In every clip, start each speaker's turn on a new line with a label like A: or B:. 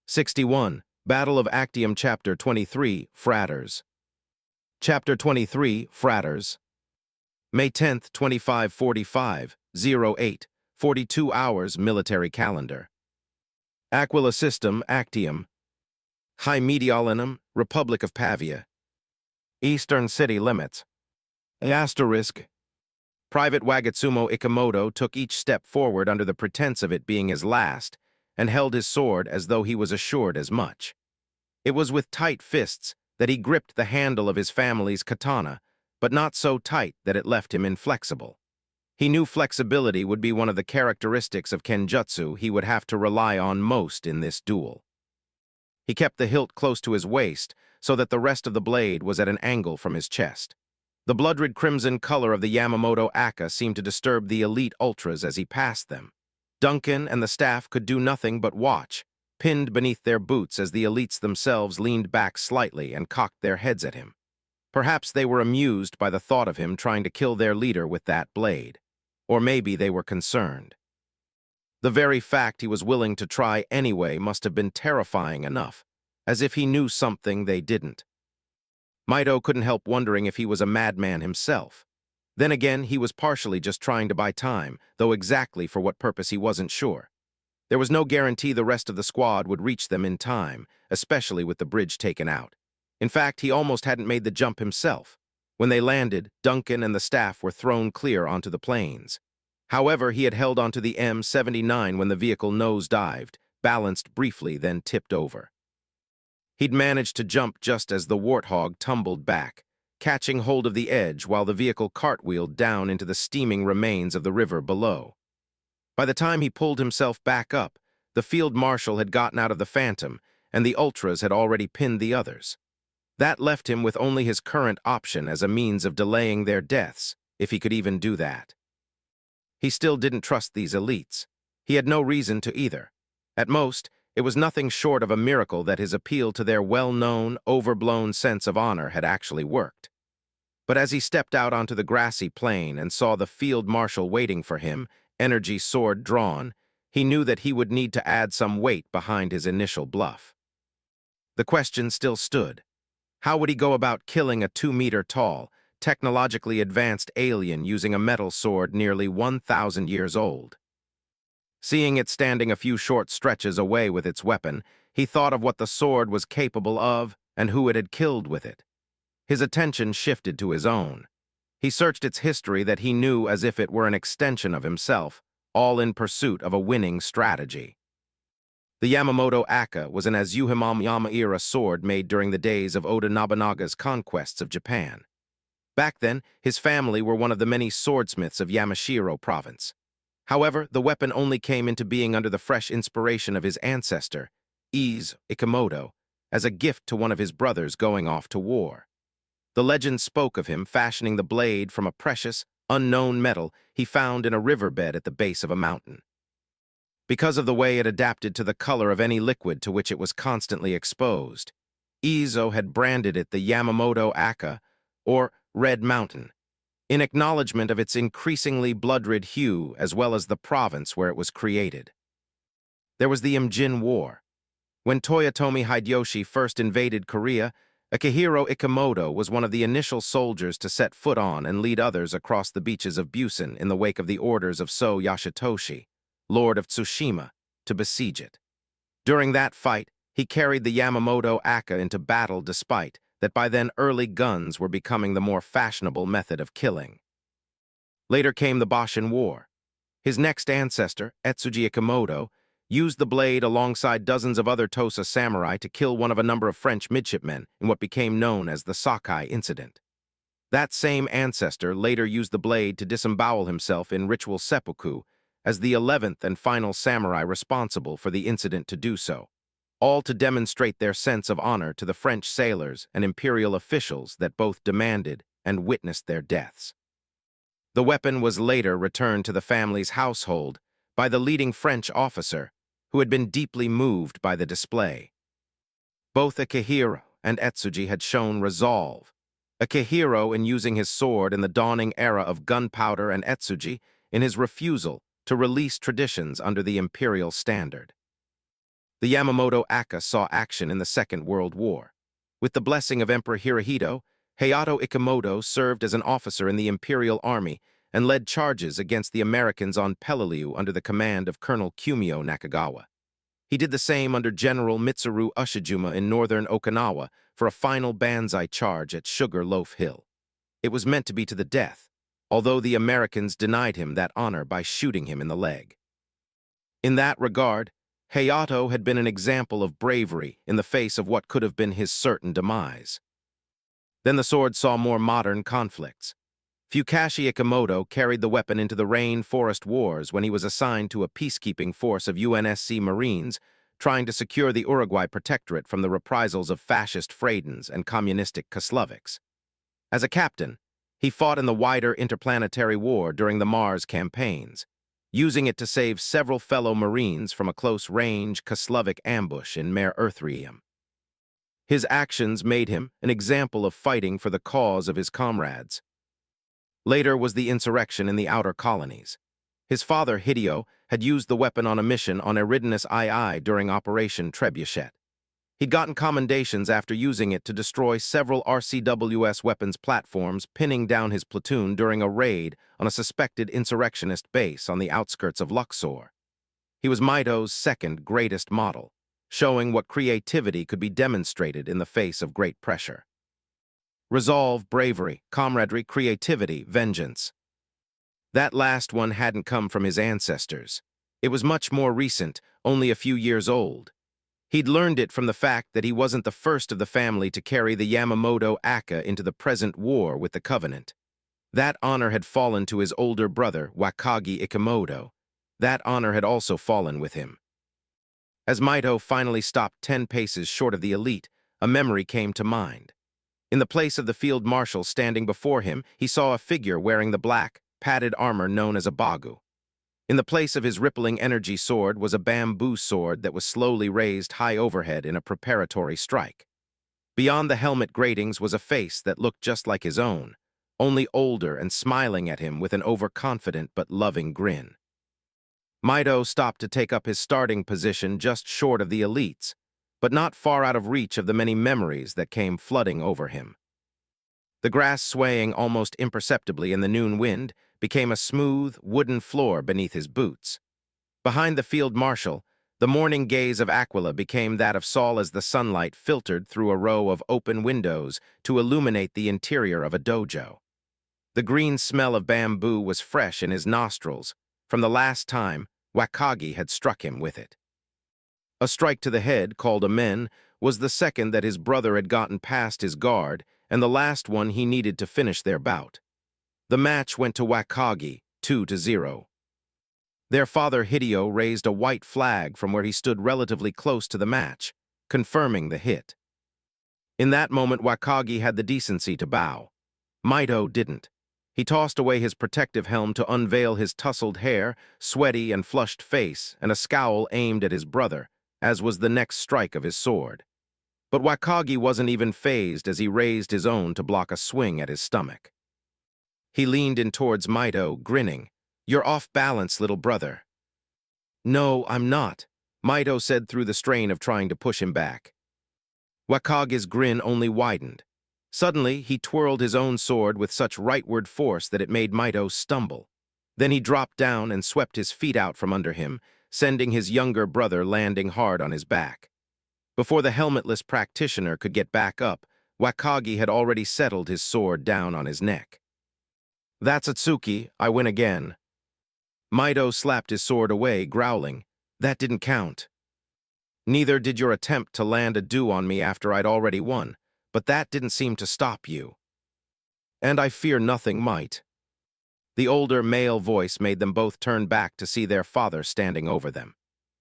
A: 61. Battle of Actium Chapter 23, Fratters. Chapter 23, Fratters. May 10th, 2545, 08, 42 hours military calendar. Aquila System, Actium. High Mediolanum, Republic of Pavia. Eastern city limits. Asterisk. Private Wagatsumo Ikemoto took each step forward under the pretense of it being his last, and held his sword as though he was assured as much. It was with tight fists that he gripped the handle of his family's katana, but not so tight that it left him inflexible. He knew flexibility would be one of the characteristics of kenjutsu he would have to rely on most in this duel. He kept the hilt close to his waist so that the rest of the blade was at an angle from his chest. The blood-red crimson color of the Yamamoto Aka seemed to disturb the elite ultras as he passed them. Duncan and the staff could do nothing but watch, pinned beneath their boots as the elites themselves leaned back slightly and cocked their heads at him. Perhaps they were amused by the thought of him trying to kill their leader with that blade. Or maybe they were concerned. The very fact he was willing to try anyway must have been terrifying enough, as if he knew something they didn't. Mido couldn't help wondering if he was a madman himself. Then again, he was partially just trying to buy time, though exactly for what purpose he wasn't sure. There was no guarantee the rest of the squad would reach them in time, especially with the bridge taken out. In fact, he almost hadn't made the jump himself. When they landed, Duncan and the staff were thrown clear onto the plains. However, he had held onto the M79 when the vehicle nose-dived, balanced briefly, then tipped over. He'd managed to jump just as the warthog tumbled back, catching hold of the edge while the vehicle cartwheeled down into the steaming remains of the river below. By the time he pulled himself back up, the field marshal had gotten out of the Phantom, and the ultras had already pinned the others. That left him with only his current option as a means of delaying their deaths, if he could even do that. He still didn't trust these elites. He had no reason to either. At most, it was nothing short of a miracle that his appeal to their well-known, overblown sense of honor had actually worked. But as he stepped out onto the grassy plain and saw the field marshal waiting for him, energy sword drawn, he knew that he would need to add some weight behind his initial bluff. The question still stood. How would he go about killing a 2-meter-tall, technologically advanced alien using a metal sword nearly 1,000 years old? Seeing it standing a few short stretches away with its weapon, he thought of what the sword was capable of and who it had killed with it. His attention shifted to his own. He searched its history that he knew as if it were an extension of himself, all in pursuit of a winning strategy. The Yamamoto Aka was an Azuhimam-Yama-era sword made during the days of Oda Nobunaga's conquests of Japan. Back then, his family were one of the many swordsmiths of Yamashiro province. However, the weapon only came into being under the fresh inspiration of his ancestor, Ise Ikemoto, as a gift to one of his brothers going off to war. The legend spoke of him fashioning the blade from a precious, unknown metal he found in a riverbed at the base of a mountain. Because of the way it adapted to the color of any liquid to which it was constantly exposed, Izo had branded it the Yamamoto Aka, or Red Mountain, in acknowledgement of its increasingly blood-red hue as well as the province where it was created. There was the Imjin War. When Toyotomi Hideyoshi first invaded Korea, Akihiro Ikemoto was one of the initial soldiers to set foot on and lead others across the beaches of Busan in the wake of the orders of So Yashitoshi, Lord of Tsushima, to besiege it. During that fight, he carried the Yamamoto Aka into battle despite that by then early guns were becoming the more fashionable method of killing. Later came the Boshin War. His next ancestor, Etsuji Ikemoto, used the blade alongside dozens of other Tosa samurai to kill one of a number of French midshipmen in what became known as the Sakai Incident. That same ancestor later used the blade to disembowel himself in ritual seppuku as the 11th and final samurai responsible for the incident to do so, all to demonstrate their sense of honor to the French sailors and imperial officials that both demanded and witnessed their deaths. The weapon was later returned to the family's household by the leading French officer, who had been deeply moved by the display. Both Akihiro and Etsuji had shown resolve, Akihiro in using his sword in the dawning era of gunpowder and Etsuji in his refusal to release traditions under the imperial standard. The Yamamoto Aka saw action in the Second World War. With the blessing of Emperor Hirohito, Hayato Ikemoto served as an officer in the Imperial Army and led charges against the Americans on Peleliu under the command of Colonel Kumio Nakagawa. He did the same under General Mitsuru Ushijima in northern Okinawa for a final banzai charge at Sugar Loaf Hill. It was meant to be to the death, although the Americans denied him that honor by shooting him in the leg. In that regard, Hayato had been an example of bravery in the face of what could have been his certain demise. Then the sword saw more modern conflicts. Fukashi Ikemoto carried the weapon into the Rain Forest Wars when he was assigned to a peacekeeping force of UNSC Marines trying to secure the Uruguay Protectorate from the reprisals of fascist Freydens and communistic Kasloviks. As a captain, he fought in the wider interplanetary war during the Mars campaigns, using it to save several fellow Marines from a close-range Kaslovik ambush in Mare Earthreum. His actions made him an example of fighting for the cause of his comrades. Later was the insurrection in the outer colonies. His father, Hideo, had used the weapon on a mission on Eridanus II during Operation Trebuchet. He'd gotten commendations after using it to destroy several RCWS weapons platforms, pinning down his platoon during a raid on a suspected insurrectionist base on the outskirts of Luxor. He was Mito's second greatest model, showing what creativity could be demonstrated in the face of great pressure. Resolve, bravery, camaraderie, creativity, vengeance. That last one hadn't come from his ancestors. It was much more recent, only a few years old. He'd learned it from the fact that he wasn't the first of the family to carry the Yamamoto Aka into the present war with the Covenant. That honor had fallen to his older brother, Wakagi Ikemoto. That honor had also fallen with him. As Mito finally stopped 10 paces short of the elite, a memory came to mind. In the place of the field marshal standing before him, he saw a figure wearing the black, padded armor known as a bagu. In the place of his rippling energy sword was a bamboo sword that was slowly raised high overhead in a preparatory strike. Beyond the helmet gratings was a face that looked just like his own, only older and smiling at him with an overconfident but loving grin. Mito stopped to take up his starting position just short of the elites, but not far out of reach of the many memories that came flooding over him. The grass swaying almost imperceptibly in the noon wind became a smooth, wooden floor beneath his boots. Behind the field marshal, the morning gaze of Aquila became that of Saul as the sunlight filtered through a row of open windows to illuminate the interior of a dojo. The green smell of bamboo was fresh in his nostrils from the last time Wakagi had struck him with it. A strike to the head, called a men, was the second that his brother had gotten past his guard and the last one he needed to finish their bout. The match went to Wakagi, 2-0. Their father Hideo raised a white flag from where he stood relatively close to the match, confirming the hit. In that moment, Wakagi had the decency to bow. Mito didn't. He tossed away his protective helm to unveil his tousled hair, sweaty and flushed face, and a scowl aimed at his brother, as was the next strike of his sword. But Wakagi wasn't even fazed as he raised his own to block a swing at his stomach. He leaned in towards Mito, grinning. "You're off balance, little brother." "No, I'm not," Mito said through the strain of trying to push him back. Wakagi's grin only widened. Suddenly, he twirled his own sword with such rightward force that it made Mito stumble. Then he dropped down and swept his feet out from under him, sending his younger brother landing hard on his back. Before the helmetless practitioner could get back up, Wakagi had already settled his sword down on his neck. "That's Atsuki, I win again." Mito slapped his sword away, growling, "That didn't count." "Neither did your attempt to land a do on me after I'd already won, but that didn't seem to stop you." "And I fear nothing might." The older male voice made them both turn back to see their father standing over them.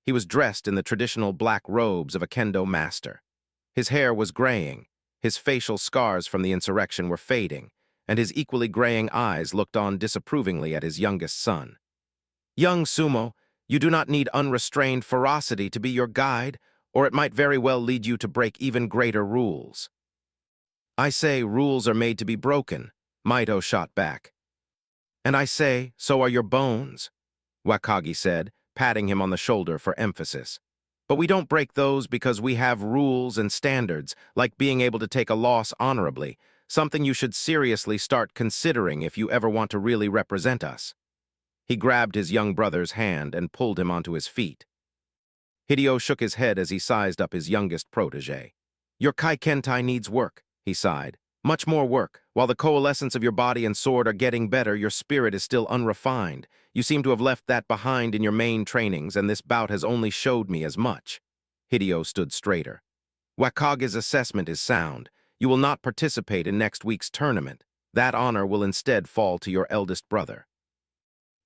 A: He was dressed in the traditional black robes of a kendo master. His hair was graying, his facial scars from the insurrection were fading, and his equally graying eyes looked on disapprovingly at his youngest son. "Young Sumo, you do not need unrestrained ferocity to be your guide, or it might very well lead you to break even greater rules." "I say rules are made to be broken," Mito shot back. "And I say, so are your bones," Wakagi said, patting him on the shoulder for emphasis. But we don't break those because we have rules and standards, like being able to take a loss honorably, something you should seriously start considering if you ever want to really represent us." He grabbed his young brother's hand and pulled him onto his feet. Hideo shook his head as he sized up his youngest protege. "Your Kaikentai needs work," he sighed. "Much more work. While the coalescence of your body and sword are getting better, your spirit is still unrefined. You seem to have left that behind in your main trainings, and this bout has only showed me as much." Hideo stood straighter. "Wakage's assessment is sound. You will not participate in next week's tournament. That honor will instead fall to your eldest brother."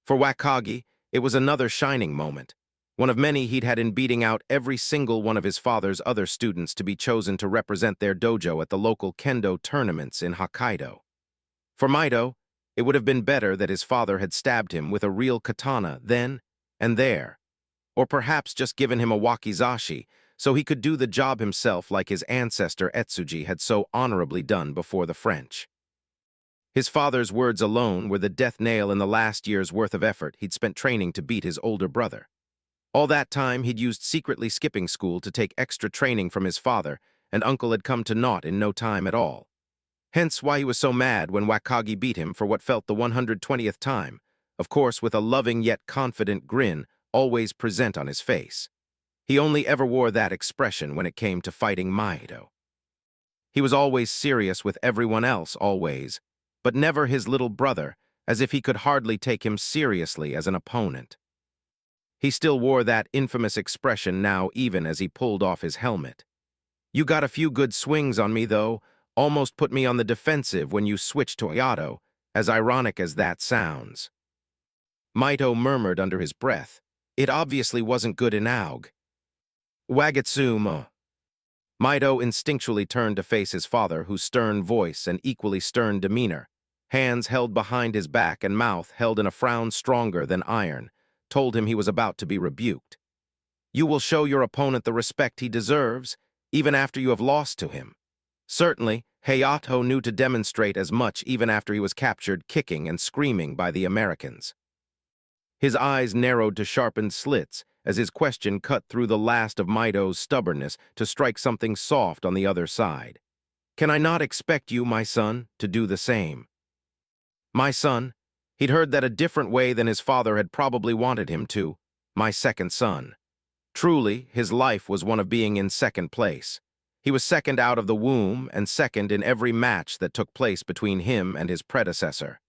A: For Wakage, it was another shining moment, one of many he'd had in beating out every single one of his father's other students to be chosen to represent their dojo at the local kendo tournaments in Hokkaido. For Mito, it would have been better that his father had stabbed him with a real katana then and there, or perhaps just given him a wakizashi so he could do the job himself like his ancestor Etsuji had so honorably done before the French. His father's words alone were the death nail in the last year's worth of effort he'd spent training to beat his older brother. All that time, he'd used secretly skipping school to take extra training from his father, and Uncle had come to naught in no time at all. Hence why he was so mad when Wakage beat him for what felt the 120th time, of course with a loving yet confident grin always present on his face. He only ever wore that expression when it came to fighting Mito. He was always serious with everyone else, always, but never his little brother, as if he could hardly take him seriously as an opponent. He still wore that infamous expression now even as he pulled off his helmet. "You got a few good swings on me, though, almost put me on the defensive when you switched to Ayato, as ironic as that sounds." Mito murmured under his breath. It obviously wasn't good in Aug. "Wagetsumo." Mito instinctually turned to face his father, whose stern voice and equally stern demeanor, hands held behind his back and mouth held in a frown stronger than iron, told him he was about to be rebuked. "You will show your opponent the respect he deserves, even after you have lost to him." Certainly, Hayato knew to demonstrate as much even after he was captured kicking and screaming by the Americans. His eyes narrowed to sharpened slits as his question cut through the last of Mito's stubbornness to strike something soft on the other side. "Can I not expect you, my son, to do the same?" My son, he'd heard that a different way than his father had probably wanted him to. My second son. Truly, his life was one of being in second place. He was second out of the womb and second in every match that took place between him and his predecessor.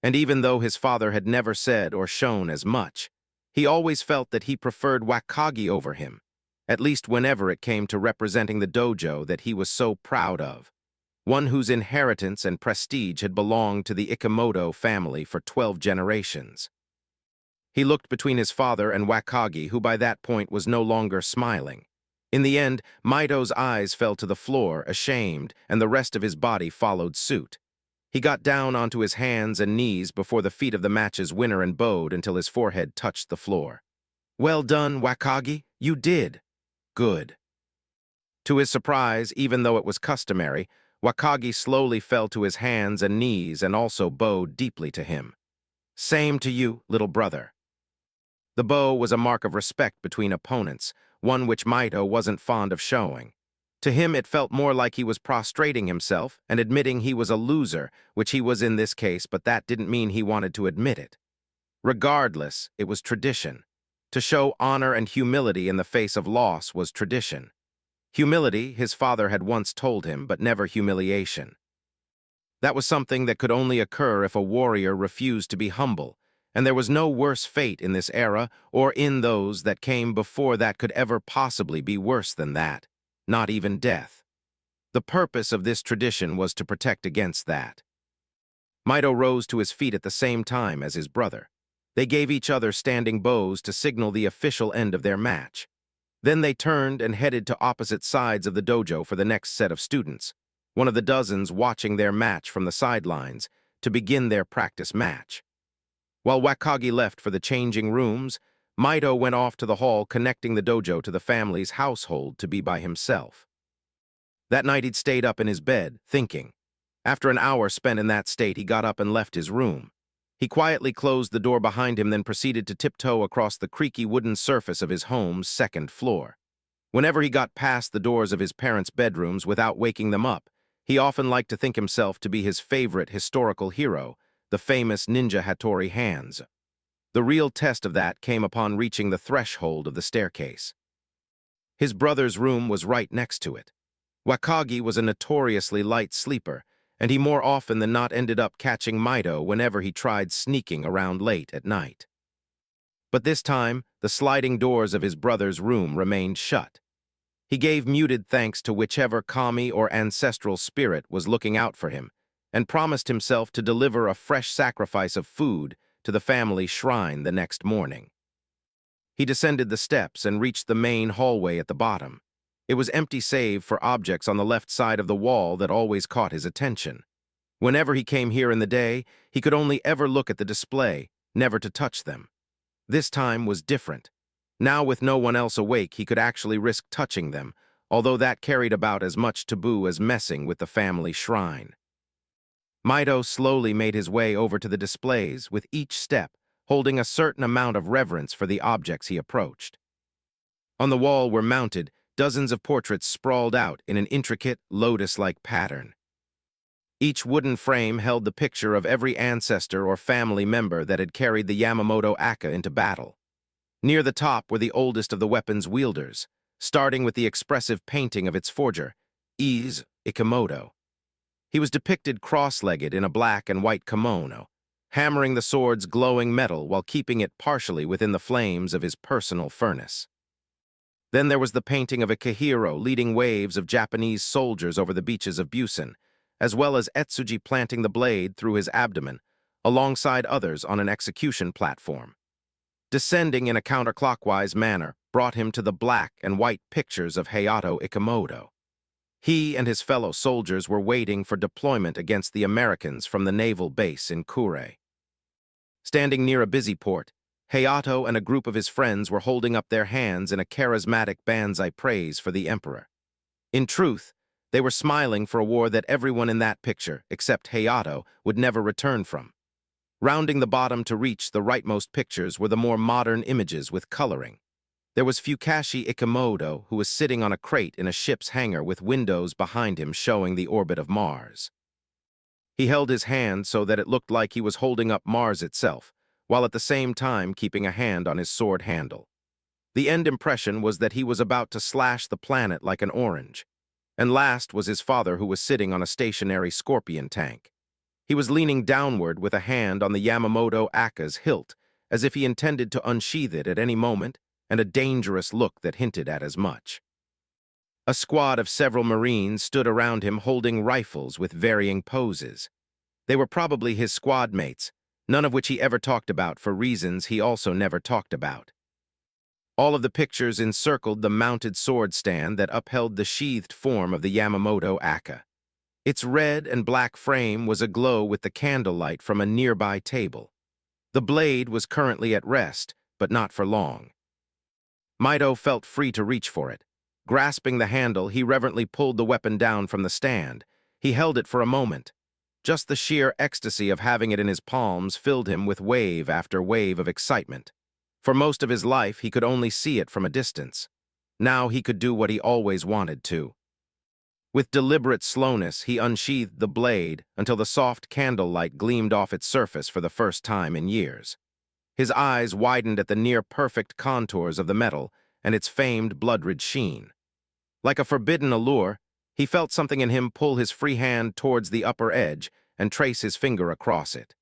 A: And even though his father had never said or shown as much, he always felt that he preferred Wakage over him, at least whenever it came to representing the dojo that he was so proud of, one whose inheritance and prestige had belonged to the Ikemoto family for 12 generations. He looked between his father and Wakage, who by that point was no longer smiling. In the end, Mito's eyes fell to the floor, ashamed, and the rest of his body followed suit. He got down onto his hands and knees before the feet of the match's winner and bowed until his forehead touched the floor. "Well done, Wakage, you did. Good." To his surprise, even though it was customary, Wakage slowly fell to his hands and knees and also bowed deeply to him. "Same to you, little brother." The bow was a mark of respect between opponents, one which Mito wasn't fond of showing. To him it felt more like he was prostrating himself and admitting he was a loser, which he was in this case, but that didn't mean he wanted to admit it. Regardless, it was tradition. To show honor and humility in the face of loss was tradition. Humility, his father had once told him, but never humiliation. That was something that could only occur if a warrior refused to be humble, and there was no worse fate in this era or in those that came before that could ever possibly be worse than that, not even death. The purpose of this tradition was to protect against that. Mito rose to his feet at the same time as his brother. They gave each other standing bows to signal the official end of their match. Then they turned and headed to opposite sides of the dojo for the next set of students, one of the dozens watching their match from the sidelines, to begin their practice match. While Wakage left for the changing rooms, Mito went off to the hall connecting the dojo to the family's household to be by himself. That night he'd stayed up in his bed, thinking. After an hour spent in that state, he got up and left his room. He quietly closed the door behind him, then proceeded to tiptoe across the creaky wooden surface of his home's second floor. Whenever he got past the doors of his parents' bedrooms without waking them up, he often liked to think himself to be his favorite historical hero, the famous Ninja Hattori Hands. The real test of that came upon reaching the threshold of the staircase. His brother's room was right next to it. Wakagi was a notoriously light sleeper, and he more often than not ended up catching Mido whenever he tried sneaking around late at night. But this time, the sliding doors of his brother's room remained shut. He gave muted thanks to whichever kami or ancestral spirit was looking out for him, and promised himself to deliver a fresh sacrifice of food to the family shrine the next morning. He descended the steps and reached the main hallway at the bottom. It was empty save for objects on the left side of the wall that always caught his attention. Whenever he came here in the day, he could only ever look at the display, never to touch them. This time was different. Now, with no one else awake, he could actually risk touching them, although that carried about as much taboo as messing with the family shrine. Mido slowly made his way over to the displays, with each step holding a certain amount of reverence for the objects he approached. On the wall were mounted dozens of portraits sprawled out in an intricate, lotus-like pattern. Each wooden frame held the picture of every ancestor or family member that had carried the Yamamoto Aka into battle. Near the top were the oldest of the weapon's wielders, starting with the expressive painting of its forger, Ise Ikemoto. He was depicted cross-legged in a black and white kimono, hammering the sword's glowing metal while keeping it partially within the flames of his personal furnace. Then there was the painting of a Kihiro leading waves of Japanese soldiers over the beaches of Busan, as well as Etsuji planting the blade through his abdomen, alongside others on an execution platform. Descending in a counterclockwise manner brought him to the black and white pictures of Hayato Ikemoto. He and his fellow soldiers were waiting for deployment against the Americans from the naval base in Kure. Standing near a busy port, Hayato and a group of his friends were holding up their hands in a charismatic banzai praise for the emperor. In truth, they were smiling for a war that everyone in that picture, except Hayato, would never return from. Rounding the bottom to reach the rightmost pictures were the more modern images with coloring. There was Fukashi Ikemoto, who was sitting on a crate in a ship's hangar with windows behind him showing the orbit of Mars. He held his hand so that it looked like he was holding up Mars itself, while at the same time keeping a hand on his sword handle. The end impression was that he was about to slash the planet like an orange. And last was his father, who was sitting on a stationary scorpion tank. He was leaning downward with a hand on the Yamamoto Aka's hilt, as if he intended to unsheath it at any moment, and a dangerous look that hinted at as much. A squad of several Marines stood around him holding rifles with varying poses. They were probably his squad mates, none of which he ever talked about for reasons he also never talked about. All of the pictures encircled the mounted sword stand that upheld the sheathed form of the Yamamoto Aka. Its red and black frame was aglow with the candlelight from a nearby table. The blade was currently at rest, but not for long. Mido felt free to reach for it. Grasping the handle, he reverently pulled the weapon down from the stand. He held it for a moment. Just the sheer ecstasy of having it in his palms filled him with wave after wave of excitement. For most of his life, he could only see it from a distance. Now he could do what he always wanted to. With deliberate slowness, he unsheathed the blade until the soft candlelight gleamed off its surface for the first time in years. His eyes widened at the near-perfect contours of the metal and its famed blood-red sheen. Like a forbidden allure, he felt something in him pull his free hand towards the upper edge and trace his finger across it.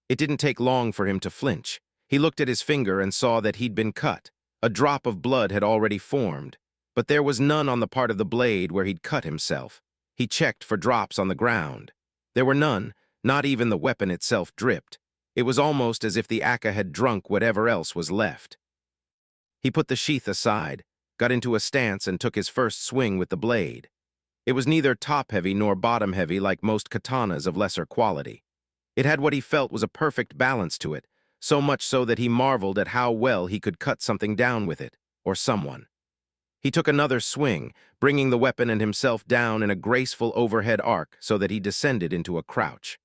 A: It didn't take long for him to flinch. He looked at his finger and saw that he'd been cut. A drop of blood had already formed, but there was none on the part of the blade where he'd cut himself. He checked for drops on the ground. There were none, not even the weapon itself dripped. It was almost as if the Aka had drunk whatever else was left. He put the sheath aside, got into a stance, and took his first swing with the blade. It was neither top-heavy nor bottom-heavy like most katanas of lesser quality. It had what he felt was a perfect balance to it, so much so that he marveled at how well he could cut something down with it, or someone. He took another swing, bringing the weapon and himself down in a graceful overhead arc so that he descended into a crouch.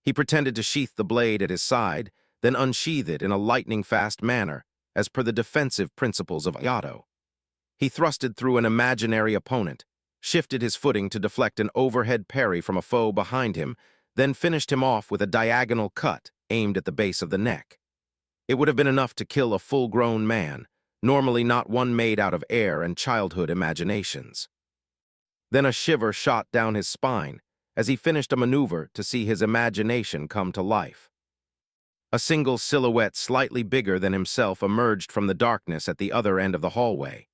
A: He pretended to sheath the blade at his side, then unsheath it in a lightning-fast manner, as per the defensive principles of Iato. He thrusted through an imaginary opponent, shifted his footing to deflect an overhead parry from a foe behind him, then finished him off with a diagonal cut aimed at the base of the neck. It would have been enough to kill a full-grown man, normally not one made out of air and childhood imaginations. Then a shiver shot down his spine as he finished a maneuver to see his imagination come to life. A single silhouette slightly bigger than himself emerged from the darkness at the other end of the hallway.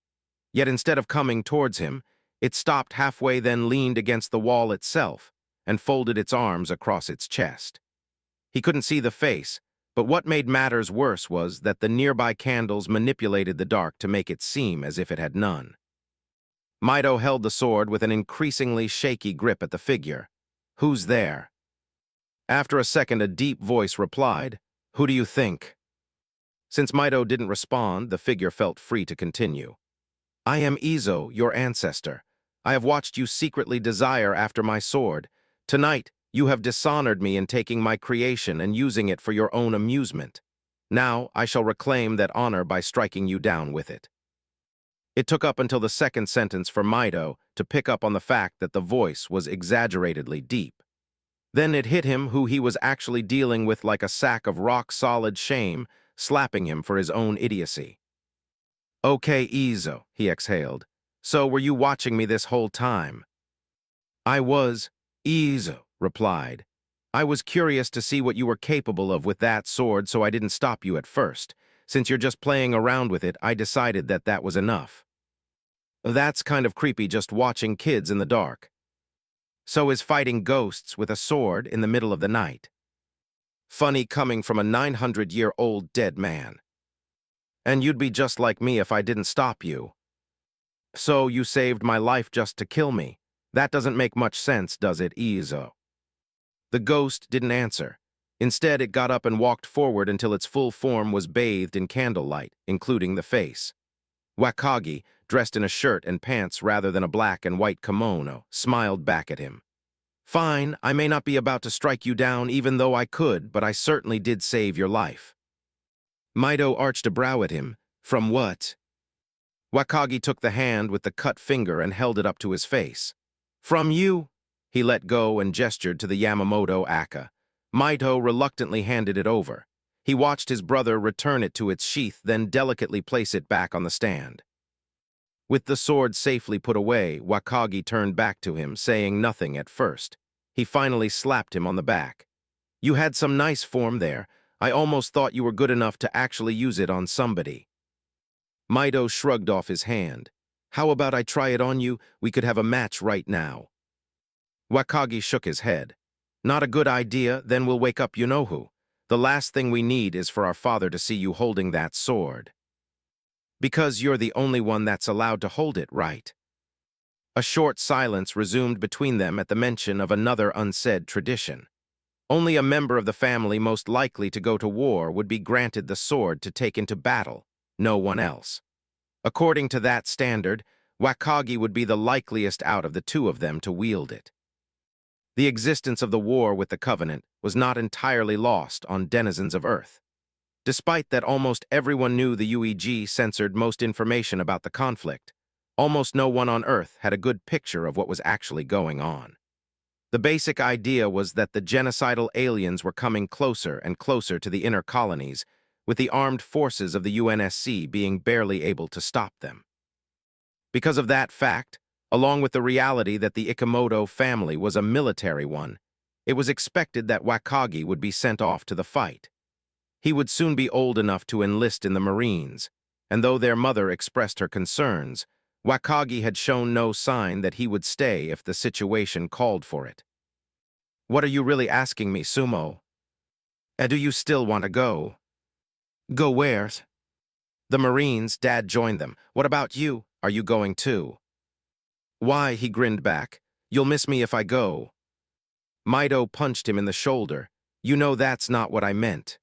A: Yet instead of coming towards him, it stopped halfway, then leaned against the wall itself and folded its arms across its chest. He couldn't see the face, but what made matters worse was that the nearby candles manipulated the dark to make it seem as if it had none. Mido held the sword with an increasingly shaky grip at the figure. "Who's there?" After a second, a deep voice replied, "Who do you think?" Since Mido didn't respond, the figure felt free to continue. "I am Izo, your ancestor. I have watched you secretly desire after my sword. Tonight, you have dishonored me in taking my creation and using it for your own amusement. Now, I shall reclaim that honor by striking you down with it." It took up until the second sentence for Mido to pick up on the fact that the voice was exaggeratedly deep. Then it hit him who he was actually dealing with like a sack of rock-solid shame, slapping him for his own idiocy. "Okay, Izo," he exhaled. "So were you watching me this whole time?" "I was," Izo replied. "I was curious to see what you were capable of with that sword, so I didn't stop you at first. Since you're just playing around with it, I decided that that was enough." "That's kind of creepy, just watching kids in the dark." "So is fighting ghosts with a sword in the middle of the night. Funny coming from a 900-year-old dead man. And you'd be just like me if I didn't stop you. So you saved my life just to kill me. That doesn't make much sense, does it, Izo?" The ghost didn't answer. Instead, it got up and walked forward until its full form was bathed in candlelight, including the face. Wakagi, dressed in a shirt and pants rather than a black and white kimono, smiled back at him. "Fine, I may not be about to strike you down even though I could, but I certainly did save your life." Mido arched a brow at him. "From what?" Wakagi took the hand with the cut finger and held it up to his face. "From you." He let go and gestured to the Yamamoto Aka. Mido reluctantly handed it over. He watched his brother return it to its sheath, then delicately place it back on the stand. With the sword safely put away, Wakagi turned back to him, saying nothing at first. He finally slapped him on the back. "You had some nice form there. I almost thought you were good enough to actually use it on somebody." Mido shrugged off his hand. "How about I try it on you? We could have a match right now." Wakagi shook his head. "Not a good idea, then we'll wake up you-know-who. The last thing we need is for our father to see you holding that sword. Because you're the only one that's allowed to hold it, right?" A short silence resumed between them at the mention of another unsaid tradition. Only a member of the family most likely to go to war would be granted the sword to take into battle, no one else. According to that standard, Wakagi would be the likeliest out of the two of them to wield it. The existence of the war with the Covenant was not entirely lost on denizens of Earth. Despite that almost everyone knew the UEG censored most information about the conflict, almost no one on Earth had a good picture of what was actually going on. The basic idea was that the genocidal aliens were coming closer and closer to the inner colonies, with the armed forces of the UNSC being barely able to stop them. Because of that fact, along with the reality that the Ikemoto family was a military one, it was expected that Wakagi would be sent off to the fight. He would soon be old enough to enlist in the Marines, and though their mother expressed her concerns, Wakagi had shown no sign that he would stay if the situation called for it. "What are you really asking me, Sumo? And do you still want to go?" "Go where?" "The Marines, Dad joined them. What about you? Are you going too?" "Why," he grinned back, "you'll miss me if I go." Mido punched him in the shoulder. "You know that's not what I meant."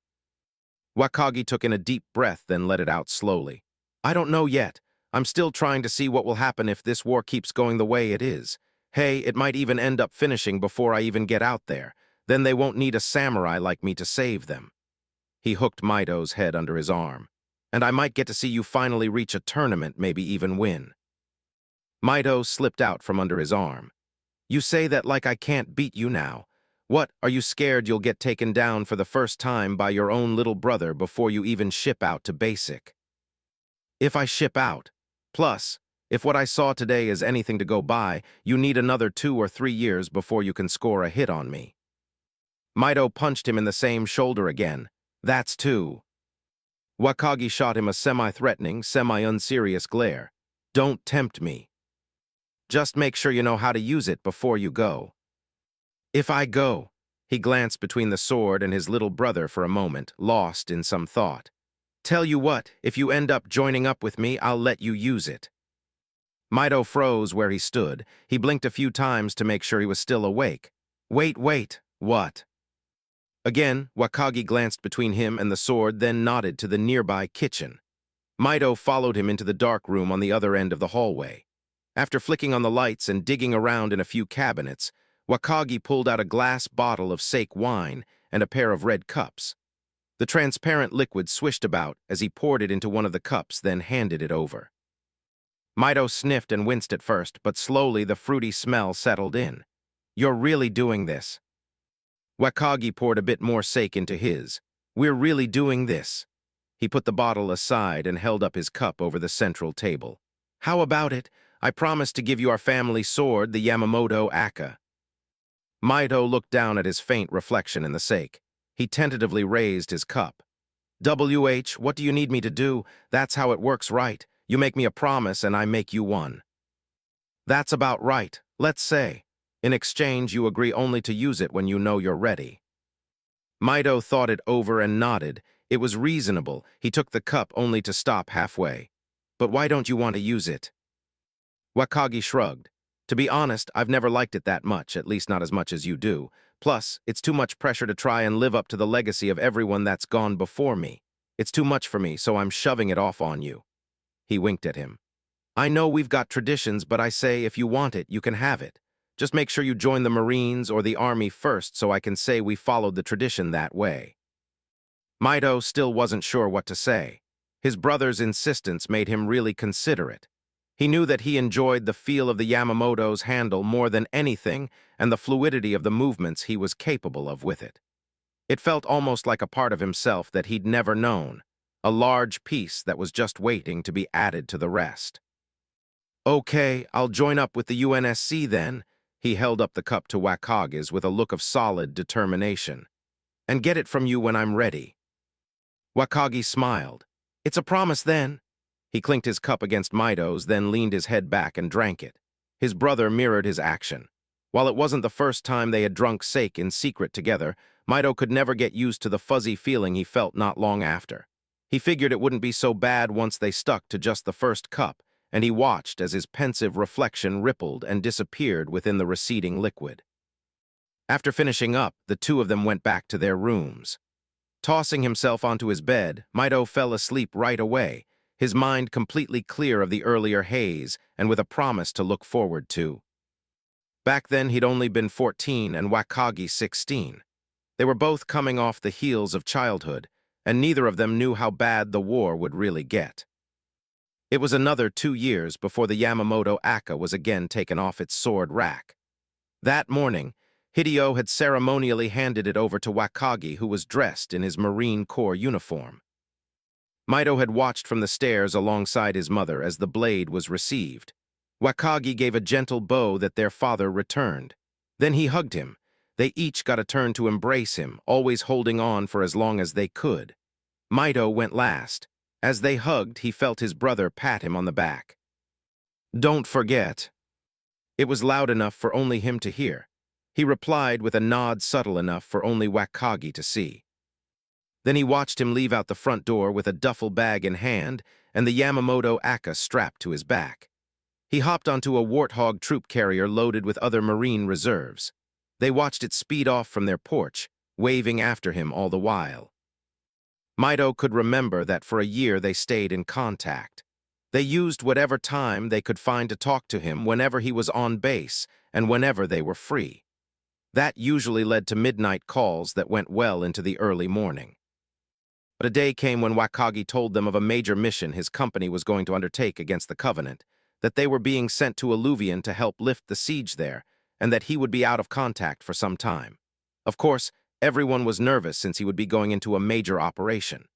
A: Wakagi took in a deep breath, then let it out slowly. "I don't know yet. I'm still trying to see what will happen if this war keeps going the way it is. Hey, it might even end up finishing before I even get out there. Then they won't need a samurai like me to save them. He hooked Mido's head under his arm. And I might get to see you finally reach a tournament, maybe even win. Mido slipped out from under his arm. You say that like I can't beat you now. What, are you scared you'll get taken down for the first time by your own little brother before you even ship out to basic? If I ship out. Plus, if what I saw today is anything to go by, you need another 2 or 3 years before you can score a hit on me. Mido punched him in the same shoulder again. That's 2. Wakagi shot him a semi-threatening, semi-unserious glare. Don't tempt me. Just make sure you know how to use it before you go. If I go, he glanced between the sword and his little brother for a moment, lost in some thought. Tell you what, if you end up joining up with me, I'll let you use it. Mido froze where he stood. He blinked a few times to make sure he was still awake. Wait, what? Again, Wakagi glanced between him and the sword, then nodded to the nearby kitchen. Mido followed him into the dark room on the other end of the hallway. After flicking on the lights and digging around in a few cabinets, Wakagi pulled out a glass bottle of sake wine and a pair of red cups. The transparent liquid swished about as he poured it into one of the cups, then handed it over. Mido sniffed and winced at first, but slowly the fruity smell settled in. You're really doing this. Wakagi poured a bit more sake into his. We're really doing this. He put the bottle aside and held up his cup over the central table. How about it? I promise to give you our family sword, the Yamamoto Aka. Mido looked down at his faint reflection in the sake. He tentatively raised his cup. WH, what do you need me to do? That's how it works, right? You make me a promise and I make you one. That's about right, let's say. In exchange, you agree only to use it when you know you're ready. Mido thought it over and nodded. It was reasonable. He took the cup only to stop halfway. But why don't you want to use it? Wakagi shrugged. To be honest, I've never liked it that much, at least not as much as you do. Plus, it's too much pressure to try and live up to the legacy of everyone that's gone before me. It's too much for me, so I'm shoving it off on you. He winked at him. I know we've got traditions, but I say if you want it, you can have it. Just make sure you join the Marines or the Army first so I can say we followed the tradition that way. Mido still wasn't sure what to say. His brother's insistence made him really consider it. He knew that he enjoyed the feel of the Yamamoto's handle more than anything and the fluidity of the movements he was capable of with it. It felt almost like a part of himself that he'd never known, a large piece that was just waiting to be added to the rest. Okay, I'll join up with the UNSC then. He held up the cup to Wakagi's with a look of solid determination. And get it from you when I'm ready. Wakagi smiled. It's a promise then. He clinked his cup against Mido's, then leaned his head back and drank it. His brother mirrored his action. While it wasn't the first time they had drunk sake in secret together, Mido could never get used to the fuzzy feeling he felt not long after. He figured it wouldn't be so bad once they stuck to just the first cup, and he watched as his pensive reflection rippled and disappeared within the receding liquid. After finishing up, the two of them went back to their rooms. Tossing himself onto his bed, Mido fell asleep right away, his mind completely clear of the earlier haze and with a promise to look forward to. Back then, he'd only been 14 and Wakagi 16. They were both coming off the heels of childhood, and neither of them knew how bad the war would really get. It was another 2 years before the Yamamoto Aka was again taken off its sword rack. That morning, Hideo had ceremonially handed it over to Wakagi, who was dressed in his Marine Corps uniform. Mido had watched from the stairs alongside his mother as the blade was received. Wakagi gave a gentle bow that their father returned. Then he hugged him. They each got a turn to embrace him, always holding on for as long as they could. Mido went last. As they hugged, he felt his brother pat him on the back. Don't forget. It was loud enough for only him to hear. He replied with a nod subtle enough for only Wakagi to see. Then he watched him leave out the front door with a duffel bag in hand and the Yamamoto Aka strapped to his back. He hopped onto a Warthog troop carrier loaded with other Marine reserves. They watched it speed off from their porch, waving after him all the while. Mido could remember that for a year they stayed in contact. They used whatever time they could find to talk to him whenever he was on base and whenever they were free. That usually led to midnight calls that went well into the early morning. But a day came when Wakagi told them of a major mission his company was going to undertake against the Covenant, that they were being sent to Alluvion to help lift the siege there, and that he would be out of contact for some time. Of course, everyone was nervous since he would be going into a major operation.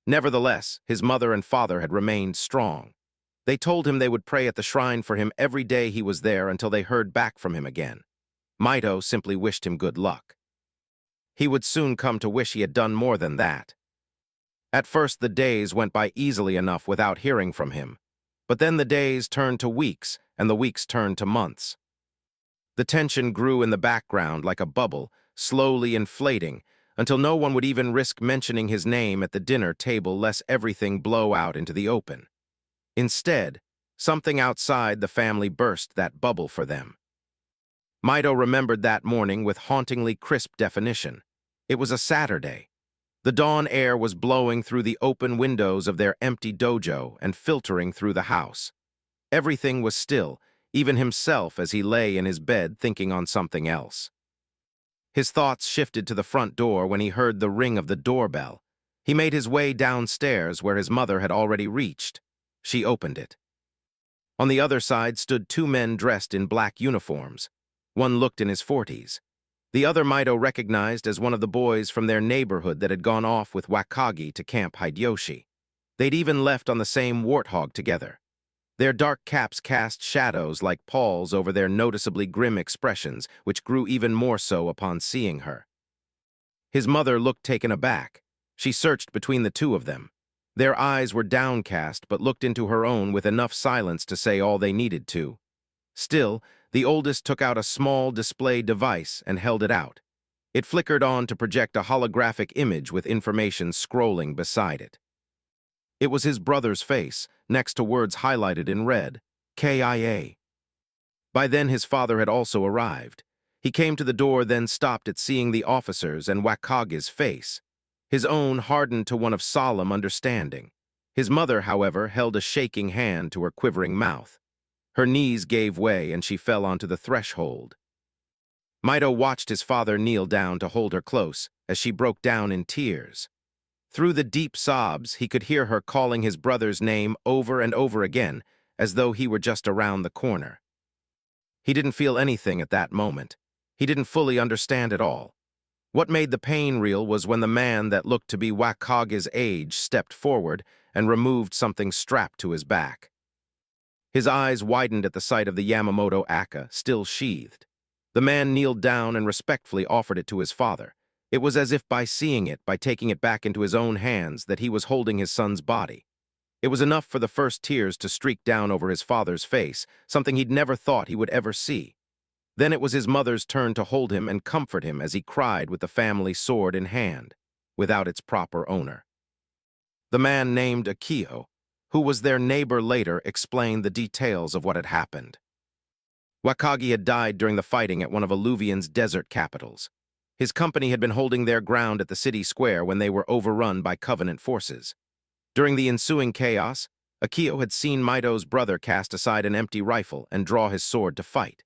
A: Nevertheless, his mother and father had remained strong. They told him they would pray at the shrine for him every day he was there until they heard back from him again. Mito simply wished him good luck. He would soon come to wish he had done more than that. At first, the days went by easily enough without hearing from him. But then the days turned to weeks, and the weeks turned to months. The tension grew in the background like a bubble, slowly inflating, until no one would even risk mentioning his name at the dinner table lest everything blow out into the open. Instead, something outside the family burst that bubble for them. Mito remembered that morning with hauntingly crisp definition. It was a Saturday. The dawn air was blowing through the open windows of their empty dojo and filtering through the house. Everything was still, even himself as he lay in his bed thinking on something else. His thoughts shifted to the front door when he heard the ring of the doorbell. He made his way downstairs where his mother had already reached. She opened it. On the other side stood two men dressed in black uniforms. One looked in his 40s. The other Mito recognized as one of the boys from their neighborhood that had gone off with Wakagi to Camp Hideyoshi. They'd even left on the same warthog together. Their dark caps cast shadows like palls over their noticeably grim expressions, which grew even more so upon seeing her. His mother looked taken aback. She searched between the two of them. Their eyes were downcast but looked into her own with enough silence to say all they needed to. Still, the oldest took out a small display device and held it out. It flickered on to project a holographic image with information scrolling beside it. It was his brother's face, next to words highlighted in red, KIA. By then his father had also arrived. He came to the door, then stopped at seeing the officers and Wakagi's face. His own hardened to one of solemn understanding. His mother, however, held a shaking hand to her quivering mouth. Her knees gave way and she fell onto the threshold. Mito watched his father kneel down to hold her close as she broke down in tears. Through the deep sobs, he could hear her calling his brother's name over and over again, as though he were just around the corner. He didn't feel anything at that moment. He didn't fully understand it all. What made the pain real was when the man that looked to be Wakagi's age stepped forward and removed something strapped to his back. His eyes widened at the sight of the Yamamoto aka, still sheathed. The man kneeled down and respectfully offered it to his father. It was as if by seeing it, by taking it back into his own hands, that he was holding his son's body. It was enough for the first tears to streak down over his father's face, something he'd never thought he would ever see. Then it was his mother's turn to hold him and comfort him as he cried with the family sword in hand, without its proper owner. The man named Akio, who was their neighbor later, explained the details of what had happened. Wakagi had died during the fighting at one of Alluvion's desert capitals. His company had been holding their ground at the city square when they were overrun by Covenant forces. During the ensuing chaos, Akio had seen Mito's brother cast aside an empty rifle and draw his sword to fight.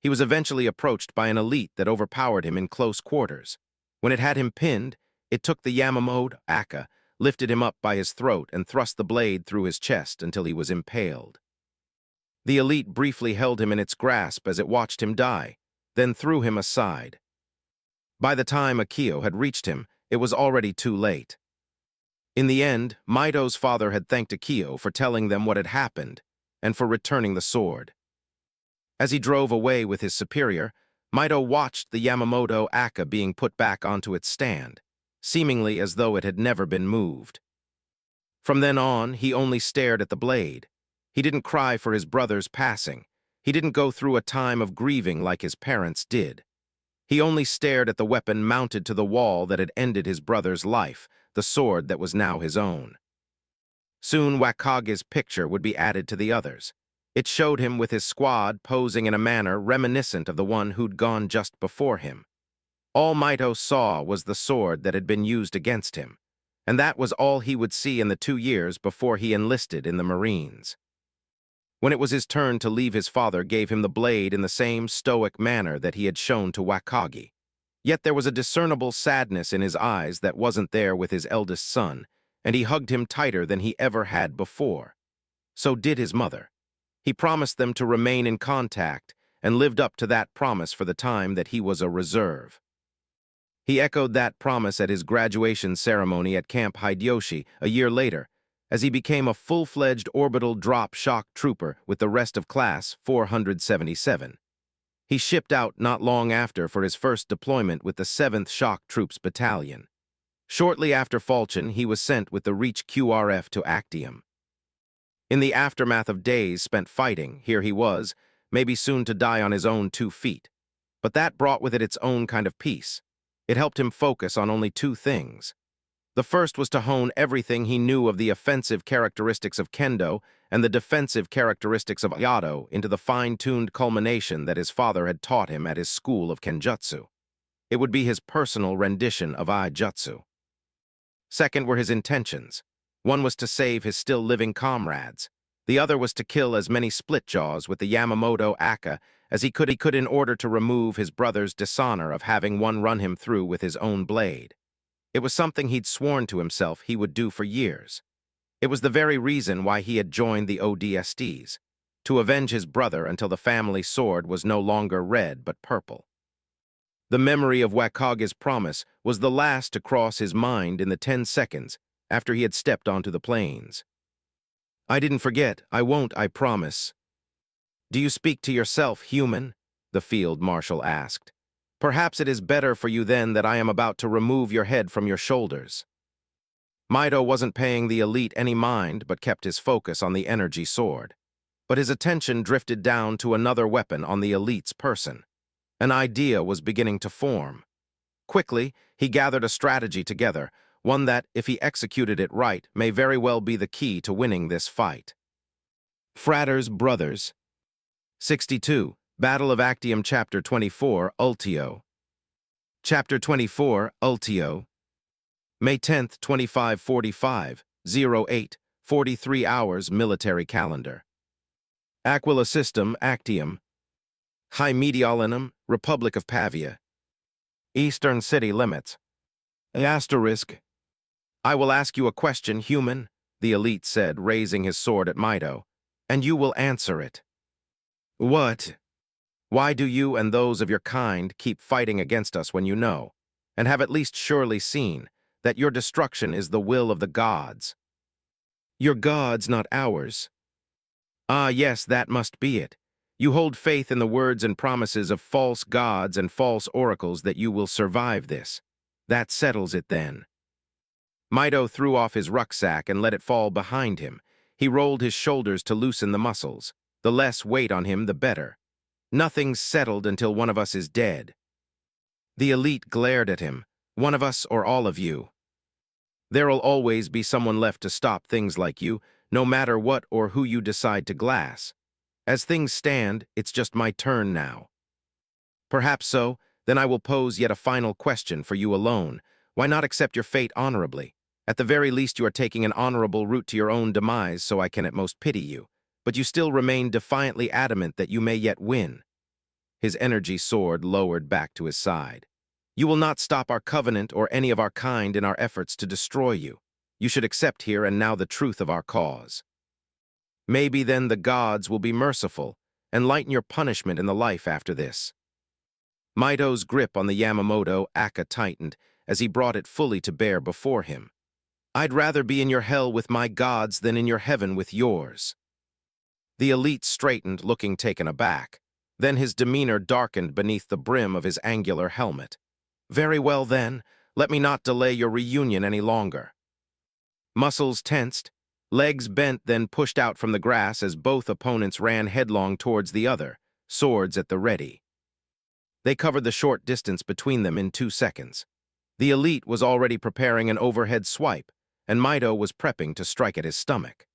A: He was eventually approached by an elite that overpowered him in close quarters. When it had him pinned, it took the Yamamoto aka, lifted him up by his throat and thrust the blade through his chest until he was impaled. The elite briefly held him in its grasp as it watched him die, then threw him aside. By the time Akio had reached him, it was already too late. In the end, Mito's father had thanked Akio for telling them what had happened and for returning the sword. As he drove away with his superior, Mito watched the Yamamoto aka being put back onto its stand, seemingly as though it had never been moved. From then on, he only stared at the blade. He didn't cry for his brother's passing. He didn't go through a time of grieving like his parents did. He only stared at the weapon mounted to the wall that had ended his brother's life, the sword that was now his own. Soon Wakagi's picture would be added to the others. It showed him with his squad posing in a manner reminiscent of the one who'd gone just before him. All Mito saw was the sword that had been used against him, and that was all he would see in the 2 years before he enlisted in the Marines. When it was his turn to leave, his father gave him the blade in the same stoic manner that he had shown to Wakagi. Yet there was a discernible sadness in his eyes that wasn't there with his eldest son, and he hugged him tighter than he ever had before. So did his mother. He promised them to remain in contact and lived up to that promise for the time that he was a reserve. He echoed that promise at his graduation ceremony at Camp Hideyoshi a year later, as he became a full-fledged orbital drop shock trooper with the rest of Class 477. He shipped out not long after for his first deployment with the 7th Shock Troops Battalion. Shortly after Falchion, he was sent with the Reach QRF to Actium. In the aftermath of days spent fighting, here he was, maybe soon to die on his own 2 feet. But that brought with it its own kind of peace. It helped him focus on only 2 things. The first was to hone everything he knew of the offensive characteristics of Kendo and the defensive characteristics of Iaido into the fine-tuned culmination that his father had taught him at his school of Kenjutsu. It would be his personal rendition of Aijutsu. Second were his intentions. One was to save his still-living comrades. The other was to kill as many split-jaws with the Yamamoto Aka as he could in order to remove his brother's dishonor of having one run him through with his own blade. It was something he'd sworn to himself he would do for years. It was the very reason why he had joined the ODSTs, to avenge his brother until the family sword was no longer red but purple. The memory of Wakage's promise was the last to cross his mind in the 10 seconds after he had stepped onto the plains. "I didn't forget, I won't, I promise." "Do you speak to yourself, human?" the field marshal asked. "Perhaps it is better for you then that I am about to remove your head from your shoulders." Maido wasn't paying the elite any mind but kept his focus on the energy sword. But his attention drifted down to another weapon on the elite's person. An idea was beginning to form. Quickly, he gathered a strategy together, one that, if he executed it right, may very well be the key to winning this fight. Fratters Brothers 62. Battle of Actium Chapter 24, Ultio. Chapter 24, Ultio. May 10th, 2545, 08, 43 hours military calendar. Aquila System, Actium. High Mediolanum, Republic of Pavia. Eastern city limits. Asterisk. "I will ask you a question, human," the elite said, raising his sword at Maido, "and you will answer it." "What?" "Why do you and those of your kind keep fighting against us when you know, and have at least surely seen, that your destruction is the will of the gods?" "Your gods, not ours." "Ah, yes, that must be it. You hold faith in the words and promises of false gods and false oracles that you will survive this. That settles it then." Maido threw off his rucksack and let it fall behind him. He rolled his shoulders to loosen the muscles. The less weight on him, the better. "Nothing's settled until one of us is dead." The elite glared at him. "One of us or all of you? There'll always be someone left to stop things like you, no matter what or who you decide to glass. As things stand, it's just my turn now." "Perhaps so. Then I will pose yet a final question for you alone. Why not accept your fate honorably? At the very least, you are taking an honorable route to your own demise, so I can at most pity you. But you still remain defiantly adamant that you may yet win." His energy sword lowered back to his side. "You will not stop our covenant or any of our kind in our efforts to destroy you. You should accept here and now the truth of our cause. Maybe then the gods will be merciful and lighten your punishment in the life after this." Maido's grip on the Yamamoto Aka tightened as he brought it fully to bear before him. "I'd rather be in your hell with my gods than in your heaven with yours." The elite straightened, looking taken aback. Then his demeanor darkened beneath the brim of his angular helmet. "Very well then, let me not delay your reunion any longer." Muscles tensed, legs bent, then pushed out from the grass as both opponents ran headlong towards the other, swords at the ready. They covered the short distance between them in 2 seconds. The elite was already preparing an overhead swipe, and Maido was prepping to strike at his stomach.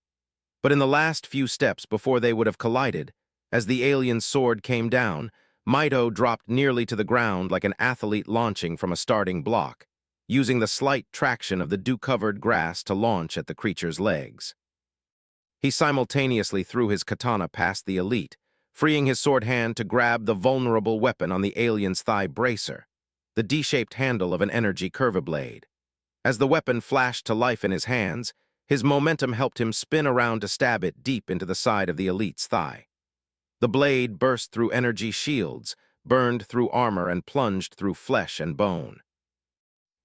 A: But in the last few steps before they would have collided, as the alien's sword came down, Maido dropped nearly to the ground like an athlete launching from a starting block, using the slight traction of the dew-covered grass to launch at the creature's legs. He simultaneously threw his katana past the elite, freeing his sword hand to grab the vulnerable weapon on the alien's thigh bracer. the D-shaped handle of an energy curvablade. As the weapon flashed to life in his hands, his momentum helped him spin around to stab it deep into the side of the elite's thigh. The blade burst through energy shields, burned through armor, and plunged through flesh and bone.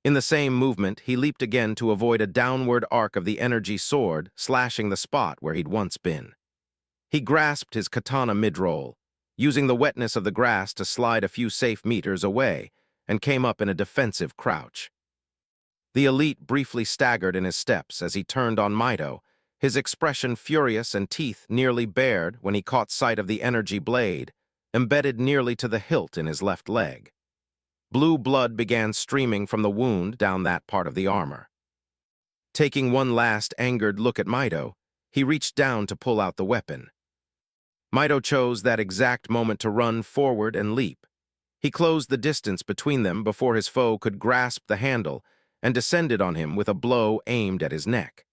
A: In the same movement, he leaped again to avoid a downward arc of the energy sword, slashing the spot where he'd once been. He grasped his katana mid-roll, using the wetness of the grass to slide a few safe meters away, and came up in a defensive crouch. The elite briefly staggered in his steps as he turned on Mito, his expression furious and teeth nearly bared when he caught sight of the energy blade, embedded nearly to the hilt in his left leg. Blue blood began streaming from the wound down that part of the armor. Taking one last angered look at Mito, he reached down to pull out the weapon. Mito chose that exact moment to run forward and leap. He closed the distance between them before his foe could grasp the handle and descended on him with a blow aimed at his neck.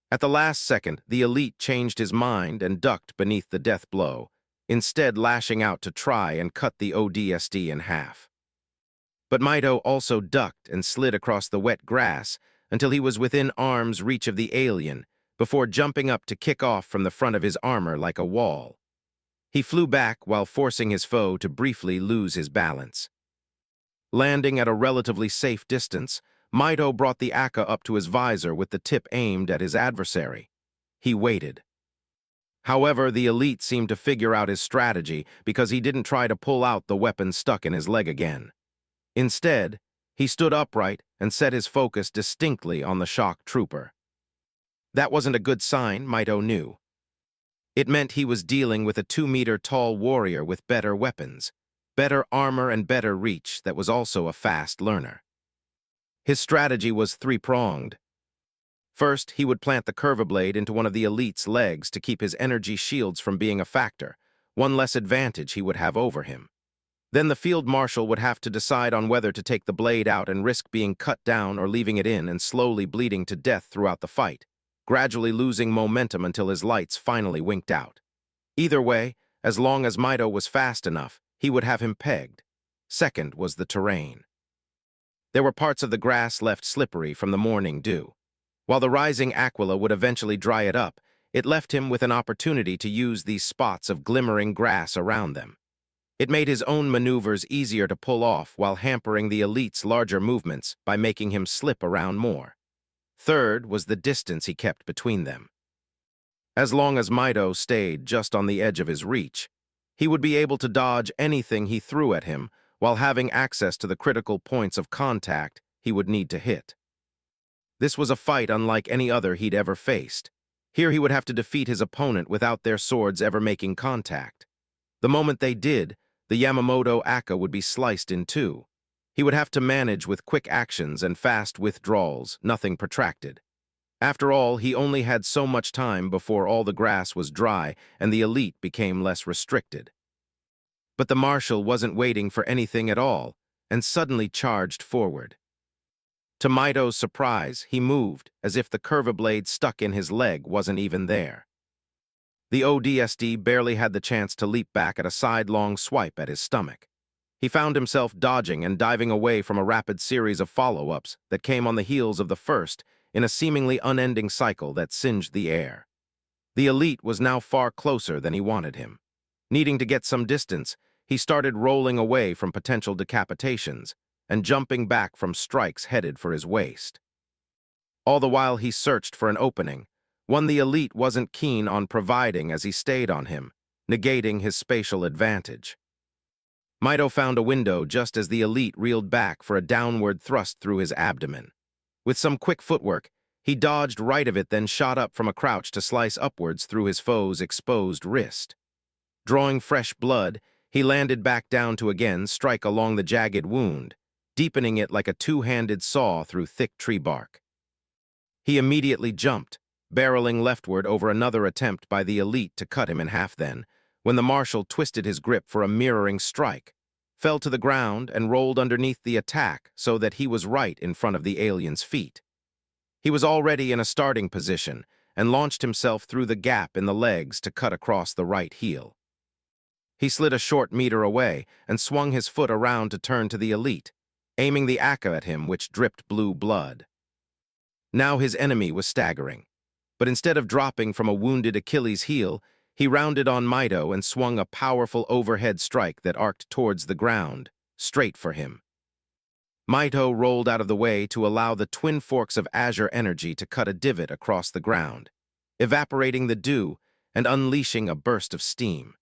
A: At the last second, the elite changed his mind and ducked beneath the death blow, instead lashing out to try and cut the ODST in half. But Mito also ducked and slid across the wet grass until he was within arm's reach of the alien, before jumping up to kick off from the front of his armor like a wall. He flew back while forcing his foe to briefly lose his balance. Landing at a relatively safe distance, Mito brought the AK up to his visor with the tip aimed at his adversary. He waited. However, the elite seemed to figure out his strategy because he didn't try to pull out the weapon stuck in his leg again. Instead, he stood upright and set his focus distinctly on the shock trooper. That wasn't a good sign, Mito knew. It meant he was dealing with a 2-meter-tall warrior with better weapons, better armor, and better reach that was also a fast learner. His strategy was three-pronged. First, he would plant the curvablade into one of the elite's legs to keep his energy shields from being a factor, one less advantage he would have over him. Then the field marshal would have to decide on whether to take the blade out and risk being cut down or leaving it in and slowly bleeding to death throughout the fight, gradually losing momentum until his lights finally winked out. Either way, as long as Mito was fast enough, he would have him pegged. Second was the terrain. There were parts of the grass left slippery from the morning dew. While the rising Aquila would eventually dry it up, it left him with an opportunity to use these spots of glimmering grass around them. It made his own maneuvers easier to pull off while hampering the elite's larger movements by making him slip around more. Third was the distance he kept between them. As long as Mito stayed just on the edge of his reach, he would be able to dodge anything he threw at him while having access to the critical points of contact he would need to hit. This was a fight unlike any other he'd ever faced. Here he would have to defeat his opponent without their swords ever making contact. The moment they did, the Yamamoto Aka would be sliced in two. He would have to manage with quick actions and fast withdrawals, nothing protracted. After all, he only had so much time before all the grass was dry and the elite became less restricted. But the marshal wasn't waiting for anything at all, and suddenly charged forward. To Mito's surprise, he moved, as if the curvablade stuck in his leg wasn't even there. The ODST barely had the chance to leap back at a sidelong swipe at his stomach. He found himself dodging and diving away from a rapid series of follow-ups that came on the heels of the first in a seemingly unending cycle that singed the air. The elite was now far closer than he wanted him. Needing to get some distance, he started rolling away from potential decapitations and jumping back from strikes headed for his waist. All the while he searched for an opening, one the elite wasn't keen on providing as he stayed on him, negating his spatial advantage. Mito found a window just as the elite reeled back for a downward thrust through his abdomen. With some quick footwork, he dodged right of it, then shot up from a crouch to slice upwards through his foe's exposed wrist. Drawing fresh blood, he landed back down to again strike along the jagged wound, deepening it like a two-handed saw through thick tree bark. He immediately jumped, barreling leftward over another attempt by the elite to cut him in half then, when the marshal twisted his grip for a mirroring strike, fell to the ground and rolled underneath the attack so that he was right in front of the alien's feet. He was already in a starting position and launched himself through the gap in the legs to cut across the right heel. He slid a short meter away and swung his foot around to turn to the elite, aiming the akka at him, which dripped blue blood. Now his enemy was staggering, but instead of dropping from a wounded Achilles' heel, he rounded on Mito and swung a powerful overhead strike that arced towards the ground, straight for him. Mito rolled out of the way to allow the twin forks of azure energy to cut a divot across the ground, evaporating the dew and unleashing a burst of steam.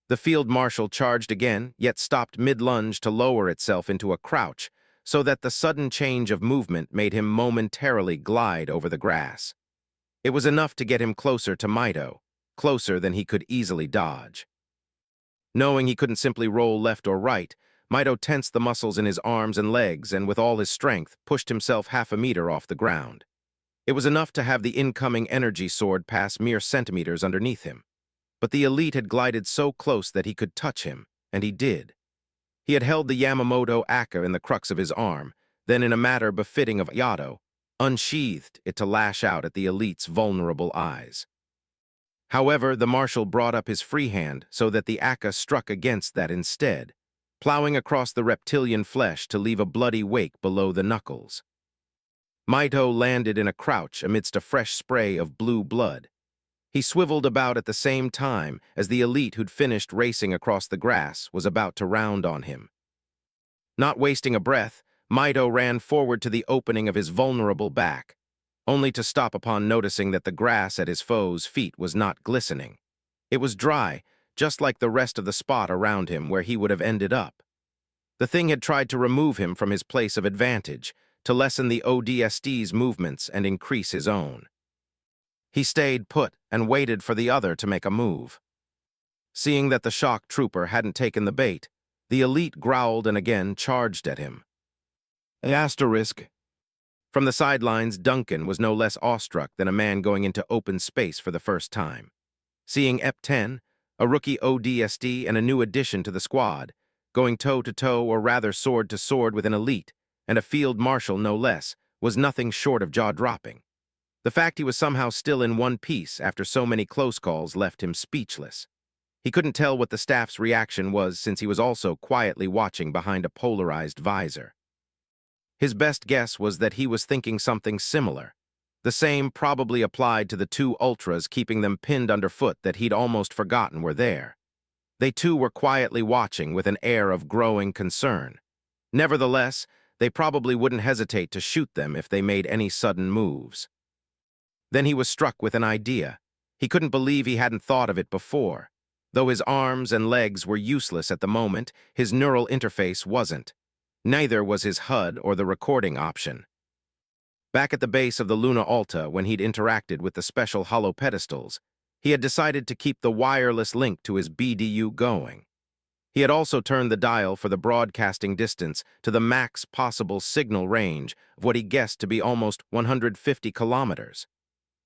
A: The field marshal charged again, yet stopped mid-lunge to lower itself into a crouch, so that the sudden change of movement made him momentarily glide over the grass. It was enough to get him closer to Mito, closer than he could easily dodge. Knowing he couldn't simply roll left or right, Mito tensed the muscles in his arms and legs and, with all his strength, pushed himself half a meter off the ground. It was enough to have the incoming energy sword pass mere centimeters underneath him. But the elite had glided so close that he could touch him, and he did. He had held the Yamamoto akka in the crux of his arm, then in a manner befitting of Yato, unsheathed it to lash out at the elite's vulnerable eyes. However, the marshal brought up his free hand so that the akka struck against that instead, plowing across the reptilian flesh to leave a bloody wake below the knuckles. Mito landed in a crouch amidst a fresh spray of blue blood. He swiveled about at the same time as the elite who'd finished racing across the grass was about to round on him. Not wasting a breath, Mito ran forward to the opening of his vulnerable back, only to stop upon noticing that the grass at his foe's feet was not glistening. It was dry, just like the rest of the spot around him where he would have ended up. The thing had tried to remove him from his place of advantage, to lessen the ODST's movements and increase his own. He stayed put and waited for the other to make a move. Seeing that the shock trooper hadn't taken the bait, the elite growled and again charged at him. Asterisk. From the sidelines, Duncan was no less awestruck than a man going into open space for the first time. Seeing EP-10, a rookie ODST and a new addition to the squad, going toe-to-toe or rather sword-to-sword with an elite, and a field marshal no less, was nothing short of jaw-dropping. The fact he was somehow still in one piece after so many close calls left him speechless. He couldn't tell what the staff's reaction was since he was also quietly watching behind a polarized visor. His best guess was that he was thinking something similar. The same probably applied to the two ultras, keeping them pinned underfoot that he'd almost forgotten were there. They too were quietly watching with an air of growing concern. Nevertheless, they probably wouldn't hesitate to shoot them if they made any sudden moves. Then he was struck with an idea. He couldn't believe he hadn't thought of it before. Though his arms and legs were useless at the moment, his neural interface wasn't. Neither was his HUD or the recording option. Back at the base of the Luna Alta, when he'd interacted with the special hollow pedestals, he had decided to keep the wireless link to his BDU going. He had also turned the dial for the broadcasting distance to the max possible signal range of what he guessed to be almost 150 kilometers.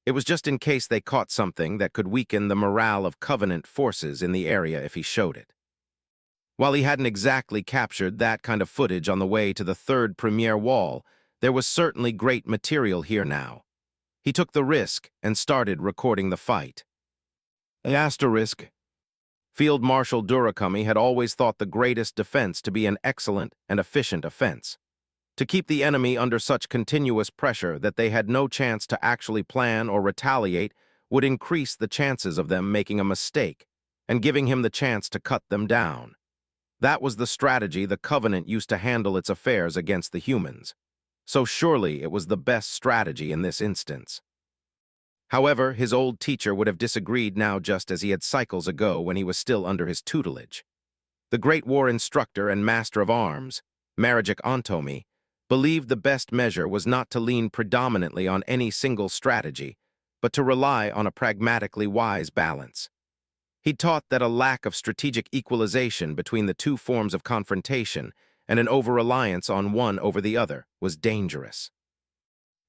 A: It was just in case they caught something that could weaken the morale of Covenant forces in the area if he showed it. While he hadn't exactly captured that kind of footage on the way to the third premiere wall, there was certainly great material here now. He took the risk and started recording the fight. Asterisk. Field Marshal Durakami had always thought the greatest defense to be an excellent and efficient offense. To keep the enemy under such continuous pressure that they had no chance to actually plan or retaliate would increase the chances of them making a mistake and giving him the chance to cut them down. That was the strategy the Covenant used to handle its affairs against the humans. So surely it was the best strategy in this instance. However, his old teacher would have disagreed now, just as he had cycles ago when he was still under his tutelage. The Great War instructor and master of arms, Marajik Antomi, believed the best measure was not to lean predominantly on any single strategy, but to rely on a pragmatically wise balance. He taught that a lack of strategic equalization between the two forms of confrontation and an over-reliance on one over the other was dangerous.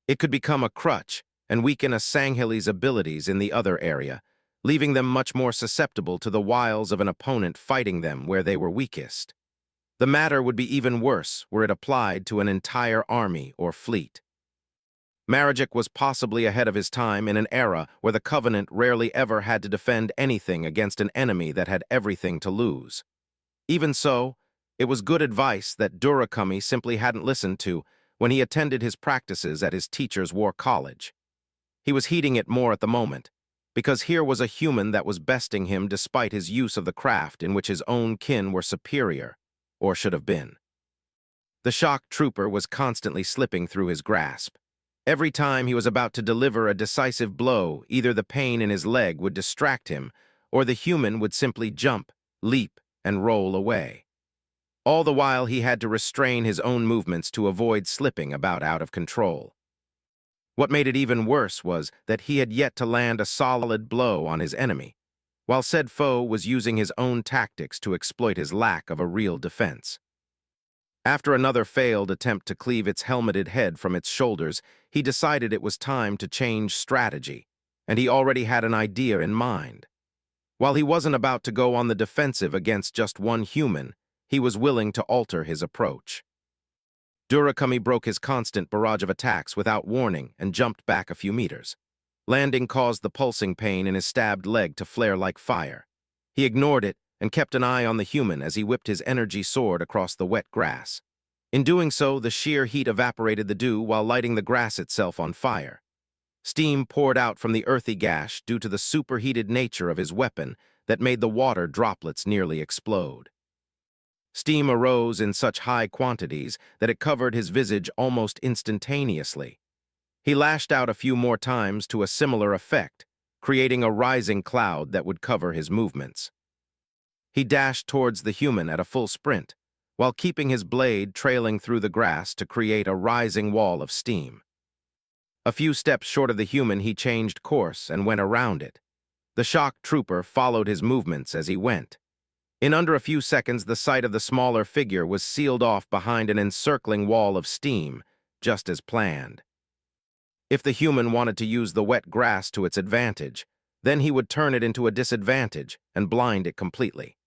A: It could become a crutch and weaken a Sangheli's abilities in the other area, leaving them much more susceptible to the wiles of an opponent fighting them where they were weakest. The matter would be even worse were it applied to an entire army or fleet. Marajik was possibly ahead of his time in an era where the Covenant rarely ever had to defend anything against an enemy that had everything to lose. Even so, It was good advice that Durakami simply hadn't listened to when he attended his practices at his teacher's war college. He was heeding it more at the moment, because here was a human that was besting him despite his use of the craft in which his own kin were superior, or should have been. The shock trooper was constantly slipping through his grasp. Every time he was about to deliver a decisive blow, either the pain in his leg would distract him, or the human would simply jump, leap, and roll away. All the while he had to restrain his own movements to avoid slipping about out of control. What made it even worse was that he had yet to land a solid blow on his enemy, while said foe was using his own tactics to exploit his lack of a real defense. After another failed attempt to cleave its helmeted head from its shoulders, he decided it was time to change strategy, and he already had an idea in mind. While he wasn't about to go on the defensive against just one human, he was willing to alter his approach. Durakami broke his constant barrage of attacks without warning and jumped back a few meters. Landing caused the pulsing pain in his stabbed leg to flare like fire. He ignored it and kept an eye on the human as he whipped his energy sword across the wet grass. In doing so, the sheer heat evaporated the dew while lighting the grass itself on fire. Steam poured out from the earthy gash due to the superheated nature of his weapon that made the water droplets nearly explode. Steam arose in such high quantities that it covered his visage almost instantaneously. He lashed out a few more times to a similar effect, creating a rising cloud that would cover his movements. He dashed towards the human at a full sprint, while keeping his blade trailing through the grass to create a rising wall of steam. A few steps short of the human, he changed course and went around it. The shock trooper followed his movements as he went. In under a few seconds, the sight of the smaller figure was sealed off behind an encircling wall of steam, just as planned. If the human wanted to use the wet grass to its advantage, then he would turn it into a disadvantage and blind it completely.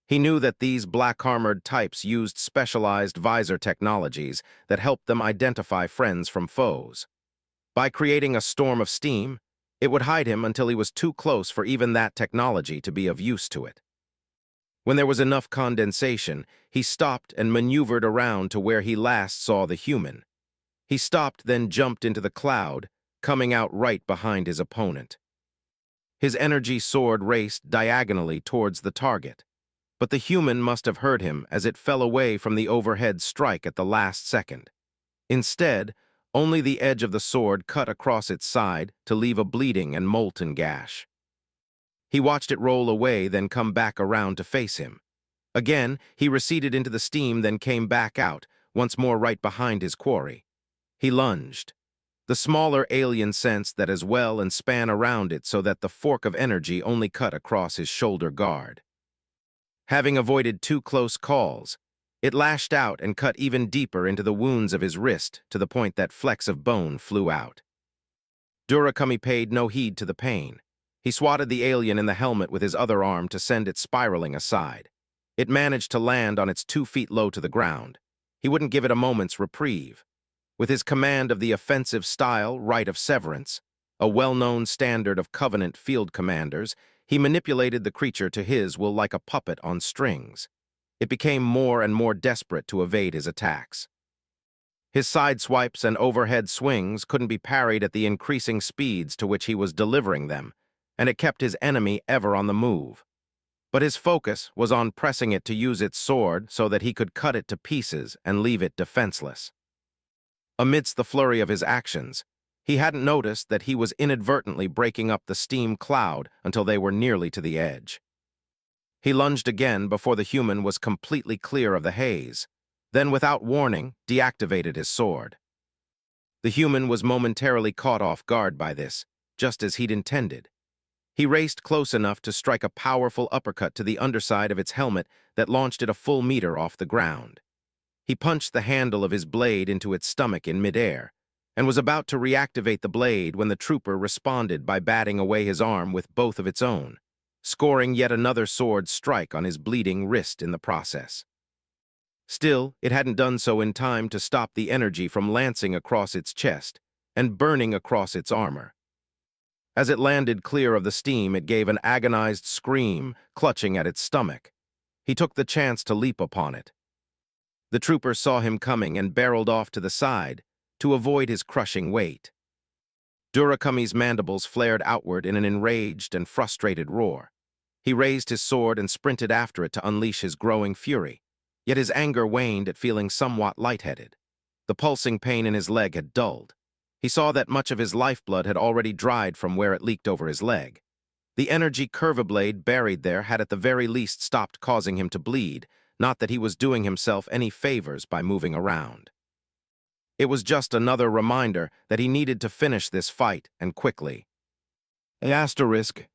A: He knew that these black-armored types used specialized visor technologies that helped them identify friends from foes. By creating a storm of steam, it would hide him until he was too close for even that technology to be of use to it. When there was enough condensation, he stopped and maneuvered around to where he last saw the human. He stopped, then jumped into the cloud, coming out right behind his opponent. His energy sword raced diagonally towards the target, but the human must have heard him as it fell away from the overhead strike at the last second. Instead, only the edge of the sword cut across its side to leave a bleeding and molten gash. He watched it roll away, then come back around to face him. Again, he receded into the steam, then came back out, once more right behind his quarry. He lunged. The smaller alien sensed that as well and span around it so that the fork of energy only cut across his shoulder guard. Having avoided two close calls, it lashed out and cut even deeper into the wounds of his wrist to the point that flecks of bone flew out. Durakami paid no heed to the pain. He swatted the alien in the helmet with his other arm to send it spiraling aside. It managed to land on its 2 feet low to the ground. He wouldn't give it a moment's reprieve. With his command of the offensive style rite of severance, a well-known standard of Covenant field commanders, he manipulated the creature to his will like a puppet on strings. It became more and more desperate to evade his attacks. His side swipes and overhead swings couldn't be parried at the increasing speeds to which he was delivering them, and it kept his enemy ever on the move. But his focus was on pressing it to use its sword so that he could cut it to pieces and leave it defenseless. Amidst the flurry of his actions, he hadn't noticed that he was inadvertently breaking up the steam cloud until they were nearly to the edge. He lunged again before the human was completely clear of the haze, then without warning deactivated his sword. The human was momentarily caught off guard by this, just as he'd intended. He raced close enough to strike a powerful uppercut to the underside of its helmet that launched it a full meter off the ground. He punched the handle of his blade into its stomach in midair, and was about to reactivate the blade when the trooper responded by batting away his arm with both of its own, scoring yet another sword strike on his bleeding wrist in the process. Still, it hadn't done so in time to stop the energy from lancing across its chest and burning across its armor. As it landed clear of the steam, it gave an agonized scream, clutching at its stomach. He took the chance to leap upon it. The trooper saw him coming and barreled off to the side to avoid his crushing weight. Durakami's mandibles flared outward in an enraged and frustrated roar. He raised his sword and sprinted after it to unleash his growing fury, yet his anger waned at feeling somewhat lightheaded. The pulsing pain in his leg had dulled. He saw that much of his lifeblood had already dried from where it leaked over his leg. The energy curvablade buried there had at the very least stopped causing him to bleed, not that he was doing himself any favors by moving around. It was just another reminder that he needed to finish this fight, and quickly. Asterisk.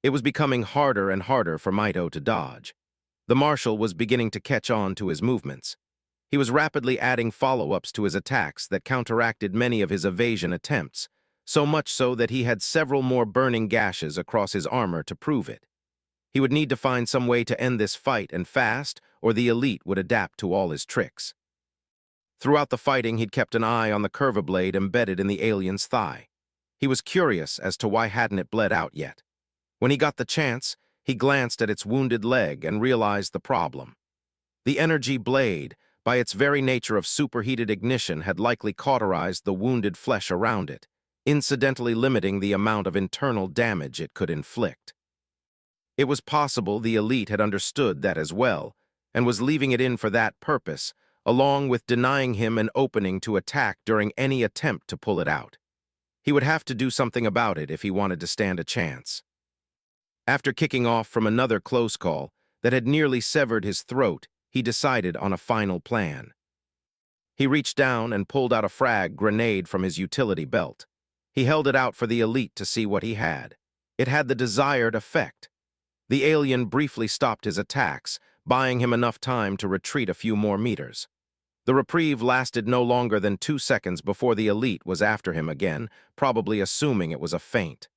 A: It was becoming harder and harder for Mito to dodge. The marshal was beginning to catch on to his movements. He was rapidly adding follow-ups to his attacks that counteracted many of his evasion attempts, so much so that he had several more burning gashes across his armor to prove it. He would need to find some way to end this fight and fast, or the elite would adapt to all his tricks. Throughout the fighting, he'd kept an eye on the curvablade embedded in the alien's thigh. He was curious as to why hadn't it bled out yet. When he got the chance, he glanced at its wounded leg and realized the problem. The energy blade, by its very nature of superheated ignition, had likely cauterized the wounded flesh around it, incidentally limiting the amount of internal damage it could inflict. It was possible the elite had understood that as well, and was leaving it in for that purpose, along with denying him an opening to attack during any attempt to pull it out. He would have to do something about it if he wanted to stand a chance. After kicking off from another close call that had nearly severed his throat, he decided on a final plan. He reached down and pulled out a frag grenade from his utility belt. He held it out for the elite to see what he had. It had the desired effect. The alien briefly stopped his attacks, buying him enough time to retreat a few more meters. The reprieve lasted no longer than 2 seconds before the elite was after him again, probably assuming it was a feint.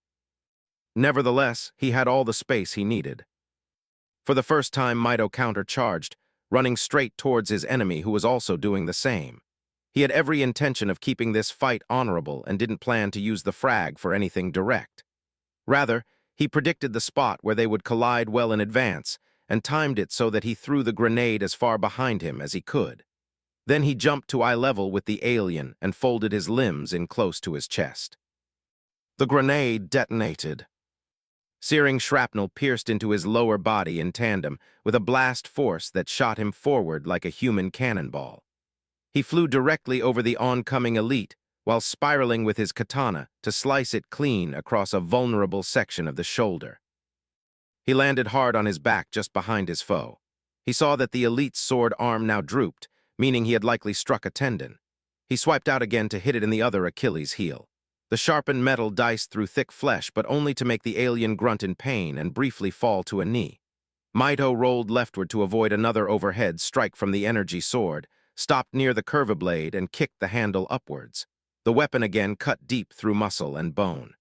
A: Nevertheless, he had all the space he needed. For the first time, Mito countercharged, running straight towards his enemy who was also doing the same. He had every intention of keeping this fight honorable and didn't plan to use the frag for anything direct. Rather, he predicted the spot where they would collide well in advance and timed it so that he threw the grenade as far behind him as he could. Then he jumped to eye level with the alien and folded his limbs in close to his chest. The grenade detonated. Searing shrapnel pierced into his lower body in tandem with a blast force that shot him forward like a human cannonball. He flew directly over the oncoming elite while spiraling with his katana to slice it clean across a vulnerable section of the shoulder. He landed hard on his back just behind his foe. He saw that the elite's sword arm now drooped, meaning he had likely struck a tendon. He swiped out again to hit it in the other Achilles' heel. The sharpened metal diced through thick flesh, but only to make the alien grunt in pain and briefly fall to a knee. Mito rolled leftward to avoid another overhead strike from the energy sword, stopped near the curvablade and kicked the handle upwards. The weapon again cut deep through muscle and bone.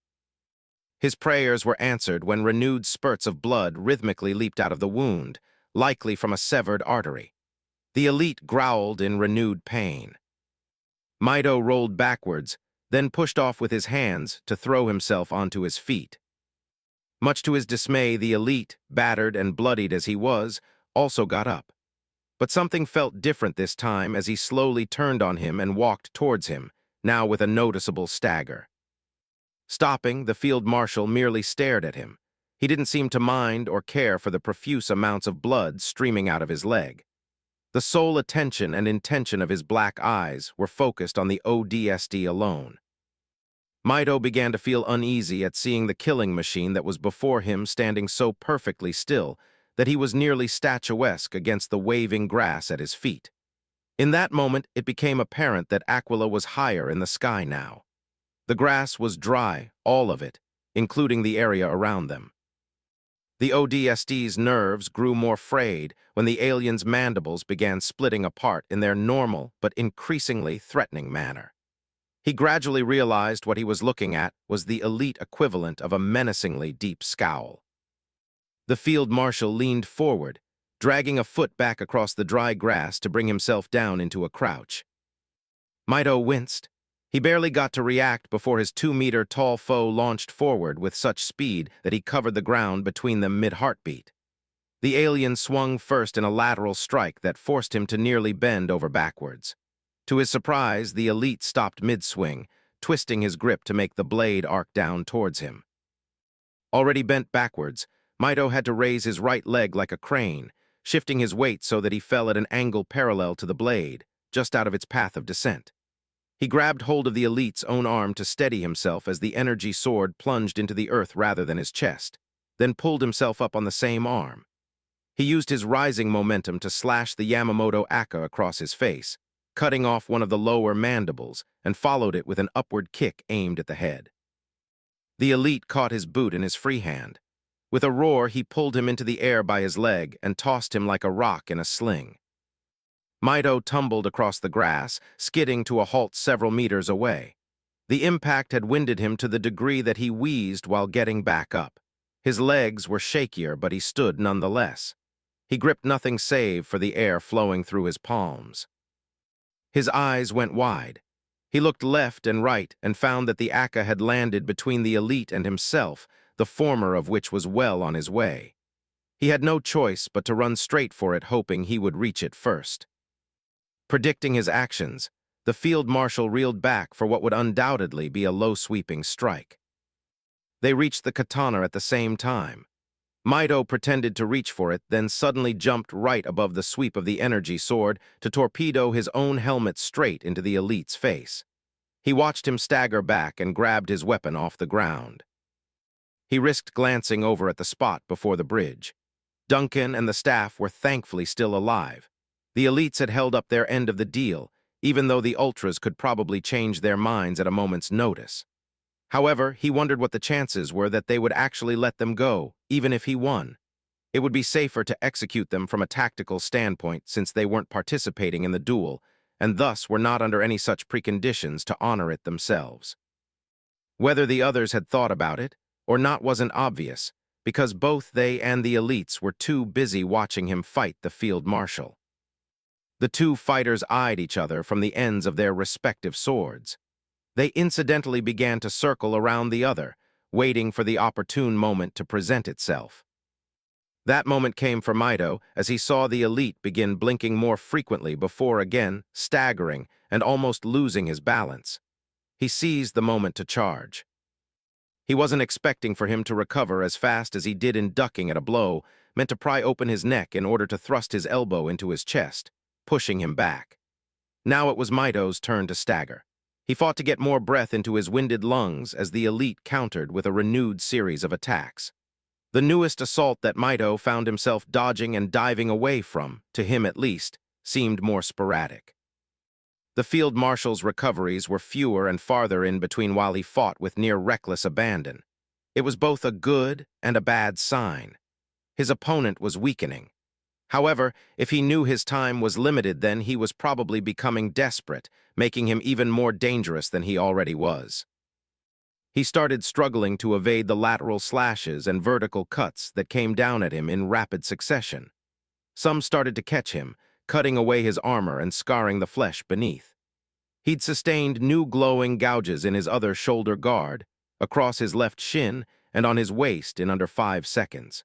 A: His prayers were answered when renewed spurts of blood rhythmically leaped out of the wound, likely from a severed artery. The elite growled in renewed pain. Mito rolled backwards, then pushed off with his hands to throw himself onto his feet. Much to his dismay, the elite, battered and bloodied as he was, also got up. But something felt different this time as he slowly turned on him and walked towards him, now with a noticeable stagger. Stopping, the field marshal merely stared at him. He didn't seem to mind or care for the profuse amounts of blood streaming out of his leg. The sole attention and intention of his black eyes were focused on the ODST alone. Mito began to feel uneasy at seeing the killing machine that was before him standing so perfectly still that he was nearly statuesque against the waving grass at his feet. In that moment, it became apparent that Aquila was higher in the sky now. The grass was dry, all of it, including the area around them. The ODST's nerves grew more frayed when the alien's mandibles began splitting apart in their normal but increasingly threatening manner. He gradually realized what he was looking at was the elite equivalent of a menacingly deep scowl. The field marshal leaned forward, dragging a foot back across the dry grass to bring himself down into a crouch. Mito winced. He barely got to react before his 2-meter-tall foe launched forward with such speed that he covered the ground between them mid-heartbeat. The alien swung first in a lateral strike that forced him to nearly bend over backwards. To his surprise, the elite stopped mid-swing, twisting his grip to make the blade arc down towards him. Already bent backwards, Mito had to raise his right leg like a crane, shifting his weight so that he fell at an angle parallel to the blade, just out of its path of descent. He grabbed hold of the elite's own arm to steady himself as the energy sword plunged into the earth rather than his chest, then pulled himself up on the same arm. He used his rising momentum to slash the Yamamoto Aka across his face, cutting off one of the lower mandibles, and followed it with an upward kick aimed at the head. The elite caught his boot in his free hand. With a roar, he pulled him into the air by his leg and tossed him like a rock in a sling. Mito tumbled across the grass, skidding to a halt several meters away. The impact had winded him to the degree that he wheezed while getting back up. His legs were shakier, but he stood nonetheless. He gripped nothing save for the air flowing through his palms. His eyes went wide. He looked left and right and found that the Aka had landed between the elite and himself, the former of which was well on his way. He had no choice but to run straight for it, hoping he would reach it first. Predicting his actions, the field marshal reeled back for what would undoubtedly be a low-sweeping strike. They reached the katana at the same time. Mito pretended to reach for it, then suddenly jumped right above the sweep of the energy sword to torpedo his own helmet straight into the elite's face. He watched him stagger back and grabbed his weapon off the ground. He risked glancing over at the spot before the bridge. Duncan and the staff were thankfully still alive. The elites had held up their end of the deal, even though the ultras could probably change their minds at a moment's notice. However, he wondered what the chances were that they would actually let them go, even if he won. It would be safer to execute them from a tactical standpoint since they weren't participating in the duel, and thus were not under any such preconditions to honor it themselves. Whether the others had thought about it or not wasn't obvious, because both they and the elites were too busy watching him fight the field marshal. The two fighters eyed each other from the ends of their respective swords. They incidentally began to circle around the other, waiting for the opportune moment to present itself. That moment came for Mito as he saw the elite begin blinking more frequently before again staggering and almost losing his balance. He seized the moment to charge. He wasn't expecting for him to recover as fast as he did in ducking at a blow meant to pry open his neck in order to thrust his elbow into his chest, pushing him back. Now it was Mito's turn to stagger. He fought to get more breath into his winded lungs as the elite countered with a renewed series of attacks. The newest assault that Mito found himself dodging and diving away from, to him at least, seemed more sporadic. The field marshal's recoveries were fewer and farther in between while he fought with near reckless abandon. It was both a good and a bad sign. His opponent was weakening. However, if he knew his time was limited, then he was probably becoming desperate, making him even more dangerous than he already was. He started struggling to evade the lateral slashes and vertical cuts that came down at him in rapid succession. Some started to catch him, cutting away his armor and scarring the flesh beneath. He'd sustained new glowing gouges in his other shoulder guard, across his left shin, and on his waist in under 5 seconds.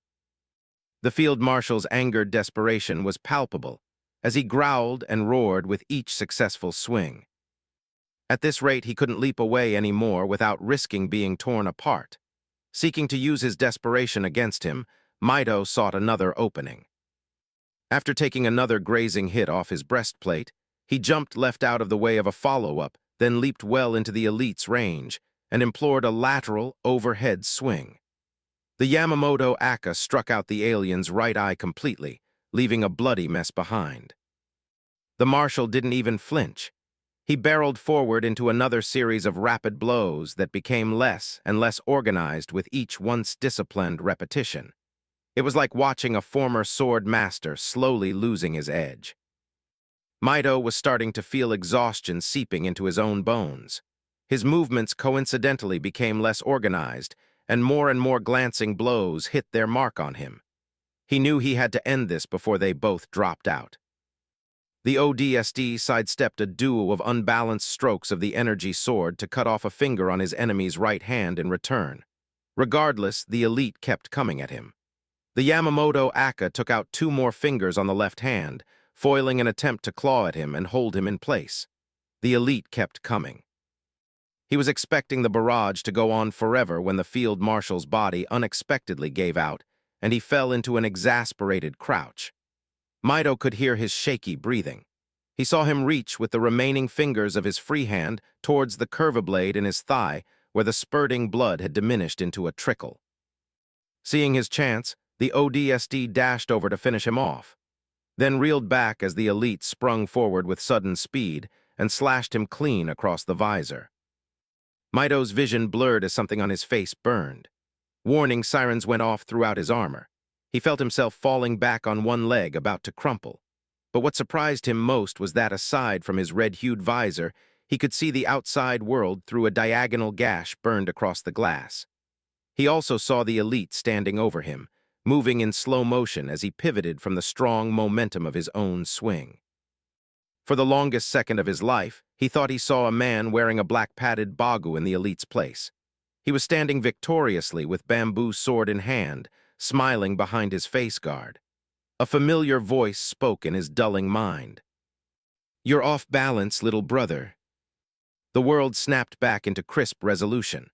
A: The field marshal's angered desperation was palpable as he growled and roared with each successful swing. At this rate, he couldn't leap away anymore without risking being torn apart. Seeking to use his desperation against him, Mito sought another opening. After taking another grazing hit off his breastplate, he jumped left out of the way of a follow-up, then leaped well into the elite's range and implored a lateral, overhead swing. The Yamamoto Aka struck out the alien's right eye completely, leaving a bloody mess behind. The marshal didn't even flinch. He barreled forward into another series of rapid blows that became less and less organized with each once-disciplined repetition. It was like watching a former sword master slowly losing his edge. Mito was starting to feel exhaustion seeping into his own bones. His movements coincidentally became less organized, and more glancing blows hit their mark on him. He knew he had to end this before they both dropped out. The ODST sidestepped a duo of unbalanced strokes of the energy sword to cut off a finger on his enemy's right hand in return. Regardless, the elite kept coming at him. The Yamamoto Aka took out 2 more fingers on the left hand, foiling an attempt to claw at him and hold him in place. The elite kept coming. He was expecting the barrage to go on forever when the field marshal's body unexpectedly gave out, and he fell into an exasperated crouch. Mido could hear his shaky breathing. He saw him reach with the remaining fingers of his free hand towards the curvablade in his thigh, where the spurting blood had diminished into a trickle. Seeing his chance, the ODST dashed over to finish him off, then reeled back as the elite sprung forward with sudden speed and slashed him clean across the visor. Mido's vision blurred as something on his face burned. Warning sirens went off throughout his armor. He felt himself falling back on one leg, about to crumple. But what surprised him most was that, aside from his red-hued visor, he could see the outside world through a diagonal gash burned across the glass. He also saw the elite standing over him, moving in slow motion as he pivoted from the strong momentum of his own swing. For the longest second of his life, he thought he saw a man wearing a black padded bagu in the elite's place. He was standing victoriously with bamboo sword in hand, smiling behind his face guard. A familiar voice spoke in his dulling mind. "You're off balance, little brother." The world snapped back into crisp resolution.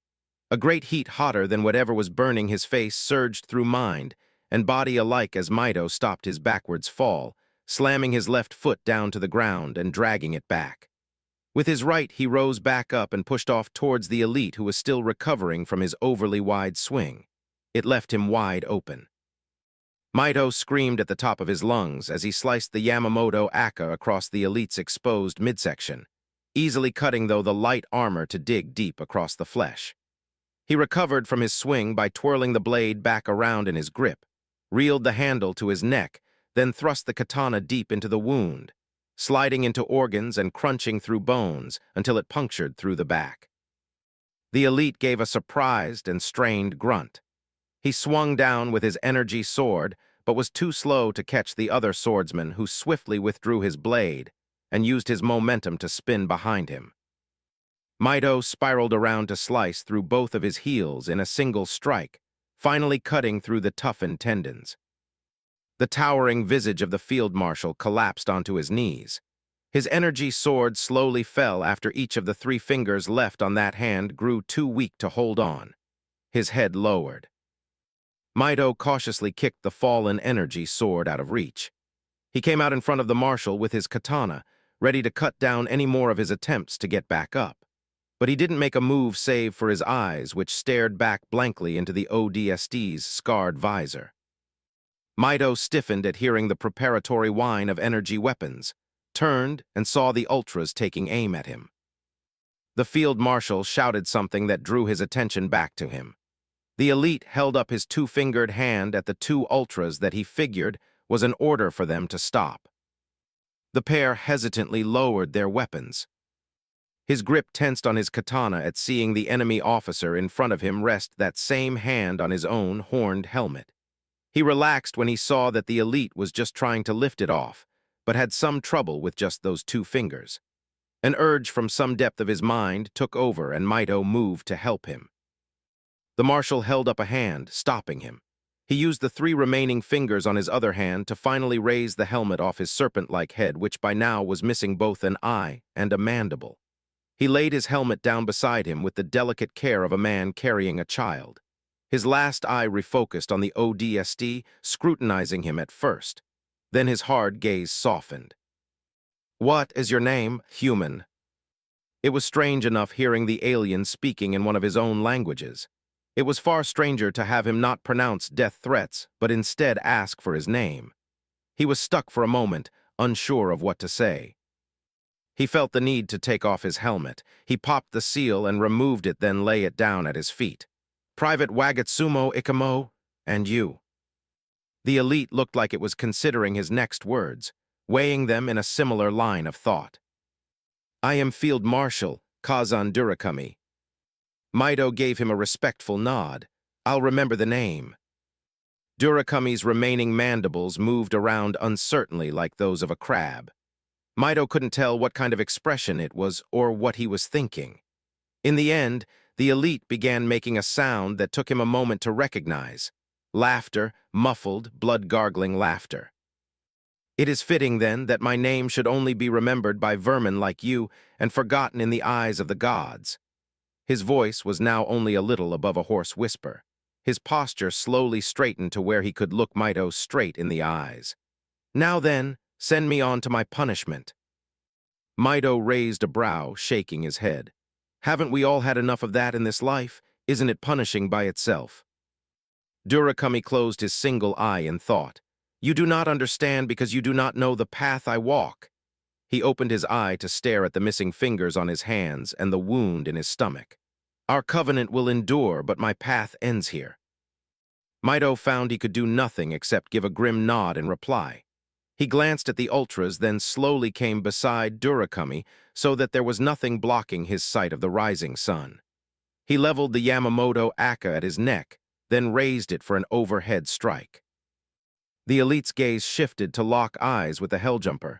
A: A great heat hotter than whatever was burning his face surged through mind and body alike as Mido stopped his backwards fall, slamming his left foot down to the ground and dragging it back. With his right, he rose back up and pushed off towards the elite who was still recovering from his overly wide swing. It left him wide open. Mido screamed at the top of his lungs as he sliced the Yamamoto Aka across the elite's exposed midsection, easily cutting, though, the light armor to dig deep across the flesh. He recovered from his swing by twirling the blade back around in his grip, reeled the handle to his neck, then thrust the katana deep into the wound, sliding into organs and crunching through bones until it punctured through the back. The elite gave a surprised and strained grunt. He swung down with his energy sword, but was too slow to catch the other swordsman, who swiftly withdrew his blade and used his momentum to spin behind him. Mido spiraled around to slice through both of his heels in a single strike, finally cutting through the toughened tendons. The towering visage of the field marshal collapsed onto his knees. His energy sword slowly fell after each of the 3 fingers left on that hand grew too weak to hold on. His head lowered. Mido cautiously kicked the fallen energy sword out of reach. He came out in front of the marshal with his katana, ready to cut down any more of his attempts to get back up. But he didn't make a move save for his eyes, which stared back blankly into the ODST's scarred visor. Mido stiffened at hearing the preparatory whine of energy weapons, turned and saw the ultras taking aim at him. The field marshal shouted something that drew his attention back to him. The elite held up his 2-fingered hand at the 2 ultras that he figured was an order for them to stop. The pair hesitantly lowered their weapons. His grip tensed on his katana at seeing the enemy officer in front of him rest that same hand on his own horned helmet. He relaxed when he saw that the elite was just trying to lift it off, but had some trouble with just those 2 fingers. An urge from some depth of his mind took over, and Mido moved to help him. The marshal held up a hand, stopping him. He used the 3 remaining fingers on his other hand to finally raise the helmet off his serpent-like head, which by now was missing both an eye and a mandible. He laid his helmet down beside him with the delicate care of a man carrying a child. His last eye refocused on the ODST, scrutinizing him at first. Then his hard gaze softened. "What is your name, human?" It was strange enough hearing the alien speaking in one of his own languages. It was far stranger to have him not pronounce death threats, but instead ask for his name. He was stuck for a moment, unsure of what to say. He felt the need to take off his helmet. He popped the seal and removed it, then lay it down at his feet. "Private Wagatsumo Ikamo, and you." The elite looked like it was considering his next words, weighing them in a similar line of thought. "I am Field Marshal Kazan Durakami." Mido gave him a respectful nod. "I'll remember the name." Durakami's remaining mandibles moved around uncertainly like those of a crab. Mido couldn't tell what kind of expression it was or what he was thinking. In the end, the elite began making a sound that took him a moment to recognize. Laughter, muffled, blood-gargling laughter. It is fitting, then, that my name should only be remembered by vermin like you and forgotten in the eyes of the gods. His voice was now only a little above a hoarse whisper. His posture slowly straightened to where he could look MikeDice straight in the eyes. Now then, send me on to my punishment. MikeDice raised a brow, shaking his head. Haven't we all had enough of that in this life? Isn't it punishing by itself? Durakami closed his single eye in thought. You do not understand because you do not know the path I walk. He opened his eye to stare at the missing fingers on his hands and the wound in his stomach. Our covenant will endure, but my path ends here. MikeDice found he could do nothing except give a grim nod in reply. He glanced at the ultras, then slowly came beside Durakami so that there was nothing blocking his sight of the rising sun. He leveled the Yamamoto Aka at his neck, then raised it for an overhead strike. The elite's gaze shifted to lock eyes with the Helljumper.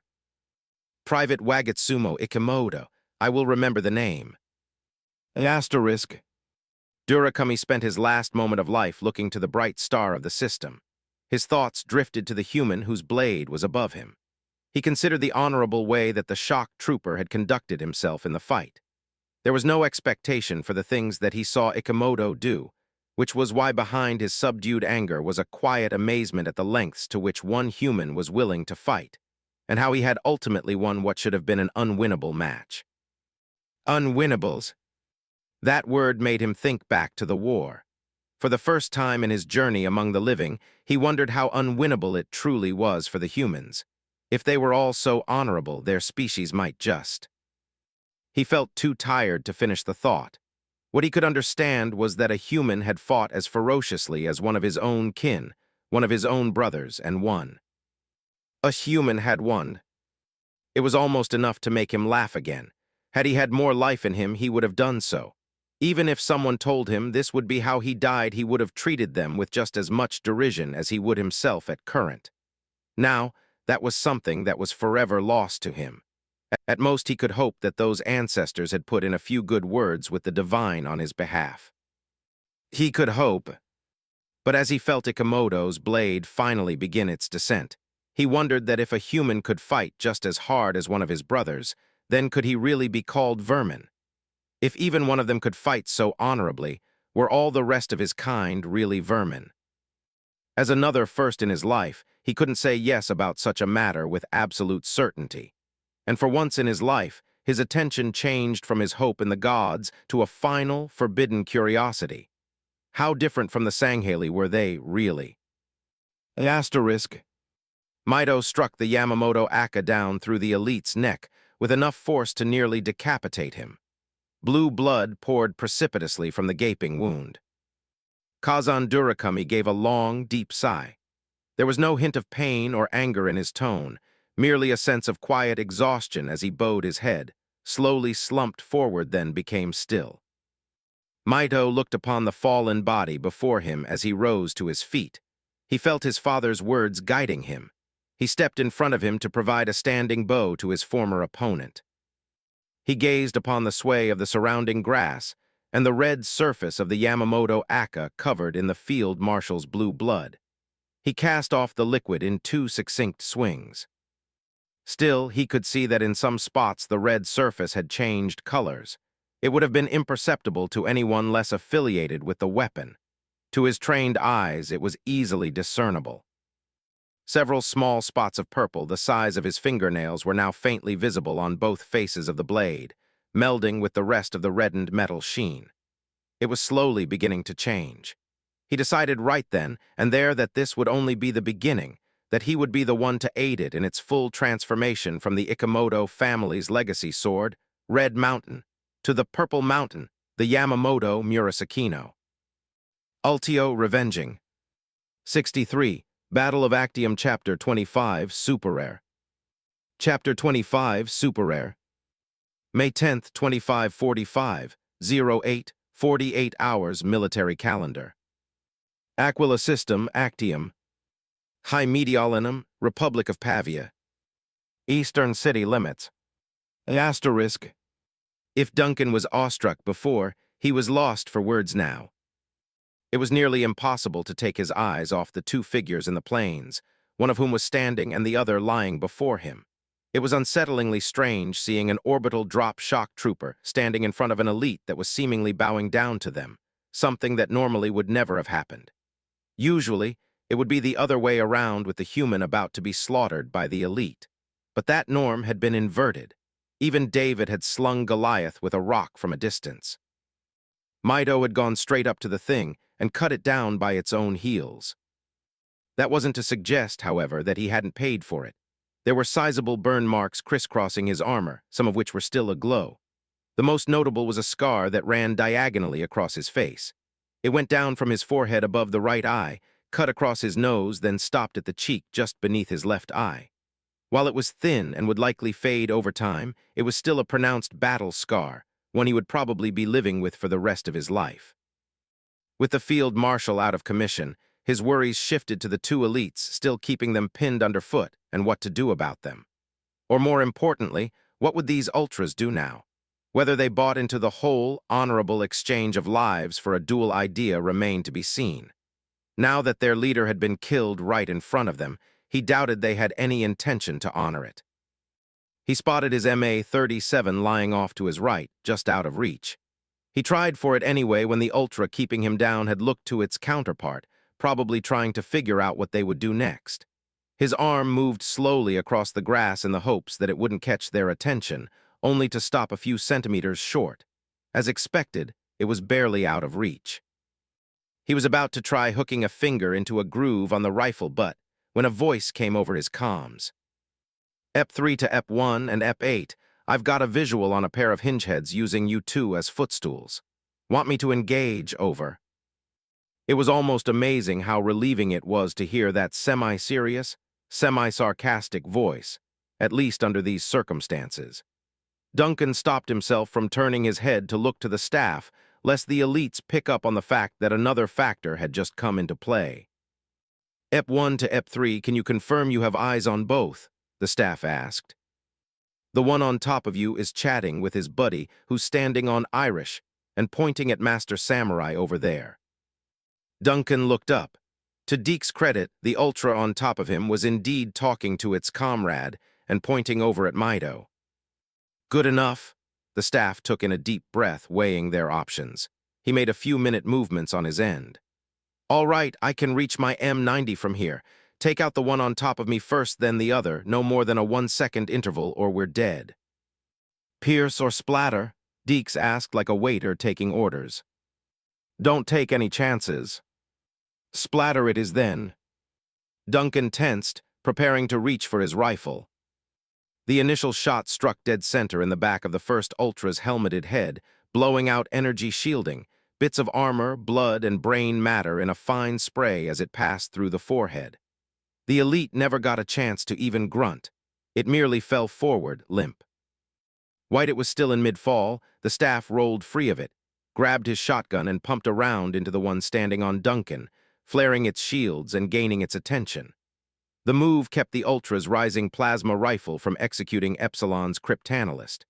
A: Private Wagetsumo Ikemoto. I will remember the name. Asterisk. Durakami spent his last moment of life looking to the bright star of the system. His thoughts drifted to the human whose blade was above him. He considered the honorable way that the shock trooper had conducted himself in the fight. There was no expectation for the things that he saw Ikemoto do, which was why behind his subdued anger was a quiet amazement at the lengths to which one human was willing to fight, and how he had ultimately won what should have been an unwinnable match. Unwinnables. That word made him think back to the war. For the first time in his journey among the living, he wondered how unwinnable it truly was for the humans. If they were all so honorable, their species might just. He felt too tired to finish the thought. What he could understand was that a human had fought as ferociously as one of his own kin, one of his own brothers, and won. A human had won. It was almost enough to make him laugh again. Had he had more life in him, he would have done so. Even if someone told him this would be how he died, he would have treated them with just as much derision as he would himself at current. Now, that was something that was forever lost to him. At most, he could hope that those ancestors had put in a few good words with the divine on his behalf. He could hope. But as he felt Ikemoto's blade finally begin its descent, he wondered that if a human could fight just as hard as one of his brothers, then could he really be called vermin? If even one of them could fight so honorably, were all the rest of his kind really vermin? As another first in his life, he couldn't say yes about such a matter with absolute certainty. And for once in his life, his attention changed from his hope in the gods to a final, forbidden curiosity. How different from the Sangheili were they, really? Asterisk. MikeDice struck the Yamamoto Aka down through the elite's neck with enough force to nearly decapitate him. Blue blood poured precipitously from the gaping wound. Kazan Durakami gave a long, deep sigh. There was no hint of pain or anger in his tone, merely a sense of quiet exhaustion as he bowed his head, slowly slumped forward, then became still. MikeDice looked upon the fallen body before him as he rose to his feet. He felt his father's words guiding him. He stepped in front of him to provide a standing bow to his former opponent. He gazed upon the sway of the surrounding grass and the red surface of the Yamamoto Aka covered in the field marshal's blue blood. He cast off the liquid in 2 succinct swings. Still, he could see that in some spots the red surface had changed colors. It would have been imperceptible to anyone less affiliated with the weapon. To his trained eyes, it was easily discernible. Several small spots of purple, the size of his fingernails, were now faintly visible on both faces of the blade, melding with the rest of the reddened metal sheen. It was slowly beginning to change. He decided right then and there that this would only be the beginning, that he would be the one to aid it in its full transformation from the Ikemoto family's legacy sword, Red Mountain, to the Purple Mountain, the Yamamoto Murasakino. Ultio Revenging. 63. Battle of Actium Chapter 25, Super Rare. Chapter 25, Super Rare. May 10th, 2545, 08, 48 hours military calendar. Aquila System, Actium. High Mediolanum, Republic of Pavia. Eastern city limits. Asterisk. If Duncan was awestruck before, he was lost for words now. It was nearly impossible to take his eyes off the two figures in the planes, one of whom was standing and the other lying before him. It was unsettlingly strange seeing an orbital drop shock trooper standing in front of an elite that was seemingly bowing down to them, something that normally would never have happened. Usually, it would be the other way around with the human about to be slaughtered by the elite. But that norm had been inverted. Even David had slung Goliath with a rock from a distance. Mido had gone straight up to the thing and cut it down by its own heels. That wasn't to suggest, however, that he hadn't paid for it. There were sizable burn marks crisscrossing his armor, some of which were still aglow. The most notable was a scar that ran diagonally across his face. It went down from his forehead above the right eye, cut across his nose, then stopped at the cheek just beneath his left eye. While it was thin and would likely fade over time, it was still a pronounced battle scar, one he would probably be living with for the rest of his life. With the field marshal out of commission, his worries shifted to the two elites, still keeping them pinned underfoot, and what to do about them. Or more importantly, what would these ultras do now? Whether they bought into the whole, honorable exchange of lives for a dual idea remained to be seen. Now that their leader had been killed right in front of them, he doubted they had any intention to honor it. He spotted his MA-37 lying off to his right, just out of reach. He tried for it anyway when the ultra keeping him down had looked to its counterpart, probably trying to figure out what they would do next. His arm moved slowly across the grass in the hopes that it wouldn't catch their attention, only to stop a few centimeters short. As expected, it was barely out of reach. He was about to try hooking a finger into a groove on the rifle butt when a voice came over his comms. EP3 to EP1 and EP8, I've got a visual on a pair of hinge heads using you two as footstools. Want me to engage, over? It was almost amazing how relieving it was to hear that semi-serious, semi-sarcastic voice, at least under these circumstances. Duncan stopped himself from turning his head to look to the staff, lest the elites pick up on the fact that another factor had just come into play. EP1 to EP3, can you confirm you have eyes on both? The staff asked. The one on top of you is chatting with his buddy, who's standing on Irish and pointing at Master Samurai over there. Duncan looked up. To Deke's credit, the ultra on top of him was indeed talking to its comrade and pointing over at Mido. Good enough. The staff took in a deep breath, weighing their options. He made a few minute movements on his end. All right, I can reach my M90 from here. Take out the one on top of me first, then the other, no more than a 1-second interval, or we're dead. Pierce or splatter? Deeks asked like a waiter taking orders. Don't take any chances. Splatter it is then. Duncan tensed, preparing to reach for his rifle. The initial shot struck dead center in the back of the first Ultra's helmeted head, blowing out energy shielding, bits of armor, blood, and brain matter in a fine spray as it passed through the forehead. The elite never got a chance to even grunt. It merely fell forward, limp. While it was still in mid-fall, the staff rolled free of it, grabbed his shotgun and pumped a round into the one standing on Duncan, flaring its shields and gaining its attention. The move kept the Ultra's rising plasma rifle from executing Epsilon's cryptanalyst.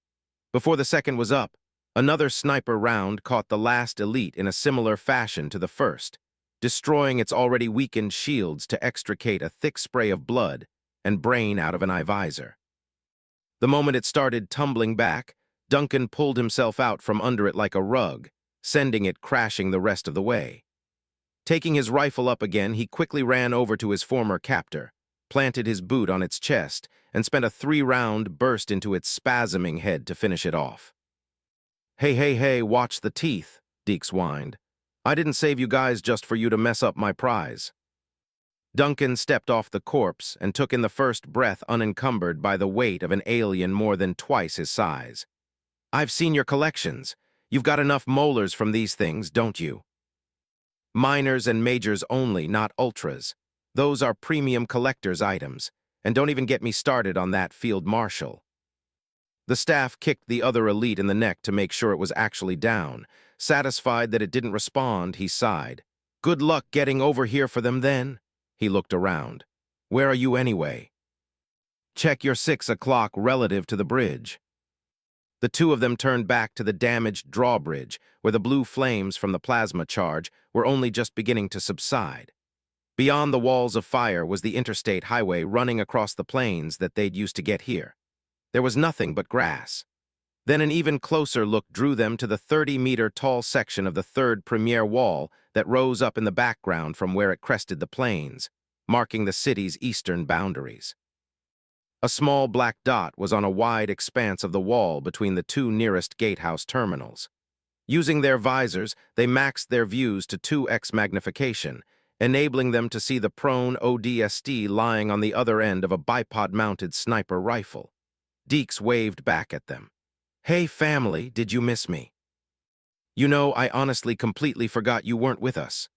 A: Before the second was up, another sniper round caught the last elite in a similar fashion to the first, destroying its already weakened shields to extricate a thick spray of blood and brain out of an eye visor. The moment it started tumbling back, Duncan pulled himself out from under it like a rug, sending it crashing the rest of the way. Taking his rifle up again, he quickly ran over to his former captor, planted his boot on its chest, and spent a 3-round burst into its spasming head to finish it off. Hey, watch the teeth, Deeks whined. I didn't save you guys just for you to mess up my prize. Duncan stepped off the corpse and took in the first breath unencumbered by the weight of an alien more than twice his size. I've seen your collections. You've got enough molars from these things, don't you? Minors and majors only, not ultras. Those are premium collector's items, and don't even get me started on that field marshal. The staff kicked the other elite in the neck to make sure it was actually down. Satisfied that it didn't respond, he sighed. Good luck getting over here for them then. He looked around. Where are you anyway? Check your 6 o'clock relative to the bridge. The two of them turned back to the damaged drawbridge, where the blue flames from the plasma charge were only just beginning to subside. Beyond the walls of fire was the interstate highway running across the plains that they'd used to get here. There was nothing but grass. Then an even closer look drew them to the 30-meter-tall section of the third premier wall that rose up in the background from where it crested the plains, marking the city's eastern boundaries. A small black dot was on a wide expanse of the wall between the two nearest gatehouse terminals. Using their visors, they maxed their views to 2x magnification, enabling them to see the prone ODST lying on the other end of a bipod-mounted sniper rifle. Deeks waved back at them. "Hey, family, did you miss me?" "You know, I honestly completely forgot you weren't with us,"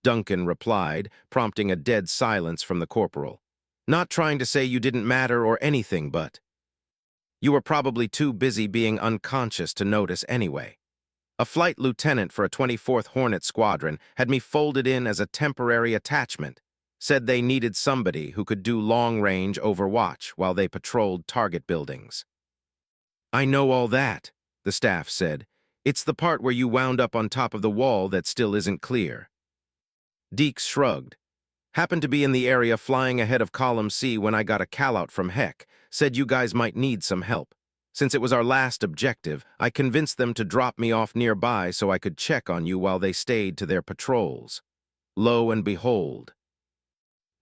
A: Duncan replied, prompting a dead silence from the corporal. "Not trying to say you didn't matter or anything, but you were probably too busy being unconscious to notice anyway. A flight lieutenant for a 24th Hornet Squadron had me folded in as a temporary attachment, said they needed somebody who could do long-range overwatch while they patrolled target buildings." "I know all that," the staff said. "It's the part where you wound up on top of the wall that still isn't clear." Deeks shrugged. "Happened to be in the area flying ahead of Column C when I got a call-out from Heck. Said you guys might need some help. Since it was our last objective, I convinced them to drop me off nearby so I could check on you while they stayed to their patrols. Lo and behold."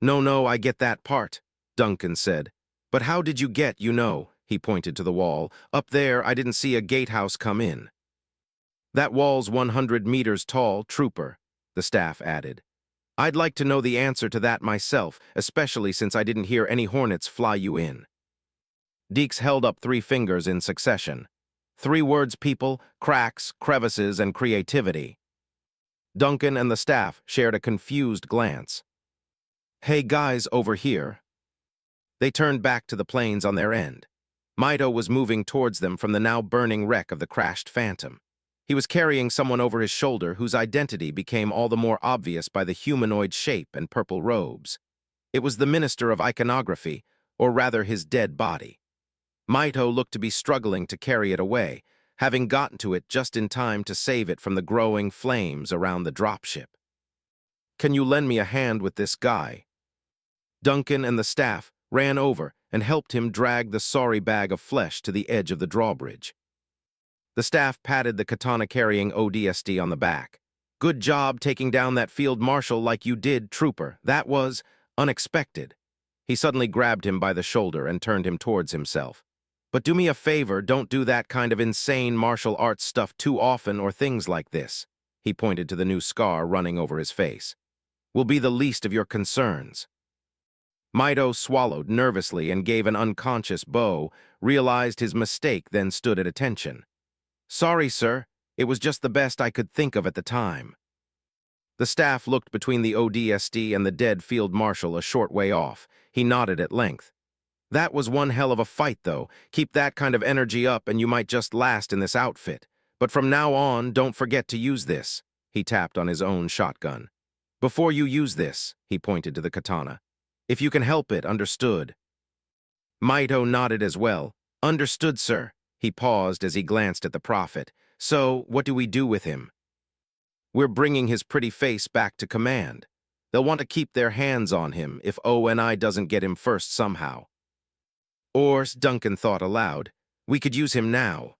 A: No, I get that part," Duncan said. "But how did you get, he pointed to the wall. "Up there, I didn't see a gatehouse come in." "That wall's 100 meters tall, trooper," the staff added. "I'd like to know the answer to that myself, especially since I didn't hear any Hornets fly you in." Deeks held up 3 fingers in succession. 3 words, people: cracks, crevices, and creativity. Duncan and the staff shared a confused glance. "Hey guys, over here." They turned back to the planes on their end. Mito was moving towards them from the now burning wreck of the crashed Phantom. He was carrying someone over his shoulder whose identity became all the more obvious by the humanoid shape and purple robes. It was the Minister of Iconography, or rather his dead body. Mito looked to be struggling to carry it away, having gotten to it just in time to save it from the growing flames around the dropship. "Can you lend me a hand with this guy?" Duncan and the staff ran over and helped him drag the sorry bag of flesh to the edge of the drawbridge. The staff patted the katana-carrying ODST on the back. "Good job taking down that field marshal like you did, trooper. That was unexpected." He suddenly grabbed him by the shoulder and turned him towards himself. "But do me a favor, don't do that kind of insane martial arts stuff too often or things like this." He pointed to the new scar running over his face. "Will be the least of your concerns." Mito swallowed nervously and gave an unconscious bow, realized his mistake, then stood at attention. "Sorry, sir. It was just the best I could think of at the time." The staff looked between the ODST and the dead field marshal a short way off. He nodded at length. "That was one hell of a fight, though. Keep that kind of energy up and you might just last in this outfit. But from now on, don't forget to use this." He tapped on his own shotgun. "Before you use this," he pointed to the katana. "If you can help it, understood?" Mito nodded as well. "Understood, sir." He paused as he glanced at the prophet. "So, what do we do with him?" "We're bringing his pretty face back to command. They'll want to keep their hands on him if ONI doesn't get him first somehow. Or," Duncan thought aloud, "we could use him now."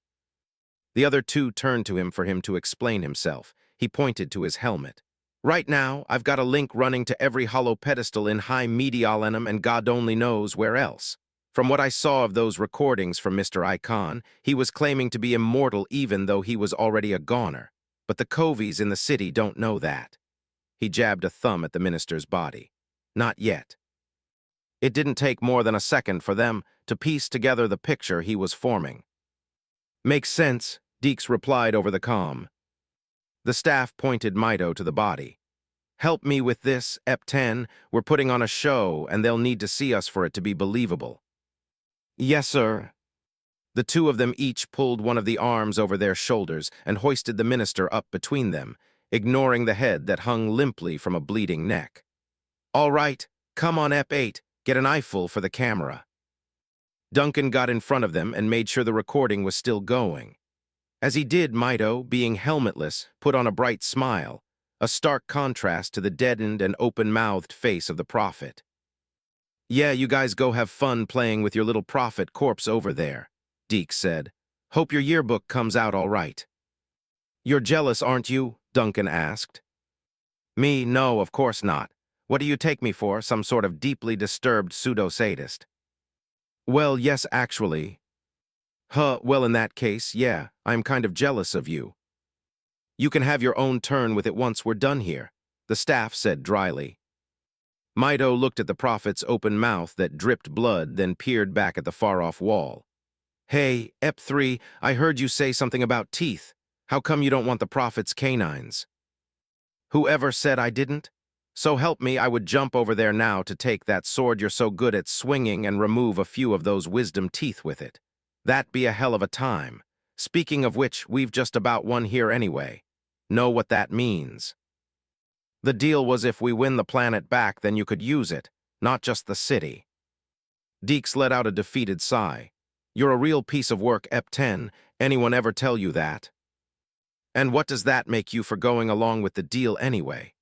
A: The other two turned to him for him to explain himself. He pointed to his helmet. "Right now, I've got a link running to every hollow pedestal in High Medialenum and God only knows where else. From what I saw of those recordings from Mr. Icon, he was claiming to be immortal even though he was already a goner. But the Covies in the city don't know that." He jabbed a thumb at the minister's body. "Not yet." It didn't take more than a second for them to piece together the picture he was forming. "Makes sense," Deeks replied over the comm. The staff pointed Mito to the body. "Help me with this, EP-10. We're putting on a show, and they'll need to see us for it to be believable." "Yes, sir." The two of them each pulled one of the arms over their shoulders and hoisted the minister up between them, ignoring the head that hung limply from a bleeding neck. "All right, come on, EP-8. Get an eyeful for the camera." Duncan got in front of them and made sure the recording was still going. As he did, Mito, being helmetless, put on a bright smile, a stark contrast to the deadened and open-mouthed face of the prophet. "Yeah, you guys go have fun playing with your little prophet corpse over there," Deke said. "Hope your yearbook comes out all right." "You're jealous, aren't you?" Duncan asked. "Me? No, of course not. What do you take me for, some sort of deeply disturbed pseudo-sadist?" "Well, yes, actually." Well, in that case, yeah, I'm kind of jealous of you." "You can have your own turn with it once we're done here," the staff said dryly. Mito looked at the prophet's open mouth that dripped blood, then peered back at the far-off wall. "Hey, Ep3, I heard you say something about teeth. How come you don't want the prophet's canines?" "Whoever said I didn't? So help me, I would jump over there now to take that sword you're so good at swinging and remove a few of those wisdom teeth with it. That'd be a hell of a time. Speaking of which, we've just about one here anyway. Know what that means?" "The deal was if we win the planet back, then you could use it, not just the city." Deeks let out a defeated sigh. "You're a real piece of work, Ep10. Anyone ever tell you that?" "And what does that make you for going along with the deal anyway?"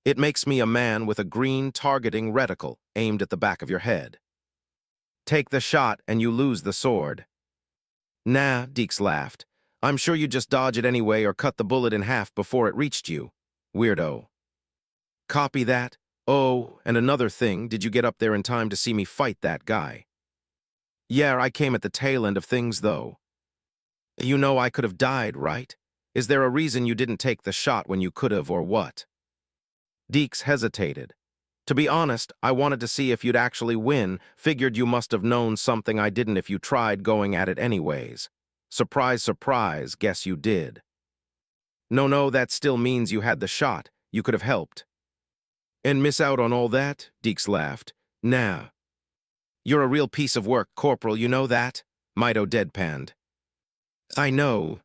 A: "It makes me a man with a green targeting reticle aimed at the back of your head. Take the shot and you lose the sword." "Nah," Deeks laughed. "I'm sure you'd just dodge it anyway or cut the bullet in half before it reached you. Weirdo." "Copy that. Oh, and another thing, did you get up there in time to see me fight that guy?" "Yeah, I came at the tail end of things, though." "You know I could have died, right? Is there a reason you didn't take the shot when you could have, or what?" Deeks hesitated. "To be honest, I wanted to see if you'd actually win, figured you must have known something I didn't if you tried going at it anyways. Surprise, surprise, guess you did." No, that still means you had the shot. You could have helped." "And miss out on all that?" Deeks laughed. "Nah." "You're a real piece of work, Corporal, you know that?" Mito deadpanned. "I know.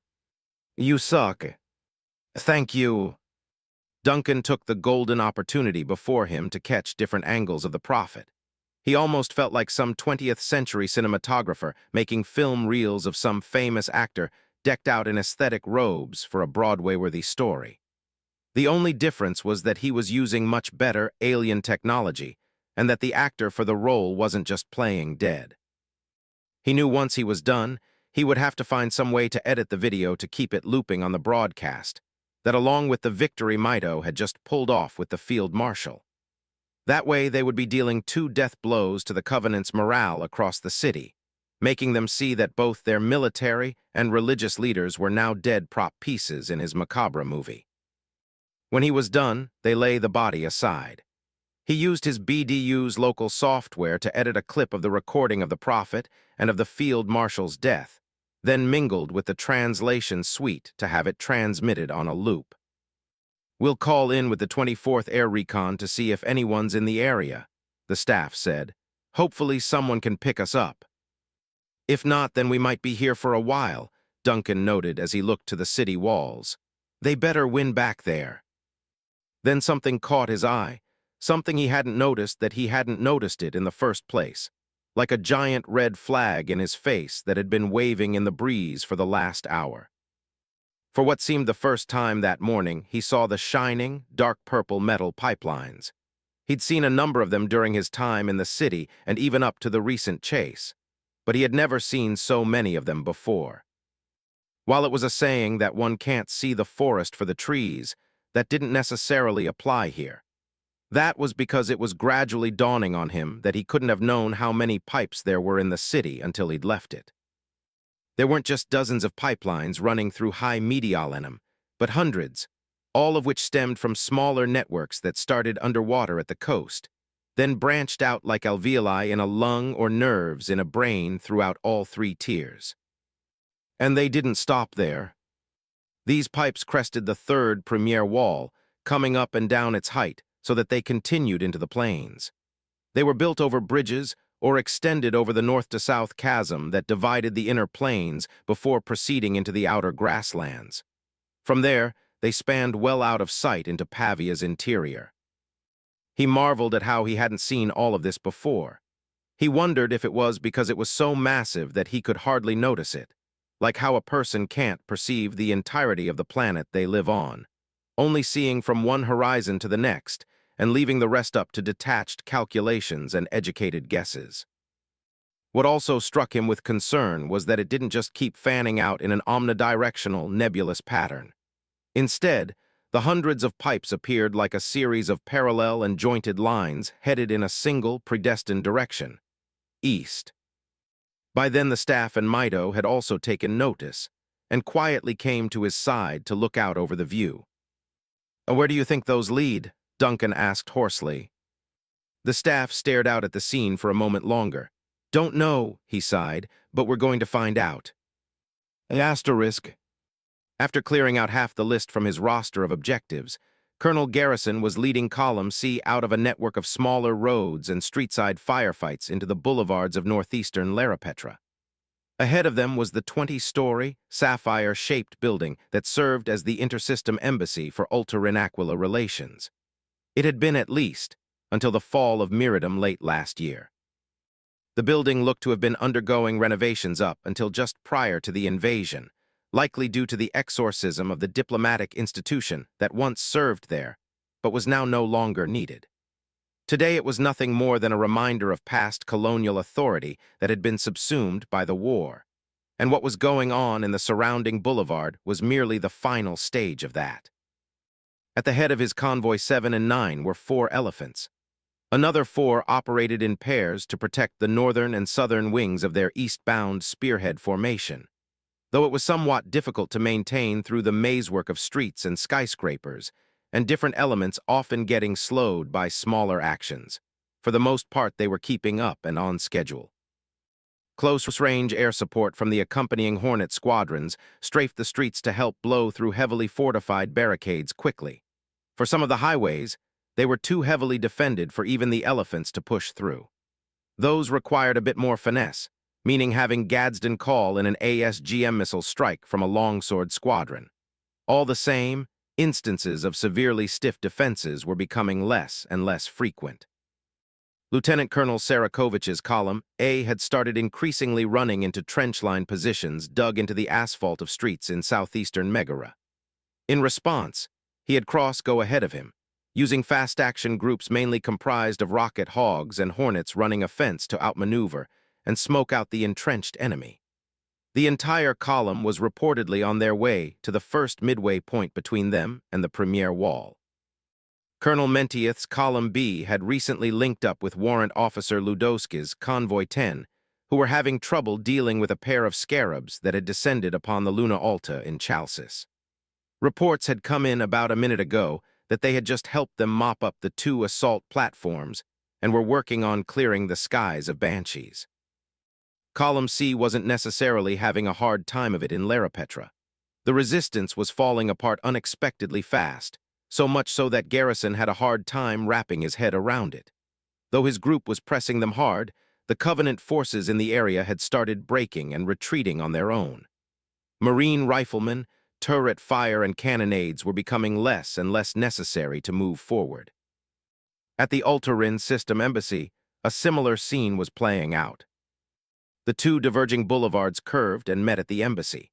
A: You suck. Thank you." Duncan took the golden opportunity before him to catch different angles of the prophet. He almost felt like some 20th century cinematographer making film reels of some famous actor decked out in aesthetic robes for a Broadway-worthy story. The only difference was that he was using much better alien technology, and that the actor for the role wasn't just playing dead. He knew once he was done, he would have to find some way to edit the video to keep it looping on the broadcast, that along with the victory Mito had just pulled off with the field marshal. That way they would be dealing 2 death blows to the Covenant's morale across the city, making them see that both their military and religious leaders were now dead prop pieces in his macabre movie. When he was done, they lay the body aside. He used his BDU's local software to edit a clip of the recording of the prophet and of the field marshal's death, then mingled with the translation suite to have it transmitted on a loop. "We'll call in with the 24th Air Recon to see if anyone's in the area," the staff said. "Hopefully someone can pick us up." "If not, then we might be here for a while," Duncan noted as he looked to the city walls. "They better win back there." Then something caught his eye, something he hadn't noticed that he hadn't noticed it in the first place, like a giant red flag in his face that had been waving in the breeze for the last hour. For what seemed the first time that morning, he saw the shining, dark purple metal pipelines. He'd seen a number of them during his time in the city and even up to the recent chase, but he had never seen so many of them before. While it was a saying that one can't see the forest for the trees, that didn't necessarily apply here. That was because it was gradually dawning on him that he couldn't have known how many pipes there were in the city until he'd left it. There weren't just dozens of pipelines running through high medialenum, but hundreds, all of which stemmed from smaller networks that started underwater at the coast, then branched out like alveoli in a lung or nerves in a brain throughout all 3 tiers. And they didn't stop there. These pipes crested the 3rd premier wall, coming up and down its height so that they continued into the plains. They were built over bridges or extended over the north-to-south chasm that divided the inner plains before proceeding into the outer grasslands. From there, they spanned well out of sight into Pavia's interior. He marveled at how he hadn't seen all of this before. He wondered if it was because it was so massive that he could hardly notice it, like how a person can't perceive the entirety of the planet they live on, only seeing from one horizon to the next and leaving the rest up to detached calculations and educated guesses. What also struck him with concern was that it didn't just keep fanning out in an omnidirectional, nebulous pattern. Instead, the hundreds of pipes appeared like a series of parallel and jointed lines headed in a single, predestined direction: east. By then the staff and Mido had also taken notice, and quietly came to his side to look out over the view. "Where do you think those lead?" Duncan asked hoarsely. The staff stared out at the scene for a moment longer. "Don't know," he sighed, "but we're going to find out." Asterisk. After clearing out half the list from his roster of objectives, Colonel Garrison was leading Column C out of a network of smaller roads and street-side firefights into the boulevards of northeastern Larapetra. Ahead of them was the 20-story, sapphire-shaped building that served as the intersystem embassy for Ulta-Aquila relations. It had been at least until the fall of Miridum late last year. The building looked to have been undergoing renovations up until just prior to the invasion, likely due to the exorcism of the diplomatic institution that once served there, but was now no longer needed. Today it was nothing more than a reminder of past colonial authority that had been subsumed by the war, and what was going on in the surrounding boulevard was merely the final stage of that. At the head of his convoy 7 and 9 were 4 elephants. Another 4 operated in pairs to protect the northern and southern wings of their eastbound spearhead formation, though it was somewhat difficult to maintain through the mazework of streets and skyscrapers, and different elements often getting slowed by smaller actions. For the most part, they were keeping up and on schedule. Close-range air support from the accompanying Hornet squadrons strafed the streets to help blow through heavily fortified barricades quickly. For some of the highways, they were too heavily defended for even the elephants to push through. Those required a bit more finesse, meaning having Gadsden call in an ASGM missile strike from a longsword squadron. All the same, instances of severely stiff defenses were becoming less and less frequent. Lieutenant Colonel Sarakovich's column A had started increasingly running into trench-line positions dug into the asphalt of streets in southeastern Megara. In response, he had Cross go ahead of him, using fast-action groups mainly comprised of rocket hogs and hornets running a fence to outmaneuver and smoke out the entrenched enemy. The entire column was reportedly on their way to the first midway point between them and the premier wall. Colonel Mentieth's Column B had recently linked up with Warrant Officer Ludowski's Convoy 10, who were having trouble dealing with a pair of scarabs that had descended upon the Luna Alta in Chalcis. Reports had come in about a minute ago that they had just helped them mop up the 2 assault platforms and were working on clearing the skies of Banshees. Column C wasn't necessarily having a hard time of it in Larapetra. The resistance was falling apart unexpectedly fast, so much so that Garrison had a hard time wrapping his head around it. Though his group was pressing them hard, the Covenant forces in the area had started breaking and retreating on their own. Marine riflemen, turret fire, and cannonades were becoming less and less necessary to move forward. At the Ultarin System Embassy, a similar scene was playing out. The 2 diverging boulevards curved and met at the embassy.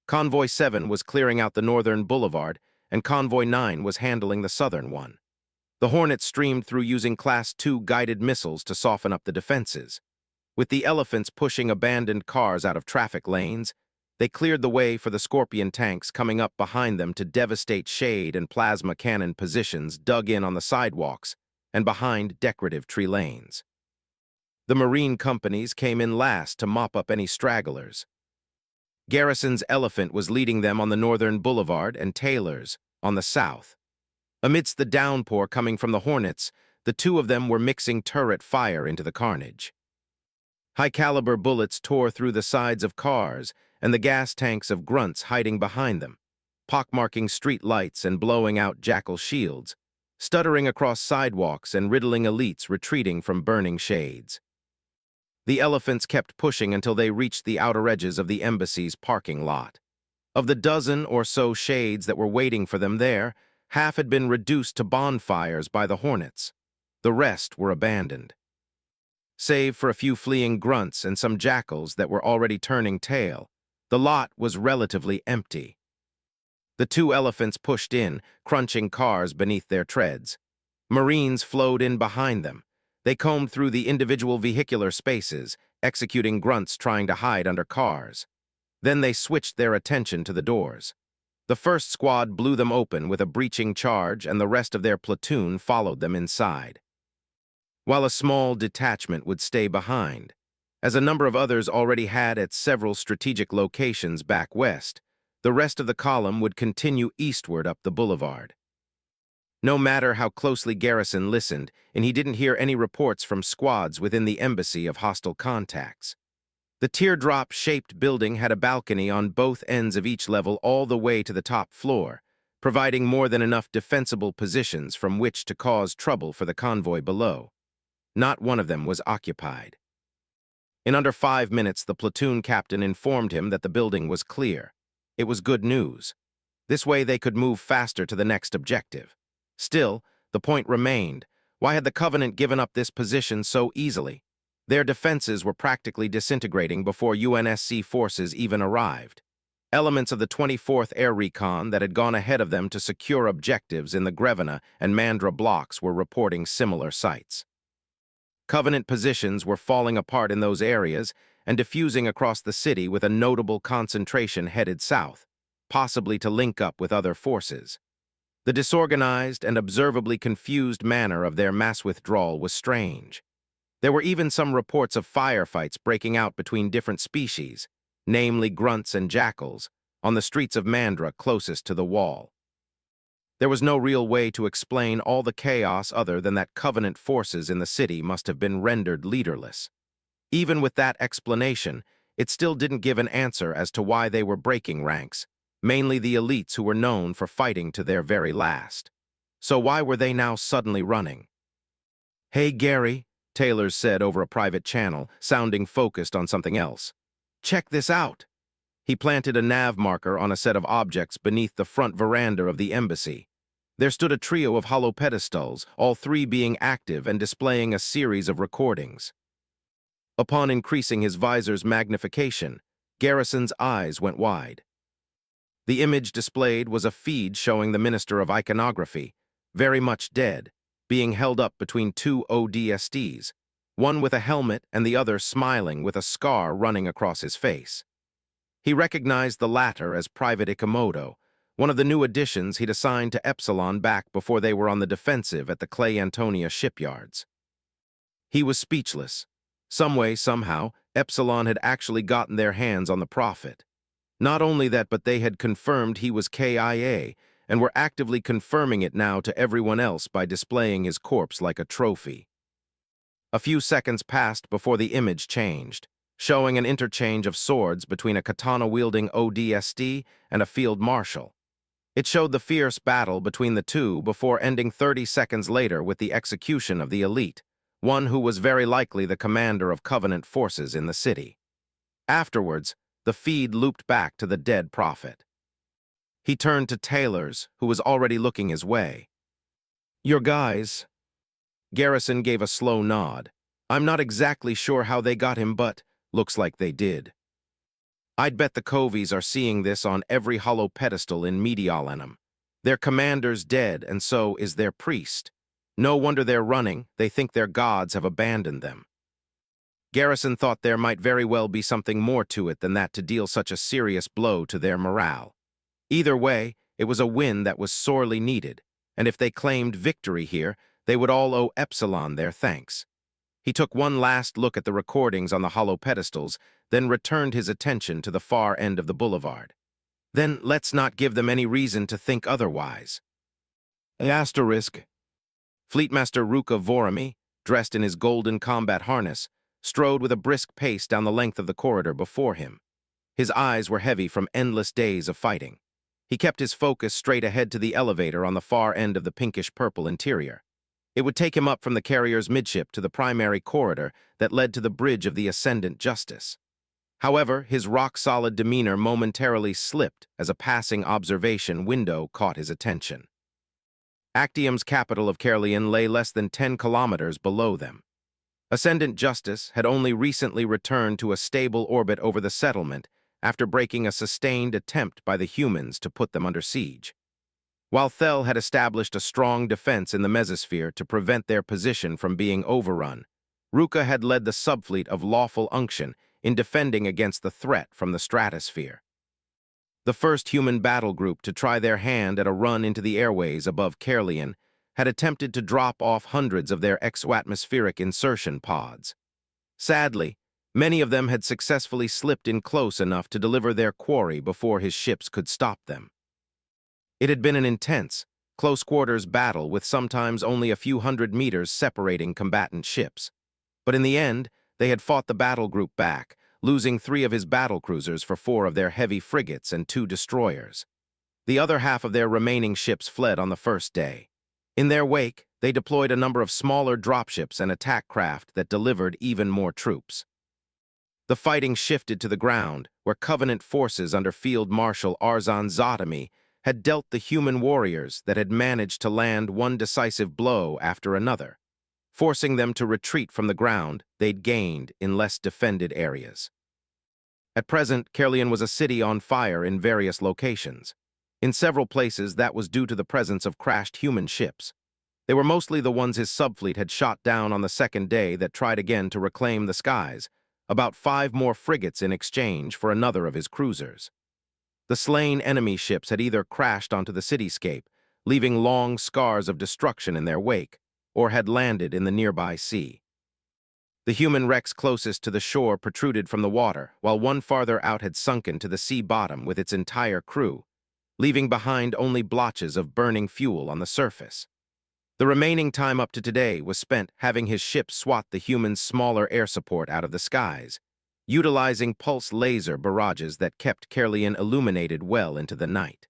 A: Convoy 7 was clearing out the northern boulevard, and Convoy 9 was handling the southern one. The Hornets streamed through using Class 2 guided missiles to soften up the defenses. With the elephants pushing abandoned cars out of traffic lanes, they cleared the way for the Scorpion tanks coming up behind them to devastate shade and plasma cannon positions dug in on the sidewalks and behind decorative tree lanes. The Marine companies came in last to mop up any stragglers. Garrison's Elephant was leading them on the northern boulevard and Taylor's on the south. Amidst the downpour coming from the Hornets, the 2 of them were mixing turret fire into the carnage. High-caliber bullets tore through the sides of cars and the gas tanks of grunts hiding behind them, pockmarking street lights and blowing out jackal shields, stuttering across sidewalks and riddling elites retreating from burning shades. The elephants kept pushing until they reached the outer edges of the embassy's parking lot. Of the dozen or so shades that were waiting for them there, half had been reduced to bonfires by the Hornets. The rest were abandoned. Save for a few fleeing grunts and some jackals that were already turning tail, the lot was relatively empty. The two elephants pushed in, crunching cars beneath their treads. Marines flowed in behind them. They combed through the individual vehicular spaces, executing grunts trying to hide under cars. Then they switched their attention to the doors. The first squad blew them open with a breaching charge, and the rest of their platoon followed them inside, while a small detachment would stay behind, as a number of others already had at several strategic locations back west. The rest of the column would continue eastward up the boulevard. No matter how closely Garrison listened, and he didn't hear any reports from squads within the embassy of hostile contacts. The teardrop-shaped building had a balcony on both ends of each level all the way to the top floor, providing more than enough defensible positions from which to cause trouble for the convoy below. Not one of them was occupied. In under 5 minutes, the platoon captain informed him that the building was clear. It was good news. This way they could move faster to the next objective. Still, the point remained. Why had the Covenant given up this position so easily? Their defenses were practically disintegrating before UNSC forces even arrived. Elements of the 24th Air Recon that had gone ahead of them to secure objectives in the Grevena and Mandra blocks were reporting similar sights. Covenant positions were falling apart in those areas and diffusing across the city with a notable concentration headed south, possibly to link up with other forces. The disorganized and observably confused manner of their mass withdrawal was strange. There were even some reports of firefights breaking out between different species, namely grunts and jackals, on the streets of Mandra closest to the wall. There was no real way to explain all the chaos other than that Covenant forces in the city must have been rendered leaderless. Even with that explanation, it still didn't give an answer as to why they were breaking ranks, mainly the elites who were known for fighting to their very last. So why were they now suddenly running? "Hey, Gary," Taylor said over a private channel, sounding focused on something else. "Check this out." He planted a nav marker on a set of objects beneath the front veranda of the embassy. There stood a trio of hollow pedestals, all three being active and displaying a series of recordings. Upon increasing his visor's magnification, Garrison's eyes went wide. The image displayed was a feed showing the Minister of Iconography, very much dead, being held up between two ODSTs, one with a helmet and the other smiling with a scar running across his face. He recognized the latter as Private Ikemoto, one of the new additions he'd assigned to Epsilon back before they were on the defensive at the Clay Antonia shipyards. He was speechless. Some way, somehow, Epsilon had actually gotten their hands on the Prophet. Not only that, but they had confirmed he was KIA, and were actively confirming it now to everyone else by displaying his corpse like a trophy. A few seconds passed before the image changed, showing an interchange of swords between a katana-wielding ODST and a field marshal. It showed the fierce battle between the two before ending 30 seconds later with the execution of the elite, one who was very likely the commander of Covenant forces in the city. Afterwards, the feed looped back to the dead Prophet. He turned to Taylor's, who was already looking his way. "Your guys." Garrison gave a slow nod. "I'm not exactly sure how they got him, but looks like they did. I'd bet the Covies are seeing this on every hollow pedestal in Mediolanum. Their commander's dead, and so is their priest. No wonder they're running. They think their gods have abandoned them." Garrison thought there might very well be something more to it than that to deal such a serious blow to their morale. Either way, it was a win that was sorely needed, and if they claimed victory here, they would all owe Epsilon their thanks. He took one last look at the recordings on the hollow pedestals, then returned his attention to the far end of the boulevard. Then let's not give them any reason to think otherwise. Asterisk. Fleetmaster Ruka Vorami, dressed in his golden combat harness, strode with a brisk pace down the length of the corridor before him. His eyes were heavy from endless days of fighting. He kept his focus straight ahead to the elevator on the far end of the pinkish-purple interior. It would take him up from the carrier's midship to the primary corridor that led to the bridge of the Ascendant Justice. However, his rock-solid demeanor momentarily slipped as a passing observation window caught his attention. Actium's capital of Caerleon lay less than 10 kilometers below them. Ascendant Justice had only recently returned to a stable orbit over the settlement after breaking a sustained attempt by the humans to put them under siege. While Thel had established a strong defense in the mesosphere to prevent their position from being overrun, Ruka had led the subfleet of Lawful Unction in defending against the threat from the stratosphere. The first human battle group to try their hand at a run into the airways above Caerleon had attempted to drop off hundreds of their exoatmospheric insertion pods. Sadly, many of them had successfully slipped in close enough to deliver their quarry before his ships could stop them. It had been an intense, close-quarters battle with sometimes only a few hundred meters separating combatant ships. But in the end, they had fought the battle group back, losing 3 of his battlecruisers for 4 of their heavy frigates and 2 destroyers. The other half of their remaining ships fled on the first day. In their wake, they deployed a number of smaller dropships and attack craft that delivered even more troops. The fighting shifted to the ground, where Covenant forces under Field Marshal Arzan Zotami had dealt the human warriors that had managed to land one decisive blow after another, forcing them to retreat from the ground they'd gained in less defended areas. At present, Caerleon was a city on fire in various locations. In several places, that was due to the presence of crashed human ships. They were mostly the ones his subfleet had shot down on the second day that tried again to reclaim the skies, about 5 more frigates in exchange for another of his cruisers. The slain enemy ships had either crashed onto the cityscape, leaving long scars of destruction in their wake, or had landed in the nearby sea. The human wrecks closest to the shore protruded from the water, while one farther out had sunken to the sea bottom with its entire crew, leaving behind only blotches of burning fuel on the surface. The remaining time up to today was spent having his ship swat the humans' smaller air support out of the skies, utilizing pulse laser barrages that kept Caerleon illuminated well into the night.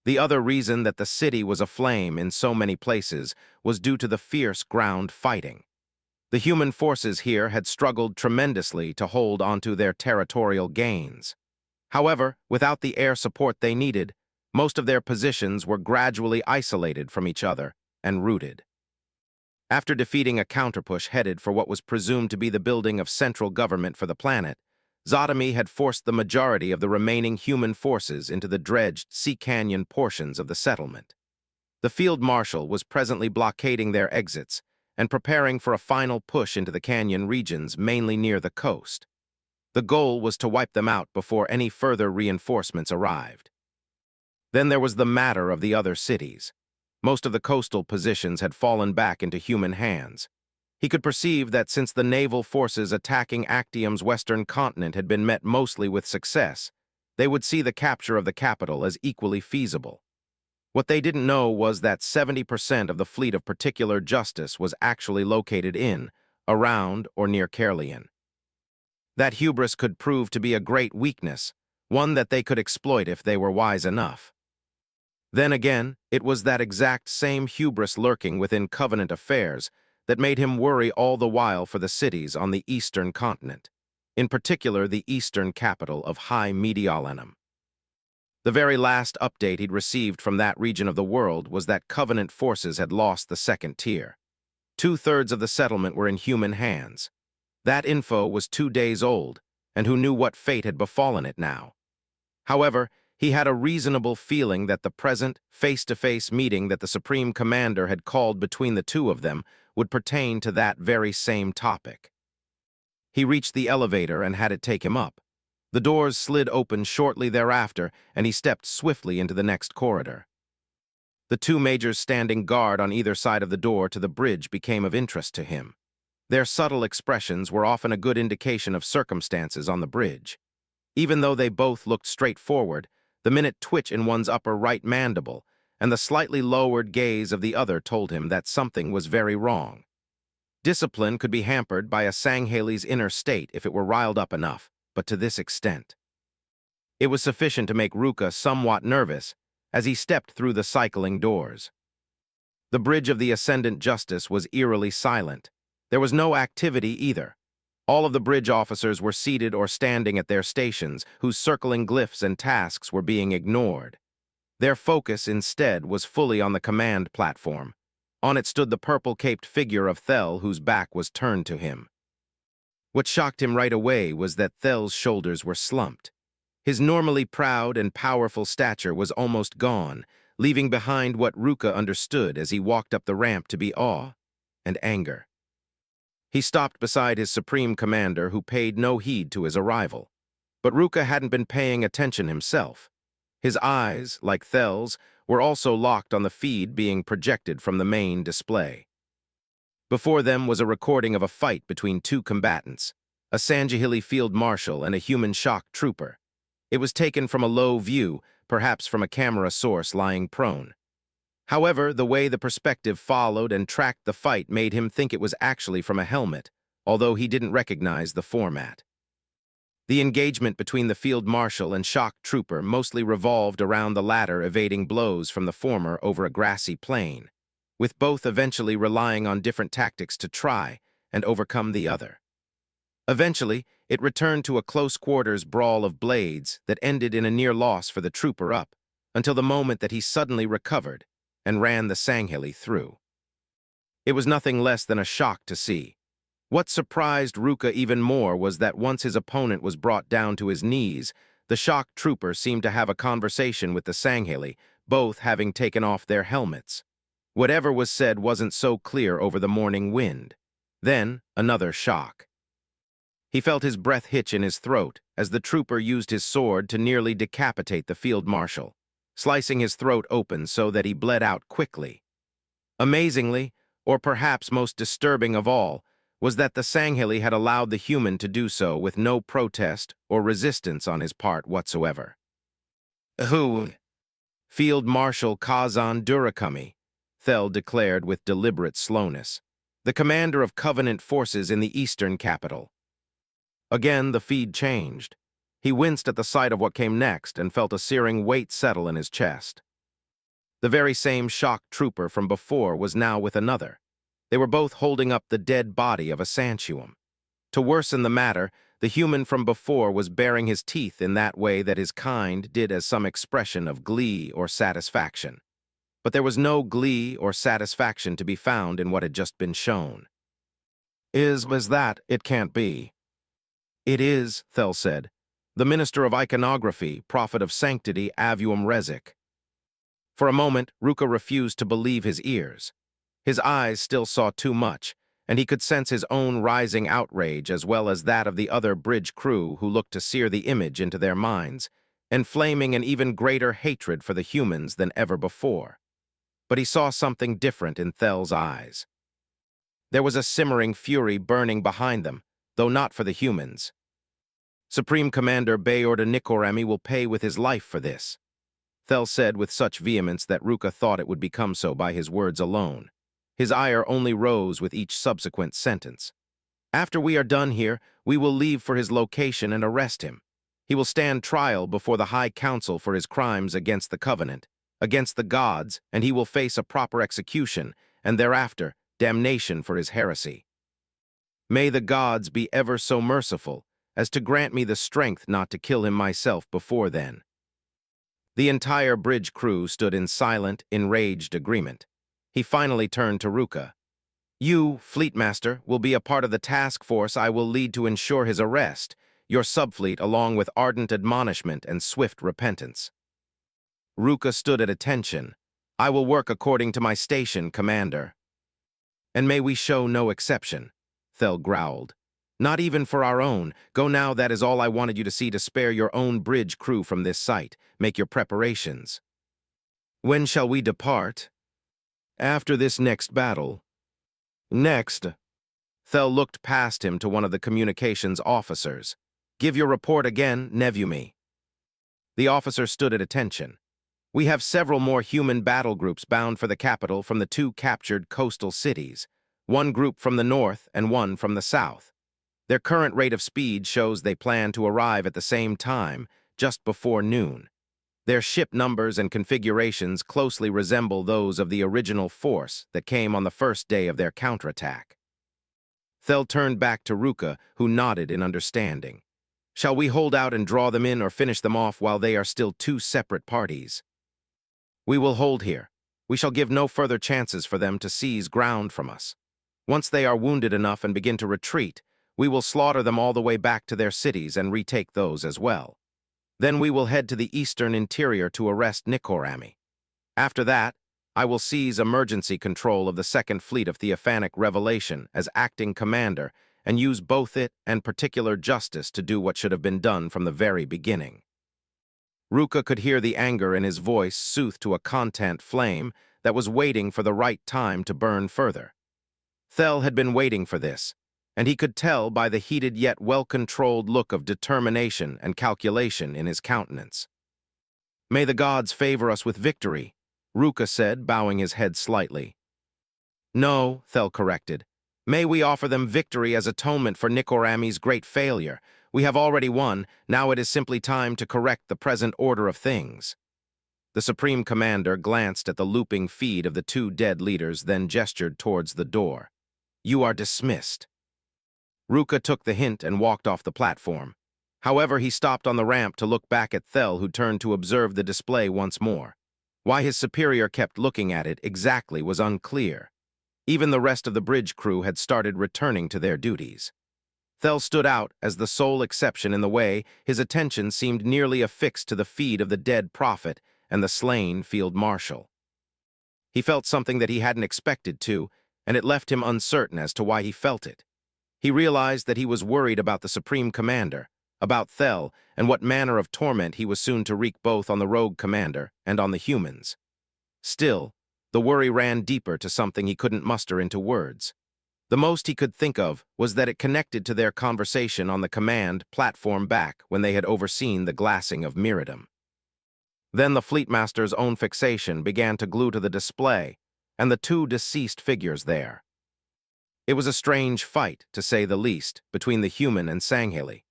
A: The other reason that the city was aflame in so many places was due to the fierce ground fighting. The human forces here had struggled tremendously to hold onto their territorial gains. However, without the air support they needed, most of their positions were gradually isolated from each other and rooted. After defeating a counterpush headed for what was presumed to be the building of central government for the planet, Zotami had forced the majority of the remaining human forces into the dredged Sea Canyon portions of the settlement. The field marshal was presently blockading their exits and preparing for a final push into the canyon regions mainly near the coast. The goal was to wipe them out before any further reinforcements arrived. Then there was the matter of the other cities. Most of the coastal positions had fallen back into human hands. He could perceive that since the naval forces attacking Actium's western continent had been met mostly with success, they would see the capture of the capital as equally feasible. What they didn't know was that 70% of the fleet of Particular Justice was actually located in, around, or near Caerleon. That hubris could prove to be a great weakness, one that they could exploit if they were wise enough. Then again, it was that exact same hubris lurking within Covenant affairs that made him worry all the while for the cities on the eastern continent, in particular the eastern capital of High Mediolanum. The very last update he'd received from that region of the world was that Covenant forces had lost the second tier. 2/3 of the settlement were in human hands. That info was 2 days old, and who knew what fate had befallen it now? However, he had a reasonable feeling that the present, face-to-face meeting that the Supreme Commander had called between the two of them would pertain to that very same topic. He reached the elevator and had it take him up. The doors slid open shortly thereafter, and he stepped swiftly into the next corridor. The 2 majors standing guard on either side of the door to the bridge became of interest to him. Their subtle expressions were often a good indication of circumstances on the bridge. Even though they both looked straight forward, the minute twitch in one's upper right mandible and the slightly lowered gaze of the other told him that something was very wrong. Discipline could be hampered by a Sanghaley's inner state if it were riled up enough, but to this extent. It was sufficient to make Ruka somewhat nervous as he stepped through the cycling doors. The bridge of the Ascendant Justice was eerily silent. There was no activity either. All of the bridge officers were seated or standing at their stations, whose circling glyphs and tasks were being ignored. Their focus, instead, was fully on the command platform, On it stood the purple-caped figure of Thel, whose back was turned to him. What shocked him right away was that Thel's shoulders were slumped. His normally proud and powerful stature was almost gone, leaving behind what Ruka understood as he walked up the ramp to be awe and anger. He stopped beside his supreme commander, who paid no heed to his arrival. But Ruka hadn't been paying attention himself. His eyes, like Thel's, were also locked on the feed being projected from the main display. Before them was a recording of a fight between two combatants, a Sangahili field marshal and a human shock trooper. It was taken from a low view, perhaps from a camera source lying prone. However, the way the perspective followed and tracked the fight made him think it was actually from a helmet, although he didn't recognize the format. The engagement between the field marshal and shock trooper mostly revolved around the latter evading blows from the former over a grassy plain, with both eventually relying on different tactics to try and overcome the other. Eventually, it returned to a close-quarters brawl of blades that ended in a near loss for the trooper up, until the moment that he suddenly recovered and ran the Sangahili through. It was nothing less than a shock to see. What surprised Ruka even more was that once his opponent was brought down to his knees, the shock trooper seemed to have a conversation with the Sangahili, both having taken off their helmets. Whatever was said wasn't so clear over the morning wind. Then, another shock. He felt his breath hitch in his throat as the trooper used his sword to nearly decapitate the field marshal, slicing his throat open so that he bled out quickly. Amazingly, or perhaps most disturbing of all, was that the Sangahili had allowed the human to do so with no protest or resistance on his part whatsoever. "Who?" Field Marshal Kazan Durakami, Thel declared with deliberate slowness, the commander of Covenant forces in the eastern capital. Again, the feed changed. He winced at the sight of what came next and felt a searing weight settle in his chest. The very same shock trooper from before was now with another. They were both holding up the dead body of a Sanchuum. To worsen the matter, the human from before was baring his teeth in that way that his kind did as some expression of glee or satisfaction. But there was no glee or satisfaction to be found in what had just been shown. Was that? It can't be." "It is," Thel said. "The Minister of Iconography, Prophet of Sanctity, Avuum Rezik." For a moment, Ruka refused to believe his ears. His eyes still saw too much, and he could sense his own rising outrage as well as that of the other bridge crew who looked to sear the image into their minds, inflaming an even greater hatred for the humans than ever before. But he saw something different in Thel's eyes. There was a simmering fury burning behind them, though not for the humans. "Supreme Commander Bayorda Nikorami will pay with his life for this," Thel said with such vehemence that Ruka thought it would become so by his words alone. His ire only rose with each subsequent sentence. "After we are done here, we will leave for his location and arrest him. He will stand trial before the High Council for his crimes against the Covenant, against the gods, and he will face a proper execution, and thereafter, damnation for his heresy. May the gods be ever so merciful as to grant me the strength not to kill him myself before then." The entire bridge crew stood in silent, enraged agreement. He finally turned to Ruka. "You, Fleetmaster, will be a part of the task force I will lead to ensure his arrest, your subfleet along with ardent admonishment and swift repentance." Ruka stood at attention. "I will work according to my station, Commander." "And may we show no exception," Thel growled. "Not even for our own. Go now, that is all I wanted you to see, to spare your own bridge crew from this site. Make your preparations." "When shall we depart?" "After this next battle." "Next?" Thel looked past him to one of the communications officers. "Give your report again, Nevumi." The officer stood at attention. "We have several more human battle groups bound for the capital from the two captured coastal cities, one group from the north and one from the south. Their current rate of speed shows they plan to arrive at the same time, just before noon. Their ship numbers and configurations closely resemble those of the original force that came on the first day of their counterattack." Thel turned back to Ruka, who nodded in understanding. "Shall we hold out and draw them in or finish them off while they are still two separate parties?" "We will hold here. We shall give no further chances for them to seize ground from us. Once they are wounded enough and begin to retreat, we will slaughter them all the way back to their cities and retake those as well. Then we will head to the eastern interior to arrest Nikorami. After that, I will seize emergency control of the Second Fleet of Theophanic Revelation as acting commander and use both it and particular justice to do what should have been done from the very beginning. Ruka could hear the anger in his voice soothed to a content flame that was waiting for the right time to burn further. Thel had been waiting for this, and he could tell by the heated yet well-controlled look of determination and calculation in his countenance. "May the gods favor us with victory," Ruka said, bowing his head slightly. "No," Thel corrected. "May we offer them victory as atonement for Nikorami's great failure. We have already won, now it is simply time to correct the present order of things." The Supreme Commander glanced at the looping feed of the two dead leaders, then gestured towards the door. "You are dismissed." Ruka took the hint and walked off the platform. However, he stopped on the ramp to look back at Thel, who turned to observe the display once more. Why his superior kept looking at it exactly was unclear. Even the rest of the bridge crew had started returning to their duties. Thel stood out as the sole exception in the way. His attention seemed nearly affixed to the feed of the dead prophet and the slain field marshal. He felt something that he hadn't expected to, and it left him uncertain as to why he felt it. He realized that he was worried about the Supreme Commander, about Thel, and what manner of torment he was soon to wreak both on the rogue commander and on the humans. Still, the worry ran deeper to something he couldn't muster into words. The most he could think of was that it connected to their conversation on the command platform back when they had overseen the glassing of Miridum. Then the Fleetmaster's own fixation began to glue to the display and the two deceased figures there. It was a strange fight, to say the least, between the human and Sangheli.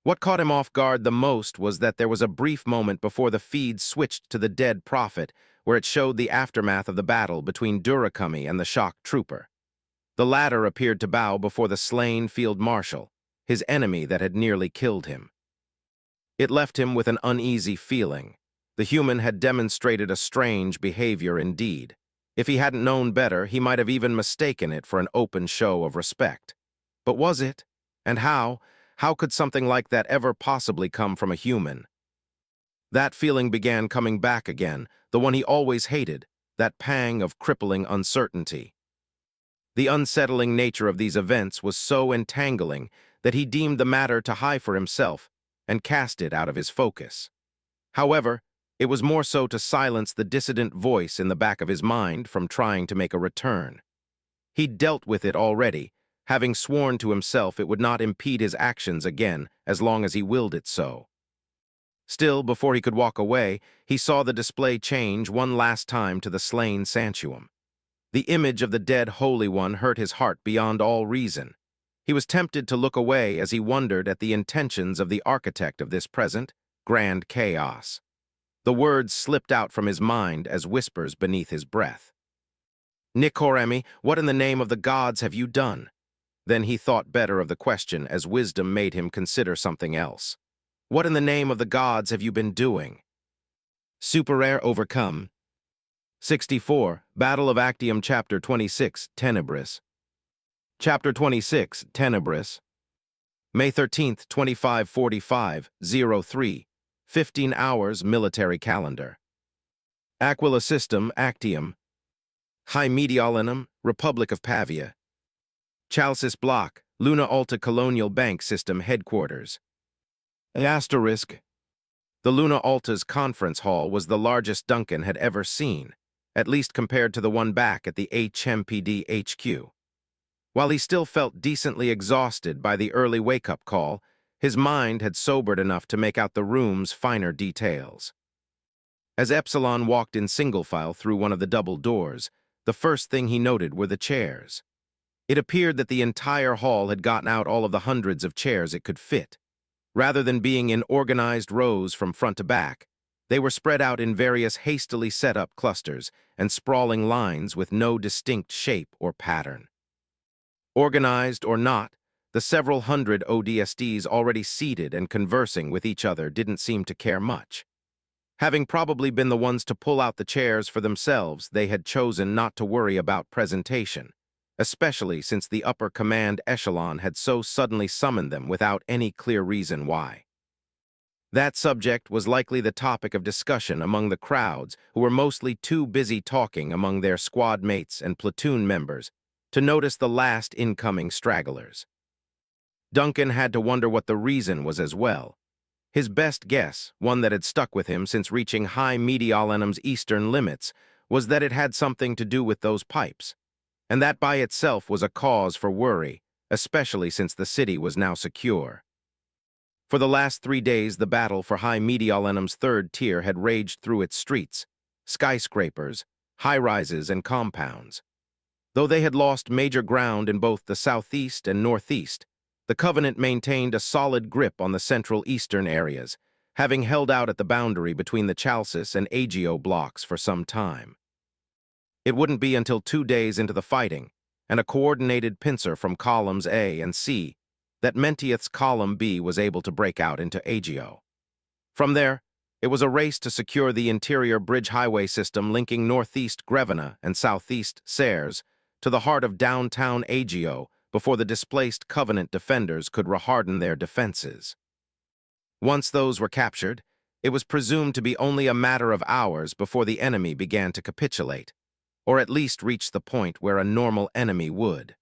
A: What caught him off guard the most was that there was a brief moment before the feed switched to the dead prophet, where it showed the aftermath of the battle between Durakami and the shock trooper. The latter appeared to bow before the slain field marshal, his enemy that had nearly killed him. It left him with an uneasy feeling. The human had demonstrated a strange behavior indeed. If he hadn't known better, he might have even mistaken it for an open show of respect. But was it? And how? How could something like that ever possibly come from a human? That feeling began coming back again, the one he always hated, that pang of crippling uncertainty. The unsettling nature of these events was so entangling that he deemed the matter too high for himself and cast it out of his focus. However, it was more so to silence the dissident voice in the back of his mind from trying to make a return. He'd dealt with it already, having sworn to himself it would not impede his actions again as long as he willed it so. Still, before he could walk away, he saw the display change one last time to the slain Santuum. The image of the dead Holy One hurt his heart beyond all reason. He was tempted to look away as he wondered at the intentions of the architect of this present, grand chaos. The words slipped out from his mind as whispers beneath his breath. "Nikorami, what in the name of the gods have you done?" Then he thought better of the question as wisdom made him consider something else. "What in the name of the gods have you been doing?" Superair overcome. 64. Battle of Actium Chapter 26, Tenebris. Chapter 26, Tenebris. May 13th, 2545, 03. 15 hours military calendar. Aquila System, Actium. High Mediolanum, Republic of Pavia. Chalcis Block, Luna Alta Colonial Bank System Headquarters. Asterisk. The Luna Alta's conference hall was the largest Duncan had ever seen, at least compared to the one back at the HMPD HQ. While he still felt decently exhausted by the early wake-up call, his mind had sobered enough to make out the room's finer details. As Epsilon walked in single file through one of the double doors, the first thing he noted were the chairs. It appeared that the entire hall had gotten out all of the hundreds of chairs it could fit. Rather than being in organized rows from front to back, they were spread out in various hastily set-up clusters and sprawling lines with no distinct shape or pattern. Organized or not, the several hundred ODSTs already seated and conversing with each other didn't seem to care much. Having probably been the ones to pull out the chairs for themselves, they had chosen not to worry about presentation, especially since the upper command echelon had so suddenly summoned them without any clear reason why. That subject was likely the topic of discussion among the crowds who were mostly too busy talking among their squad mates and platoon members to notice the last incoming stragglers. Duncan had to wonder what the reason was as well. His best guess, one that had stuck with him since reaching High Mediolanum's eastern limits, was that it had something to do with those pipes, and that by itself was a cause for worry, especially since the city was now secure. For the last 3 days, the battle for High Mediolanum's third tier had raged through its streets, skyscrapers, high-rises, and compounds. Though they had lost major ground in both the southeast and northeast, the Covenant maintained a solid grip on the central eastern areas, having held out at the boundary between the Chalcis and Agio blocks for some time. It wouldn't be until 2 days into the fighting, and a coordinated pincer from columns A and C, that Mentieth's column B was able to break out into Agio. From there, it was a race to secure the interior bridge highway system linking northeast Grevena and southeast Serres to the heart of downtown Agio before the displaced Covenant defenders could reharden their defenses. Once those were captured, it was presumed to be only a matter of hours before the enemy began to capitulate, or at least reach the point where a normal enemy would.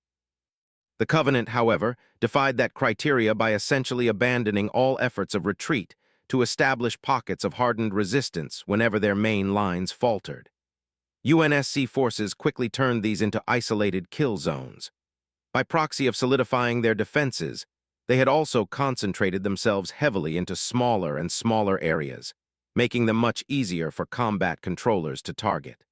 A: The Covenant, however, defied that criteria by essentially abandoning all efforts of retreat to establish pockets of hardened resistance whenever their main lines faltered. UNSC forces quickly turned these into isolated kill zones. By proxy of solidifying their defenses, they had also concentrated themselves heavily into smaller and smaller areas, making them much easier for combat controllers to target.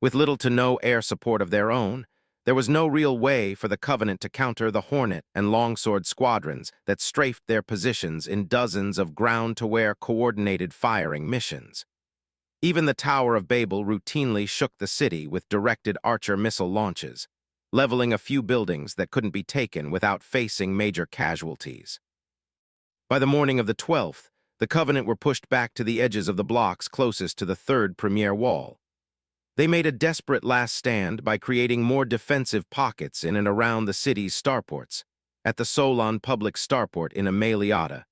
A: With little to no air support of their own, there was no real way for the Covenant to counter the Hornet and Longsword squadrons that strafed their positions in dozens of ground-to-air coordinated firing missions. Even the Tower of Babel routinely shook the city with directed Archer missile launches, leveling a few buildings that couldn't be taken without facing major casualties. By the morning of the 12th, the Covenant were pushed back to the edges of the blocks closest to the third premier wall. They made a desperate last stand by creating more defensive pockets in and around the city's starports, at the Solon Public Starport in Ameliata,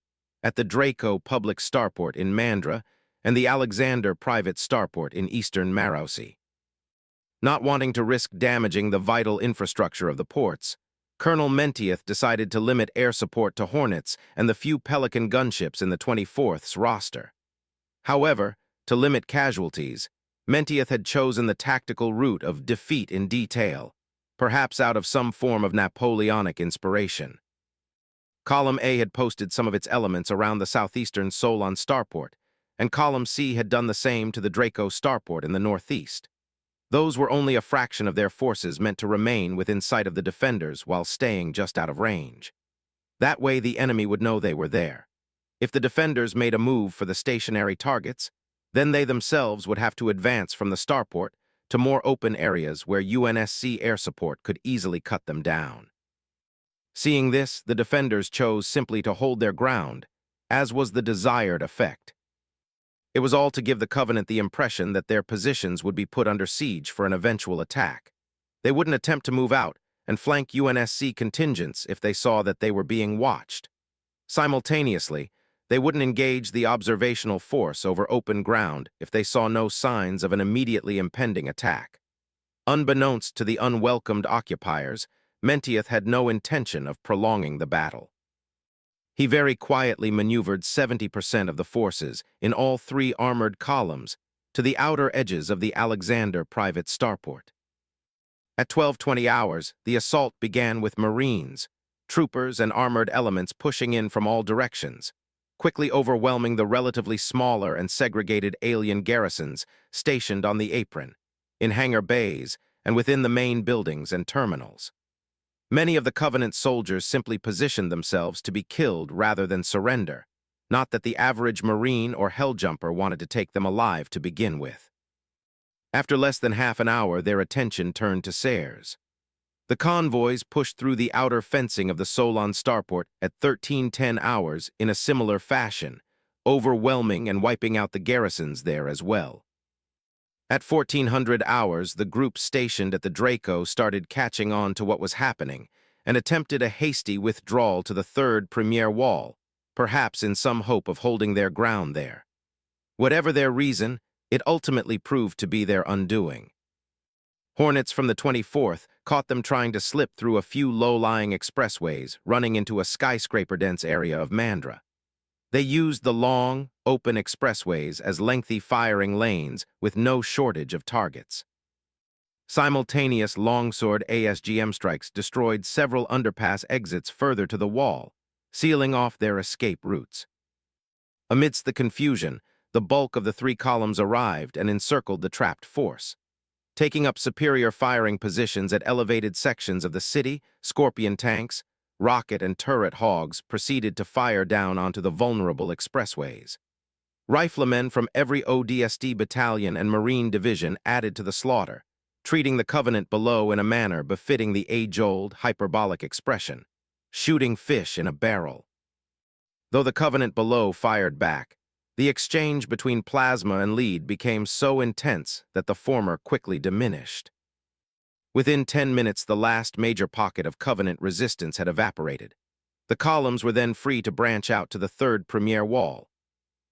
A: at the Draco Public Starport in Mandra, and the Alexander Private Starport in eastern Marosi. Not wanting to risk damaging the vital infrastructure of the ports, Colonel Mentieth decided to limit air support to Hornets and the few Pelican gunships in the 24th's roster. However, to limit casualties, Mentieth had chosen the tactical route of defeat in detail, perhaps out of some form of Napoleonic inspiration. Column A had posted some of its elements around the southeastern Solon starport, and Column C had done the same to the Draco starport in the northeast. Those were only a fraction of their forces meant to remain within sight of the defenders while staying just out of range. That way the enemy would know they were there. If the defenders made a move for the stationary targets, then they themselves would have to advance from the starport to more open areas where UNSC air support could easily cut them down. Seeing this, the defenders chose simply to hold their ground, as was the desired effect. It was all to give the Covenant the impression that their positions would be put under siege for an eventual attack. They wouldn't attempt to move out and flank UNSC contingents if they saw that they were being watched. Simultaneously, they wouldn't engage the observational force over open ground if they saw no signs of an immediately impending attack. Unbeknownst to the unwelcomed occupiers, Mentieth had no intention of prolonging the battle. He very quietly maneuvered 70% of the forces in all 3 armored columns to the outer edges of the Alexander private starport. At 12:20 hours, the assault began with Marines, troopers, and armored elements pushing in from all directions, quickly overwhelming the relatively smaller and segregated alien garrisons stationed on the apron, in hangar bays, and within the main buildings and terminals. Many of the Covenant soldiers simply positioned themselves to be killed rather than surrender, not that the average Marine or Helljumper wanted to take them alive to begin with. After less than half an hour, their attention turned to Serres. The convoys pushed through the outer fencing of the Solon starport at 13:10 hours in a similar fashion, overwhelming and wiping out the garrisons there as well. At 1400 hours, the group stationed at the Draco started catching on to what was happening and attempted a hasty withdrawal to the third premier wall, perhaps in some hope of holding their ground there. Whatever their reason, it ultimately proved to be their undoing. Hornets from the 24th caught them trying to slip through a few low-lying expressways running into a skyscraper-dense area of Mandra. They used the long, open expressways as lengthy firing lanes with no shortage of targets. Simultaneous longsword ASGM strikes destroyed several underpass exits further to the wall, sealing off their escape routes. Amidst the confusion, the bulk of the three columns arrived and encircled the trapped force. Taking up superior firing positions at elevated sections of the city, Scorpion tanks, rocket and turret hogs proceeded to fire down onto the vulnerable expressways. Riflemen from every ODST battalion and Marine division added to the slaughter, treating the Covenant below in a manner befitting the age-old, hyperbolic expression, shooting fish in a barrel. Though the Covenant below fired back, the exchange between plasma and lead became so intense that the former quickly diminished. Within 10 minutes, the last major pocket of Covenant resistance had evaporated. The columns were then free to branch out to the third premier wall.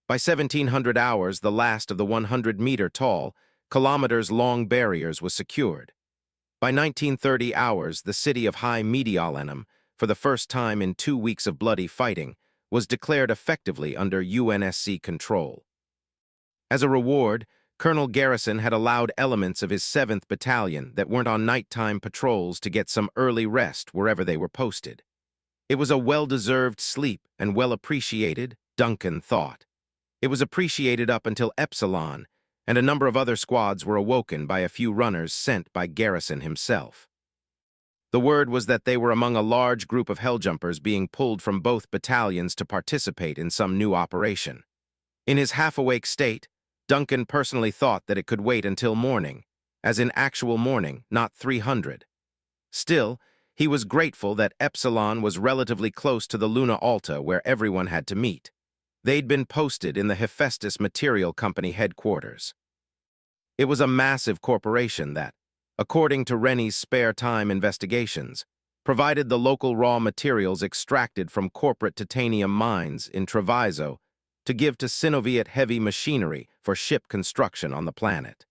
A: By 1700 hours, the last of the 100-meter-tall, kilometers-long barriers was secured. By 1930 hours, the city of High Mediolanum, for the first time in 2 weeks of bloody fighting, was declared effectively under UNSC control. As a reward, Colonel Garrison had allowed elements of his 7th Battalion that weren't on nighttime patrols to get some early rest wherever they were posted. It was a well-deserved sleep and well-appreciated, Duncan thought. It was appreciated up until Epsilon, and a number of other squads were awoken by a few runners sent by Garrison himself. The word was that they were among a large group of helljumpers being pulled from both battalions to participate in some new operation. In his half-awake state, Duncan personally thought that it could wait until morning, as in actual morning, not 300. Still, he was grateful that Epsilon was relatively close to the Luna Alta where everyone had to meet. They'd been posted in the Hephaestus Material Company headquarters. It was a massive corporation that, according to Rennie's spare time investigations, provided the local raw materials extracted from corporate titanium mines in Treviso to give to Synoviet heavy machinery for ship construction on the planet.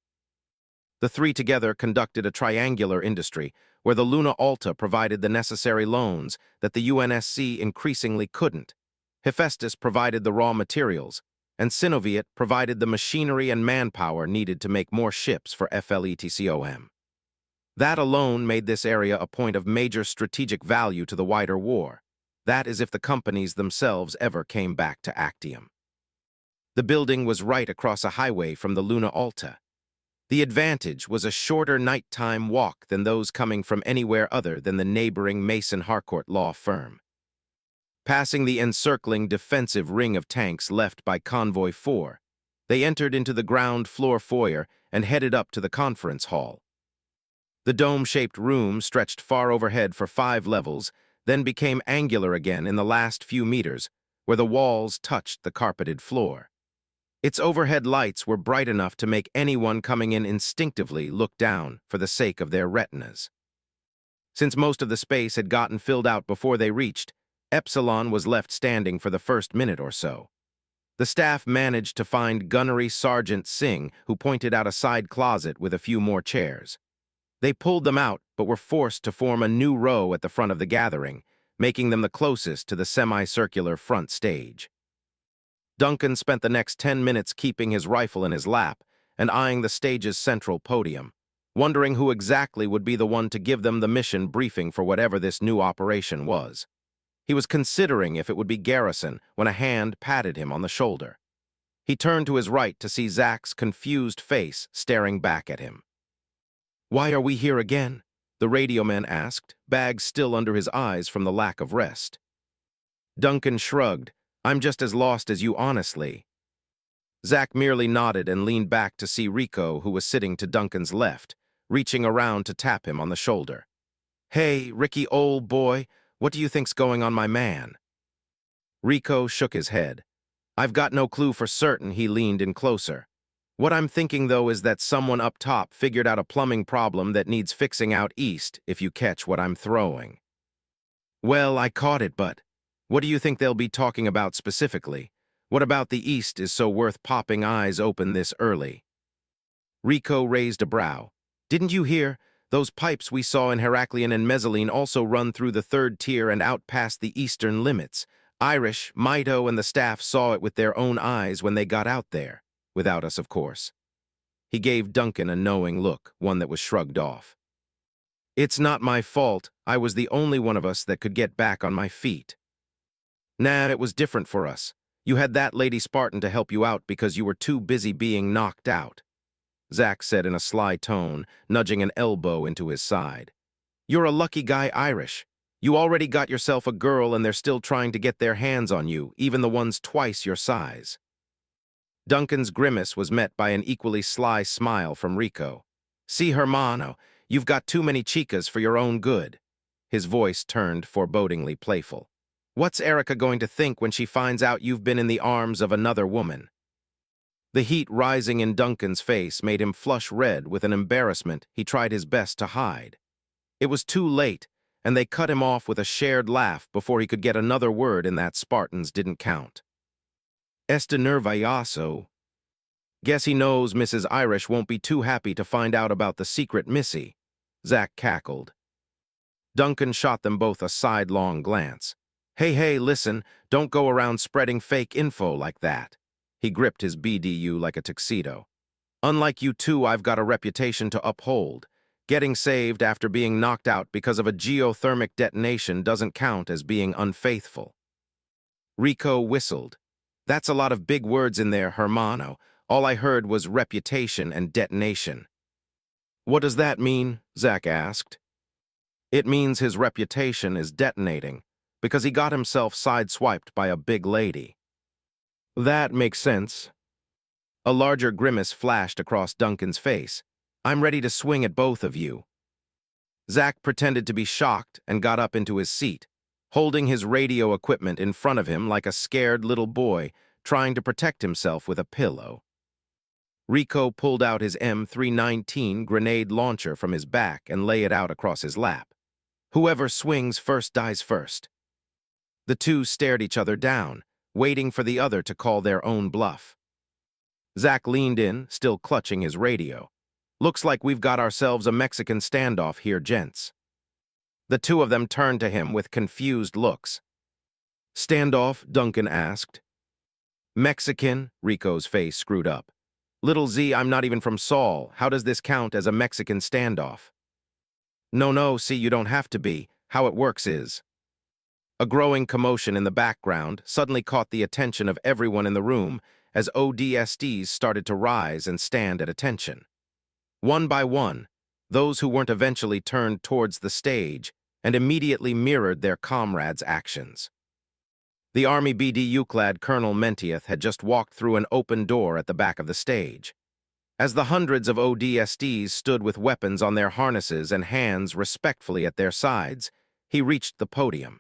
A: The three together conducted a triangular industry where the Luna Alta provided the necessary loans that the UNSC increasingly couldn't. Hephaestus provided the raw materials, and Synoviet provided the machinery and manpower needed to make more ships for FLETCOM. That alone made this area a point of major strategic value to the wider war. That is if the companies themselves ever came back to Actium. The building was right across a highway from the Luna Alta. The advantage was a shorter nighttime walk than those coming from anywhere other than the neighboring Mason Harcourt law firm. Passing the encircling defensive ring of tanks left by Convoy 4, they entered into the ground floor foyer and headed up to the conference hall. The dome-shaped room stretched far overhead for 5 levels, then became angular again in the last few meters, where the walls touched the carpeted floor. Its overhead lights were bright enough to make anyone coming in instinctively look down for the sake of their retinas. Since most of the space had gotten filled out before they reached, Epsilon was left standing for the first minute or so. The staff managed to find Gunnery Sergeant Singh, who pointed out a side closet with a few more chairs. They pulled them out, but were forced to form a new row at the front of the gathering, making them the closest to the semicircular front stage. Duncan spent the next 10 minutes keeping his rifle in his lap and eyeing the stage's central podium, wondering who exactly would be the one to give them the mission briefing for whatever this new operation was. He was considering if it would be Garrison when a hand patted him on the shoulder. He turned to his right to see Zach's confused face staring back at him. "Why are we here again?" the radioman asked, bags still under his eyes from the lack of rest. Duncan shrugged. "I'm just as lost as you, honestly." Zach merely nodded and leaned back to see Rico, who was sitting to Duncan's left, reaching around to tap him on the shoulder. "Hey, Ricky, old boy, what do you think's going on, my man?" Rico shook his head. I've got no clue for certain. He leaned in closer. What I'm thinking, though, is that someone up top figured out a plumbing problem that needs fixing out east, if you catch what I'm throwing. Well, I caught it, but what do you think they'll be talking about specifically? What about the east is so worth popping eyes open this early? Rico raised a brow. Didn't you hear? Those pipes we saw in Heraklion and Mezzalene also run through the third tier and out past the eastern limits. Irish, Mito, and the staff saw it with their own eyes when they got out there. Without us, of course. He gave Duncan a knowing look, one that was shrugged off. It's not my fault. I was the only one of us that could get back on my feet. Nah, it was different for us. You had that Lady Spartan to help you out because you were too busy being knocked out, Zack said in a sly tone, nudging an elbow into his side. You're a lucky guy, Irish. You already got yourself a girl and they're still trying to get their hands on you, even the ones twice your size. Duncan's grimace was met by an equally sly smile from Rico. See, hermano, you've got too many chicas for your own good. His voice turned forebodingly playful. What's Erica going to think when she finds out you've been in the arms of another woman? The heat rising in Duncan's face made him flush red with an embarrassment he tried his best to hide. It was too late, and they cut him off with a shared laugh before he could get another word in that Spartans didn't count. Este nervioso. Guess he knows Mrs. Irish won't be too happy to find out about the secret Missy, Zack cackled. Duncan shot them both a sidelong glance. Hey, listen, don't go around spreading fake info like that. He gripped his BDU like a tuxedo. Unlike you two, I've got a reputation to uphold. Getting saved after being knocked out because of a geothermic detonation doesn't count as being unfaithful. Rico whistled. That's a lot of big words in there, hermano. All I heard was reputation and detonation. What does that mean? Zack asked. It means his reputation is detonating, because he got himself sideswiped by a big lady. That makes sense. A larger grimace flashed across Duncan's face. I'm ready to swing at both of you. Zack pretended to be shocked and got up into his seat, holding his radio equipment in front of him like a scared little boy trying to protect himself with a pillow. Rico pulled out his M319 grenade launcher from his back and lay it out across his lap. Whoever swings first dies first. The two stared each other down, waiting for the other to call their own bluff. Zack leaned in, still clutching his radio. Looks like we've got ourselves a Mexican standoff here, gents. The two of them turned to him with confused looks. Standoff? Duncan asked. Mexican? Rico's face screwed up. Little Z, I'm not even from Saul. How does this count as a Mexican standoff? No, see, you don't have to be. How it works is. A growing commotion in the background suddenly caught the attention of everyone in the room as ODSTs started to rise and stand at attention. One by one, those who weren't eventually turned towards the stage and immediately mirrored their comrades' actions. The Army BDU-clad Colonel Mentieth had just walked through an open door at the back of the stage. As the hundreds of ODSTs stood with weapons on their harnesses and hands respectfully at their sides, he reached the podium.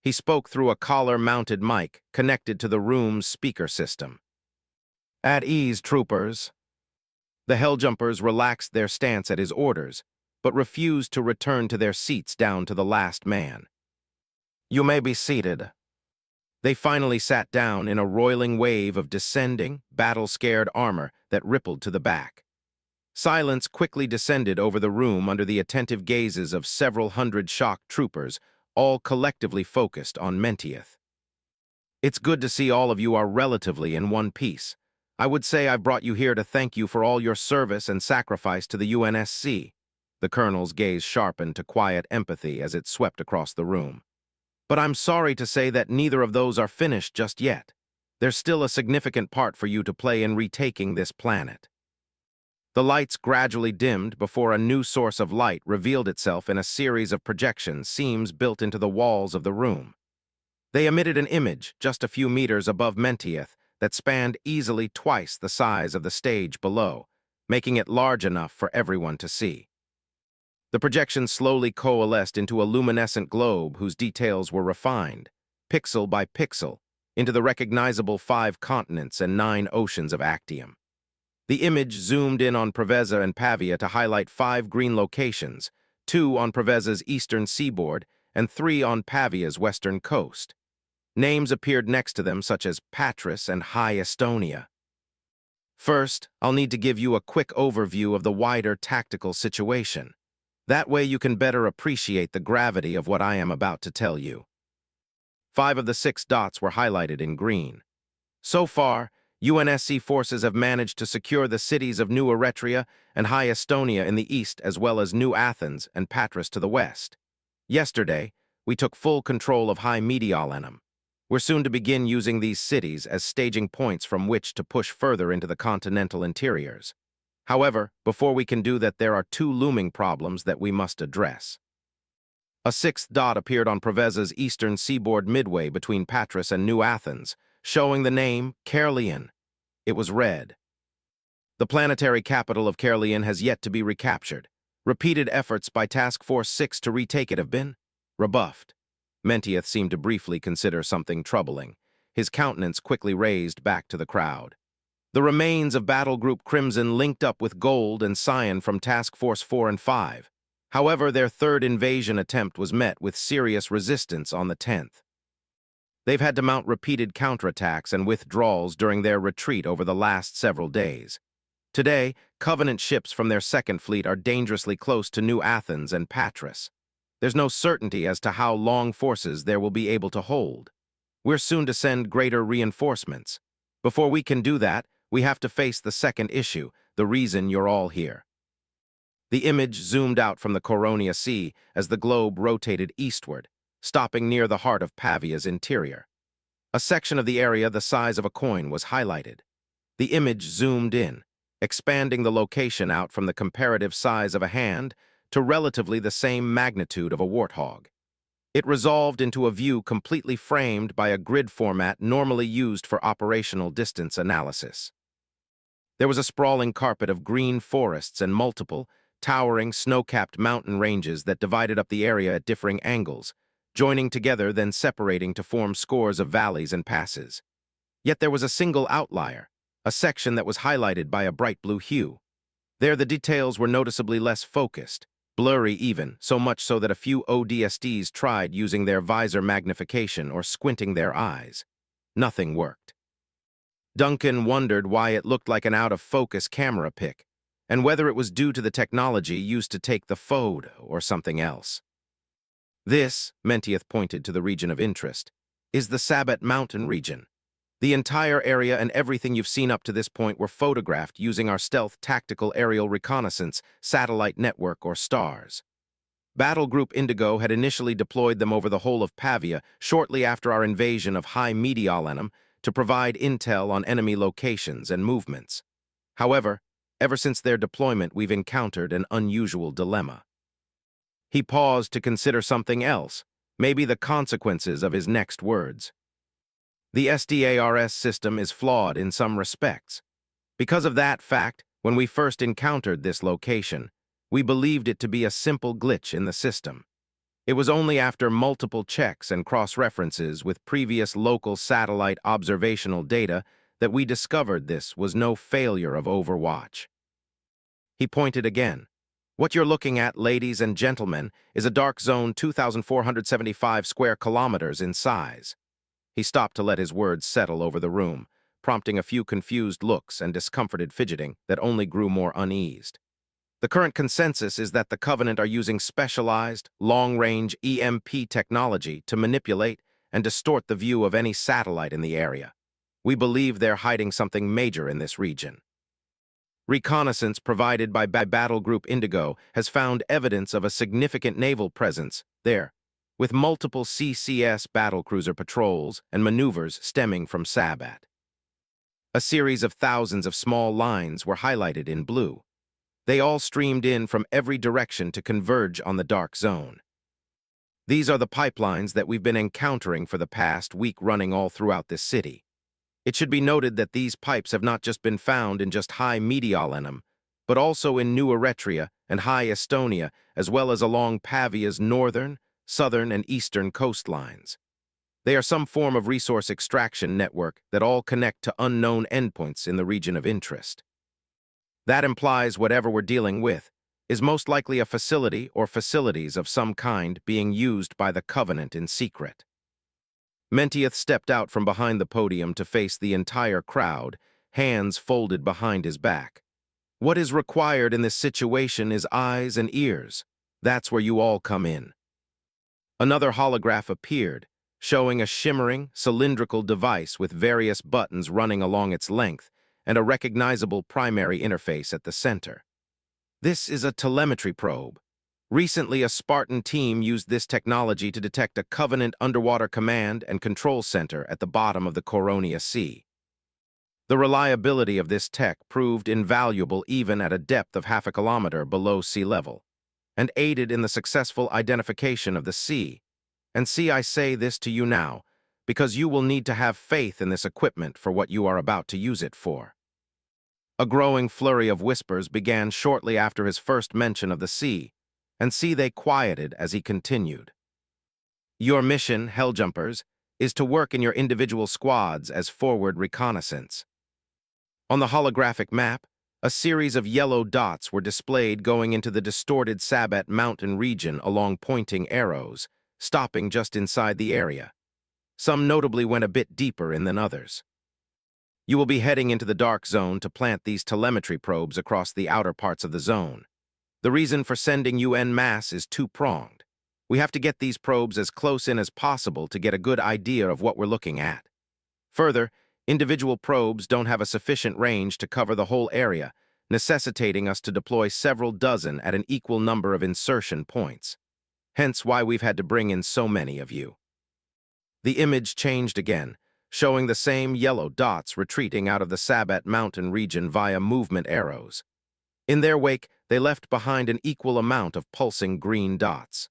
A: He spoke through a collar-mounted mic connected to the room's speaker system. At ease, troopers. The Helljumpers relaxed their stance at his orders, but refused to return to their seats down to the last man. You may be seated. They finally sat down in a roiling wave of descending, battle-scared armor that rippled to the back. Silence quickly descended over the room under the attentive gazes of several hundred shocked troopers, all collectively focused on Mentieth. It's good to see all of you are relatively in one piece. I would say I've brought you here to thank you for all your service and sacrifice to the UNSC. The colonel's gaze sharpened to quiet empathy as it swept across the room. But I'm sorry to say that neither of those are finished just yet. There's still a significant part for you to play in retaking this planet. The lights gradually dimmed before a new source of light revealed itself in a series of projection seams built into the walls of the room. They emitted an image just a few meters above Mentieth that spanned easily twice the size of the stage below, making it large enough for everyone to see. The projection slowly coalesced into a luminescent globe whose details were refined, pixel by pixel, into the recognizable 5 continents and 9 oceans of Actium. The image zoomed in on Preveza and Pavia to highlight 5 green locations, 2 on Preveza's eastern seaboard and 3 on Pavia's western coast. Names appeared next to them such as Patras and High Estonia. First, I'll need to give you a quick overview of the wider tactical situation. That way you can better appreciate the gravity of what I am about to tell you. 5 of the 6 dots were highlighted in green. So far, UNSC forces have managed to secure the cities of New Eretria and High Estonia in the east, as well as New Athens and Patras to the west. Yesterday, we took full control of High Mediolanum. We're soon to begin using these cities as staging points from which to push further into the continental interiors. However, before we can do that, there are 2 looming problems that we must address. A 6th dot appeared on Preveza's eastern seaboard midway between Patras and New Athens, showing the name Caerleon. It was red. The planetary capital of Caerleon has yet to be recaptured. Repeated efforts by Task Force 6 to retake it have been rebuffed. Mentieth seemed to briefly consider something troubling. His countenance quickly raised back to the crowd. The remains of Battle Group Crimson linked up with Gold and Cyan from Task Force 4 and 5. However, their 3rd invasion attempt was met with serious resistance on the 10th. They've had to mount repeated counterattacks and withdrawals during their retreat over the last several days. Today, Covenant ships from their 2nd Fleet are dangerously close to New Athens and Patras. There's no certainty as to how long forces there will be able to hold. We're soon to send greater reinforcements. Before we can do that, we have to face the 2nd issue, the reason you're all here. The image zoomed out from the Coronia Sea as the globe rotated eastward, stopping near the heart of Pavia's interior. A section of the area the size of a coin was highlighted. The image zoomed in, expanding the location out from the comparative size of a hand to relatively the same magnitude of a warthog. It resolved into a view completely framed by a grid format normally used for operational distance analysis. There was a sprawling carpet of green forests and multiple, towering, snow-capped mountain ranges that divided up the area at differing angles, joining together then separating to form scores of valleys and passes. Yet there was a single outlier, a section that was highlighted by a bright blue hue. There the details were noticeably less focused, blurry even, so much so that a few ODSTs tried using their visor magnification or squinting their eyes. Nothing worked. Duncan wondered why it looked like an out-of-focus camera pic, and whether it was due to the technology used to take the photo or something else. This, Mentieth pointed to the region of interest, is the Sabbat Mountain region. The entire area and everything you've seen up to this point were photographed using our stealth tactical aerial reconnaissance satellite network or STARS. Battle Group Indigo had initially deployed them over the whole of Pavia shortly after our invasion of High Mediolanum to provide intel on enemy locations and movements. However, ever since their deployment, we've encountered an unusual dilemma. He paused to consider something else, maybe the consequences of his next words. The SDARS system is flawed in some respects. Because of that fact, when we first encountered this location, we believed it to be a simple glitch in the system. It was only after multiple checks and cross-references with previous local satellite observational data that we discovered this was no failure of Overwatch. He pointed again. What you're looking at, ladies and gentlemen, is a dark zone 2,475 square kilometers in size. He stopped to let his words settle over the room, prompting a few confused looks and discomforted fidgeting that only grew more uneased. The current consensus is that the Covenant are using specialized, long-range EMP technology to manipulate and distort the view of any satellite in the area. We believe they're hiding something major in this region. Reconnaissance provided by Battle Group Indigo has found evidence of a significant naval presence there, with multiple CCS battlecruiser patrols and maneuvers stemming from Sabbat. A series of thousands of small lines were highlighted in blue. They all streamed in from every direction to converge on the dark zone. These are the pipelines that we've been encountering for the past week, running all throughout this city. It should be noted that these pipes have not just been found in just High Mediolanum, but also in New Eretria and High Estonia, as well as along Pavia's northern, southern, and eastern coastlines. They are some form of resource extraction network that all connect to unknown endpoints in the region of interest. That implies whatever we're dealing with is most likely a facility or facilities of some kind being used by the Covenant in secret. Mentieth stepped out from behind the podium to face the entire crowd, hands folded behind his back. What is required in this situation is eyes and ears. That's where you all come in. Another holograph appeared, showing a shimmering, cylindrical device with various buttons running along its length and a recognizable primary interface at the center. This is a telemetry probe. Recently, a Spartan team used this technology to detect a Covenant underwater command and control center at the bottom of the Coronia Sea. The reliability of this tech proved invaluable even at a depth of half a kilometer below sea level, and aided in the successful identification of the sea. And see, I say this to you now, because you will need to have faith in this equipment for what you are about to use it for. A growing flurry of whispers began shortly after his first mention of the sea, and see they quieted as he continued. Your mission, Helljumpers, is to work in your individual squads as forward reconnaissance. On the holographic map, a series of yellow dots were displayed going into the distorted Sabbat mountain region along pointing arrows, stopping just inside the area. Some notably went a bit deeper in than others. You will be heading into the dark zone to plant these telemetry probes across the outer parts of the zone. The reason for sending you en masse is two-pronged. We have to get these probes as close in as possible to get a good idea of what we're looking at. Further, individual probes don't have a sufficient range to cover the whole area, necessitating us to deploy several dozen at an equal number of insertion points. Hence why we've had to bring in so many of you. The image changed again, showing the same yellow dots retreating out of the Sabbat mountain region via movement arrows. In their wake, they left behind an equal amount of pulsing green dots.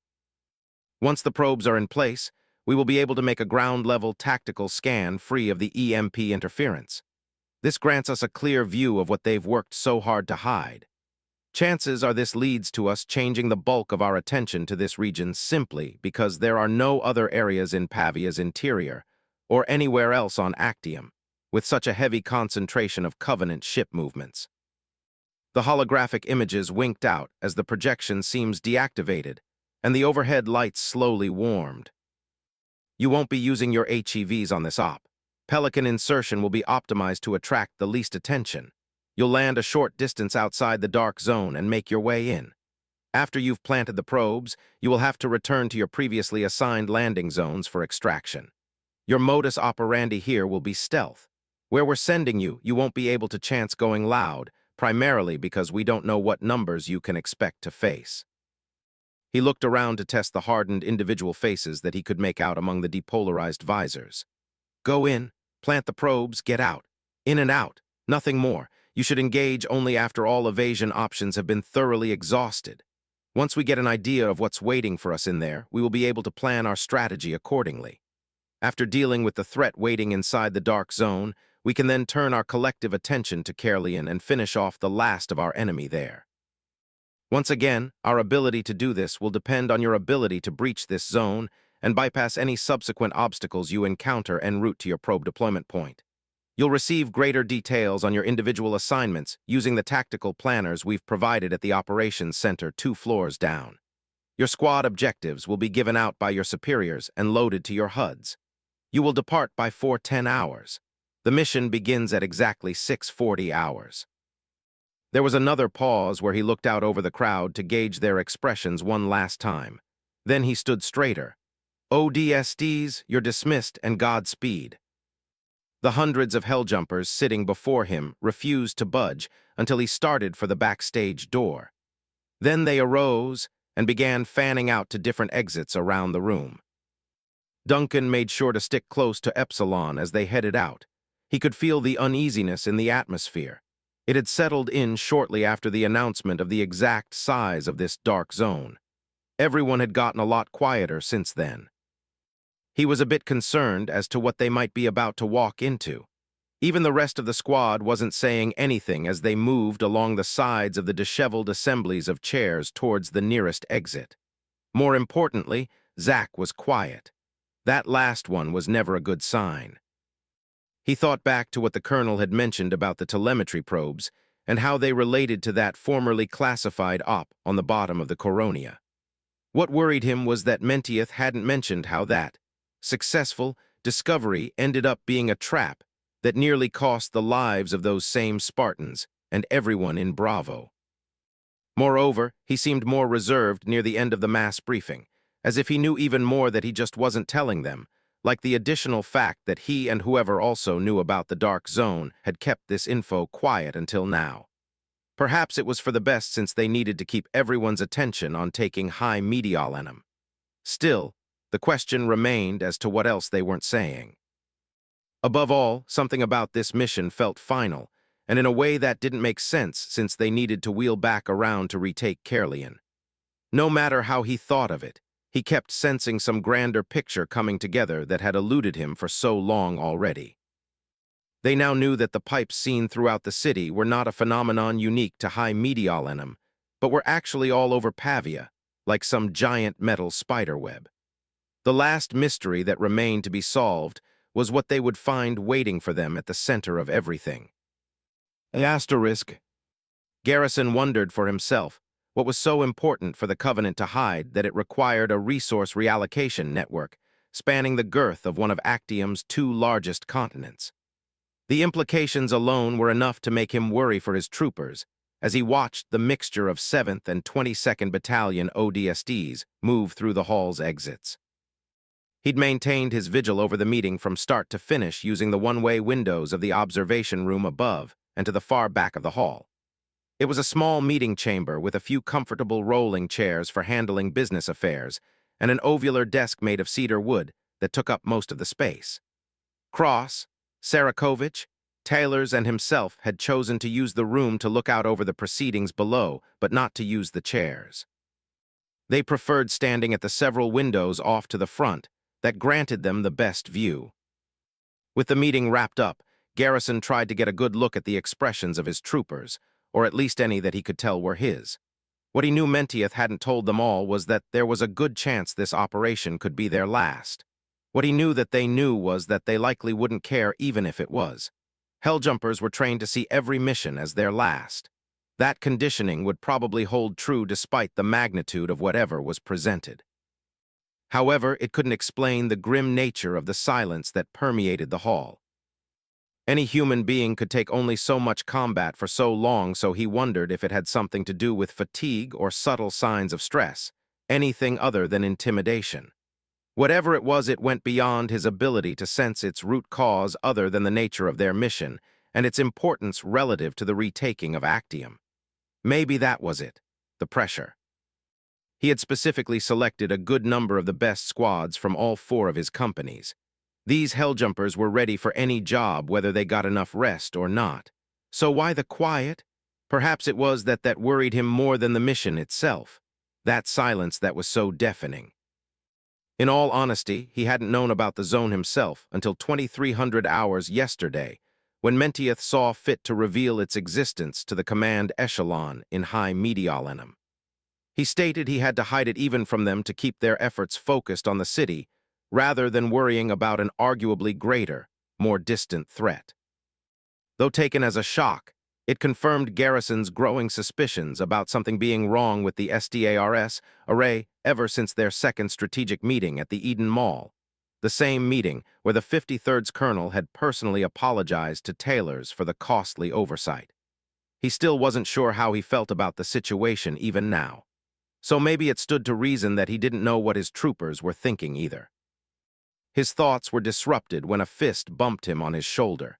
A: Once the probes are in place, we will be able to make a ground-level tactical scan free of the EMP interference. This grants us a clear view of what they've worked so hard to hide. Chances are this leads to us changing the bulk of our attention to this region simply because there are no other areas in Pavia's interior, or anywhere else on Actium, with such a heavy concentration of Covenant ship movements. The holographic images winked out as the projection seems deactivated, and the overhead lights slowly warmed. You won't be using your HEVs on this op. Pelican insertion will be optimized to attract the least attention. You'll land a short distance outside the dark zone and make your way in. After you've planted the probes, you will have to return to your previously assigned landing zones for extraction. Your modus operandi here will be stealth. Where we're sending you, you won't be able to chance going loud, primarily because we don't know what numbers you can expect to face. He looked around to test the hardened individual faces that he could make out among the depolarized visors. Go in, plant the probes, get out. In and out, nothing more. You should engage only after all evasion options have been thoroughly exhausted. Once we get an idea of what's waiting for us in there, we will be able to plan our strategy accordingly. After dealing with the threat waiting inside the dark zone, we can then turn our collective attention to Caerleon and finish off the last of our enemy there. Once again, our ability to do this will depend on your ability to breach this zone and bypass any subsequent obstacles you encounter en route to your probe deployment point. You'll receive greater details on your individual assignments using the tactical planners we've provided at the Operations Center 2 floors down. Your squad objectives will be given out by your superiors and loaded to your HUDs. You will depart by 4:10 hours. The mission begins at exactly 6:40 hours. There was another pause where he looked out over the crowd to gauge their expressions one last time. Then he stood straighter. ODSTs, you're dismissed and Godspeed. The hundreds of Helljumpers sitting before him refused to budge until he started for the backstage door. Then they arose and began fanning out to different exits around the room. Duncan made sure to stick close to Epsilon as they headed out. He could feel the uneasiness in the atmosphere. It had settled in shortly after the announcement of the exact size of this dark zone. Everyone had gotten a lot quieter since then. He was a bit concerned as to what they might be about to walk into. Even the rest of the squad wasn't saying anything as they moved along the sides of the disheveled assemblies of chairs towards the nearest exit. More importantly, Zach was quiet. That last one was never a good sign. He thought back to what the colonel had mentioned about the telemetry probes and how they related to that formerly classified op on the bottom of the Coronia. What worried him was that Menteith hadn't mentioned how that successful discovery ended up being a trap that nearly cost the lives of those same Spartans and everyone in Bravo. Moreover, he seemed more reserved near the end of the mass briefing, as if he knew even more that he just wasn't telling them, like the additional fact that he and whoever also knew about the dark zone had kept this info quiet until now. Perhaps it was for the best since they needed to keep everyone's attention on taking high retaliation. Still, the question remained as to what else they weren't saying. Above all, something about this mission felt final, and in a way that didn't make sense since they needed to wheel back around to retake Caerleon. No matter how he thought of it, he kept sensing some grander picture coming together that had eluded him for so long already. They now knew that the pipes seen throughout the city were not a phenomenon unique to high retaliation, but were actually all over Pavia, like some giant metal spiderweb. The last mystery that remained to be solved was what they would find waiting for them at the center of everything. Asterisk. Garrison wondered for himself what was so important for the Covenant to hide that it required a resource reallocation network spanning the girth of one of Actium's two largest continents. The implications alone were enough to make him worry for his troopers as he watched the mixture of 7th and 22nd Battalion ODSTs move through the hall's exits. He'd maintained his vigil over the meeting from start to finish using the one-way windows of the observation room above and to the far back of the hall. It was a small meeting chamber with a few comfortable rolling chairs for handling business affairs and an ovular desk made of cedar wood that took up most of the space. Cross, Sarakovich, Taylors, and himself had chosen to use the room to look out over the proceedings below, but not to use the chairs. They preferred standing at the several windows off to the front that granted them the best view. With the meeting wrapped up, Garrison tried to get a good look at the expressions of his troopers, or at least any that he could tell were his. What he knew Menteith hadn't told them all was that there was a good chance this operation could be their last. What he knew that they knew was that they likely wouldn't care even if it was. Helljumpers were trained to see every mission as their last. That conditioning would probably hold true despite the magnitude of whatever was presented. However, it couldn't explain the grim nature of the silence that permeated the hall. Any human being could take only so much combat for so long, so he wondered if it had something to do with fatigue or subtle signs of stress, anything other than intimidation. Whatever it was, it went beyond his ability to sense its root cause other than the nature of their mission and its importance relative to the retaking of Actium. Maybe that was it, the pressure. He had specifically selected a good number of the best squads from all 4 of his companies. These Helljumpers were ready for any job whether they got enough rest or not. So why the quiet? Perhaps it was that worried him more than the mission itself, that silence that was so deafening. In all honesty, he hadn't known about the zone himself until 2300 hours yesterday, when Menteith saw fit to reveal its existence to the command echelon in high retaliation. He stated he had to hide it even from them to keep their efforts focused on the city, rather than worrying about an arguably greater, more distant threat. Though taken as a shock, it confirmed Garrison's growing suspicions about something being wrong with the SDARS array ever since their second strategic meeting at the Eden Mall, the same meeting where the 53rd's colonel had personally apologized to Taylors for the costly oversight. He still wasn't sure how he felt about the situation even now. So maybe it stood to reason that he didn't know what his troopers were thinking either. His thoughts were disrupted when a fist bumped him on his shoulder.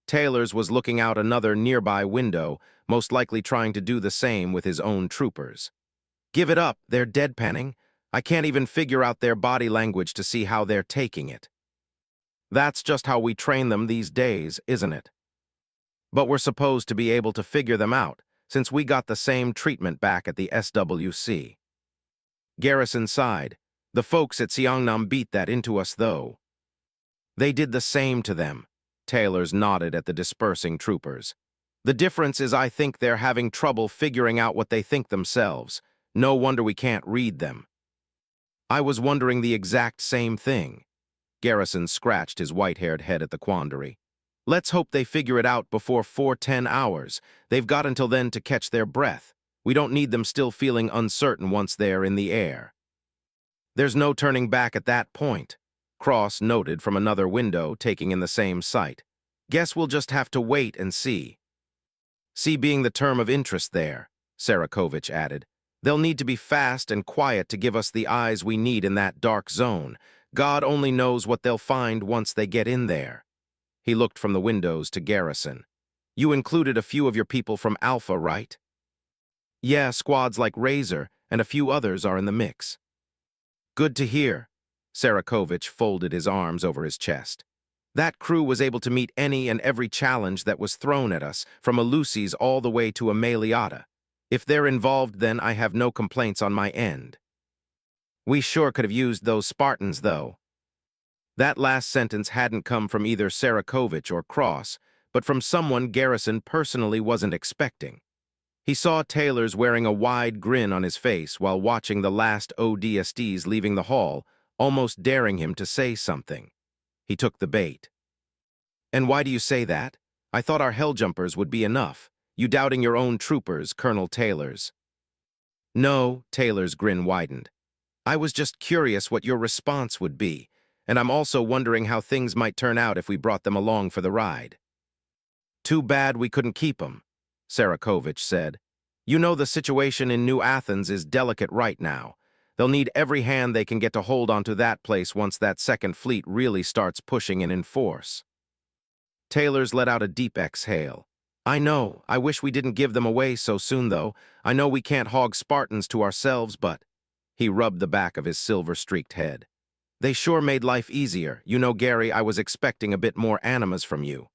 A: Taylors was looking out another nearby window, most likely trying to do the same with his own troopers. Give it up, they're deadpanning. I can't even figure out their body language to see how they're taking it. That's just how we train them these days, isn't it? But we're supposed to be able to figure them out, since we got the same treatment back at the SWC. Garrison sighed. The folks at Xiangnam beat that into us, though. They did the same to them. Taylors nodded at the dispersing troopers. The difference is I think they're having trouble figuring out what they think themselves. No wonder we can't read them. I was wondering the exact same thing. Garrison scratched his white-haired head at the quandary. Let's hope they figure it out before 4:10 hours. They've got until then to catch their breath. We don't need them still feeling uncertain once they're in the air. There's no turning back at that point, Cross noted from another window, taking in the same sight. Guess we'll just have to wait and see. See being the term of interest there, Sarakovich added. They'll need to be fast and quiet to give us the eyes we need in that dark zone. God only knows what they'll find once they get in there. He looked from the windows to Garrison. You included a few of your people from Alpha, right? Yeah, squads like Razor and a few others are in the mix. Good to hear. Sarakovich folded his arms over his chest. That crew was able to meet any and every challenge that was thrown at us, from Eleusis all the way to Ameliata. If they're involved, then I have no complaints on my end. We sure could have used those Spartans, though. That last sentence hadn't come from either Sarakovich or Cross, but from someone Garrison personally wasn't expecting. He saw Taylor's wearing a wide grin on his face while watching the last ODSTs leaving the hall, almost daring him to say something. He took the bait. And why do you say that? I thought our helljumpers would be enough. You doubting your own troopers, Colonel Taylor's. No, Taylor's grin widened. I was just curious what your response would be, and I'm also wondering how things might turn out if we brought them along for the ride. Too bad we couldn't keep them, Sarakovich said. You know the situation in New Athens is delicate right now. They'll need every hand they can get to hold onto that place once that second fleet really starts pushing in force. Taylor's let out a deep exhale. I know, I wish we didn't give them away so soon, though. I know we can't hog Spartans to ourselves, but... He rubbed the back of his silver-streaked head. They sure made life easier. You know, Gary, I was expecting a bit more animas from you.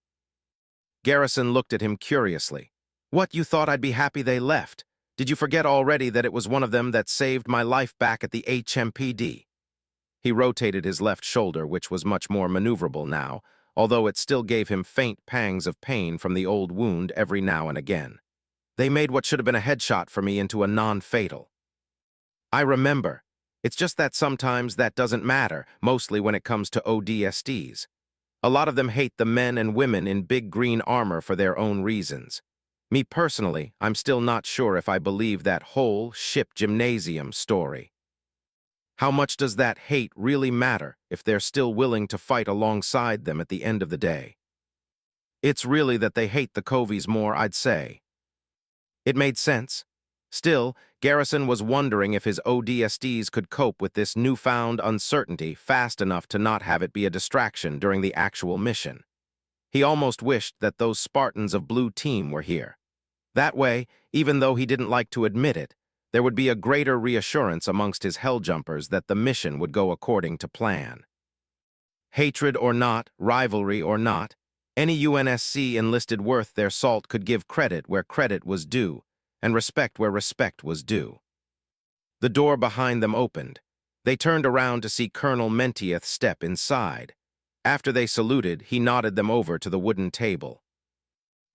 A: Garrison looked at him curiously. What, you thought I'd be happy they left? Did you forget already that it was one of them that saved my life back at the HMPD? He rotated his left shoulder, which was much more maneuverable now, although it still gave him faint pangs of pain from the old wound every now and again. They made what should have been a headshot for me into a non-fatal. I remember. It's just that sometimes that doesn't matter, mostly when it comes to ODSTs. A lot of them hate the men and women in big green armor for their own reasons. Me personally, I'm still not sure if I believe that whole ship gymnasium story. How much does that hate really matter if they're still willing to fight alongside them at the end of the day? It's really that they hate the Covies more, I'd say. It made sense. Still, Garrison was wondering if his ODSTs could cope with this newfound uncertainty fast enough to not have it be a distraction during the actual mission. He almost wished that those Spartans of Blue Team were here. That way, even though he didn't like to admit it, there would be a greater reassurance amongst his helljumpers that the mission would go according to plan. Hatred or not, rivalry or not, any UNSC enlisted worth their salt could give credit where credit was due, and respect where respect was due. The door behind them opened. They turned around to see Colonel Mentieth step inside. After they saluted, he nodded them over to the wooden table.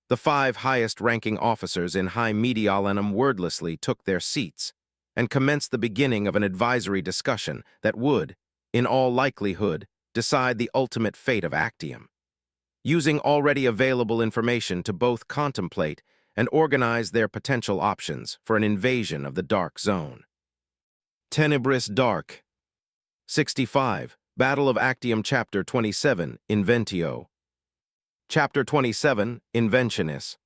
A: The 5 highest-ranking officers in High Mediolanum wordlessly took their seats and commenced the beginning of an advisory discussion that would, in all likelihood, decide the ultimate fate of Actium. Using already available information to both contemplate and organize their potential options for an invasion of the Dark Zone. Tenebris Dark. 65. Battle of Actium Chapter 27, Inventio. Chapter 27, Inventionis.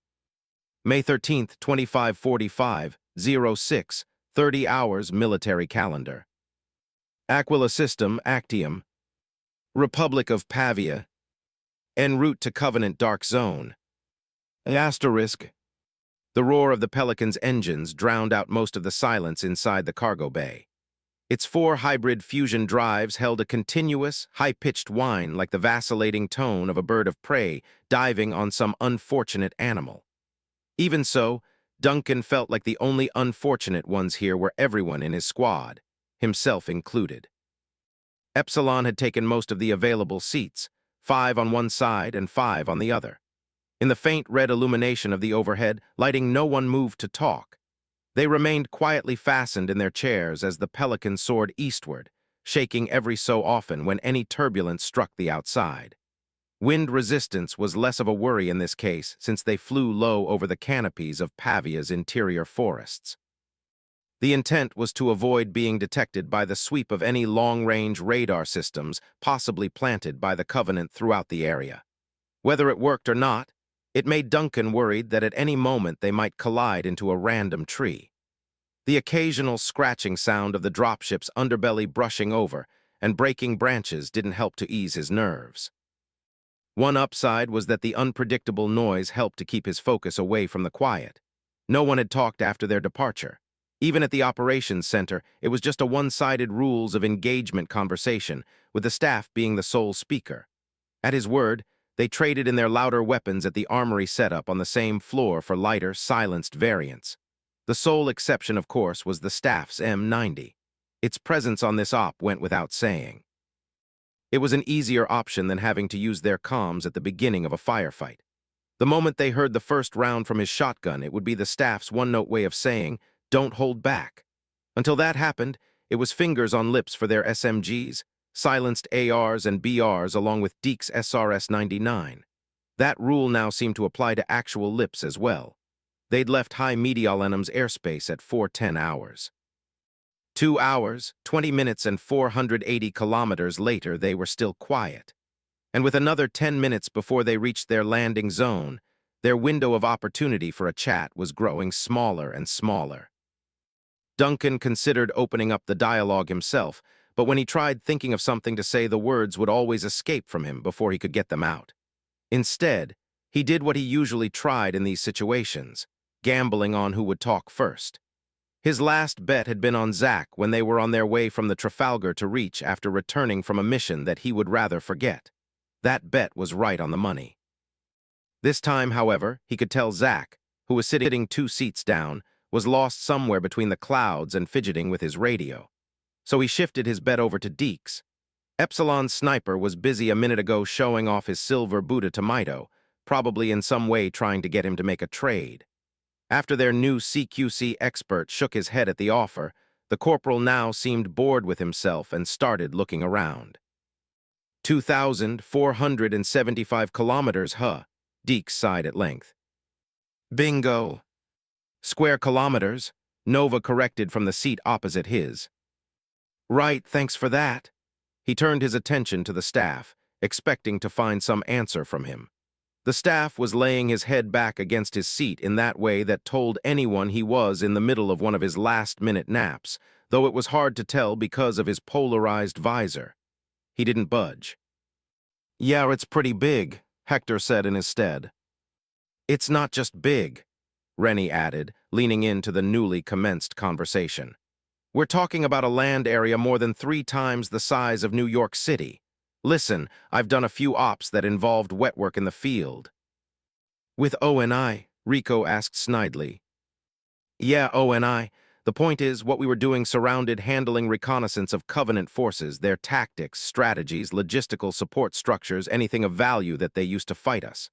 A: May 13th, 2545, 06, 30 hours military calendar. Aquila System, Actium. Republic of Pavia. En route to Covenant Dark Zone. Asterisk. The roar of the Pelican's engines drowned out most of the silence inside the cargo bay. Its 4 hybrid fusion drives held a continuous, high-pitched whine like the vacillating tone of a bird of prey diving on some unfortunate animal. Even so, Duncan felt like the only unfortunate ones here were everyone in his squad, himself included. Epsilon had taken most of the available seats, 5 on one side and 5 on the other. In the faint red illumination of the overhead, lighting, no one moved to talk. They remained quietly fastened in their chairs as the Pelican soared eastward, shaking every so often when any turbulence struck the outside. Wind resistance was less of a worry in this case since they flew low over the canopies of Pavia's interior forests. The intent was to avoid being detected by the sweep of any long-range radar systems possibly planted by the Covenant throughout the area. Whether it worked or not, it made Duncan worried that at any moment they might collide into a random tree. The occasional scratching sound of the dropship's underbelly brushing over and breaking branches didn't help to ease his nerves. One upside was that the unpredictable noise helped to keep his focus away from the quiet. No one had talked after their departure. Even at the operations center, it was just a one-sided rules of engagement conversation, with the staff being the sole speaker. At his word, they traded in their louder weapons at the armory setup on the same floor for lighter, silenced variants. The sole exception, of course, was the staff's M90. Its presence on this op went without saying. It was an easier option than having to use their comms at the beginning of a firefight. The moment they heard the first round from his shotgun, it would be the staff's one-note way of saying, "Don't hold back." Until that happened, it was fingers on lips for their SMGs, silenced ARs and BRs along with Deke's SRS-99. That rule now seemed to apply to actual lips as well. They'd left High Mediolanum's airspace at 4:10 hours. 2 hours, 20 minutes, and 480 kilometers later, they were still quiet. And with another 10 minutes before they reached their landing zone, their window of opportunity for a chat was growing smaller and smaller. Duncan considered opening up the dialogue himself, but when he tried thinking of something to say, the words would always escape from him before he could get them out. Instead, he did what he usually tried in these situations, gambling on who would talk first. His last bet had been on Zach when they were on their way from the Trafalgar to Reach after returning from a mission that he would rather forget. That bet was right on the money. This time, however, he could tell Zach, who was sitting 2 seats down, was lost somewhere between the clouds and fidgeting with his radio. So he shifted his bet over to Deke's. Epsilon's sniper was busy a minute ago showing off his silver Buddha to Mito, probably in some way trying to get him to make a trade. After their new CQC expert shook his head at the offer, the corporal now seemed bored with himself and started looking around. 2,475 kilometers, huh? Deke sighed at length. Bingo. Square kilometers, Nova corrected from the seat opposite his. Right, thanks for that. He turned his attention to the staff, expecting to find some answer from him. The staff was laying his head back against his seat in that way that told anyone he was in the middle of one of his last-minute naps, though it was hard to tell because of his polarized visor. He didn't budge. Yeah, it's pretty big, Hector said in his stead. It's not just big, Rennie added, leaning into the newly commenced conversation. We're talking about a land area more than 3 times the size of New York City. Listen, I've done a few ops that involved wet work in the field. With ONI? Rico asked snidely. Yeah, ONI. The point is, what we were doing surrounded handling reconnaissance of Covenant forces, their tactics, strategies, logistical support structures, anything of value that they used to fight us.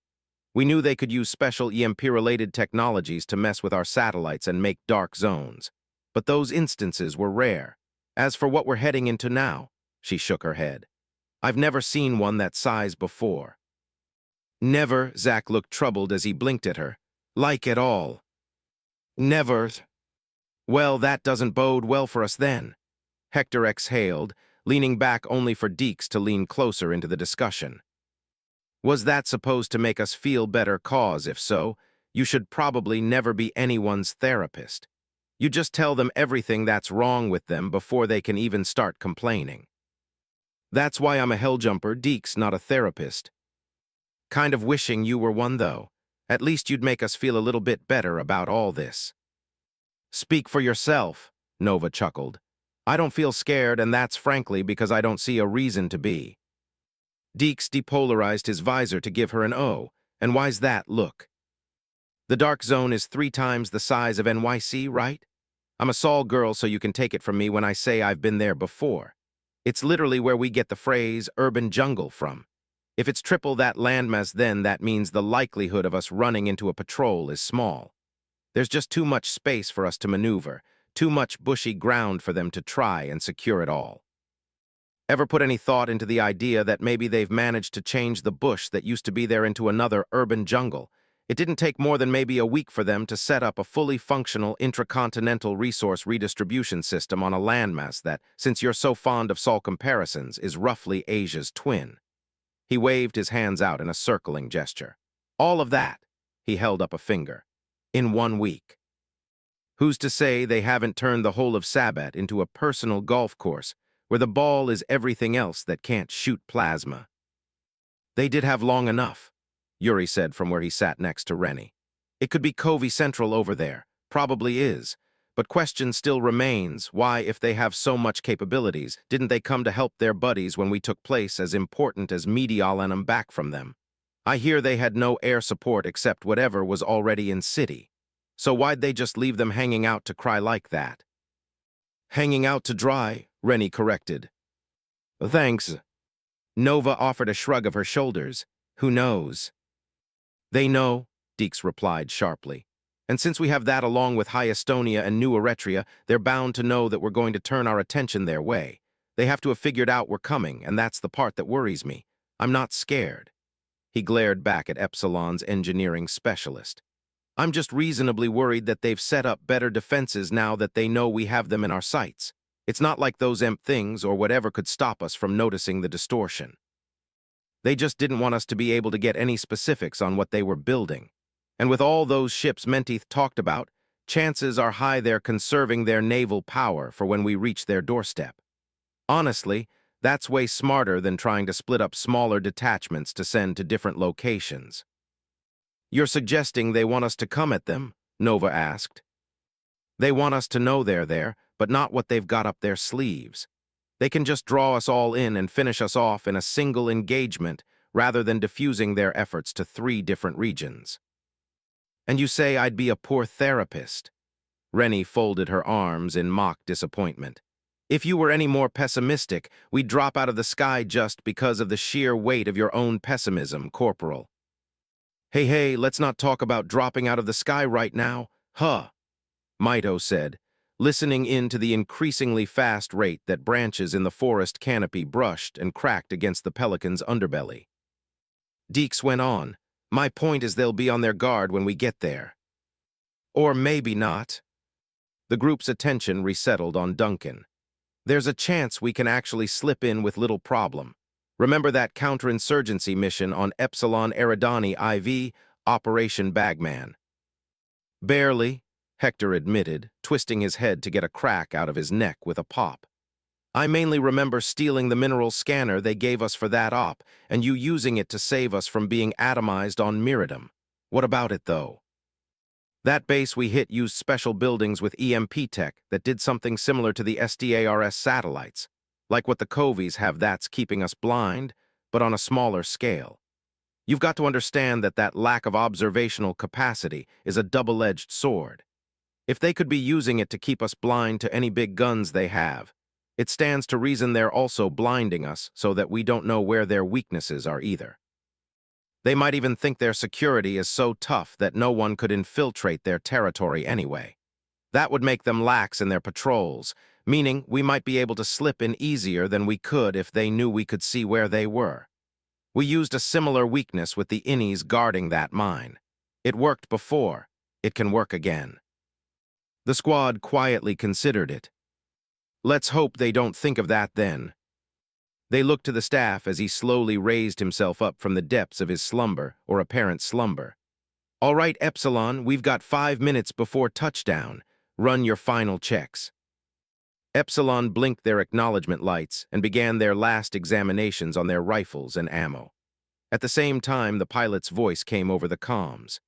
A: We knew they could use special EMP-related technologies to mess with our satellites and make dark zones. But those instances were rare. As for what we're heading into now, she shook her head. I've never seen one that size before. Never, Zach looked troubled as he blinked at her. Like at all. Never. Well, that doesn't bode well for us then. Hector exhaled, leaning back only for Deeks to lean closer into the discussion. Was that supposed to make us feel better? Cause if so, you should probably never be anyone's therapist. You just tell them everything that's wrong with them before they can even start complaining. That's why I'm a helljumper, Deeks, not a therapist. Kind of wishing you were one, though. At least you'd make us feel a little bit better about all this. Speak for yourself, Nova chuckled. I don't feel scared, and that's frankly because I don't see a reason to be. Deeks depolarized his visor to give her an O. And why's that? Look. The dark zone is 3 times the size of NYC, right? I'm a Saul girl, so you can take it from me when I say I've been there before. It's literally where we get the phrase urban jungle from. If it's triple that landmass, then that means the likelihood of us running into a patrol is small. There's just too much space for us to maneuver, too much bushy ground for them to try and secure it all. Ever put any thought into the idea that maybe they've managed to change the bush that used to be there into another urban jungle? It didn't take more than maybe a week for them to set up a fully functional intracontinental resource redistribution system on a landmass that, since you're so fond of Sol comparisons, is roughly Asia's twin. He waved his hands out in a circling gesture. All of that, he held up a finger, in 1 week. Who's to say they haven't turned the whole of Sabbat into a personal golf course where the ball is everything else that can't shoot plasma? They did have long enough, Yuri said from where he sat next to Rennie. It could be Covey Central over there, probably is, but question still remains, why, if they have so much capabilities, didn't they come to help their buddies when we took place as important as Mediolanum back from them? I hear they had no air support except whatever was already in city. So why'd they just leave them hanging out to cry like that? Hanging out to dry, Rennie corrected. Thanks. Nova offered a shrug of her shoulders. Who knows? They know, Deeks replied sharply. And since we have that along with High Estonia and New Eretria, they're bound to know that we're going to turn our attention their way. They have to have figured out we're coming, and that's the part that worries me. I'm not scared. He glared back at Epsilon's engineering specialist. I'm just reasonably worried that they've set up better defenses now that they know we have them in our sights. It's not like those EMP things or whatever could stop us from noticing the distortion. They just didn't want us to be able to get any specifics on what they were building. And with all those ships Menteith talked about, chances are high they're conserving their naval power for when we reach their doorstep. Honestly, that's way smarter than trying to split up smaller detachments to send to different locations. You're suggesting they want us to come at them? Nova asked. They want us to know they're there, but not what they've got up their sleeves. They can just draw us all in and finish us off in a single engagement rather than diffusing their efforts to 3 different regions. And you say I'd be a poor therapist? Rennie folded her arms in mock disappointment. If you were any more pessimistic, we'd drop out of the sky just because of the sheer weight of your own pessimism, Corporal. Hey, let's not talk about dropping out of the sky right now, huh? Mito said, listening in to the increasingly fast rate that branches in the forest canopy brushed and cracked against the pelican's underbelly. Deeks went on, my point is they'll be on their guard when we get there. Or maybe not. The group's attention resettled on Duncan. There's a chance we can actually slip in with little problem. Remember that counterinsurgency mission on Epsilon Eridani IV, Operation Bagman? Barely, Hector admitted, twisting his head to get a crack out of his neck with a pop. I mainly remember stealing the mineral scanner they gave us for that op, and you using it to save us from being atomized on Miridum. What about it, though? That base we hit used special buildings with EMP tech that did something similar to the SDARS satellites. Like what the Coveys have, that's keeping us blind, but on a smaller scale. You've got to understand that that lack of observational capacity is a double-edged sword. If they could be using it to keep us blind to any big guns they have, it stands to reason they're also blinding us so that we don't know where their weaknesses are either. They might even think their security is so tough that no one could infiltrate their territory anyway. That would make them lax in their patrols, meaning we might be able to slip in easier than we could if they knew we could see where they were. We used a similar weakness with the innies guarding that mine. It worked before. It can work again. The squad quietly considered it. Let's hope they don't think of that then. They looked to the staff as he slowly raised himself up from the depths of his slumber, or apparent slumber. All right, Epsilon, we've got 5 minutes before touchdown. Run your final checks. Epsilon blinked their acknowledgement lights and began their last examinations on their rifles and ammo. At the same time, the pilot's voice came over the comms.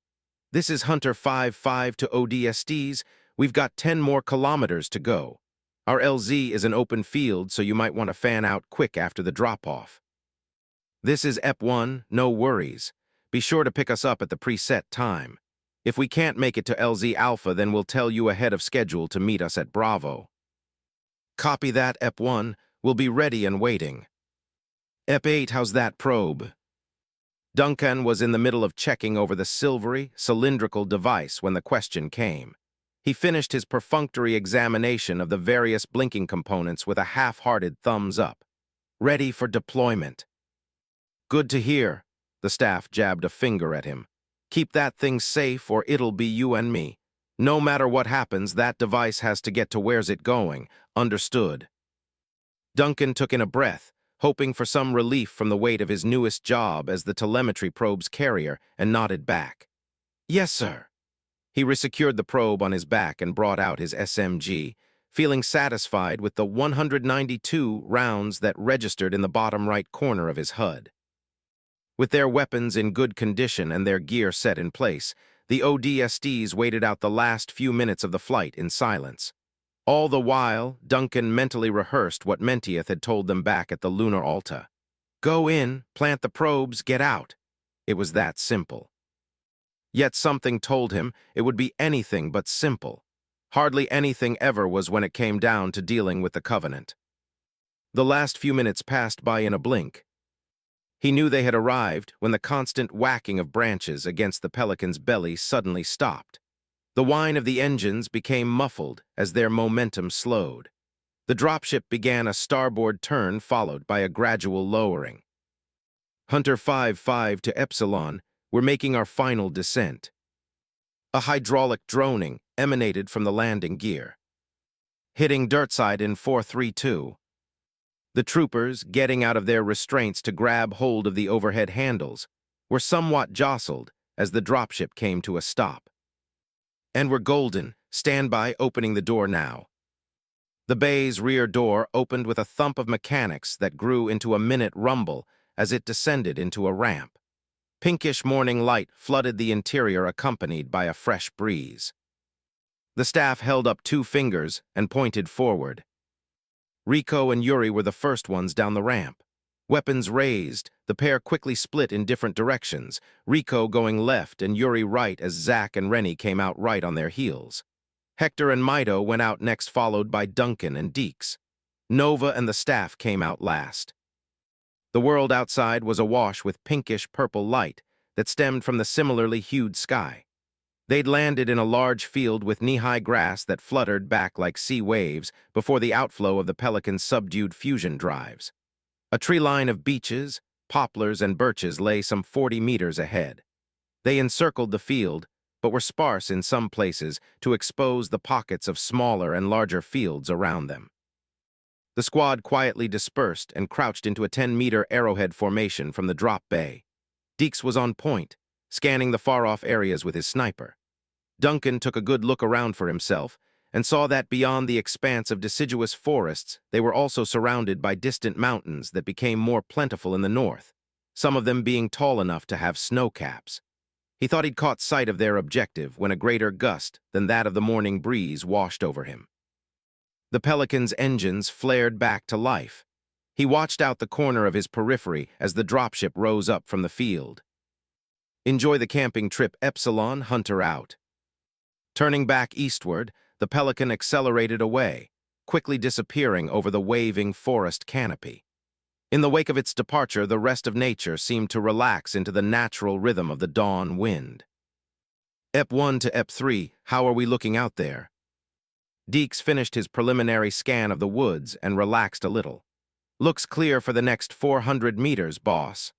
A: This is Hunter 5-5 to ODSTs. We've got 10 more kilometers to go. Our LZ is an open field, so you might want to fan out quick after the drop-off. This is EP1, no worries. Be sure to pick us up at the preset time. If we can't make it to LZ Alpha, then we'll tell you ahead of schedule to meet us at Bravo. Copy that, EP1. We'll be ready and waiting. EP8, how's that probe? Duncan was in the middle of checking over the silvery, cylindrical device when the question came. He finished his perfunctory examination of the various blinking components with a half-hearted thumbs up. Ready for deployment. Good to hear. The staff jabbed a finger at him. Keep that thing safe or it'll be you and me. No matter what happens, that device has to get to where's it going. Understood. Duncan took in a breath, hoping for some relief from the weight of his newest job as the telemetry probe's carrier, and nodded back. Yes, sir. He resecured the probe on his back and brought out his SMG, feeling satisfied with the 192 rounds that registered in the bottom right corner of his HUD. With their weapons in good condition and their gear set in place, the ODSTs waited out the last few minutes of the flight in silence. All the while, Duncan mentally rehearsed what Mentieth had told them back at the lunar altar. Go in, plant the probes, get out. It was that simple. Yet something told him it would be anything but simple. Hardly anything ever was when it came down to dealing with the Covenant. The last few minutes passed by in a blink. He knew they had arrived when the constant whacking of branches against the Pelican's belly suddenly stopped. The whine of the engines became muffled as their momentum slowed. The dropship began a starboard turn followed by a gradual lowering. Hunter 5-5 to Epsilon, we're making our final descent. A hydraulic droning emanated from the landing gear. Hitting dirtside in 432. The troopers, getting out of their restraints to grab hold of the overhead handles, were somewhat jostled as the dropship came to a stop. And we're golden. Stand by, opening the door now. The bay's rear door opened with a thump of mechanics that grew into a minute rumble as it descended into a ramp. Pinkish morning light flooded the interior, accompanied by a fresh breeze. The staff held up 2 fingers and pointed forward. Rico and Yuri were the first ones down the ramp. Weapons raised, the pair quickly split in different directions, Rico going left and Yuri right as Zach and Rennie came out right on their heels. Hector and Mido went out next, followed by Duncan and Deeks. Nova and the staff came out last. The world outside was awash with pinkish-purple light that stemmed from the similarly hued sky. They'd landed in a large field with knee-high grass that fluttered back like sea waves before the outflow of the Pelican's subdued fusion drives. A tree line of beeches, poplars, and birches lay some 40 meters ahead. They encircled the field, but were sparse in some places to expose the pockets of smaller and larger fields around them. The squad quietly dispersed and crouched into a 10-meter arrowhead formation from the drop bay. Deeks was on point, scanning the far-off areas with his sniper. Duncan took a good look around for himself and saw that beyond the expanse of deciduous forests, they were also surrounded by distant mountains that became more plentiful in the north, some of them being tall enough to have snow caps. He thought he'd caught sight of their objective when a greater gust than that of the morning breeze washed over him. The Pelican's engines flared back to life. He watched out the corner of his periphery as the dropship rose up from the field. Enjoy the camping trip, Epsilon, Hunter out. Turning back eastward, the Pelican accelerated away, quickly disappearing over the waving forest canopy. In the wake of its departure, the rest of nature seemed to relax into the natural rhythm of the dawn wind. EP1 to EP3, how are we looking out there? Deeks finished his preliminary scan of the woods and relaxed a little. Looks clear for the next 400 meters, boss.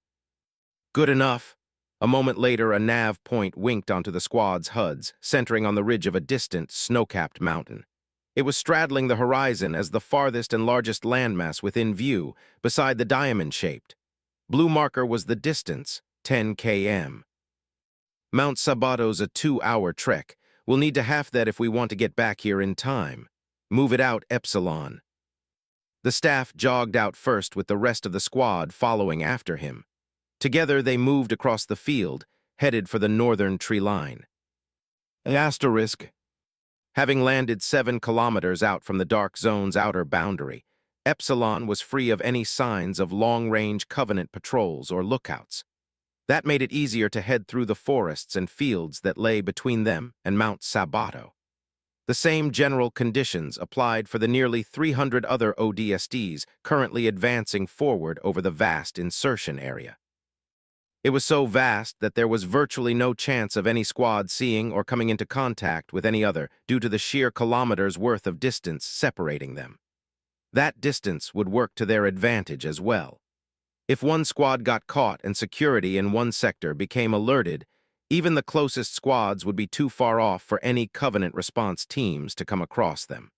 A: Good enough. A moment later, a nav point winked onto the squad's HUDs, centering on the ridge of a distant, snow-capped mountain. It was straddling the horizon as the farthest and largest landmass within view, beside the diamond-shaped. Blue marker was the distance, 10 km. Mount Sabato's a 2-hour trek. We'll need to half that if we want to get back here in time. Move it out, Epsilon. The staff jogged out first with the rest of the squad following after him. Together they moved across the field, headed for the northern tree line. Asterisk. Having landed 7 kilometers out from the dark zone's outer boundary, Epsilon was free of any signs of long-range Covenant patrols or lookouts. That made it easier to head through the forests and fields that lay between them and Mount Sabato. The same general conditions applied for the nearly 300 other ODSTs currently advancing forward over the vast insertion area. It was so vast that there was virtually no chance of any squad seeing or coming into contact with any other due to the sheer kilometers' worth of distance separating them. That distance would work to their advantage as well. If one squad got caught and security in one sector became alerted, even the closest squads would be too far off for any Covenant response teams to come across them.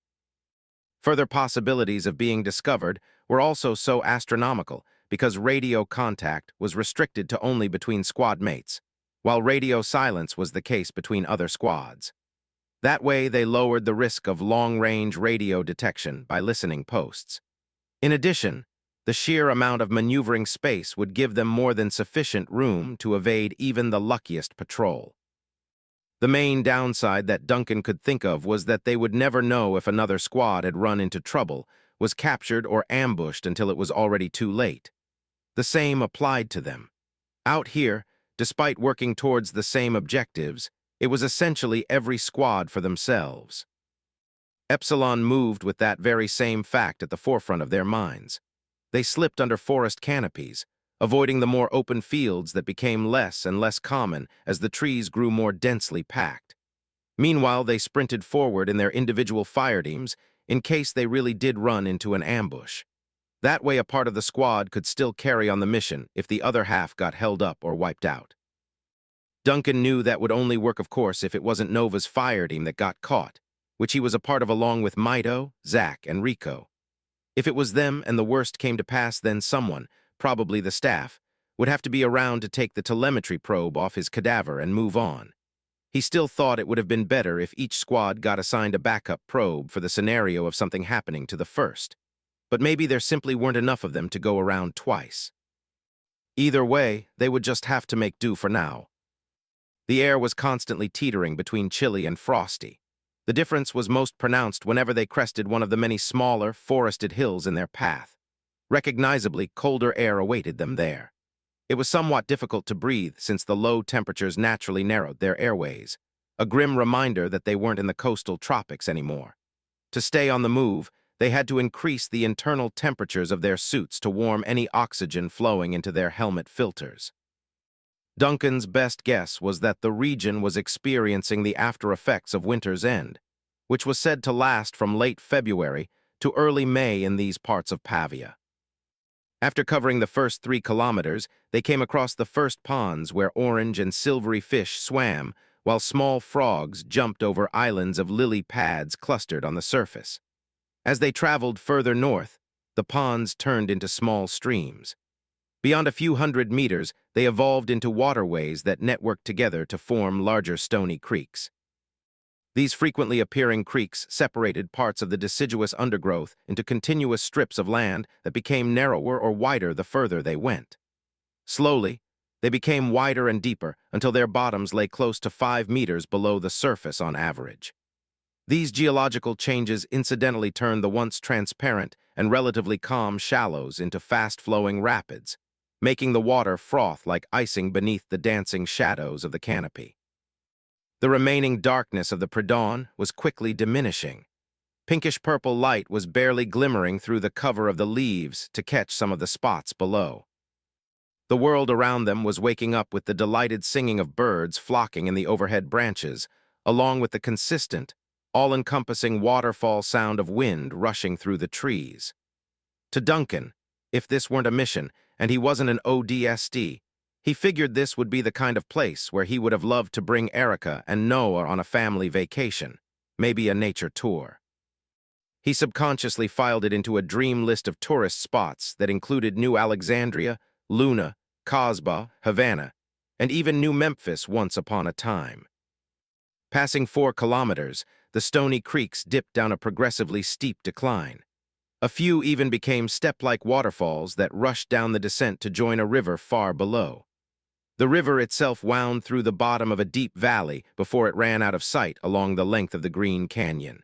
A: Further possibilities of being discovered were also so astronomical because radio contact was restricted to only between squad mates, while radio silence was the case between other squads. That way, they lowered the risk of long-range radio detection by listening posts. In addition, the sheer amount of maneuvering space would give them more than sufficient room to evade even the luckiest patrol. The main downside that Duncan could think of was that they would never know if another squad had run into trouble, was captured or ambushed until it was already too late. The same applied to them. Out here, despite working towards the same objectives, it was essentially every squad for themselves. Epsilon moved with that very same fact at the forefront of their minds. They slipped under forest canopies, avoiding the more open fields that became less and less common as the trees grew more densely packed. Meanwhile, they sprinted forward in their individual fire teams in case they really did run into an ambush. That way, a part of the squad could still carry on the mission if the other half got held up or wiped out. Duncan knew that would only work, of course, if it wasn't Nova's fire team that got caught, which he was a part of along with Mido, Zach, and Rico. If it was them and the worst came to pass, then someone, probably the staff, would have to be around to take the telemetry probe off his cadaver and move on. He still thought it would have been better if each squad got assigned a backup probe for the scenario of something happening to the first. But maybe there simply weren't enough of them to go around twice. Either way, they would just have to make do for now. The air was constantly teetering between chilly and frosty. The difference was most pronounced whenever they crested one of the many smaller, forested hills in their path. Recognizably, colder air awaited them there. It was somewhat difficult to breathe since the low temperatures naturally narrowed their airways, a grim reminder that they weren't in the coastal tropics anymore. To stay on the move, they had to increase the internal temperatures of their suits to warm any oxygen flowing into their helmet filters. Duncan's best guess was that the region was experiencing the after effects of winter's end, which was said to last from late February to early May in these parts of Pavia. After covering the first 3 kilometers, they came across the first ponds where orange and silvery fish swam, while small frogs jumped over islands of lily pads clustered on the surface. As they traveled further north, the ponds turned into small streams. Beyond a few hundred meters, they evolved into waterways that networked together to form larger stony creeks. These frequently appearing creeks separated parts of the deciduous undergrowth into continuous strips of land that became narrower or wider the further they went. Slowly, they became wider and deeper until their bottoms lay close to 5 meters below the surface on average. These geological changes incidentally turned the once transparent and relatively calm shallows into fast-flowing rapids, making the water froth like icing beneath the dancing shadows of the canopy. The remaining darkness of the pre-dawn was quickly diminishing. Pinkish-purple light was barely glimmering through the cover of the leaves to catch some of the spots below. The world around them was waking up with the delighted singing of birds flocking in the overhead branches, along with the consistent, all-encompassing waterfall sound of wind rushing through the trees. To Duncan, if this weren't a mission, and he wasn't an ODST, he figured this would be the kind of place where he would have loved to bring Erica and Noah on a family vacation, maybe a nature tour. He subconsciously filed it into a dream list of tourist spots that included New Alexandria, Luna, Casbah, Havana, and even New Memphis once upon a time. Passing 4 kilometers, the stony creeks dipped down a progressively steep decline. A few even became step-like waterfalls that rushed down the descent to join a river far below. The river itself wound through the bottom of a deep valley before it ran out of sight along the length of the Green Canyon.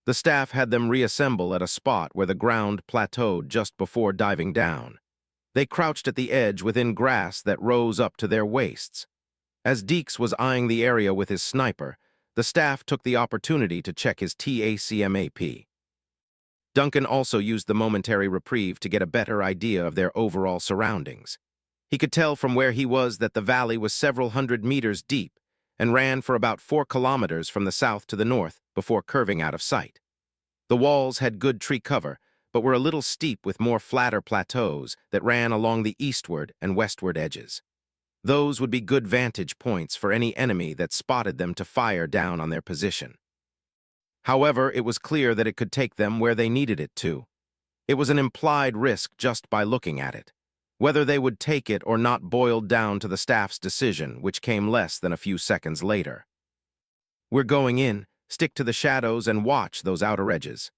A: The staff had them reassemble at a spot where the ground plateaued just before diving down. They crouched at the edge within grass that rose up to their waists. As Deeks was eyeing the area with his sniper, the staff took the opportunity to check his TACMAP. Duncan also used the momentary reprieve to get a better idea of their overall surroundings. He could tell from where he was that the valley was several hundred meters deep and ran for about 4 kilometers from the south to the north before curving out of sight. The walls had good tree cover, but were a little steep with more flatter plateaus that ran along the eastward and westward edges. Those would be good vantage points for any enemy that spotted them to fire down on their position. However, it was clear that it could take them where they needed it to. It was an implied risk just by looking at it. Whether they would take it or not boiled down to the staff's decision, which came less than a few seconds later. "We're going in. Stick to the shadows and watch those outer edges."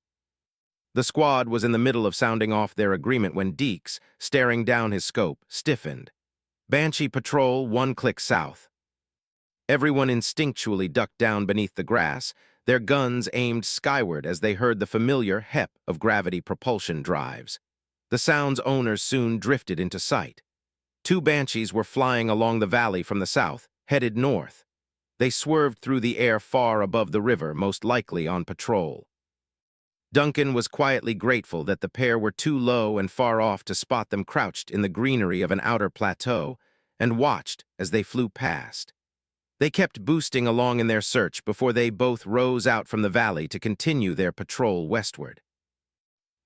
A: The squad was in the middle of sounding off their agreement when Deeks, staring down his scope, stiffened. "Banshee patrol, 1 click south." Everyone instinctually ducked down beneath the grass, their guns aimed skyward as they heard the familiar hep of gravity propulsion drives. The sound's owners soon drifted into sight. 2 Banshees were flying along the valley from the south, headed north. They swerved through the air far above the river, most likely on patrol. Duncan was quietly grateful that the pair were too low and far off to spot them crouched in the greenery of an outer plateau, and watched as they flew past. They kept boosting along in their search before they both rose out from the valley to continue their patrol westward.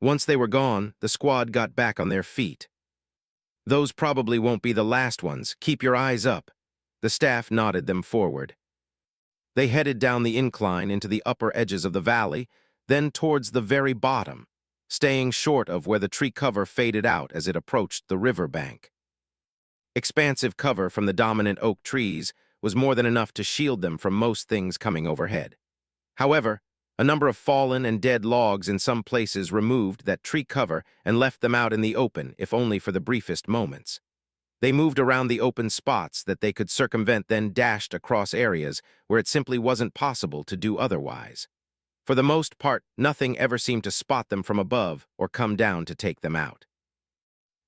A: Once they were gone, the squad got back on their feet. "Those probably won't be the last ones. Keep your eyes up." The staff nodded them forward. They headed down the incline into the upper edges of the valley, then towards the very bottom, staying short of where the tree cover faded out as it approached the river bank. Expansive cover from the dominant oak trees was more than enough to shield them from most things coming overhead. However, a number of fallen and dead logs in some places removed that tree cover and left them out in the open, if only for the briefest moments. They moved around the open spots that they could circumvent, then dashed across areas where it simply wasn't possible to do otherwise. For the most part, nothing ever seemed to spot them from above or come down to take them out.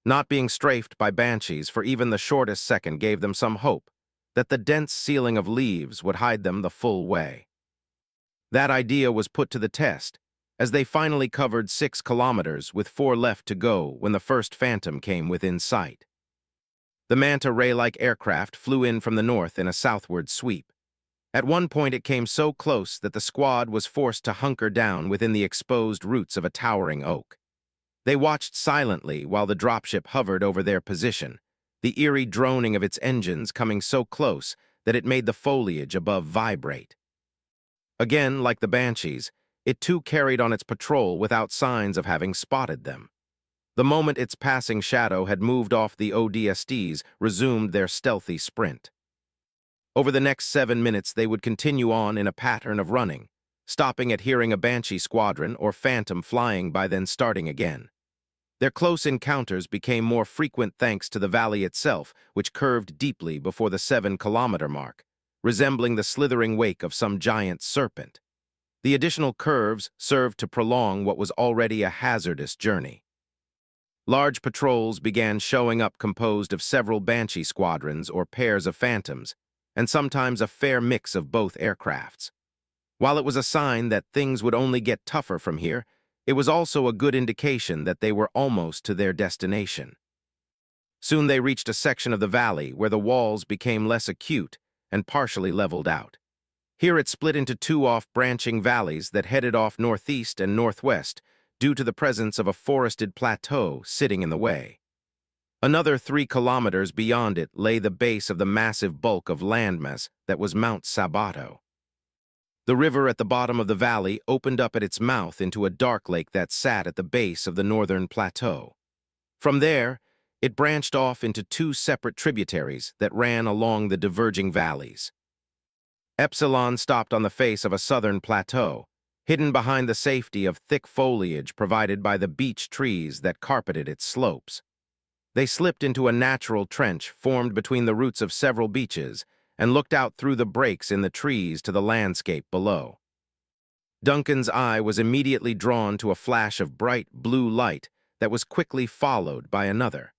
A: Not being strafed by banshees for even the shortest second gave them some hope that the dense ceiling of leaves would hide them the full way. That idea was put to the test, as they finally covered 6 kilometers with 4 left to go when the first Phantom came within sight. The manta ray-like aircraft flew in from the north in a southward sweep. At one point it came so close that the squad was forced to hunker down within the exposed roots of a towering oak. They watched silently while the dropship hovered over their position, the eerie droning of its engines coming so close that it made the foliage above vibrate. Again, like the Banshees, it too carried on its patrol without signs of having spotted them. The moment its passing shadow had moved off, the ODSTs resumed their stealthy sprint. Over the next 7 minutes they would continue on in a pattern of running, stopping at hearing a Banshee squadron or Phantom flying by, then starting again. Their close encounters became more frequent thanks to the valley itself, which curved deeply before the 7-kilometer mark, resembling the slithering wake of some giant serpent. The additional curves served to prolong what was already a hazardous journey. Large patrols began showing up, composed of several Banshee squadrons or pairs of Phantoms, and sometimes a fair mix of both aircrafts. While it was a sign that things would only get tougher from here, it was also a good indication that they were almost to their destination. Soon they reached a section of the valley where the walls became less acute and partially leveled out. Here it split into 2 off-branching valleys that headed off northeast and northwest due to the presence of a forested plateau sitting in the way. Another 3 kilometers beyond it lay the base of the massive bulk of landmass that was Mount Sabato. The river at the bottom of the valley opened up at its mouth into a dark lake that sat at the base of the northern plateau. From there, it branched off into 2 separate tributaries that ran along the diverging valleys. Epsilon stopped on the face of a southern plateau, hidden behind the safety of thick foliage provided by the beech trees that carpeted its slopes. They slipped into a natural trench formed between the roots of several beeches and looked out through the breaks in the trees to the landscape below. Duncan's eye was immediately drawn to a flash of bright blue light that was quickly followed by another.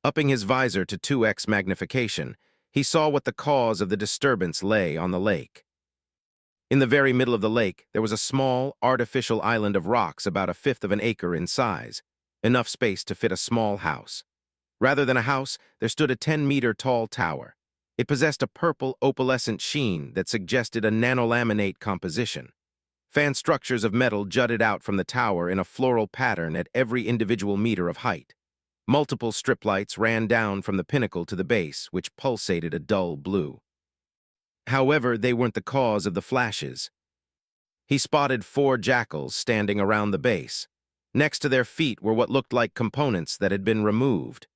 A: Upping his visor to 2x magnification, he saw what the cause of the disturbance lay on the lake. In the very middle of the lake, there was a small, artificial island of rocks about 1/5 of an acre in size, enough space to fit a small house. Rather than a house, there stood a 10-meter-tall tower. It possessed a purple opalescent sheen that suggested a nanolaminate composition. Fan structures of metal jutted out from the tower in a floral pattern at every individual meter of height. Multiple strip lights ran down from the pinnacle to the base, which pulsated a dull blue. However, they weren't the cause of the flashes. He spotted 4 jackals standing around the base. Next to their feet were what looked like components that had been removed.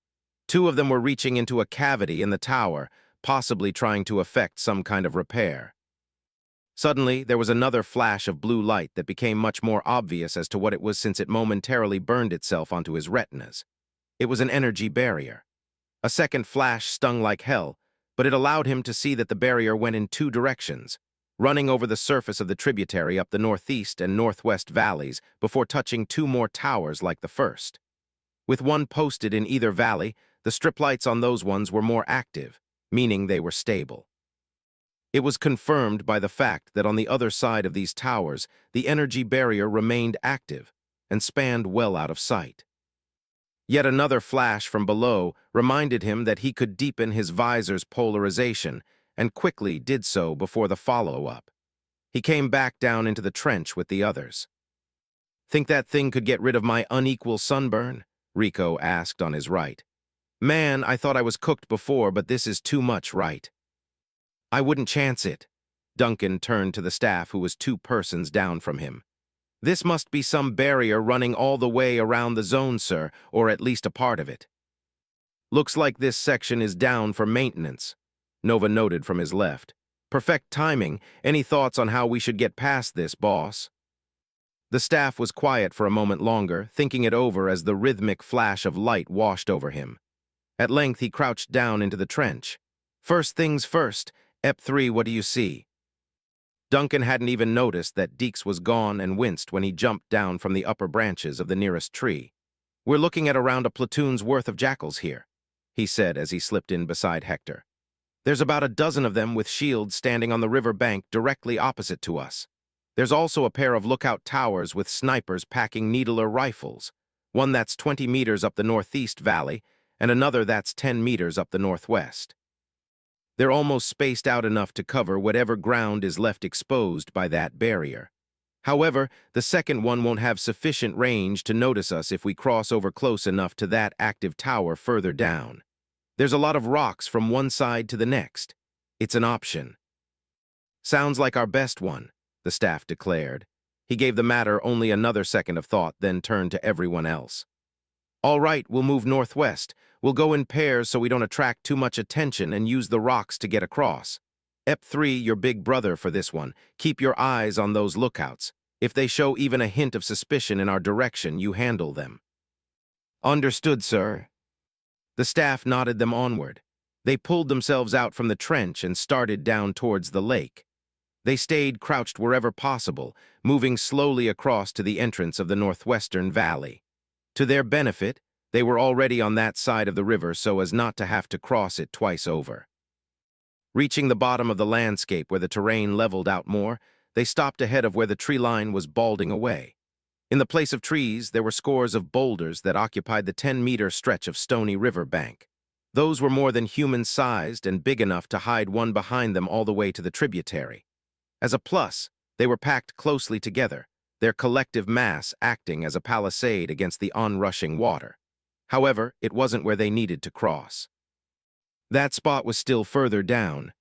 A: 2 of them were reaching into a cavity in the tower, possibly trying to effect some kind of repair. Suddenly, there was another flash of blue light that became much more obvious as to what it was since it momentarily burned itself onto his retinas. It was an energy barrier. A second flash stung like hell, but it allowed him to see that the barrier went in 2 directions, running over the surface of the tributary up the northeast and northwest valleys before touching 2 more towers like the first. With one posted in either valley, the strip lights on those ones were more active, meaning they were stable. It was confirmed by the fact that on the other side of these towers, the energy barrier remained active and spanned well out of sight. Yet another flash from below reminded him that he could deepen his visor's polarization, and quickly did so before the follow-up. He came back down into the trench with the others. "Think that thing could get rid of my unequal sunburn?" Rico asked on his right. "Man, I thought I was cooked before, but this is too much, right?" "I wouldn't chance it." Duncan turned to the staff, who was 2 persons down from him. "This must be some barrier running all the way around the zone, sir, or at least a part of it." "Looks like this section is down for maintenance," Nova noted from his left. "Perfect timing. Any thoughts on how we should get past this, boss?" The staff was quiet for a moment longer, thinking it over as the rhythmic flash of light washed over him. At length he crouched down into the trench. "First things first, EP3, what do you see?" Duncan hadn't even noticed that Deeks was gone and winced when he jumped down from the upper branches of the nearest tree. "We're looking at around a platoon's worth of jackals here," he said as he slipped in beside Hector. "There's about a dozen of them with shields standing on the river bank directly opposite to us. There's also a pair of lookout towers with snipers packing needler rifles, one that's 20 meters up the northeast valley and another that's 10 meters up the northwest. They're almost spaced out enough to cover whatever ground is left exposed by that barrier. However, the second one won't have sufficient range to notice us if we cross over close enough to that active tower further down. There's a lot of rocks from one side to the next. It's an option." "Sounds like our best one," the staff declared. He gave the matter only another second of thought, then turned to everyone else. "All right, we'll move northwest. We'll go in pairs so we don't attract too much attention and use the rocks to get across. EP3, your big brother for this one. Keep your eyes on those lookouts. If they show even a hint of suspicion in our direction, you handle them." "Understood, sir." The staff nodded them onward. They pulled themselves out from the trench and started down towards the lake. They stayed crouched wherever possible, moving slowly across to the entrance of the northwestern valley. To their benefit, they were already on that side of the river so as not to have to cross it twice over. Reaching the bottom of the landscape where the terrain leveled out more, they stopped ahead of where the tree line was balding away. In the place of trees, there were scores of boulders that occupied the 10-meter stretch of stony river bank. Those were more than human-sized and big enough to hide one behind them all the way to the tributary. As a plus, they were packed closely together, their collective mass acting as a palisade against the onrushing water. However, it wasn't where they needed to cross. That spot was still further down.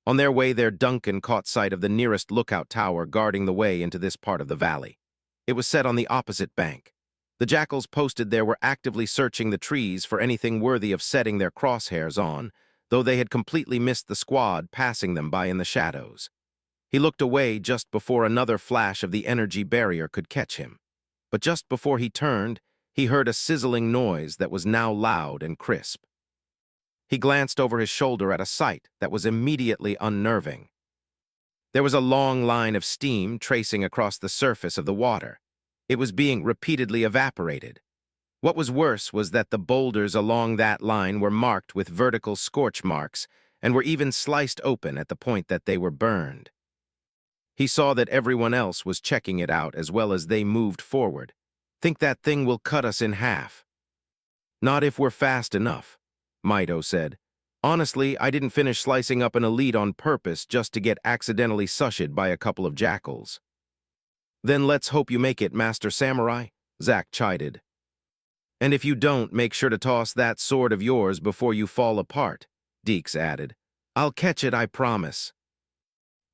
A: On their way there, Duncan caught sight of the nearest lookout tower guarding the way into this part of the valley. It was set on the opposite bank. The jackals posted there were actively searching the trees for anything worthy of setting their crosshairs on, though they had completely missed the squad passing them by in the shadows. He looked away just before another flash of the energy barrier could catch him. But just before he turned, he heard a sizzling noise that was now loud and crisp. He glanced over his shoulder at a sight that was immediately unnerving. There was a long line of steam tracing across the surface of the water. It was being repeatedly evaporated. What was worse was that the boulders along that line were marked with vertical scorch marks and were even sliced open at the point that they were burned. He saw that everyone else was checking it out as well as they moved forward. "Think that thing will cut us in half." "Not if we're fast enough," Mido said. "Honestly, I didn't finish slicing up an elite on purpose just to get accidentally sush'd by a couple of jackals." Then let's hope you make it, Master Samurai, Zack chided. And if you don't, make sure to toss that sword of yours before you fall apart, Deeks added. I'll catch it, I promise.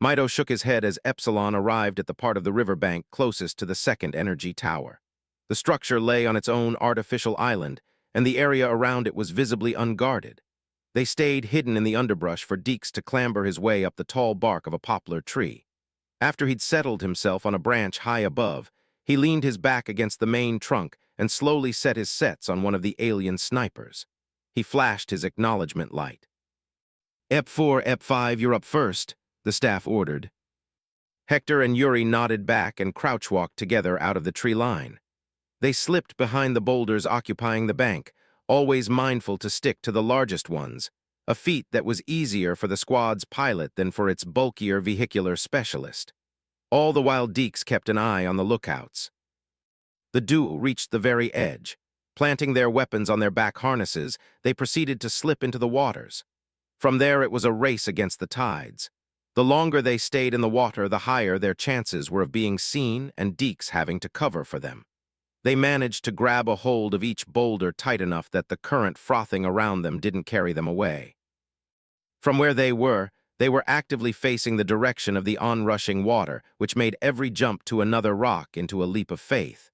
A: Mito shook his head as Epsilon arrived at the part of the riverbank closest to the second energy tower. The structure lay on its own artificial island, and the area around it was visibly unguarded. They stayed hidden in the underbrush for Deeks to clamber his way up the tall bark of a poplar tree. After he'd settled himself on a branch high above, he leaned his back against the main trunk and slowly set his sets on one of the alien snipers. He flashed his acknowledgement light. Ep4, Ep5, you're up first, the staff ordered. Hector and Yuri nodded back and crouch-walked together out of the tree line. They slipped behind the boulders occupying the bank, always mindful to stick to the largest ones, a feat that was easier for the squad's pilot than for its bulkier vehicular specialist. All the while Deeks kept an eye on the lookouts. The duo reached the very edge. Planting their weapons on their back harnesses, they proceeded to slip into the waters. From there it was a race against the tides. The longer they stayed in the water, the higher their chances were of being seen and Deeks having to cover for them. They managed to grab a hold of each boulder tight enough that the current frothing around them didn't carry them away. From where they were actively facing the direction of the onrushing water, which made every jump to another rock into a leap of faith.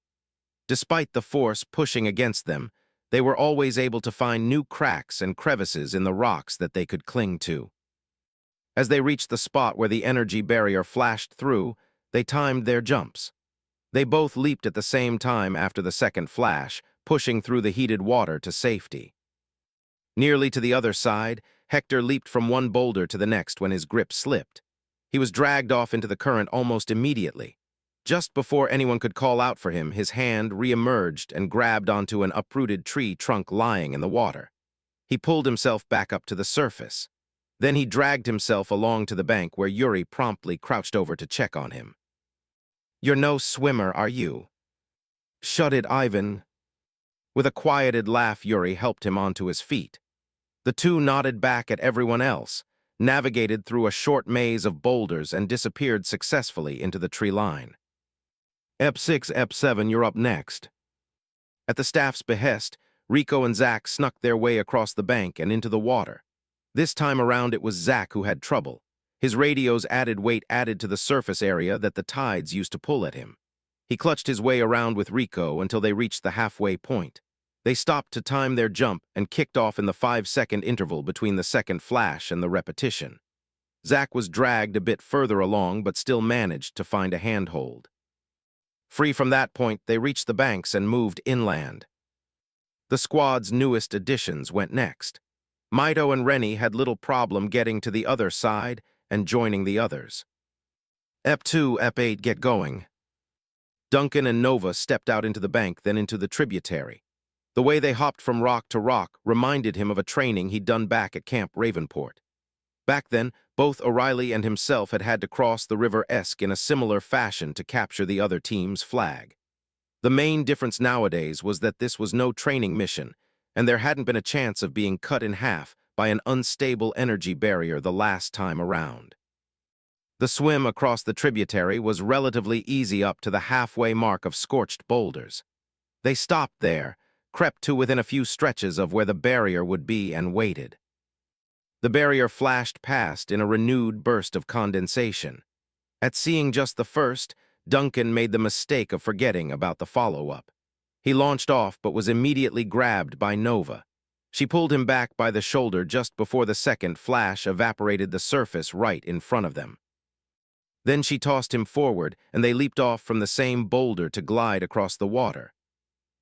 A: Despite the force pushing against them, they were always able to find new cracks and crevices in the rocks that they could cling to. As they reached the spot where the energy barrier flashed through, they timed their jumps. They both leaped at the same time after the second flash, pushing through the heated water to safety. Nearly to the other side, Hector leaped from one boulder to the next when his grip slipped. He was dragged off into the current almost immediately. Just before anyone could call out for him, his hand re-emerged and grabbed onto an uprooted tree trunk lying in the water. He pulled himself back up to the surface. Then he dragged himself along to the bank where Yuri promptly crouched over to check on him. "You're no swimmer, are you?" "Shut it, Ivan." With a quieted laugh, Yuri helped him onto his feet. The two nodded back at everyone else, navigated through a short maze of boulders and disappeared successfully into the tree line. Ep6, Ep7, you're up next. At the staff's behest, Rico and Zack snuck their way across the bank and into the water. This time around it was Zack who had trouble. His radio's added weight added to the surface area that the tides used to pull at him. He clutched his way around with Rico until they reached the halfway point. They stopped to time their jump and kicked off in the 5-second interval between the second flash and the repetition. Zack was dragged a bit further along but still managed to find a handhold. Free from that point, they reached the banks and moved inland. The squad's newest additions went next. Mito and Rennie had little problem getting to the other side and joining the others. Ep2, Ep8, get going. Duncan and Nova stepped out into the bank, then into the tributary. The way they hopped from rock to rock reminded him of a training he'd done back at Camp Ravenport. Back then, both O'Reilly and himself had had to cross the River Esk in a similar fashion to capture the other team's flag. The main difference nowadays was that this was no training mission, and there hadn't been a chance of being cut in half by an unstable energy barrier the last time around. The swim across the tributary was relatively easy up to the halfway mark of scorched boulders. They stopped there, crept to within a few stretches of where the barrier would be, and waited. The barrier flashed past in a renewed burst of condensation. At seeing just the first, Duncan made the mistake of forgetting about the follow-up. He launched off but was immediately grabbed by Nova. She pulled him back by the shoulder just before the second flash evaporated the surface right in front of them. Then she tossed him forward, and they leaped off from the same boulder to glide across the water.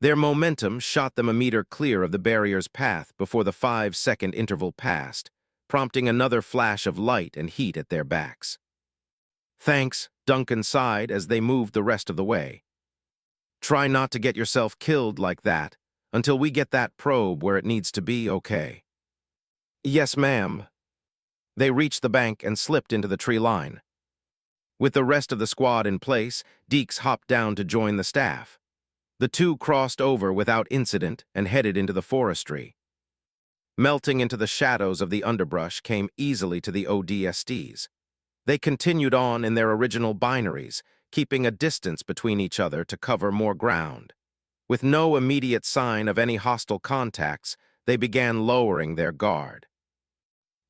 A: Their momentum shot them a meter clear of the barrier's path before the 5-second interval passed, prompting another flash of light and heat at their backs. "Thanks," Duncan sighed as they moved the rest of the way. "Try not to get yourself killed like that until we get that probe where it needs to be, okay?" "Yes, ma'am." They reached the bank and slipped into the tree line. With the rest of the squad in place, Deeks hopped down to join the staff. The two crossed over without incident and headed into the forestry. Melting into the shadows of the underbrush came easily to the ODSTs. They continued on in their original binaries, keeping a distance between each other to cover more ground. With no immediate sign of any hostile contacts, they began lowering their guard.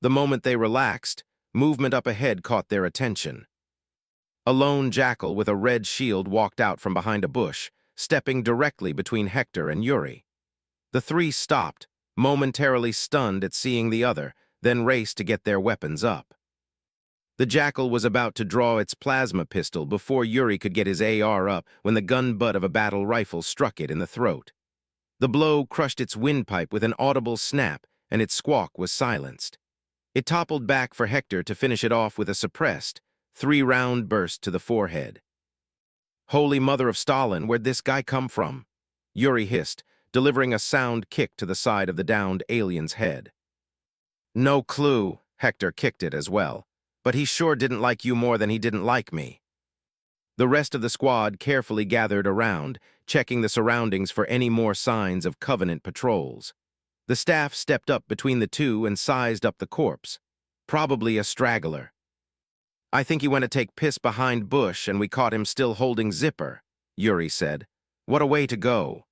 A: The moment they relaxed, movement up ahead caught their attention. A lone jackal with a red shield walked out from behind a bush, stepping directly between Hector and Yuri. The three stopped, momentarily stunned at seeing the other, then raced to get their weapons up. The jackal was about to draw its plasma pistol before Yuri could get his AR up when the gun butt of a battle rifle struck it in the throat. The blow crushed its windpipe with an audible snap, and its squawk was silenced. It toppled back for Hector to finish it off with a suppressed, three-round burst to the forehead. "Holy mother of Stalin, where'd this guy come from?" Yuri hissed, delivering a sound kick to the side of the downed alien's head. "No clue," Hector kicked it as well. "But he sure didn't like you more than he didn't like me." The rest of the squad carefully gathered around, checking the surroundings for any more signs of Covenant patrols. The staff stepped up between the two and sized up the corpse. Probably a straggler. "I think he went to take piss behind bush and we caught him still holding zipper," Yuri said. "What a way to go."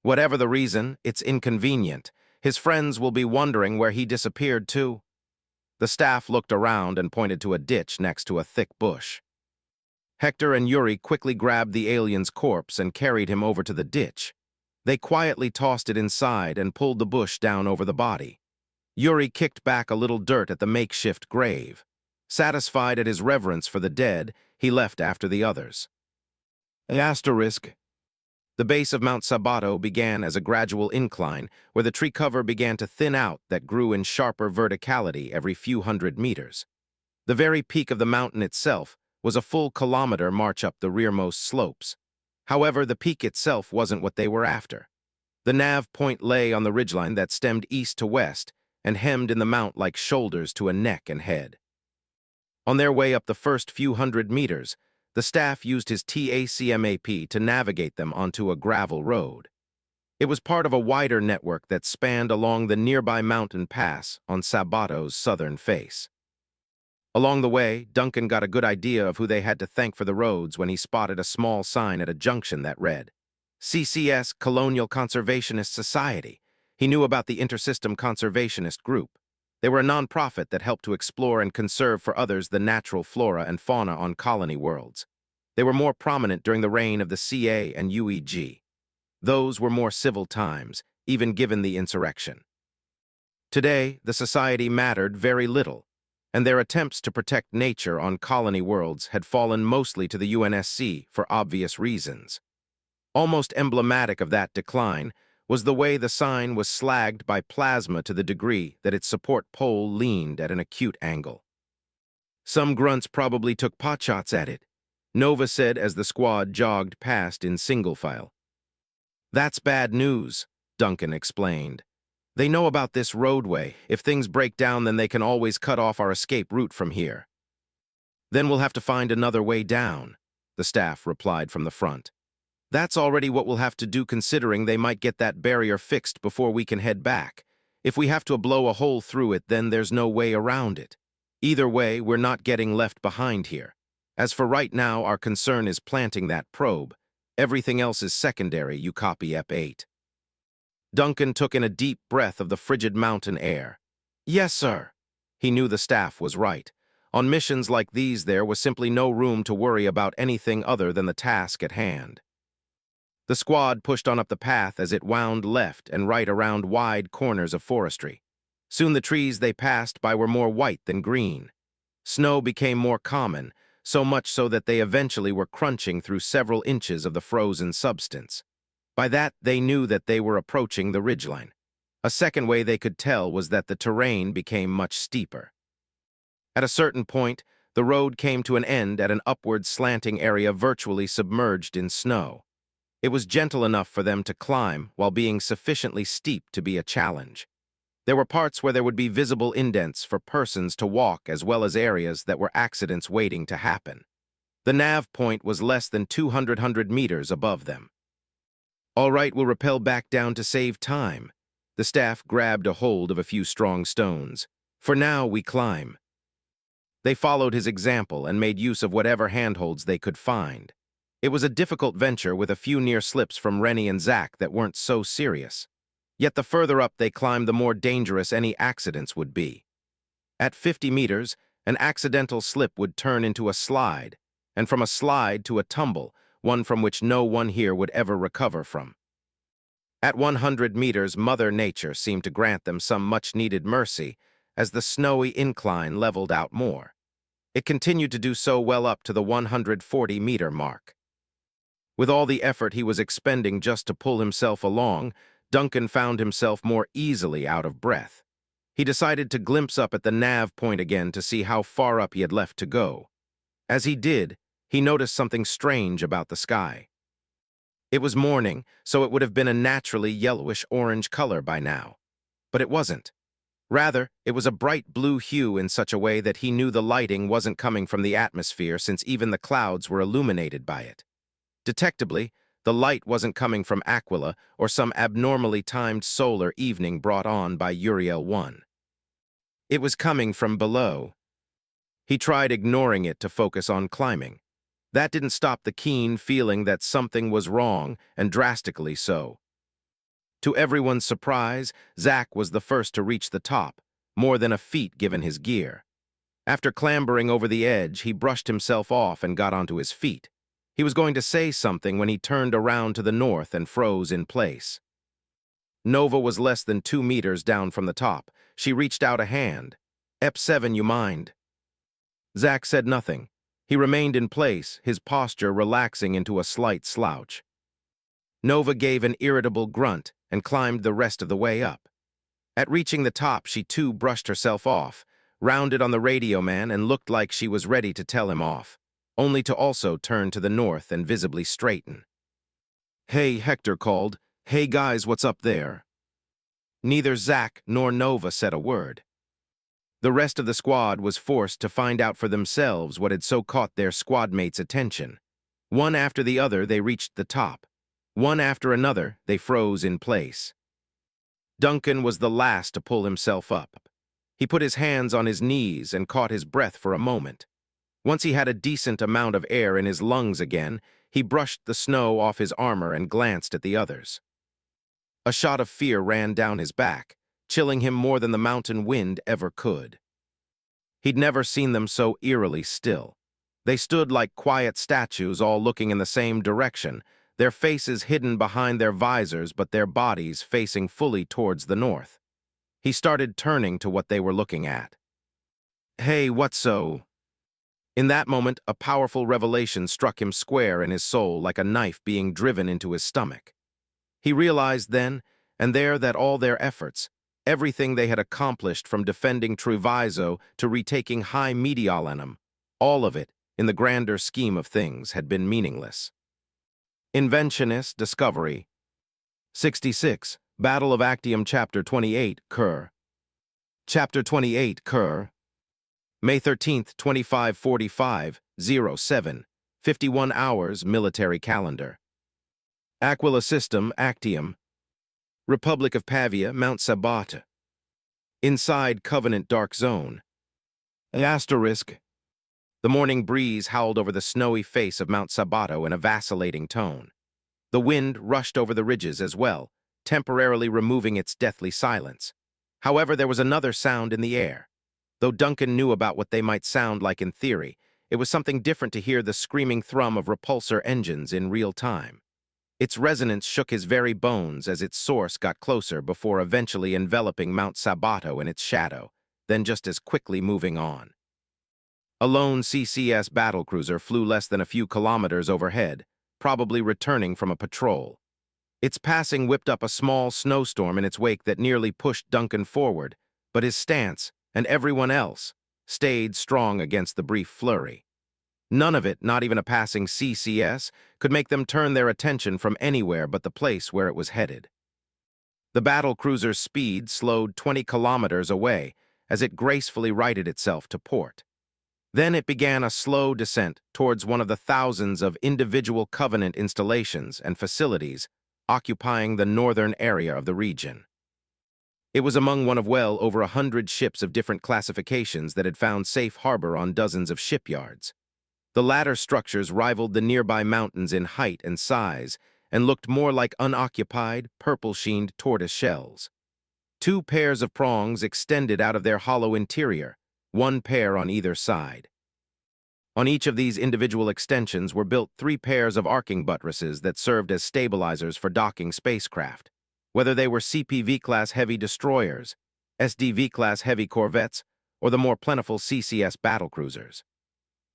A: "Whatever the reason, it's inconvenient. His friends will be wondering where he disappeared to." The staff looked around and pointed to a ditch next to a thick bush. Hector and Yuri quickly grabbed the alien's corpse and carried him over to the ditch. They quietly tossed it inside and pulled the bush down over the body. Yuri kicked back a little dirt at the makeshift grave. Satisfied at his reverence for the dead, he left after the others. Asterisk. The base of Mount Sabato began as a gradual incline where the tree cover began to thin out that grew in sharper verticality every few hundred meters. The very peak of the mountain itself was a full kilometer march up the rearmost slopes. However, the peak itself wasn't what they were after. The nav point lay on the ridgeline that stemmed east to west and hemmed in the mount like shoulders to a neck and head. On their way up the first few hundred meters, the staff used his TACMAP to navigate them onto a gravel road. It was part of a wider network that spanned along the nearby mountain pass on Sabato's southern face. Along the way, Duncan got a good idea of who they had to thank for the roads when he spotted a small sign at a junction that read, "CCS Colonial Conservationist Society." He knew about the Intersystem Conservationist Group. They were a non-profit that helped to explore and conserve for others the natural flora and fauna on colony worlds. They were more prominent during the reign of the CA and UEG. Those were more civil times, even given the insurrection. Today, the society mattered very little, and their attempts to protect nature on colony worlds had fallen mostly to the UNSC for obvious reasons. Almost emblematic of that decline was the way the sign was slagged by plasma to the degree that its support pole leaned at an acute angle. Some grunts probably took potshots at it, Nova said as the squad jogged past in single file. "That's bad news," Duncan explained. "They know about this roadway. If things break down, then they can always cut off our escape route from here." "Then we'll have to find another way down," the staff replied from the front. "That's already what we'll have to do considering they might get that barrier fixed before we can head back. If we have to blow a hole through it, then there's no way around it. Either way, we're not getting left behind here. As for right now, our concern is planting that probe. Everything else is secondary, you copy EP8. Duncan took in a deep breath of the frigid mountain air. "Yes, sir." He knew the staff was right. On missions like these, there was simply no room to worry about anything other than the task at hand. The squad pushed on up the path as it wound left and right around wide corners of forestry. Soon the trees they passed by were more white than green. Snow became more common, so much so that they eventually were crunching through several inches of the frozen substance. By that, they knew that they were approaching the ridgeline. A second way they could tell was that the terrain became much steeper. At a certain point, the road came to an end at an upward slanting area virtually submerged in snow. It was gentle enough for them to climb while being sufficiently steep to be a challenge. There were parts where there would be visible indents for persons to walk as well as areas that were accidents waiting to happen. The nav point was less than 200 meters above them. "All right, we'll rappel back down to save time." The staff grabbed a hold of a few strong stones. "For now, we climb." They followed his example and made use of whatever handholds they could find. It was a difficult venture with a few near slips from Rennie and Zach that weren't so serious. Yet the further up they climbed, the more dangerous any accidents would be. At 50 meters, an accidental slip would turn into a slide, and from a slide to a tumble, one from which no one here would ever recover from. At 100 meters, Mother Nature seemed to grant them some much-needed mercy as the snowy incline leveled out more. It continued to do so well up to the 140-meter mark. With all the effort he was expending just to pull himself along, Duncan found himself more easily out of breath. He decided to glimpse up at the nav point again to see how far up he had left to go. As he did, he noticed something strange about the sky. It was morning, so it would have been a naturally yellowish-orange color by now. But it wasn't. Rather, it was a bright blue hue in such a way that he knew the lighting wasn't coming from the atmosphere, since even the clouds were illuminated by it. Detectably, the light wasn't coming from Aquila or some abnormally timed solar evening brought on by Uriel 1. It was coming from below. He tried ignoring it to focus on climbing. That didn't stop the keen feeling that something was wrong, and drastically so. To everyone's surprise, Zach was the first to reach the top, more than a feat given his gear. After clambering over the edge, he brushed himself off and got onto his feet. He was going to say something when he turned around to the north and froze in place. Nova was less than 2 meters down from the top. She reached out a hand. "Ep7, you mind?" Zach said nothing. He remained in place, his posture relaxing into a slight slouch. Nova gave an irritable grunt and climbed the rest of the way up. At reaching the top, she too brushed herself off, rounded on the radio man, and looked like she was ready to tell him off, only to also turn to the north and visibly straighten. "Hey," Hector called. "Hey guys, what's up there?" Neither Zach nor Nova said a word. The rest of the squad was forced to find out for themselves what had so caught their squad mates' attention. One after the other, they reached the top. One after another, they froze in place. Duncan was the last to pull himself up. He put his hands on his knees and caught his breath for a moment. Once he had a decent amount of air in his lungs again, he brushed the snow off his armor and glanced at the others. A shot of fear ran down his back, chilling him more than the mountain wind ever could. He'd never seen them so eerily still. They stood like quiet statues, all looking in the same direction, their faces hidden behind their visors but their bodies facing fully towards the north. He started turning to what they were looking at. "Hey, what's so?" In that moment, a powerful revelation struck him square in his soul like a knife being driven into his stomach. He realized then and there that all their efforts, everything they had accomplished from defending Treviso to retaking High Mediolanum, all of it, in the grander scheme of things, had been meaningless. Inventionist Discovery 66. Battle of Actium Chapter 28, Cur. Chapter 28, Cur. May 13th, 2545, 07, 51 hours, military calendar. Aquila System, Actium. Republic of Pavia, Mount Sabata. Inside Covenant Dark Zone. Asterisk. The morning breeze howled over the snowy face of Mount Sabato in a vacillating tone. The wind rushed over the ridges as well, temporarily removing its deathly silence. However, there was another sound in the air. Though Duncan knew about what they might sound like in theory, it was something different to hear the screaming thrum of repulsor engines in real time. Its resonance shook his very bones as its source got closer before eventually enveloping Mount Sabato in its shadow, then just as quickly moving on. A lone CCS battlecruiser flew less than a few kilometers overhead, probably returning from a patrol. Its passing whipped up a small snowstorm in its wake that nearly pushed Duncan forward, but his stance, and everyone else, stayed strong against the brief flurry. None of it, not even a passing CCS, could make them turn their attention from anywhere but the place where it was headed. The battlecruiser's speed slowed 20 kilometers away as it gracefully righted itself to port. Then it began a slow descent towards one of the thousands of individual Covenant installations and facilities occupying the northern area of the region. It was among one of well over 100 ships of different classifications that had found safe harbor on dozens of shipyards. The latter structures rivaled the nearby mountains in height and size and looked more like unoccupied, purple-sheened tortoise shells. 2 pairs of prongs extended out of their hollow interior, 1 pair on either side. On each of these individual extensions were built 3 pairs of arcing buttresses that served as stabilizers for docking spacecraft, whether they were CPV-class heavy destroyers, SDV-class heavy corvettes, or the more plentiful CCS battlecruisers.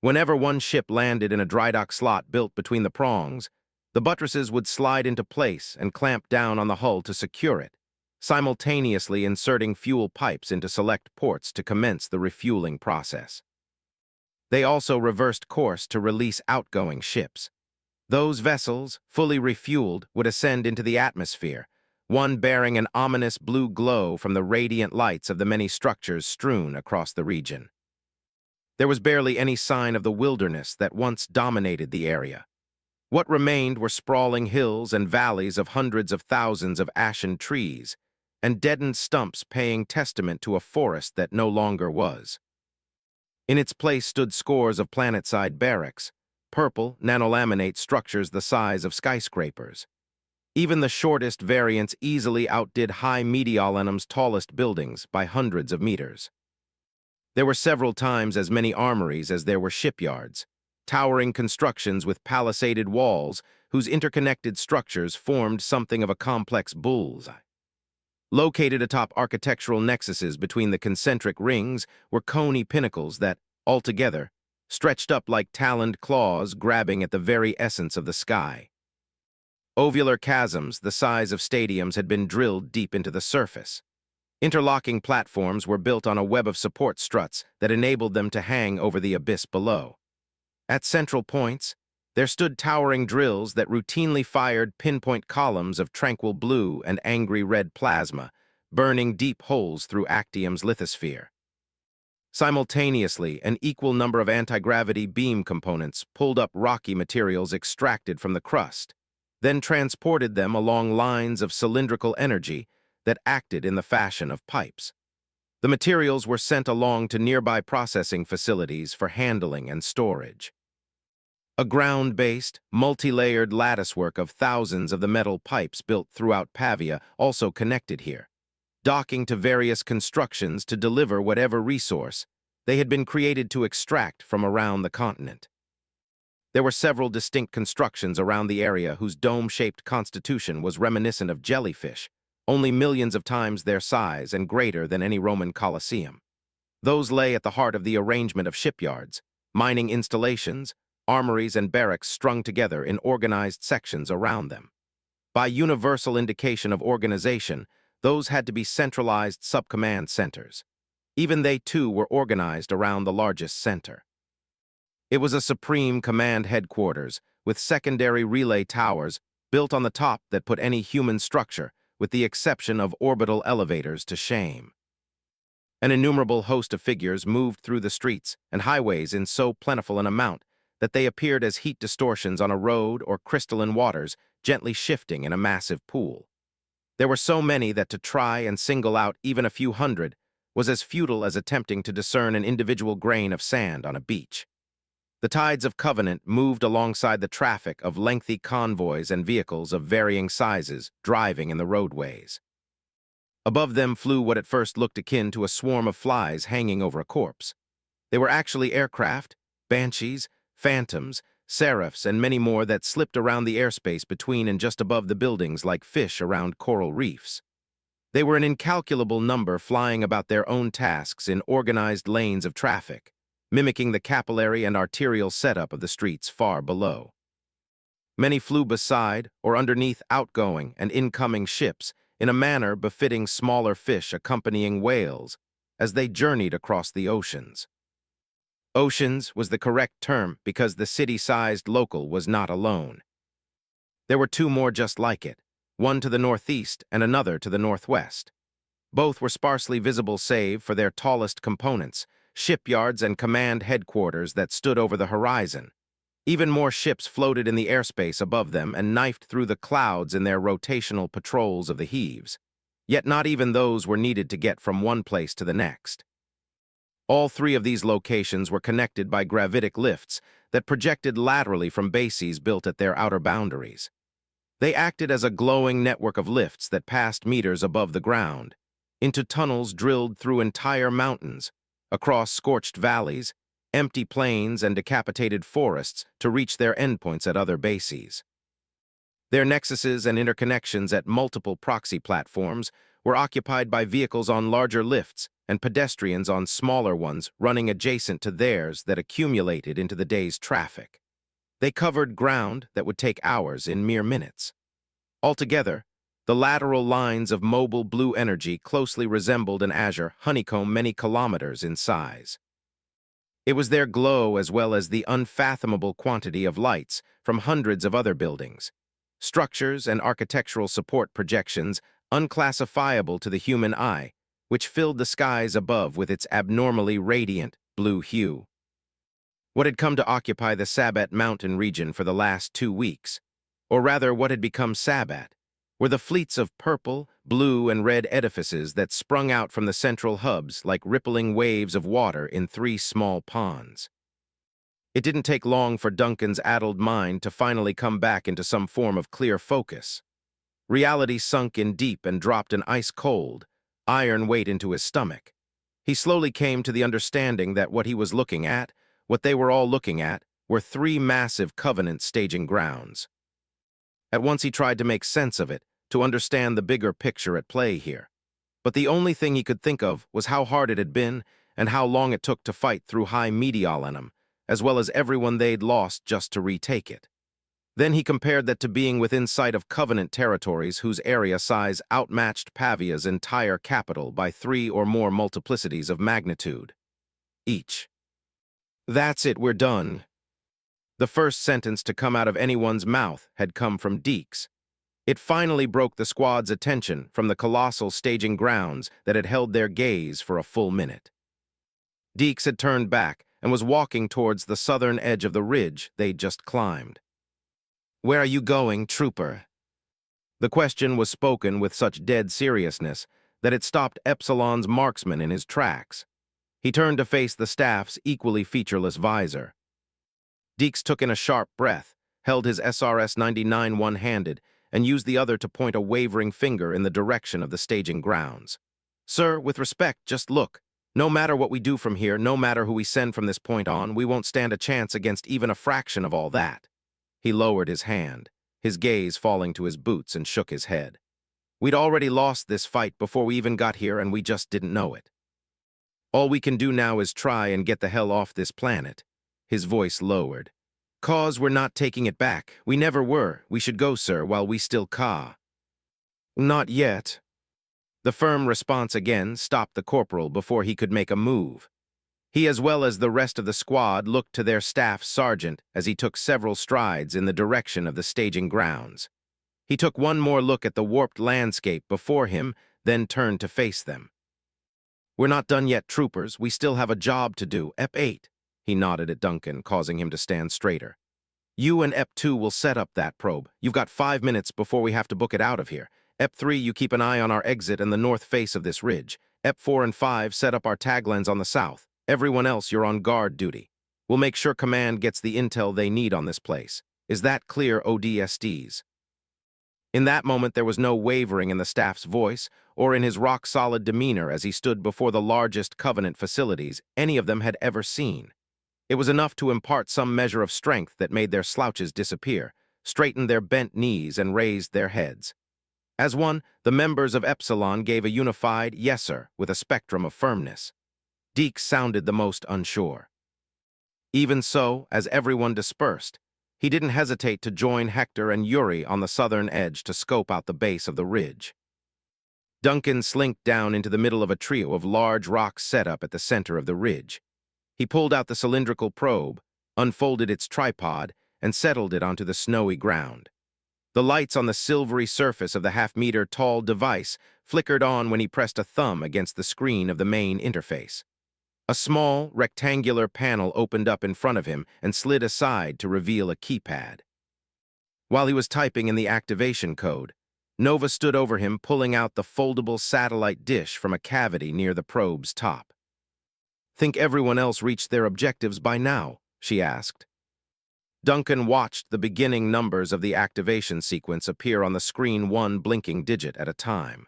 A: Whenever one ship landed in a dry dock slot built between the prongs, the buttresses would slide into place and clamp down on the hull to secure it, simultaneously inserting fuel pipes into select ports to commence the refueling process. They also reversed course to release outgoing ships. Those vessels, fully refueled, would ascend into the atmosphere, one bearing an ominous blue glow from the radiant lights of the many structures strewn across the region. There was barely any sign of the wilderness that once dominated the area. What remained were sprawling hills and valleys of hundreds of thousands of ashen trees, and deadened stumps paying testament to a forest that no longer was. In its place stood scores of planet-side barracks, purple, nanolaminate structures the size of skyscrapers. Even the shortest variants easily outdid High Mediolanum's tallest buildings by hundreds of meters. There were several times as many armories as there were shipyards, towering constructions with palisaded walls whose interconnected structures formed something of a complex bullseye. Located atop architectural nexuses between the concentric rings were coney pinnacles that, altogether, stretched up like taloned claws grabbing at the very essence of the sky. Ovular chasms the size of stadiums had been drilled deep into the surface. Interlocking platforms were built on a web of support struts that enabled them to hang over the abyss below. At central points, there stood towering drills that routinely fired pinpoint columns of tranquil blue and angry red plasma, burning deep holes through Actium's lithosphere. Simultaneously, an equal number of anti-gravity beam components pulled up rocky materials extracted from the crust, then transported them along lines of cylindrical energy that acted in the fashion of pipes. The materials were sent along to nearby processing facilities for handling and storage. A ground-based, multi-layered latticework of thousands of the metal pipes built throughout Pavia also connected here, docking to various constructions to deliver whatever resource they had been created to extract from around the continent. There were several distinct constructions around the area whose dome-shaped constitution was reminiscent of jellyfish, only millions of times their size and greater than any Roman Colosseum. Those lay at the heart of the arrangement of shipyards, mining installations, armories, and barracks strung together in organized sections around them. By universal indication of organization, those had to be centralized subcommand centers. Even they, too, were organized around the largest center. It was a supreme command headquarters, with secondary relay towers built on the top that put any human structure, with the exception of orbital elevators, to shame. An innumerable host of figures moved through the streets and highways in so plentiful an amount that they appeared as heat distortions on a road or crystalline waters gently shifting in a massive pool. There were so many that to try and single out even a few hundred was as futile as attempting to discern an individual grain of sand on a beach. The tides of Covenant moved alongside the traffic of lengthy convoys and vehicles of varying sizes driving in the roadways. Above them flew what at first looked akin to a swarm of flies hanging over a corpse. They were actually aircraft, banshees, phantoms, seraphs, and many more that slipped around the airspace between and just above the buildings like fish around coral reefs. They were an incalculable number flying about their own tasks in organized lanes of traffic, mimicking the capillary and arterial setup of the streets far below. Many flew beside or underneath outgoing and incoming ships in a manner befitting smaller fish accompanying whales as they journeyed across the oceans. Oceans was the correct term because the city-sized local was not alone. There were 2 more just like it, one to the northeast and another to the northwest. Both were sparsely visible save for their tallest components, shipyards and command headquarters that stood over the horizon. Even more ships floated in the airspace above them and knifed through the clouds in their rotational patrols of the heaves. Yet not even those were needed to get from one place to the next. All three of these locations were connected by gravitic lifts that projected laterally from bases built at their outer boundaries. They acted as a glowing network of lifts that passed meters above the ground, into tunnels drilled through entire mountains, across scorched valleys, empty plains, and decapitated forests to reach their endpoints at other bases. Their nexuses and interconnections at multiple proxy platforms were occupied by vehicles on larger lifts and pedestrians on smaller ones running adjacent to theirs that accumulated into the day's traffic. They covered ground that would take hours in mere minutes. Altogether, the lateral lines of mobile blue energy closely resembled an azure honeycomb many kilometers in size. It was their glow as well as the unfathomable quantity of lights from hundreds of other buildings, structures and architectural support projections unclassifiable to the human eye, which filled the skies above with its abnormally radiant blue hue. What had come to occupy the Sabbat mountain region for the last 2 weeks, or rather what had become Sabbat, were the fleets of purple, blue, and red edifices that sprung out from the central hubs like rippling waves of water in 3 small ponds. It didn't take long for Duncan's addled mind to finally come back into some form of clear focus. Reality sunk in deep and dropped an ice-cold, iron weight into his stomach. He slowly came to the understanding that what he was looking at, what they were all looking at, were 3 massive Covenant staging grounds. At once he tried to make sense of it, to understand the bigger picture at play here. But the only thing he could think of was how hard it had been and how long it took to fight through high medialinum, as well as everyone they'd lost just to retake it. Then he compared that to being within sight of Covenant territories whose area size outmatched Pavia's entire capital by 3 or more multiplicities of magnitude each. "That's it, we're done." The first sentence to come out of anyone's mouth had come from Deeks. It finally broke the squad's attention from the colossal staging grounds that had held their gaze for a full minute. Deeks had turned back and was walking towards the southern edge of the ridge they'd just climbed. "Where are you going, trooper?" The question was spoken with such dead seriousness that it stopped Epsilon's marksman in his tracks. He turned to face the staff's equally featureless visor. Deeks took in a sharp breath, held his SRS-99 one-handed, and used the other to point a wavering finger in the direction of the staging grounds. "Sir, with respect, just look. No matter what we do from here, no matter who we send from this point on, we won't stand a chance against even a fraction of all that." He lowered his hand, his gaze falling to his boots, and shook his head. "We'd already lost this fight before we even got here, and we just didn't know it. All we can do now is try and get the hell off this planet." His voice lowered. "'Cause we're not taking it back. We never were. We should go, sir, while we still ca." "Not yet." The firm response again stopped the corporal before he could make a move. He, as well as the rest of the squad, looked to their staff sergeant as he took several strides in the direction of the staging grounds. He took one more look at the warped landscape before him, then turned to face them. "We're not done yet, troopers. We still have a job to do. EP8. He nodded at Duncan, causing him to stand straighter. "You and EP2 will set up that probe. You've got 5 minutes before we have to book it out of here. EP3, you keep an eye on our exit and the north face of this ridge. EP4 and 5 set up our tag lens on the south. Everyone else, you're on guard duty. We'll make sure command gets the intel they need on this place. Is that clear, ODSTs?" In that moment, there was no wavering in the staff's voice or in his rock-solid demeanor as he stood before the largest Covenant facilities any of them had ever seen. It was enough to impart some measure of strength that made their slouches disappear, straightened their bent knees, and raised their heads. As one, the members of Epsilon gave a unified "yes, sir," with a spectrum of firmness. Deeks sounded the most unsure. Even so, as everyone dispersed, he didn't hesitate to join Hector and Yuri on the southern edge to scope out the base of the ridge. Duncan slinked down into the middle of a trio of large rocks set up at the center of the ridge. He pulled out the cylindrical probe, unfolded its tripod, and settled it onto the snowy ground. The lights on the silvery surface of the half-meter-tall device flickered on when he pressed a thumb against the screen of the main interface. A small, rectangular panel opened up in front of him and slid aside to reveal a keypad. While he was typing in the activation code, Nova stood over him, pulling out the foldable satellite dish from a cavity near the probe's top. "Think everyone else reached their objectives by now?" she asked. Duncan watched the beginning numbers of the activation sequence appear on the screen, one blinking digit at a time.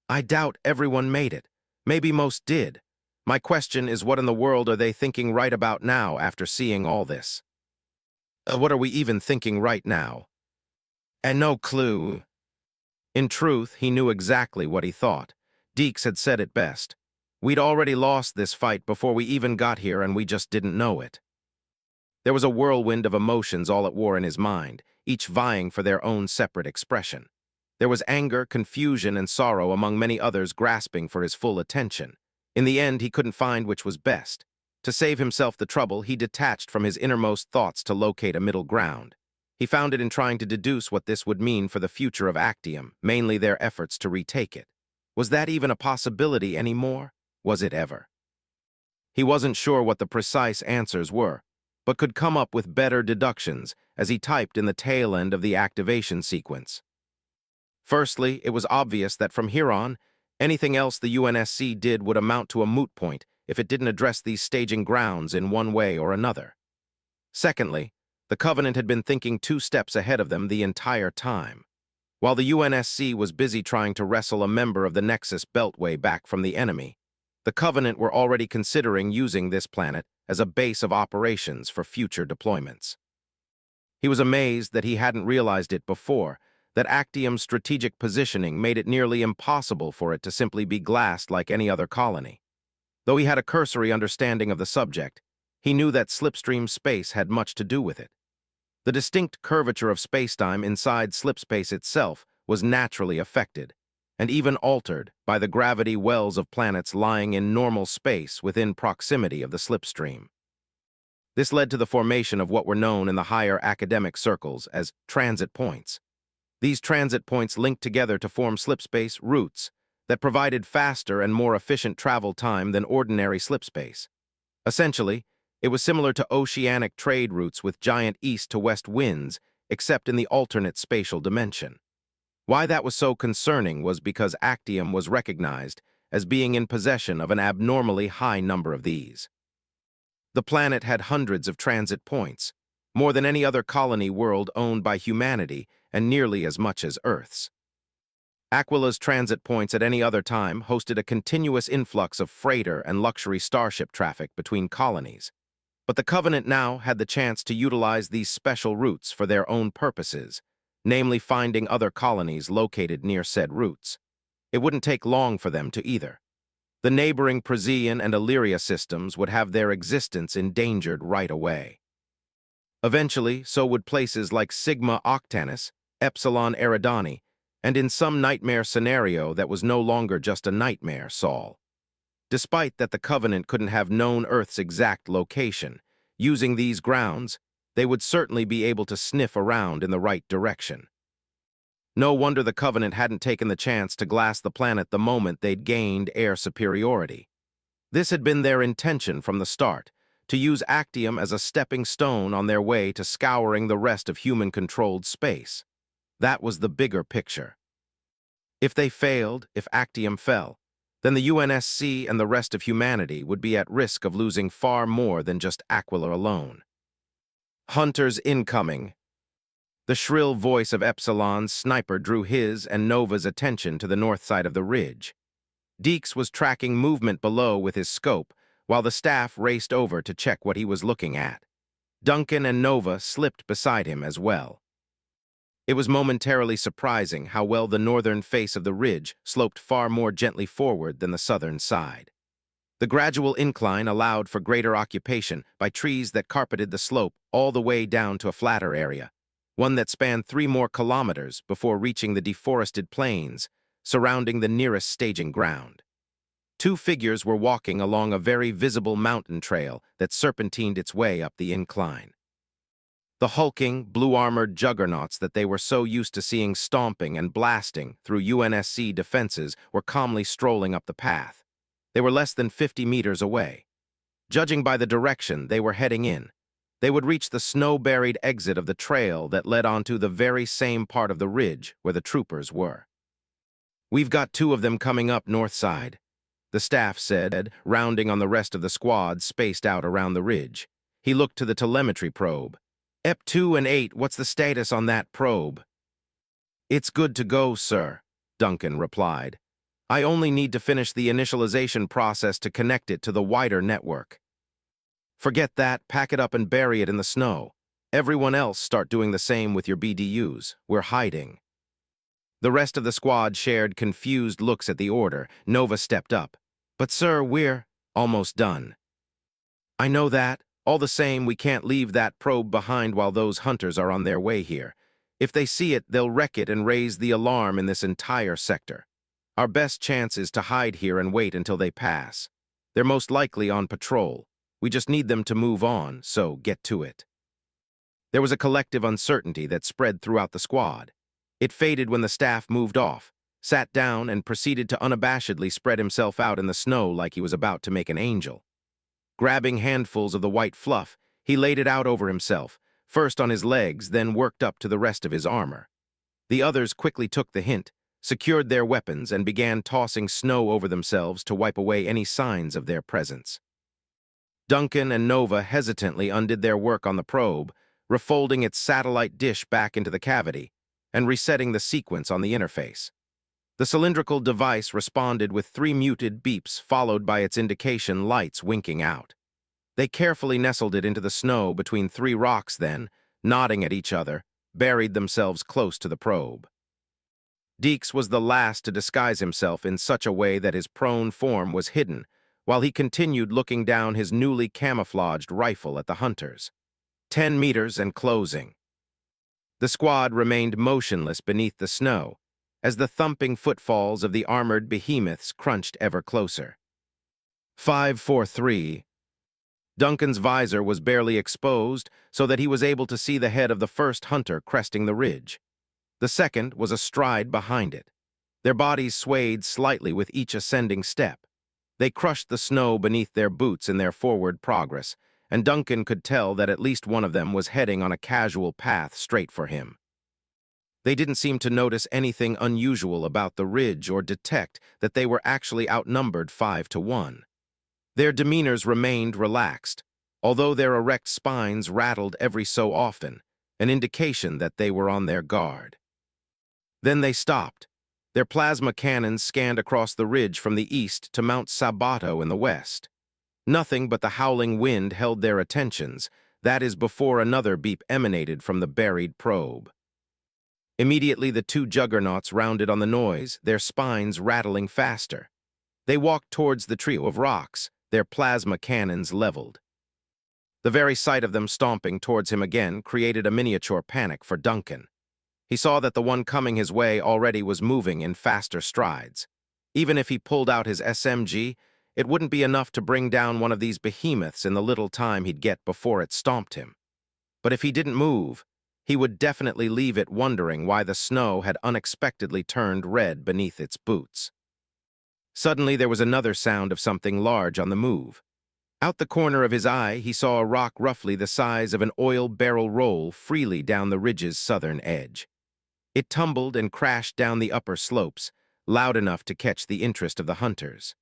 A: "I doubt everyone made it. Maybe most did. My question is, what in the world are they thinking right about now after seeing all this? What are we even thinking right now?" "And no clue." In truth, he knew exactly what he thought. Deeks had said it best. We'd already lost this fight before we even got here, and we just didn't know it. There was a whirlwind of emotions all at war in his mind, each vying for their own separate expression. There was anger, confusion, and sorrow among many others grasping for his full attention. In the end, he couldn't find which was best. To save himself the trouble, he detached from his innermost thoughts to locate a middle ground. He found it in trying to deduce what this would mean for the future of Actium, mainly their efforts to retake it. Was that even a possibility anymore? Was it ever? He wasn't sure what the precise answers were, but could come up with better deductions as he typed in the tail end of the activation sequence. Firstly, it was obvious that from here on, anything else the UNSC did would amount to a moot point if it didn't address these staging grounds in one way or another. Secondly, the Covenant had been thinking 2 steps ahead of them the entire time. While the UNSC was busy trying to wrestle a member of the Nexus Beltway back from the enemy, the Covenant were already considering using this planet as a base of operations for future deployments. He was amazed that he hadn't realized it before, that Actium's strategic positioning made it nearly impossible for it to simply be glassed like any other colony. Though he had a cursory understanding of the subject, he knew that slipstream space had much to do with it. The distinct curvature of spacetime inside slipspace itself was naturally affected, and even altered by the gravity wells of planets lying in normal space within proximity of the slipstream. This led to the formation of what were known in the higher academic circles as transit points. These transit points linked together to form slipspace routes that provided faster and more efficient travel time than ordinary slipspace. Essentially, it was similar to oceanic trade routes with giant east-to-west winds, except in the alternate spatial dimension. Why that was so concerning was because Actium was recognized as being in possession of an abnormally high number of these. The planet had hundreds of transit points, more than any other colony world owned by humanity and nearly as much as Earth's. Aquila's transit points at any other time hosted a continuous influx of freighter and luxury starship traffic between colonies. But the Covenant now had the chance to utilize these special routes for their own purposes, namely finding other colonies located near said routes. It wouldn't take long for them to either. The neighboring Presian and Illyria systems would have their existence endangered right away. Eventually, so would places like Sigma Octanus, Epsilon Eridani, and in some nightmare scenario that was no longer just a nightmare, Saul. Despite that the Covenant couldn't have known Earth's exact location, using these grounds, they would certainly be able to sniff around in the right direction. No wonder the Covenant hadn't taken the chance to glass the planet the moment they'd gained air superiority. This had been their intention from the start, to use Actium as a stepping stone on their way to scouring the rest of human-controlled space. That was the bigger picture. If they failed, if Actium fell, then the UNSC and the rest of humanity would be at risk of losing far more than just Aquila alone. Hunters incoming. The shrill voice of Epsilon's sniper drew his and Nova's attention to the north side of the ridge. Deeks was tracking movement below with his scope, while the staff raced over to check what he was looking at. Duncan and Nova slipped beside him as well. It was momentarily surprising how well the northern face of the ridge sloped far more gently forward than the southern side. The gradual incline allowed for greater occupation by trees that carpeted the slope all the way down to a flatter area, one that spanned 3 more kilometers before reaching the deforested plains surrounding the nearest staging ground. 2 figures were walking along a very visible mountain trail that serpentined its way up the incline. The hulking, blue-armored juggernauts that they were so used to seeing stomping and blasting through UNSC defenses were calmly strolling up the path. They were less than 50 meters away. Judging by the direction they were heading in, they would reach the snow-buried exit of the trail that led onto the very same part of the ridge where the troopers were. "We've got 2 of them coming up north side," the staff said, rounding on the rest of the squad spaced out around the ridge. He looked to the telemetry probe. "EP2 and 8, what's the status on that probe?" "It's good to go, sir," Duncan replied. "I only need to finish the initialization process to connect it to the wider network." "Forget that, pack it up and bury it in the snow. Everyone else start doing the same with your BDUs. We're hiding." The rest of the squad shared confused looks at the order. Nova stepped up. "But sir, we're almost done." "I know that. All the same, we can't leave that probe behind while those hunters are on their way here. If they see it, they'll wreck it and raise the alarm in this entire sector. Our best chance is to hide here and wait until they pass. They're most likely on patrol. We just need them to move on, so get to it." There was a collective uncertainty that spread throughout the squad. It faded when the staff moved off, sat down, and proceeded to unabashedly spread himself out in the snow like he was about to make an angel. Grabbing handfuls of the white fluff, he laid it out over himself, first on his legs, then worked up to the rest of his armor. The others quickly took the hint, secured their weapons, and began tossing snow over themselves to wipe away any signs of their presence. Duncan and Nova hesitantly undid their work on the probe, refolding its satellite dish back into the cavity, and resetting the sequence on the interface. The cylindrical device responded with 3 muted beeps followed by its indication lights winking out. They carefully nestled it into the snow between 3 rocks then, nodding at each other, buried themselves close to the probe. Deeks was the last to disguise himself in such a way that his prone form was hidden, while he continued looking down his newly camouflaged rifle at the hunters. 10 meters and closing. The squad remained motionless beneath the snow, as the thumping footfalls of the armored behemoths crunched ever closer. 5-4-3. Duncan's visor was barely exposed so that he was able to see the head of the first hunter cresting the ridge. The second was astride behind it. Their bodies swayed slightly with each ascending step. They crushed the snow beneath their boots in their forward progress, and Duncan could tell that at least one of them was heading on a casual path straight for him. They didn't seem to notice anything unusual about the ridge or detect that they were actually outnumbered 5-1. Their demeanors remained relaxed, although their erect spines rattled every so often, an indication that they were on their guard. Then they stopped. Their plasma cannons scanned across the ridge from the east to Mount Sabato in the west. Nothing but the howling wind held their attentions, that is before another beep emanated from the buried probe. Immediately the 2 juggernauts rounded on the noise, their spines rattling faster. They walked towards the trio of rocks, their plasma cannons leveled. The very sight of them stomping towards him again created a miniature panic for Duncan. He saw that the one coming his way already was moving in faster strides. Even if he pulled out his SMG, it wouldn't be enough to bring down one of these behemoths in the little time he'd get before it stomped him. But if he didn't move, he would definitely leave it wondering why the snow had unexpectedly turned red beneath its boots. Suddenly there was another sound of something large on the move. Out the corner of his eye, he saw a rock roughly the size of an oil barrel roll freely down the ridge's southern edge. It tumbled and crashed down the upper slopes, loud enough to catch the interest of the hunters.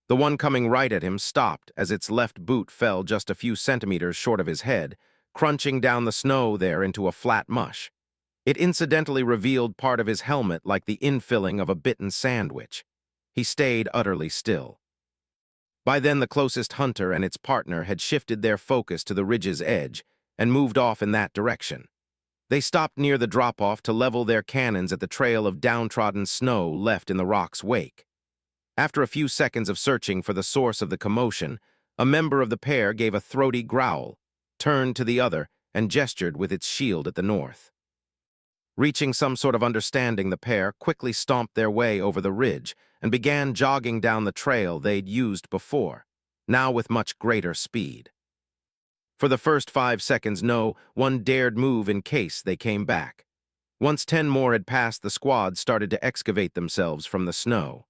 A: The one coming right at him stopped as its left boot fell just a few centimeters short of his head, crunching down the snow there into a flat mush. It incidentally revealed part of his helmet like the infilling of a bitten sandwich. He stayed utterly still. By then the closest hunter and its partner had shifted their focus to the ridge's edge and moved off in that direction. They stopped near the drop-off to level their cannons at the trail of downtrodden snow left in the rock's wake. After a few seconds of searching for the source of the commotion, a member of the pair gave a throaty growl, turned to the other, and gestured with its shield at the north. Reaching some sort of understanding, the pair quickly stomped their way over the ridge and began jogging down the trail they'd used before, now with much greater speed. For the first 5 seconds, no one dared move in case they came back. Once 10 more had passed, the squad started to excavate themselves from the snow.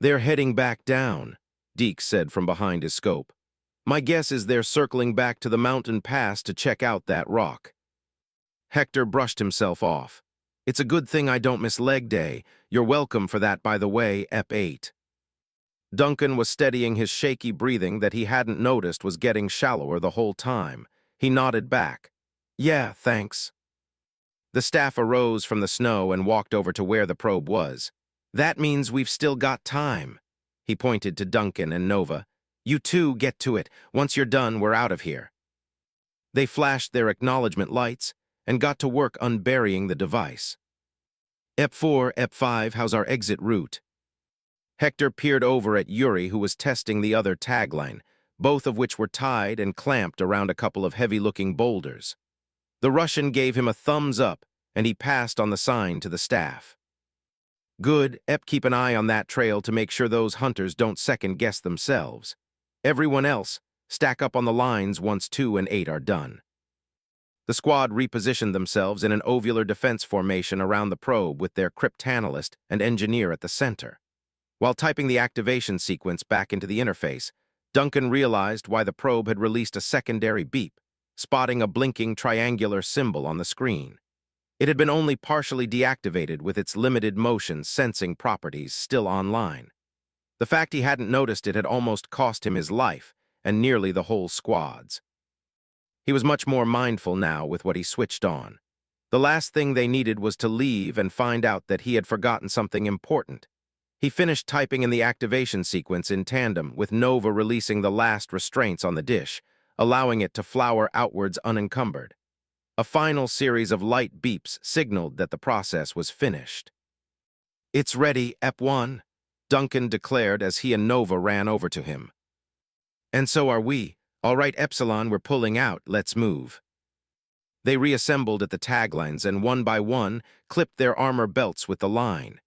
A: "They're heading back down," Deeks said from behind his scope. "My guess is they're circling back to the mountain pass to check out that rock." Hector brushed himself off. It's a good thing I don't miss leg day. You're welcome for that, by the way, EP8. Duncan was steadying his shaky breathing that he hadn't noticed was getting shallower the whole time. He nodded back. Yeah, thanks. The staff arose from the snow and walked over to where the probe was. That means we've still got time. He pointed to Duncan and Nova. You two get to it. Once you're done, we're out of here. They flashed their acknowledgement lights and got to work unburying the device. EP4, EP5, how's our exit route? Hector peered over at Yuri, who was testing the other tagline, both of which were tied and clamped around a couple of heavy-looking boulders. The Russian gave him a thumbs up, and he passed on the sign to the staff. Good, Ep, keep an eye on that trail to make sure those hunters don't second-guess themselves. Everyone else, stack up on the lines once 2 and 8 are done. The squad repositioned themselves in an ovular defense formation around the probe with their cryptanalyst and engineer at the center. While typing the activation sequence back into the interface, Duncan realized why the probe had released a secondary beep, spotting a blinking triangular symbol on the screen. It had been only partially deactivated with its limited motion sensing properties still online. The fact he hadn't noticed it had almost cost him his life, and nearly the whole squad's. He was much more mindful now with what he switched on. The last thing they needed was to leave and find out that he had forgotten something important. He finished typing in the activation sequence in tandem with Nova releasing the last restraints on the dish, allowing it to flower outwards unencumbered. A final series of light beeps signaled that the process was finished. It's ready, EP1, Duncan declared as he and Nova ran over to him. And so are we. All right, Epsilon, we're pulling out. Let's move. They reassembled at the taglines and one by one clipped their armor belts with the line.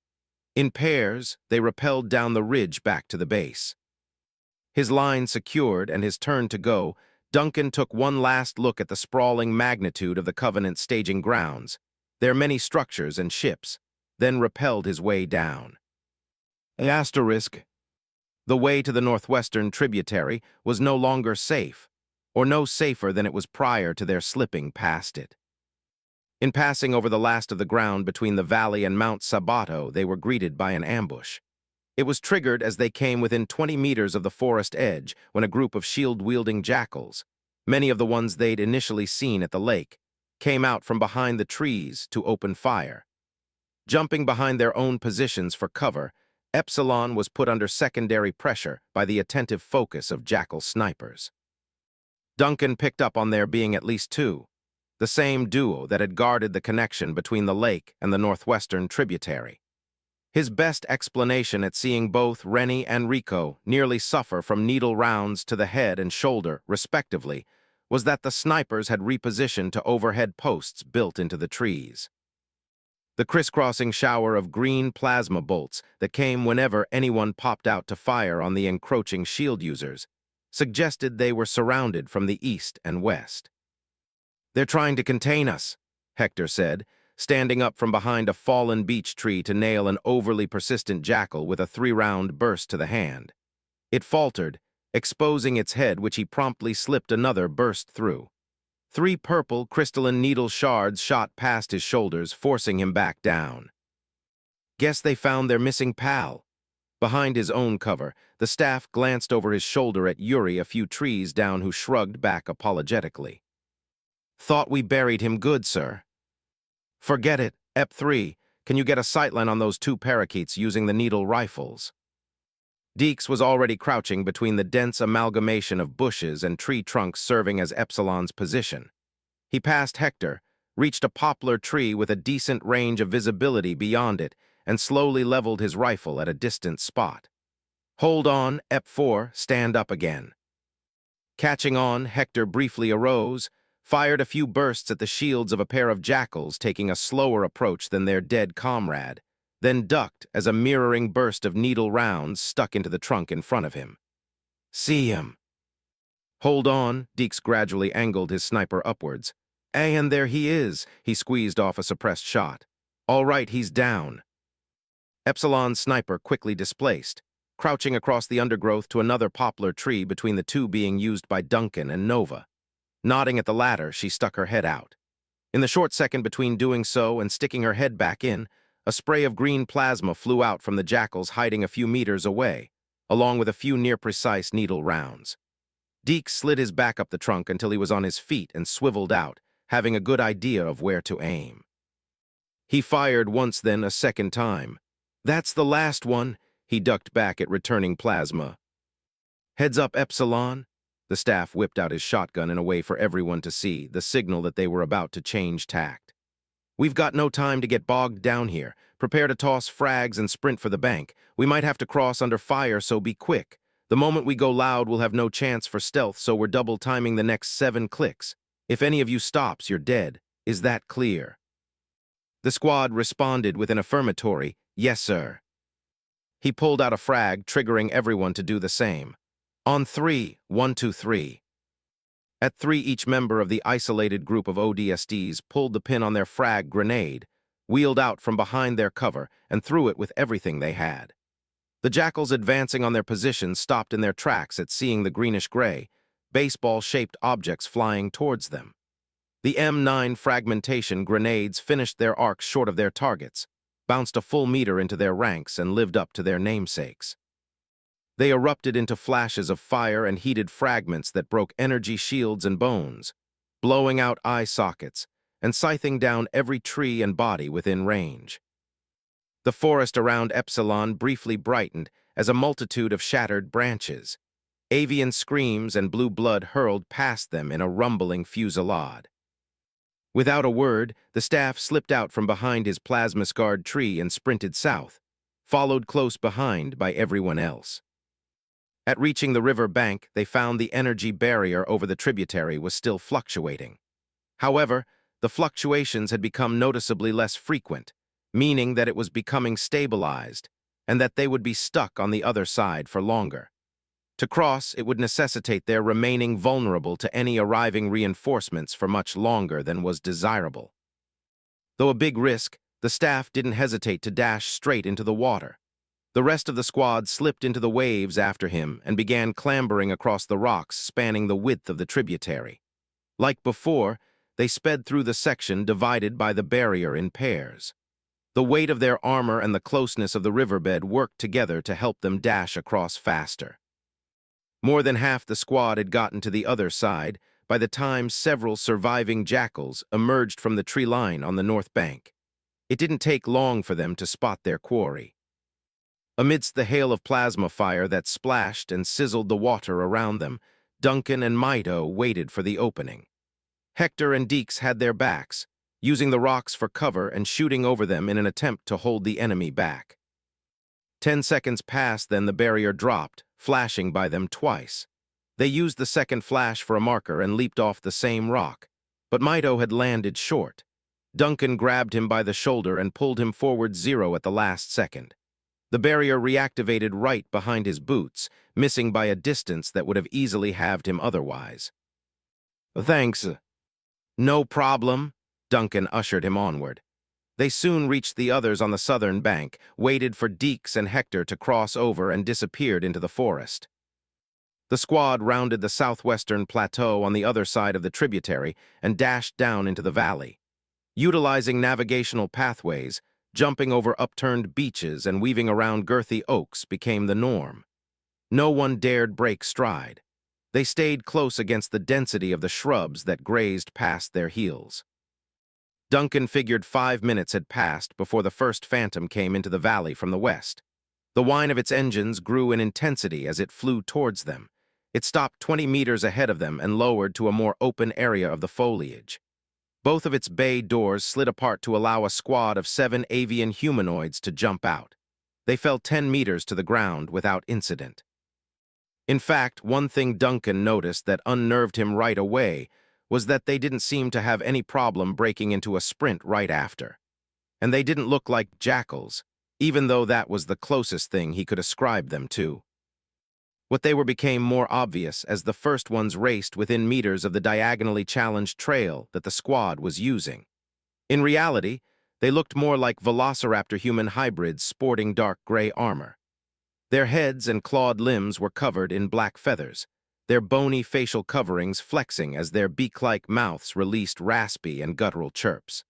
A: In pairs, they rappelled down the ridge back to the base. His line secured and his turn to go, Duncan took one last look at the sprawling magnitude of the Covenant staging grounds, their many structures and ships, then rappelled his way down. Asterisk. The way to the northwestern tributary was no longer safe, or no safer than it was prior to their slipping past it. In passing over the last of the ground between the valley and Mount Sabato, they were greeted by an ambush. It was triggered as they came within 20 meters of the forest edge when a group of shield-wielding jackals, many of the ones they'd initially seen at the lake, came out from behind the trees to open fire. Jumping behind their own positions for cover, Epsilon was put under secondary pressure by the attentive focus of jackal snipers. Duncan picked up on there being at least 2. The same duo that had guarded the connection between the lake and the northwestern tributary. His best explanation at seeing both Rennie and Rico nearly suffer from needle rounds to the head and shoulder, respectively, was that the snipers had repositioned to overhead posts built into the trees. The crisscrossing shower of green plasma bolts that came whenever anyone popped out to fire on the encroaching shield users suggested they were surrounded from the east and west. They're trying to contain us, Hector said, standing up from behind a fallen beech tree to nail an overly persistent jackal with a 3-round burst to the hand. It faltered, exposing its head, which he promptly slipped another burst through. 3 purple crystalline needle shards shot past his shoulders, forcing him back down. Guess they found their missing pal. Behind his own cover, the staff glanced over his shoulder at Yuri a few trees down, who shrugged back apologetically. Thought we buried him good, sir. Forget it, EP3. Can you get a sightline on those 2 parakeets using the needle rifles? Deeks was already crouching between the dense amalgamation of bushes and tree trunks serving as Epsilon's position. He passed Hector, reached a poplar tree with a decent range of visibility beyond it, and slowly leveled his rifle at a distant spot. Hold on, EP4, stand up again. Catching on, Hector briefly arose, fired a few bursts at the shields of a pair of jackals taking a slower approach than their dead comrade, then ducked as a mirroring burst of needle rounds stuck into the trunk in front of him. See him. Hold on, Deeks gradually angled his sniper upwards. And there he is, he squeezed off a suppressed shot. All right, he's down. Epsilon's sniper quickly displaced, crouching across the undergrowth to another poplar tree between the 2 being used by Duncan and Nova. Nodding at the latter, she stuck her head out. In the short second between doing so and sticking her head back in, a spray of green plasma flew out from the jackals hiding a few meters away, along with a few near-precise needle rounds. Deke slid his back up the trunk until he was on his feet and swiveled out, having a good idea of where to aim. He fired once, then a second time. "That's the last one," he ducked back at returning plasma. "Heads up, Epsilon." The staff whipped out his shotgun in a way for everyone to see, the signal that they were about to change tact. "We've got no time to get bogged down here. Prepare to toss frags and sprint for the bank. We might have to cross under fire, so be quick. The moment we go loud, we'll have no chance for stealth, so we're double timing the next 7 clicks. If any of you stops, you're dead. Is that clear?" The squad responded with an affirmatory, "Yes, sir." He pulled out a frag, triggering everyone to do the same. "On 3, 1, 2, 3. At 3, each member of the isolated group of ODSTs pulled the pin on their frag grenade, wheeled out from behind their cover, and threw it with everything they had. The jackals advancing on their positions stopped in their tracks at seeing the greenish-gray, baseball-shaped objects flying towards them. The M9 fragmentation grenades finished their arcs short of their targets, bounced a full meter into their ranks, and lived up to their namesakes. They erupted into flashes of fire and heated fragments that broke energy shields and bones, blowing out eye sockets and scything down every tree and body within range. The forest around Epsilon briefly brightened as a multitude of shattered branches. Avian screams and blue blood hurled past them in a rumbling fusillade. Without a word, the staff slipped out from behind his plasma-scarred tree and sprinted south, followed close behind by everyone else. At reaching the river bank, they found the energy barrier over the tributary was still fluctuating. However, the fluctuations had become noticeably less frequent, meaning that it was becoming stabilized, and that they would be stuck on the other side for longer. To cross, it would necessitate their remaining vulnerable to any arriving reinforcements for much longer than was desirable. Though a big risk, the staff didn't hesitate to dash straight into the water. The rest of the squad slipped into the waves after him and began clambering across the rocks spanning the width of the tributary. Like before, they sped through the section divided by the barrier in pairs. The weight of their armor and the closeness of the riverbed worked together to help them dash across faster. More than half the squad had gotten to the other side by the time several surviving jackals emerged from the tree line on the north bank. It didn't take long for them to spot their quarry. Amidst the hail of plasma fire that splashed and sizzled the water around them, Duncan and MikeDice waited for the opening. Hector and Deeks had their backs, using the rocks for cover and shooting over them in an attempt to hold the enemy back. 10 seconds passed, then the barrier dropped, flashing by them twice. They used the second flash for a marker and leaped off the same rock, but MikeDice had landed short. Duncan grabbed him by the shoulder and pulled him forward 0 at the last second. The barrier reactivated right behind his boots, missing by a distance that would have easily halved him otherwise. "Thanks." "No problem." Duncan ushered him onward. They soon reached the others on the southern bank, waited for Deeks and Hector to cross over, and disappeared into the forest. The squad rounded the southwestern plateau on the other side of the tributary and dashed down into the valley. Utilizing navigational pathways, jumping over upturned beaches and weaving around girthy oaks became the norm. No one dared break stride. They stayed close against the density of the shrubs that grazed past their heels. Duncan figured 5 minutes had passed before the first phantom came into the valley from the west. The whine of its engines grew in intensity as it flew towards them. It stopped 20 meters ahead of them and lowered to a more open area of the foliage. Both of its bay doors slid apart to allow a squad of 7 avian humanoids to jump out. They fell 10 meters to the ground without incident. In fact, one thing Duncan noticed that unnerved him right away was that they didn't seem to have any problem breaking into a sprint right after. And they didn't look like jackals, even though that was the closest thing he could ascribe them to. What they were became more obvious as the first ones raced within meters of the diagonally challenged trail that the squad was using. In reality, they looked more like velociraptor-human hybrids sporting dark gray armor. Their heads and clawed limbs were covered in black feathers, their bony facial coverings flexing as their beak-like mouths released raspy and guttural chirps.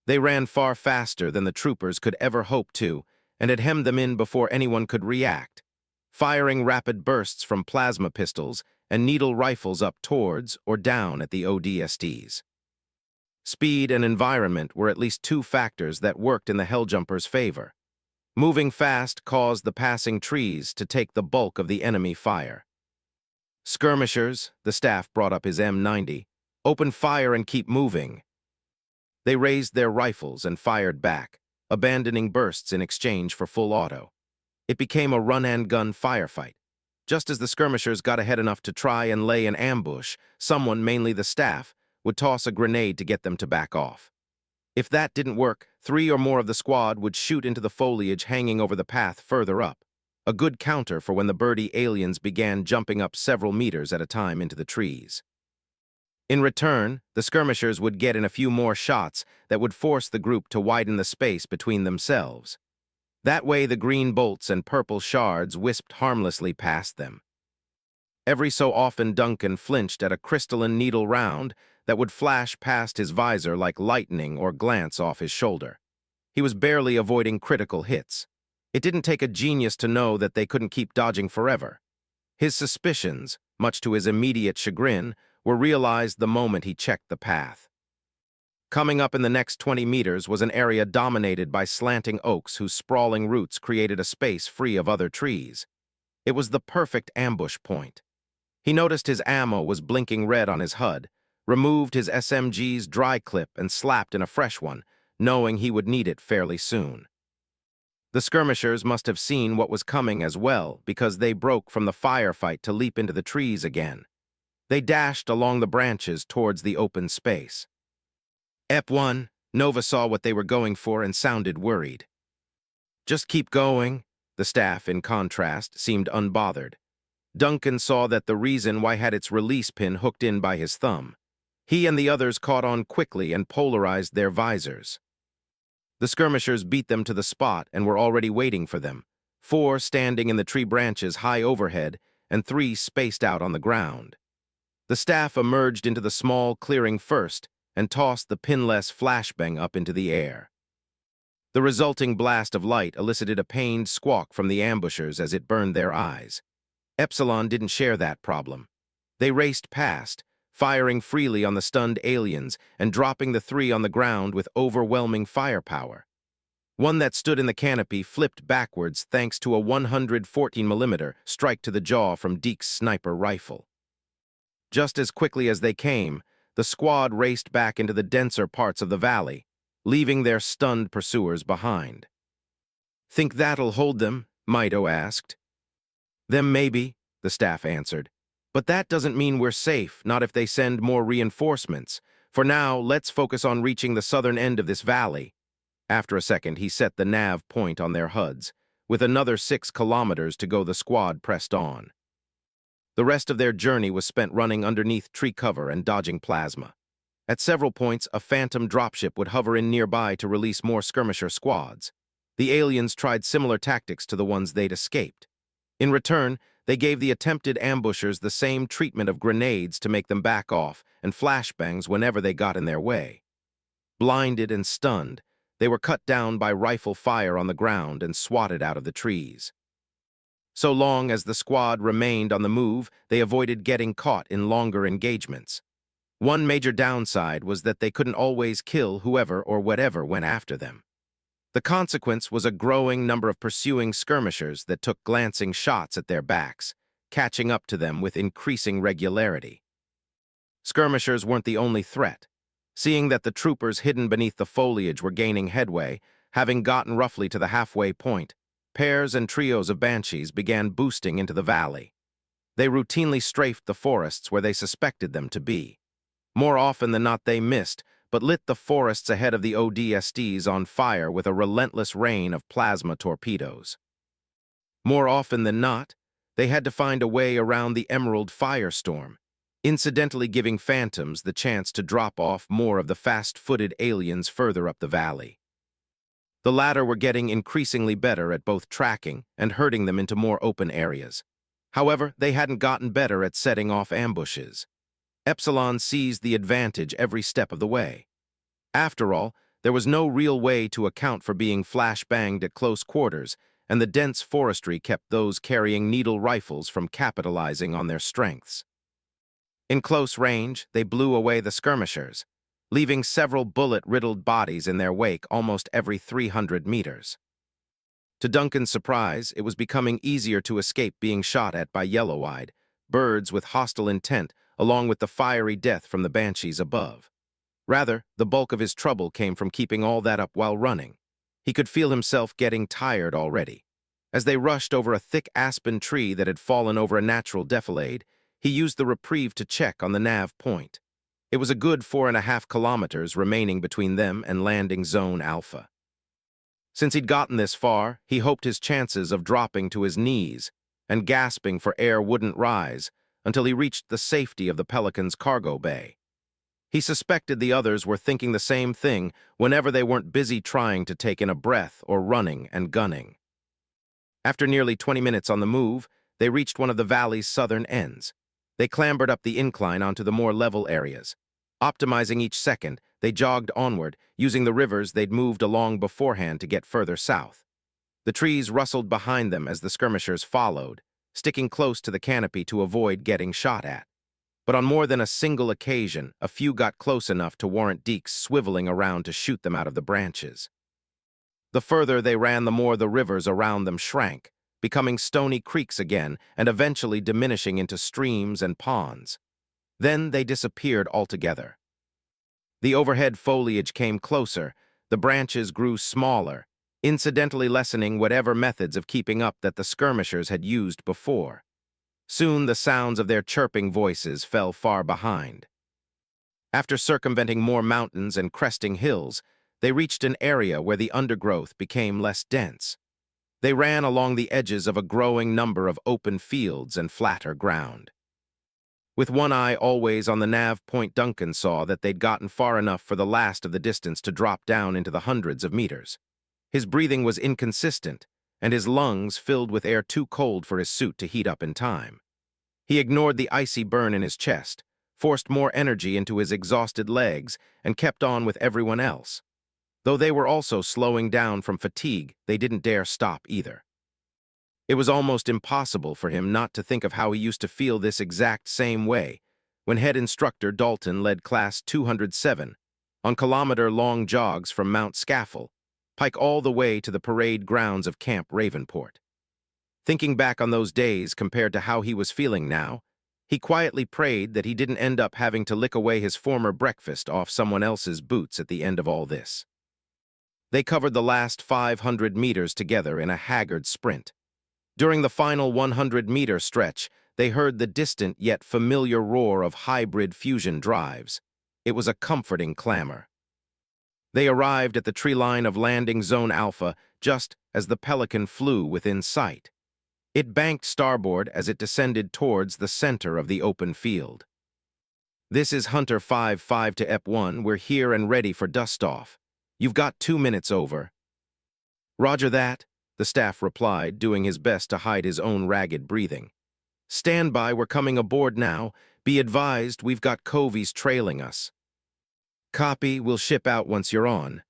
A: They ran far faster than the troopers could ever hope to, and had hemmed them in before anyone could react, firing rapid bursts from plasma pistols and needle rifles up towards or down at the ODSTs. Speed and environment were at least two factors that worked in the Helljumpers' favor. Moving fast caused the passing trees to take the bulk of the enemy fire. Skirmishers, the staff brought up his M90, open fire and keep moving. They raised their rifles and fired back, abandoning bursts in exchange for full auto. It became a run-and-gun firefight. Just as the skirmishers got ahead enough to try and lay an ambush, someone, mainly the staff, would toss a grenade to get them to back off. If that didn't work, 3 or more of the squad would shoot into the foliage hanging over the path further up, a good counter for when the birdie aliens began jumping up several meters at a time into the trees. In return, the skirmishers would get in a few more shots that would force the group to widen the space between themselves. That way the green bolts and purple shards wisped harmlessly past them. Every so often Duncan flinched at a crystalline needle round that would flash past his visor like lightning or glance off his shoulder. He was barely avoiding critical hits. It didn't take a genius to know that they couldn't keep dodging forever. His suspicions, much to his immediate chagrin, were realized the moment he checked the path. Coming up in the next 20 meters was an area dominated by slanting oaks whose sprawling roots created a space free of other trees. It was the perfect ambush point. He noticed his ammo was blinking red on his HUD, removed his SMG's dry clip and slapped in a fresh one, knowing he would need it fairly soon. The skirmishers must have seen what was coming as well, because they broke from the firefight to leap into the trees again. They dashed along the branches towards the open space. Ep1, Nova saw what they were going for and sounded worried. "Just keep going." The staff, in contrast, seemed unbothered. Duncan saw that the reason why had its release pin hooked in by his thumb. He and the others caught on quickly and polarized their visors. The skirmishers beat them to the spot and were already waiting for them, 4 standing in the tree branches high overhead and 3 spaced out on the ground. The staff emerged into the small clearing first and tossed the pinless flashbang up into the air. The resulting blast of light elicited a pained squawk from the ambushers as it burned their eyes. Epsilon didn't share that problem. They raced past, firing freely on the stunned aliens and dropping the 3 on the ground with overwhelming firepower. One that stood in the canopy flipped backwards thanks to a 114mm strike to the jaw from Deke's sniper rifle. Just as quickly as they came, the squad raced back into the denser parts of the valley, leaving their stunned pursuers behind. "Think that'll hold them?" Mido asked. "Them maybe," the staff answered. "But that doesn't mean we're safe, not if they send more reinforcements. For now, let's focus on reaching the southern end of this valley." After a second, he set the nav point on their HUDs. With another 6 kilometers to go, the squad pressed on. The rest of their journey was spent running underneath tree cover and dodging plasma. At several points, a phantom dropship would hover in nearby to release more skirmisher squads. The aliens tried similar tactics to the ones they'd escaped. In return, they gave the attempted ambushers the same treatment of grenades to make them back off and flashbangs whenever they got in their way. Blinded and stunned, they were cut down by rifle fire on the ground and swatted out of the trees. So long as the squad remained on the move, they avoided getting caught in longer engagements. One major downside was that they couldn't always kill whoever or whatever went after them. The consequence was a growing number of pursuing skirmishers that took glancing shots at their backs, catching up to them with increasing regularity. Skirmishers weren't the only threat. Seeing that the troopers hidden beneath the foliage were gaining headway, having gotten roughly to the halfway point, pairs and trios of banshees began boosting into the valley. They routinely strafed the forests where they suspected them to be. More often than not, they missed, but lit the forests ahead of the ODSTs on fire with a relentless rain of plasma torpedoes. More often than not, they had to find a way around the emerald firestorm, incidentally giving phantoms the chance to drop off more of the fast-footed aliens further up the valley. The latter were getting increasingly better at both tracking and herding them into more open areas. However, they hadn't gotten better at setting off ambushes. Epsilon seized the advantage every step of the way. After all, there was no real way to account for being flash-banged at close quarters, and the dense forestry kept those carrying needle rifles from capitalizing on their strengths. In close range, they blew away the skirmishers, leaving several bullet-riddled bodies in their wake almost every 300 meters. To Duncan's surprise, it was becoming easier to escape being shot at by yellow-eyed birds with hostile intent, along with the fiery death from the banshees above. Rather, the bulk of his trouble came from keeping all that up while running. He could feel himself getting tired already. As they rushed over a thick aspen tree that had fallen over a natural defilade, he used the reprieve to check on the nav point. It was a good 4.5 kilometers remaining between them and landing zone Alpha. Since he'd gotten this far, he hoped his chances of dropping to his knees and gasping for air wouldn't rise until he reached the safety of the Pelican's cargo bay. He suspected the others were thinking the same thing whenever they weren't busy trying to take in a breath or running and gunning. After nearly 20 minutes on the move, they reached one of the valley's southern ends. They clambered up the incline onto the more level areas. Optimizing each second, they jogged onward, using the rivers they'd moved along beforehand to get further south. The trees rustled behind them as the skirmishers followed, sticking close to the canopy to avoid getting shot at. But on more than a single occasion, a few got close enough to warrant Deeks swiveling around to shoot them out of the branches. The further they ran, the more the rivers around them shrank, becoming stony creeks again and eventually diminishing into streams and ponds. Then they disappeared altogether. The overhead foliage came closer, the branches grew smaller, incidentally lessening whatever methods of keeping up that the skirmishers had used before. Soon the sounds of their chirping voices fell far behind. After circumventing more mountains and cresting hills, they reached an area where the undergrowth became less dense. They ran along the edges of a growing number of open fields and flatter ground. With one eye always on the nav point, Duncan saw that they'd gotten far enough for the last of the distance to drop down into the hundreds of meters. His breathing was inconsistent, and his lungs filled with air too cold for his suit to heat up in time. He ignored the icy burn in his chest, forced more energy into his exhausted legs, and kept on with everyone else. Though they were also slowing down from fatigue, they didn't dare stop either. It was almost impossible for him not to think of how he used to feel this exact same way when head instructor Dalton led Class 207 on kilometer-long jogs from Mount Scaffold, Pike all the way to the parade grounds of Camp Ravenport. Thinking back on those days compared to how he was feeling now, he quietly prayed that he didn't end up having to lick away his former breakfast off someone else's boots at the end of all this. They covered the last 500 meters together in a haggard sprint. During the final 100-meter stretch, they heard the distant yet familiar roar of hybrid fusion drives. It was a comforting clamor. They arrived at the tree line of landing zone Alpha just as the Pelican flew within sight. It banked starboard as it descended towards the center of the open field. "This is Hunter 5-5 to EP1. We're here and ready for dust-off. You've got 2 minutes over." "Roger that," the staff replied, doing his best to hide his own ragged breathing. "Stand by, we're coming aboard now. Be advised, we've got covies trailing us." "Copy, we'll ship out once you're on."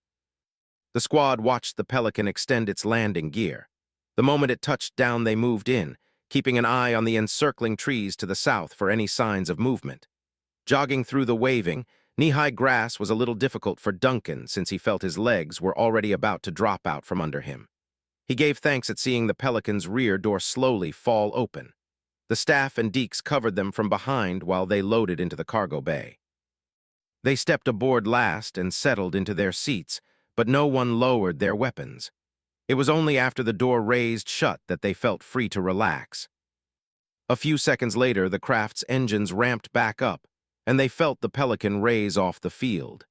A: The squad watched the Pelican extend its landing gear. The moment it touched down, they moved in, keeping an eye on the encircling trees to the south for any signs of movement. Jogging through the waving, knee-high grass was a little difficult for Duncan since he felt his legs were already about to drop out from under him. He gave thanks at seeing the Pelican's rear door slowly fall open. The staff and Deeks covered them from behind while they loaded into the cargo bay. They stepped aboard last and settled into their seats, but no one lowered their weapons. It was only after the door raised shut that they felt free to relax. A few seconds later, the craft's engines ramped back up, and they felt the Pelican raise off the field.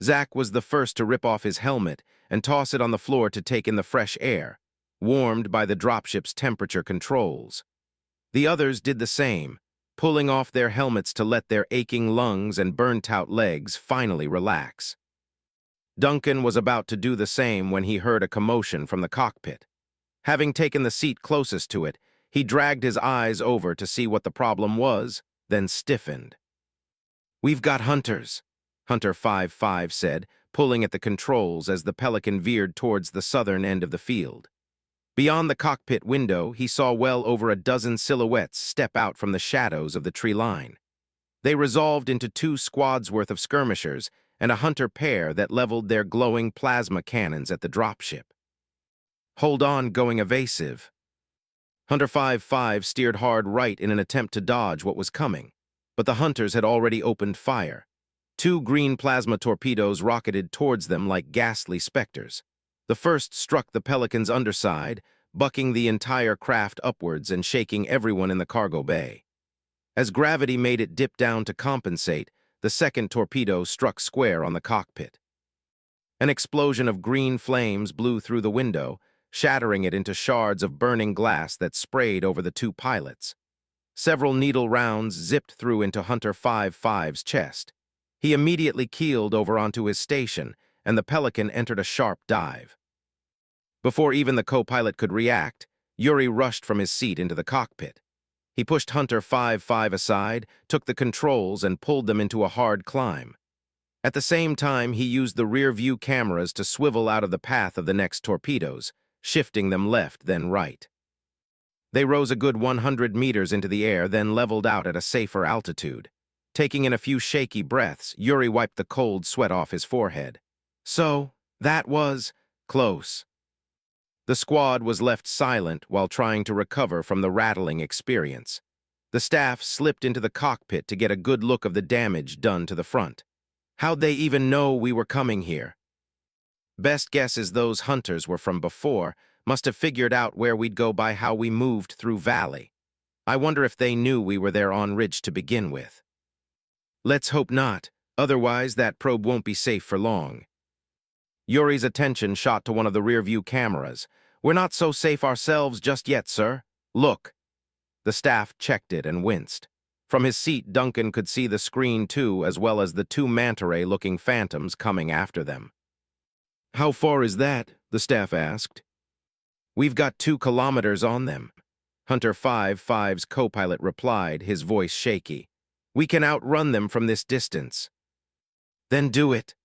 A: Zach was the first to rip off his helmet and toss it on the floor to take in the fresh air, warmed by the dropship's temperature controls. The others did the same, pulling off their helmets to let their aching lungs and burnt-out legs finally relax. Duncan was about to do the same when he heard a commotion from the cockpit. Having taken the seat closest to it, He dragged his eyes over to see what the problem was, then stiffened. "We've got hunters," Hunter 5-5 said, pulling at the controls as the Pelican veered towards the southern end of the field. Beyond the cockpit window, he saw well over a dozen silhouettes step out from the shadows of the tree line. They resolved into 2 squads worth of skirmishers and a hunter pair that leveled their glowing plasma cannons at the dropship. "Hold on, going evasive." Hunter 5-5 steered hard right in an attempt to dodge what was coming, but the hunters had already opened fire. 2 green plasma torpedoes rocketed towards them like ghastly specters. The first struck the Pelican's underside, bucking the entire craft upwards and shaking everyone in the cargo bay. As gravity made it dip down to compensate, the second torpedo struck square on the cockpit. An explosion of green flames blew through the window, shattering it into shards of burning glass that sprayed over the 2 pilots. Several needle rounds zipped through into Hunter 5-5's chest. He immediately keeled over onto his station, and the Pelican entered a sharp dive. Before even the co-pilot could react, Yuri rushed from his seat into the cockpit. He pushed Hunter 5-5 aside, took the controls, and pulled them into a hard climb. At the same time, he used the rear-view cameras to swivel out of the path of the next torpedoes, shifting them left, then right. They rose a good 100 meters into the air, then leveled out at a safer altitude. Taking in a few shaky breaths, Yuri wiped the cold sweat off his forehead. So, that was close. The squad was left silent while trying to recover from the rattling experience. The staff slipped into the cockpit to get a good look of the damage done to the front. How'd they even know we were coming here? Best guess is those hunters were from before, must have figured out where we'd go by how we moved through valley. I wonder if they knew we were there on ridge to begin with. Let's hope not, otherwise that probe won't be safe for long. Yuri's attention shot to one of the rear-view cameras. "We're not so safe ourselves just yet, sir. Look." The staff checked it and winced. From his seat, Duncan could see the screen too, as well as the 2 manta-ray-looking phantoms coming after them. "How far is that?" the staff asked. "We've got 2 kilometers on them," Hunter 5-5's co-pilot replied, his voice shaky. "We can outrun them from this distance." "Then do it."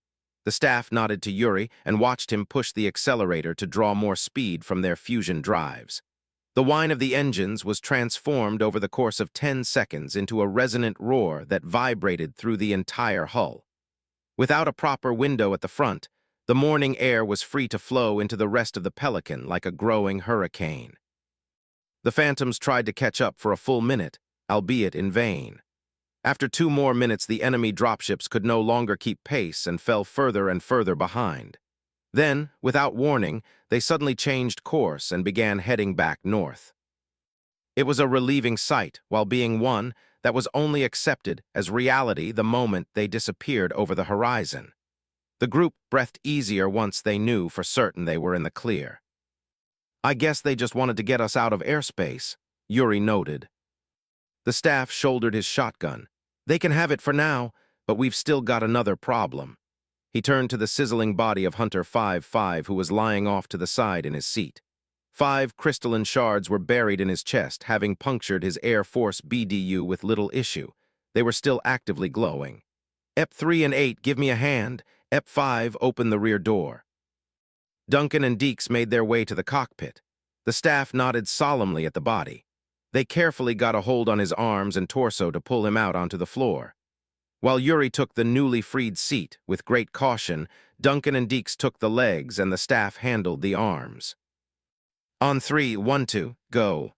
A: The staff nodded to Yuri and watched him push the accelerator to draw more speed from their fusion drives. The whine of the engines was transformed over the course of 10 seconds into a resonant roar that vibrated through the entire hull. Without a proper window at the front, the morning air was free to flow into the rest of the Pelican like a growing hurricane. The Phantoms tried to catch up for a full minute, albeit in vain. After 2 more minutes, the enemy dropships could no longer keep pace and fell further and further behind. Then, without warning, they suddenly changed course and began heading back north. It was a relieving sight, while being one that was only accepted as reality the moment they disappeared over the horizon. The group breathed easier once they knew for certain they were in the clear. "I guess they just wanted to get us out of airspace," Yuri noted. The staff shouldered his shotgun. "They can have it for now, but we've still got another problem." He turned to the sizzling body of Hunter 5-5, who was lying off to the side in his seat. 5 crystalline shards were buried in his chest, having punctured his Air Force BDU with little issue. They were still actively glowing. "EP3 and 8, give me a hand. EP5, open the rear door." Duncan and Deeks made their way to the cockpit. The staff nodded solemnly at the body. They carefully got a hold on his arms and torso to pull him out onto the floor. While Yuri took the newly freed seat, with great caution, Duncan and Deeks took the legs and the staff handled the arms. "On 3, 1, 2, go."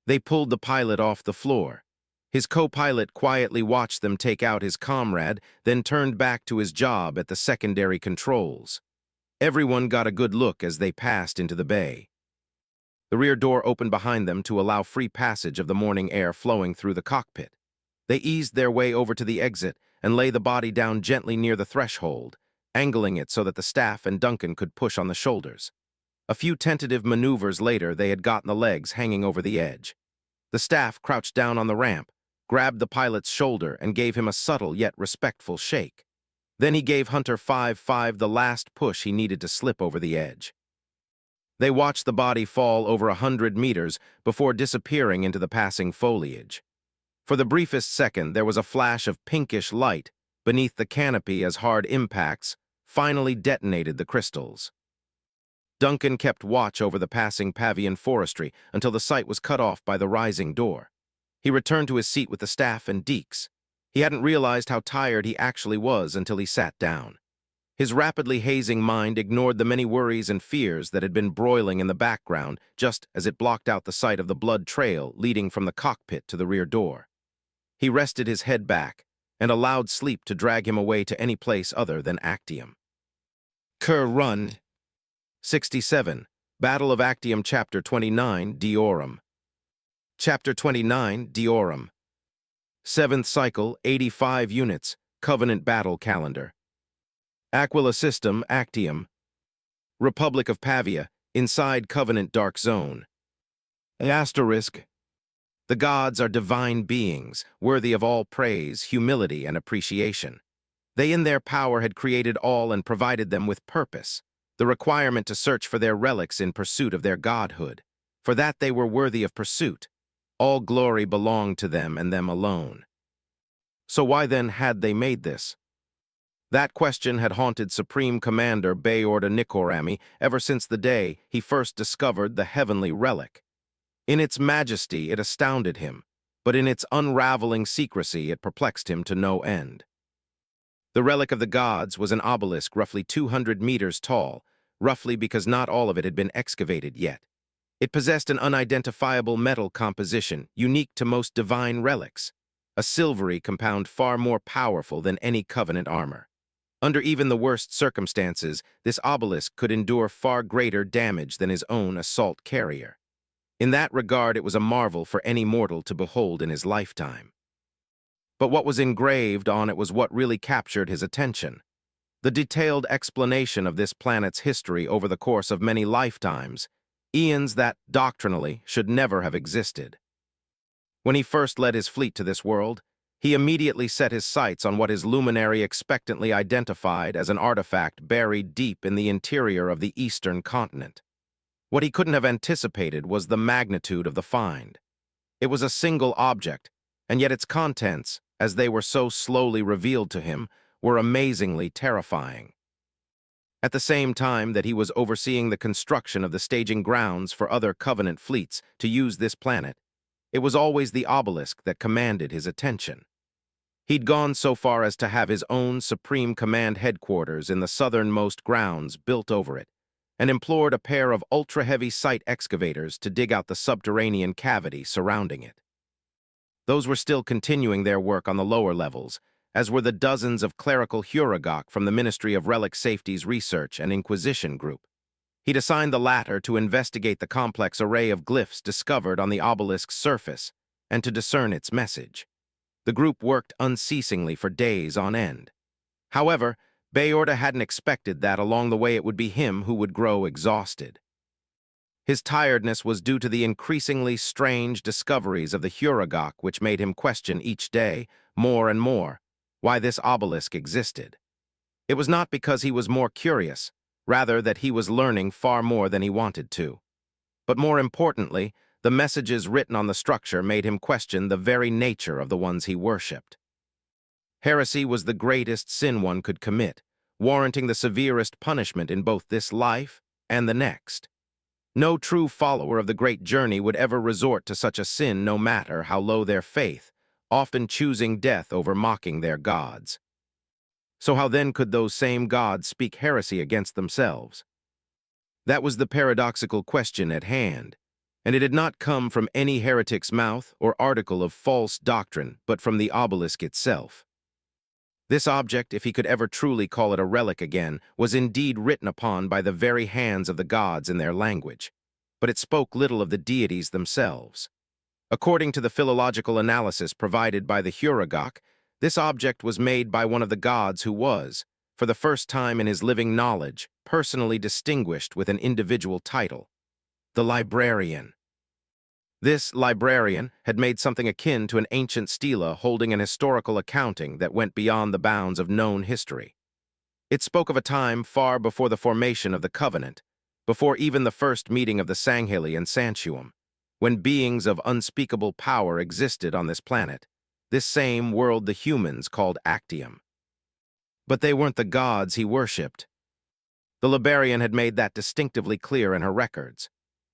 A: They pulled the pilot off the floor. His co-pilot quietly watched them take out his comrade, then turned back to his job at the secondary controls. Everyone got a good look as they passed into the bay. The rear door opened behind them to allow free passage of the morning air flowing through the cockpit. They eased their way over to the exit and lay the body down gently near the threshold, angling it so that the staff and Duncan could push on the shoulders. A few tentative maneuvers later, they had gotten the legs hanging over the edge. The staff crouched down on the ramp, grabbed the pilot's shoulder, and gave him a subtle yet respectful shake. Then he gave Hunter 5-5 the last push he needed to slip over the edge. They watched the body fall over 100 meters before disappearing into the passing foliage. For the briefest second, there was a flash of pinkish light beneath the canopy as hard impacts finally detonated the crystals. Duncan kept watch over the passing Pavian forestry until the sight was cut off by the rising door. He returned to his seat with the staff and Deeks. He hadn't realized how tired he actually was until he sat down. His rapidly hazing mind ignored the many worries and fears that had been broiling in the background just as it blocked out the sight of the blood trail leading from the cockpit to the rear door. He rested his head back and allowed sleep to drag him away to any place other than Actium. Kerr Run 67. Battle of Actium Chapter 29, Diorum. Chapter 29, Diorum. 7th Cycle, 85 units, Covenant Battle Calendar. Aquila System, Actium. Republic of Pavia, inside Covenant Dark Zone. Asterisk. The gods are divine beings, worthy of all praise, humility, and appreciation. They in their power had created all and provided them with purpose, the requirement to search for their relics in pursuit of their godhood. For that they were worthy of pursuit. All glory belonged to them and them alone. So why then had they made this? That question had haunted Supreme Commander Bayorda Nikorami ever since the day he first discovered the heavenly relic. In its majesty it astounded him, but in its unraveling secrecy it perplexed him to no end. The relic of the gods was an obelisk roughly 200 meters tall, roughly because not all of it had been excavated yet. It possessed an unidentifiable metal composition, unique to most divine relics, a silvery compound far more powerful than any Covenant armor. Under even the worst circumstances, this obelisk could endure far greater damage than his own assault carrier. In that regard, it was a marvel for any mortal to behold in his lifetime. But what was engraved on it was what really captured his attention. The detailed explanation of this planet's history over the course of many lifetimes, eons that, doctrinally, should never have existed. When he first led his fleet to this world, he immediately set his sights on what his luminary expectantly identified as an artifact buried deep in the interior of the eastern continent. What he couldn't have anticipated was the magnitude of the find. It was a single object, and yet its contents, as they were so slowly revealed to him, were amazingly terrifying. At the same time that he was overseeing the construction of the staging grounds for other Covenant fleets to use this planet, it was always the obelisk that commanded his attention. He'd gone so far as to have his own Supreme Command headquarters in the southernmost grounds built over it, and implored a pair of ultra-heavy site excavators to dig out the subterranean cavity surrounding it. Those were still continuing their work on the lower levels, as were the dozens of clerical Huragok from the Ministry of Relic Safety's Research and Inquisition Group. He'd assigned the latter to investigate the complex array of glyphs discovered on the obelisk's surface and to discern its message. The group worked unceasingly for days on end. However, Bayorda hadn't expected that along the way it would be him who would grow exhausted. His tiredness was due to the increasingly strange discoveries of the Huragok which made him question each day, more and more, why this obelisk existed. It was not because he was more curious, rather that he was learning far more than he wanted to. But more importantly, the messages written on the structure made him question the very nature of the ones he worshipped. Heresy was the greatest sin one could commit, warranting the severest punishment in both this life and the next. No true follower of the great journey would ever resort to such a sin no matter how low their faith, often choosing death over mocking their gods. So how then could those same gods speak heresy against themselves? That was the paradoxical question at hand, and it had not come from any heretic's mouth or article of false doctrine, but from the obelisk itself. This object, if he could ever truly call it a relic again, was indeed written upon by the very hands of the gods in their language, but it spoke little of the deities themselves. According to the philological analysis provided by the Huragok, this object was made by one of the gods who was, for the first time in his living knowledge, personally distinguished with an individual title, the Librarian. This librarian had made something akin to an ancient stela holding an historical accounting that went beyond the bounds of known history. It spoke of a time far before the formation of the Covenant, before even the first meeting of the Sanghili and Santuum, when beings of unspeakable power existed on this planet, this same world the humans called Actium. But they weren't the gods he worshipped. The librarian had made that distinctively clear in her records.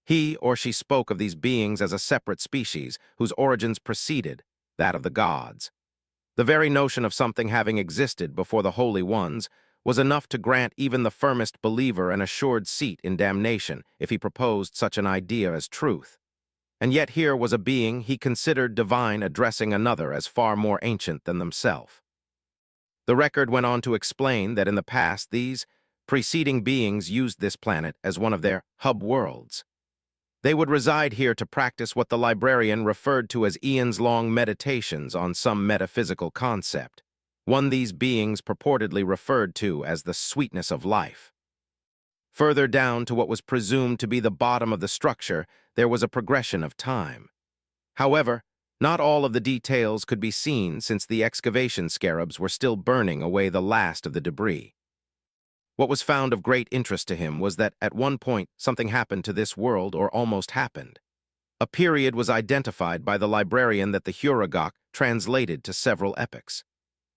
A: He or she spoke of these beings as a separate species whose origins preceded that of the gods. The very notion of something having existed before the Holy Ones was enough to grant even the firmest believer an assured seat in damnation if he proposed such an idea as truth. And yet here was a being he considered divine addressing another as far more ancient than themselves. The record went on to explain that in the past these preceding beings used this planet as one of their hub worlds. They would reside here to practice what the librarian referred to as eons-long meditations on some metaphysical concept, one these beings purportedly referred to as the sweetness of life. Further down to what was presumed to be the bottom of the structure, there was a progression of time. However, not all of the details could be seen since the excavation scarabs were still burning away the last of the debris. What was found of great interest to him was that at one point something happened to this world, or almost happened. A period was identified by the librarian that the Huragok translated to several epochs.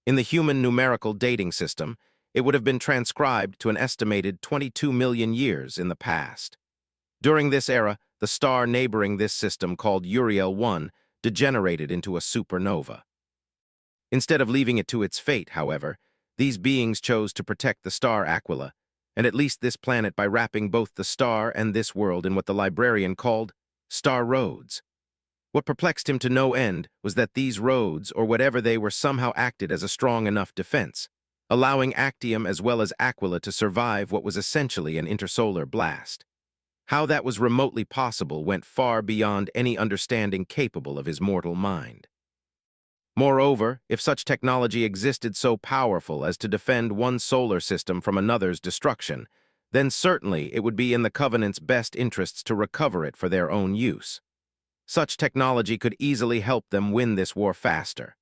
A: In the human numerical dating system, it would have been transcribed to an estimated 22 million years in the past. During this era, the star neighboring this system, called Uriel 1, degenerated into a supernova. Instead of leaving it to its fate, however, these beings chose to protect the star Aquila, and at least this planet, by wrapping both the star and this world in what the librarian called star roads. What perplexed him to no end was that these roads, or whatever they were, somehow acted as a strong enough defense, allowing Actium as well as Aquila to survive what was essentially an intersolar blast. How that was remotely possible went far beyond any understanding capable of his mortal mind. Moreover, if such technology existed so powerful as to defend one solar system from another's destruction, then certainly it would be in the Covenant's best interests to recover it for their own use. Such technology could easily help them win this war faster.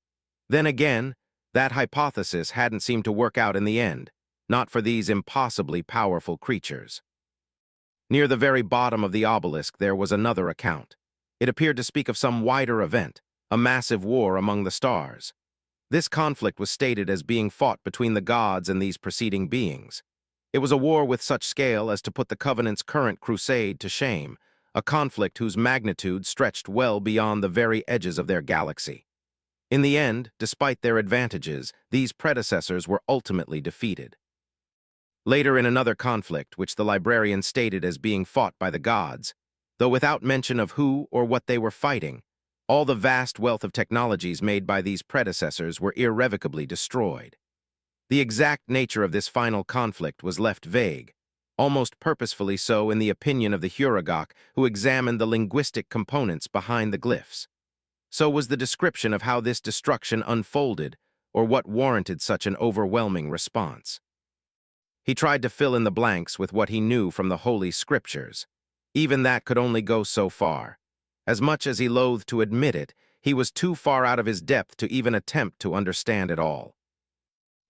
A: Then again, that hypothesis hadn't seemed to work out in the end, not for these impossibly powerful creatures. Near the very bottom of the obelisk there was another account. It appeared to speak of some wider event, a massive war among the stars. This conflict was stated as being fought between the gods and these preceding beings. It was a war with such scale as to put the Covenant's current crusade to shame, a conflict whose magnitude stretched well beyond the very edges of their galaxy. In the end, despite their advantages, these predecessors were ultimately defeated. Later, in another conflict, which the librarian stated as being fought by the gods, though without mention of who or what they were fighting, all the vast wealth of technologies made by these predecessors were irrevocably destroyed. The exact nature of this final conflict was left vague, almost purposefully so in the opinion of the Huragok, who examined the linguistic components behind the glyphs. So was the description of how this destruction unfolded, or what warranted such an overwhelming response. He tried to fill in the blanks with what he knew from the Holy Scriptures. Even that could only go so far. As much as he loathed to admit it, he was too far out of his depth to even attempt to understand it all.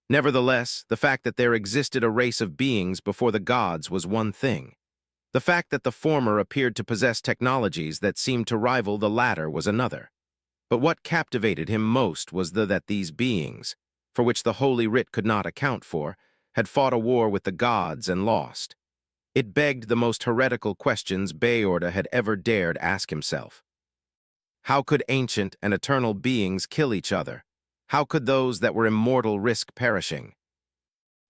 A: Nevertheless, the fact that there existed a race of beings before the gods was one thing. The fact that the former appeared to possess technologies that seemed to rival the latter was another. But what captivated him most was that these beings, for which the Holy Writ could not account for, had fought a war with the gods and lost. It begged the most heretical questions Bayorda had ever dared ask himself. How could ancient and eternal beings kill each other? How could those that were immortal risk perishing?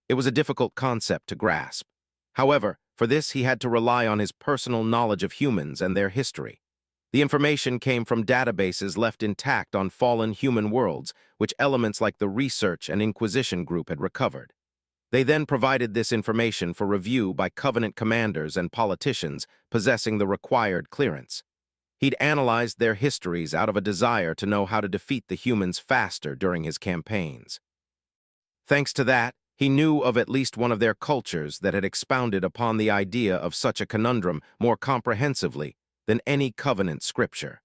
A: It was a difficult concept to grasp. However, for this he had to rely on his personal knowledge of humans and their history. The information came from databases left intact on fallen human worlds, which elements like the Research and Inquisition group had recovered. They then provided this information for review by Covenant commanders and politicians possessing the required clearance. He'd analyzed their histories out of a desire to know how to defeat the humans faster during his campaigns. Thanks to that, he knew of at least one of their cultures that had expounded upon the idea of such a conundrum more comprehensively than any Covenant scripture.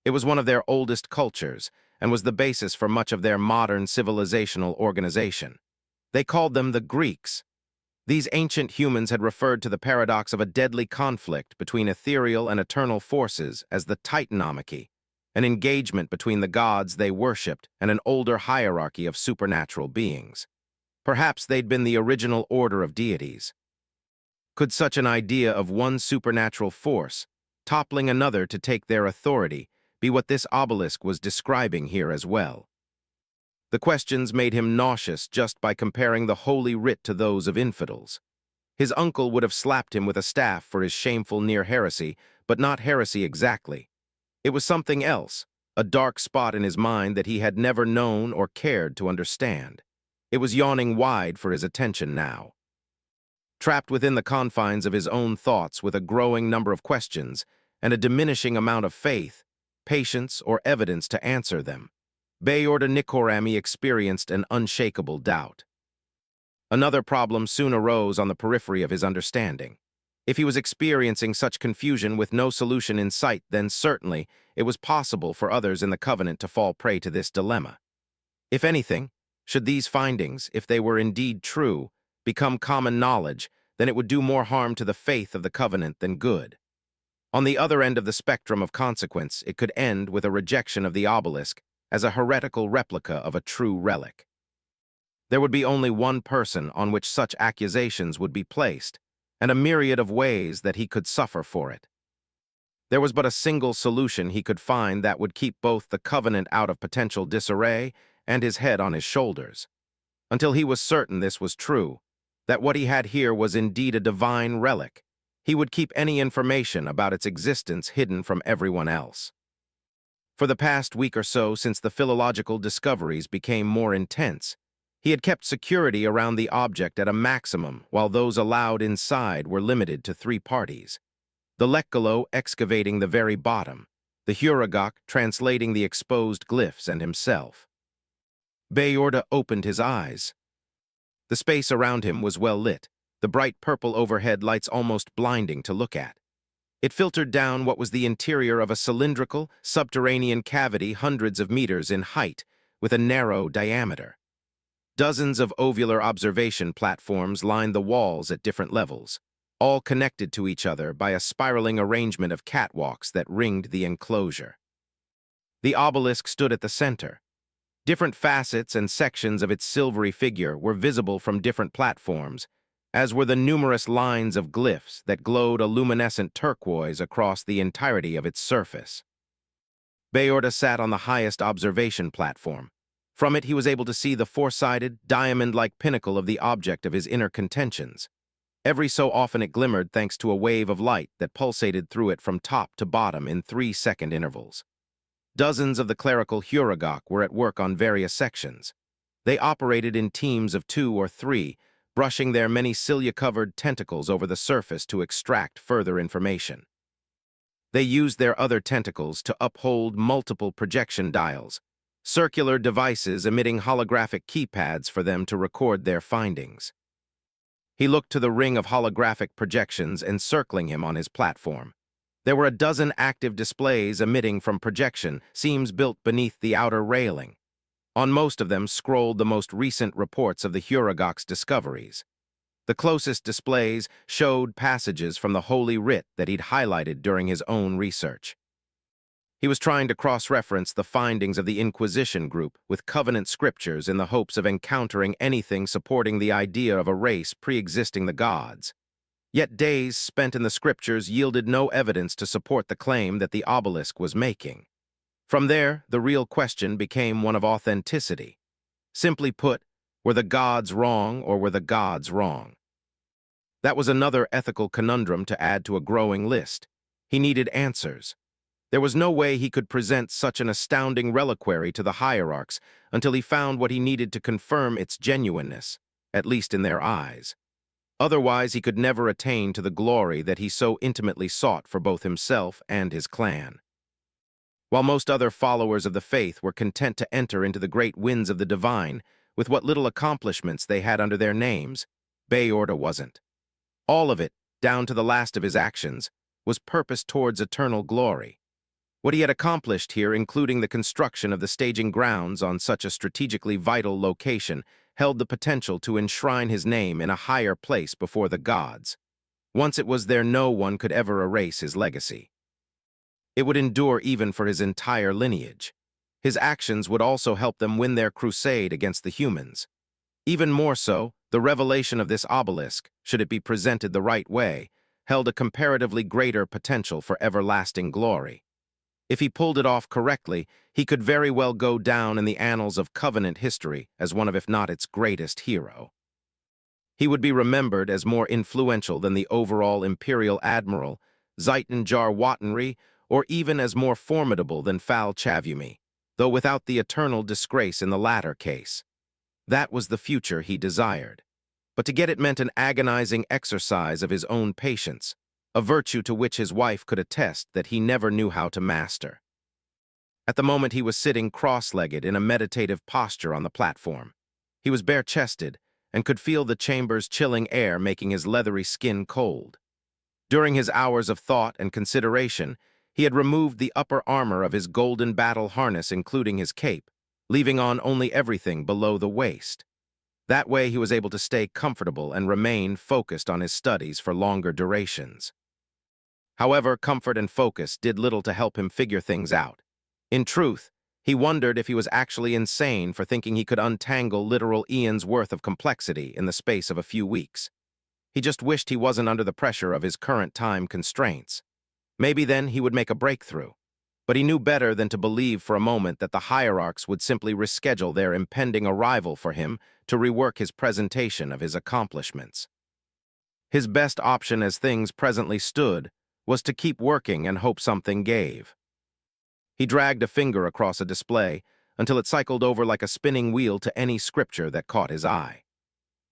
A: It was one of their oldest cultures and was the basis for much of their modern civilizational organization. They called them the Greeks. These ancient humans had referred to the paradox of a deadly conflict between ethereal and eternal forces as the Titanomachy, an engagement between the gods they worshipped and an older hierarchy of supernatural beings. Perhaps they'd been the original order of deities. Could such an idea of one supernatural force, toppling another to take their authority, be what this obelisk was describing here as well? The questions made him nauseous just by comparing the Holy Writ to those of infidels. His uncle would have slapped him with a staff for his shameful near heresy, but not heresy exactly. It was something else, a dark spot in his mind that he had never known or cared to understand. It was yawning wide for his attention now. Trapped within the confines of his own thoughts with a growing number of questions and a diminishing amount of faith, patience, or evidence to answer them, Bayorda Nikorami experienced an unshakable doubt. Another problem soon arose on the periphery of his understanding. If he was experiencing such confusion with no solution in sight, then certainly it was possible for others in the Covenant to fall prey to this dilemma. If anything, should these findings, if they were indeed true, become common knowledge, then it would do more harm to the faith of the Covenant than good. On the other end of the spectrum of consequence, it could end with a rejection of the obelisk as a heretical replica of a true relic. There would be only one person on which such accusations would be placed, and a myriad of ways that he could suffer for it. There was but a single solution he could find that would keep both the Covenant out of potential disarray and his head on his shoulders. Until he was certain this was true, that what he had here was indeed a divine relic, he would keep any information about its existence hidden from everyone else. For the past week or so, since the philological discoveries became more intense, he had kept security around the object at a maximum, while those allowed inside were limited to 3 parties. The Lekkalo excavating the very bottom, the Huragok translating the exposed glyphs, and himself. Bayorda opened his eyes. The space around him was well lit, the bright purple overhead lights almost blinding to look at. It filtered down what was the interior of a cylindrical, subterranean cavity hundreds of meters in height, with a narrow diameter. Dozens of ovular observation platforms lined the walls at different levels, all connected to each other by a spiraling arrangement of catwalks that ringed the enclosure. The obelisk stood at the center. Different facets and sections of its silvery figure were visible from different platforms, as were the numerous lines of glyphs that glowed a luminescent turquoise across the entirety of its surface. Bayorda sat on the highest observation platform. From it he was able to see the four-sided, diamond-like pinnacle of the object of his inner contentions. Every so often it glimmered thanks to a wave of light that pulsated through it from top to bottom in 3-second intervals. Dozens of the clerical Huragok were at work on various sections. They operated in teams of 2 or 3, brushing their many cilia-covered tentacles over the surface to extract further information. They used their other tentacles to uphold multiple projection dials, circular devices emitting holographic keypads for them to record their findings. He looked to the ring of holographic projections encircling him on his platform. There were a dozen active displays emitting from projection seams built beneath the outer railing. On most of them scrolled the most recent reports of the Huragok's discoveries. The closest displays showed passages from the Holy Writ that he'd highlighted during his own research. He was trying to cross-reference the findings of the Inquisition group with Covenant scriptures in the hopes of encountering anything supporting the idea of a race pre-existing the gods. Yet days spent in the scriptures yielded no evidence to support the claim that the obelisk was making. From there, the real question became one of authenticity. Simply put, were the gods wrong or were the gods wrong? That was another ethical conundrum to add to a growing list. He needed answers. There was no way he could present such an astounding reliquary to the hierarchs until he found what he needed to confirm its genuineness, at least in their eyes. Otherwise, he could never attain to the glory that he so intimately sought for both himself and his clan. While most other followers of the faith were content to enter into the great winds of the divine with what little accomplishments they had under their names, Bayorda wasn't. All of it, down to the last of his actions, was purposed towards eternal glory. What he had accomplished here, including the construction of the staging grounds on such a strategically vital location, held the potential to enshrine his name in a higher place before the gods. Once it was there, no one could ever erase his legacy. It would endure even for his entire lineage. His actions would also help them win their crusade against the humans. Even more so, the revelation of this obelisk, should it be presented the right way, held a comparatively greater potential for everlasting glory. If he pulled it off correctly, he could very well go down in the annals of Covenant history as one of, if not its greatest hero. He would be remembered as more influential than the overall Imperial Admiral, Zaitan Jar Watanri, or even as more formidable than Fal Chavumi, though without the eternal disgrace in the latter case. That was the future he desired. But to get it meant an agonizing exercise of his own patience, a virtue to which his wife could attest that he never knew how to master. At the moment he was sitting cross-legged in a meditative posture on the platform. He was bare-chested and could feel the chamber's chilling air making his leathery skin cold. During his hours of thought and consideration, he had removed the upper armor of his golden battle harness, including his cape, leaving on only everything below the waist. That way he was able to stay comfortable and remain focused on his studies for longer durations. However, comfort and focus did little to help him figure things out. In truth, he wondered if he was actually insane for thinking he could untangle literal eons' worth of complexity in the space of a few weeks. He just wished he wasn't under the pressure of his current time constraints. Maybe then he would make a breakthrough. But he knew better than to believe for a moment that the hierarchs would simply reschedule their impending arrival for him to rework his presentation of his accomplishments. His best option as things presently stood was to keep working and hope something gave. He dragged a finger across a display until it cycled over like a spinning wheel to any scripture that caught his eye.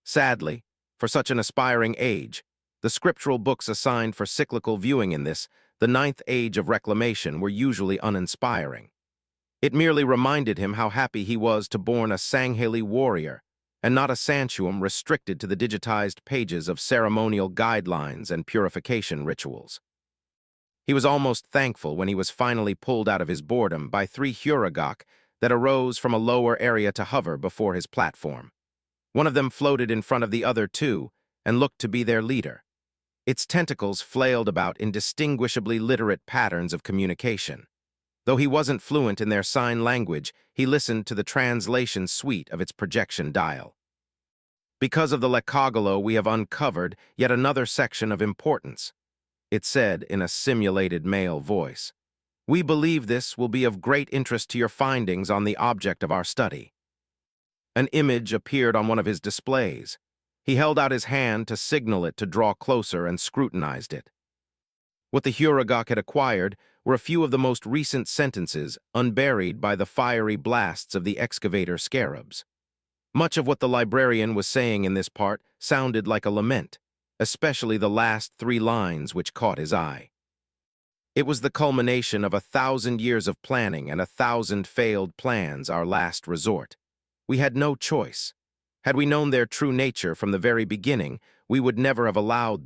A: Sadly, for such an aspiring age, the scriptural books assigned for cyclical viewing in this, the ninth age of reclamation, were usually uninspiring. It merely reminded him how happy he was to born a Sangheili warrior, and not a Santuum restricted to the digitized pages of ceremonial guidelines and purification rituals. He was almost thankful when he was finally pulled out of his boredom by 3 Huragok that arose from a lower area to hover before his platform. One of them floated in front of the other 2 and looked to be their leader. Its tentacles flailed about in distinguishably literate patterns of communication. Though he wasn't fluent in their sign language, he listened to the translation suite of its projection dial. Because of the Lekagalo, we have uncovered yet another section of importance, it said in a simulated male voice. We believe this will be of great interest to your findings on the object of our study. An image appeared on one of his displays. He held out his hand to signal it to draw closer and scrutinized it. What the Huragok had acquired were a few of the most recent sentences unburied by the fiery blasts of the excavator scarabs. Much of what the librarian was saying in this part sounded like a lament, especially the last 3 lines which caught his eye. It was the culmination of 1,000 years of planning and 1,000 failed plans, our last resort. We had no choice. Had we known their true nature from the very beginning, we would never have allowed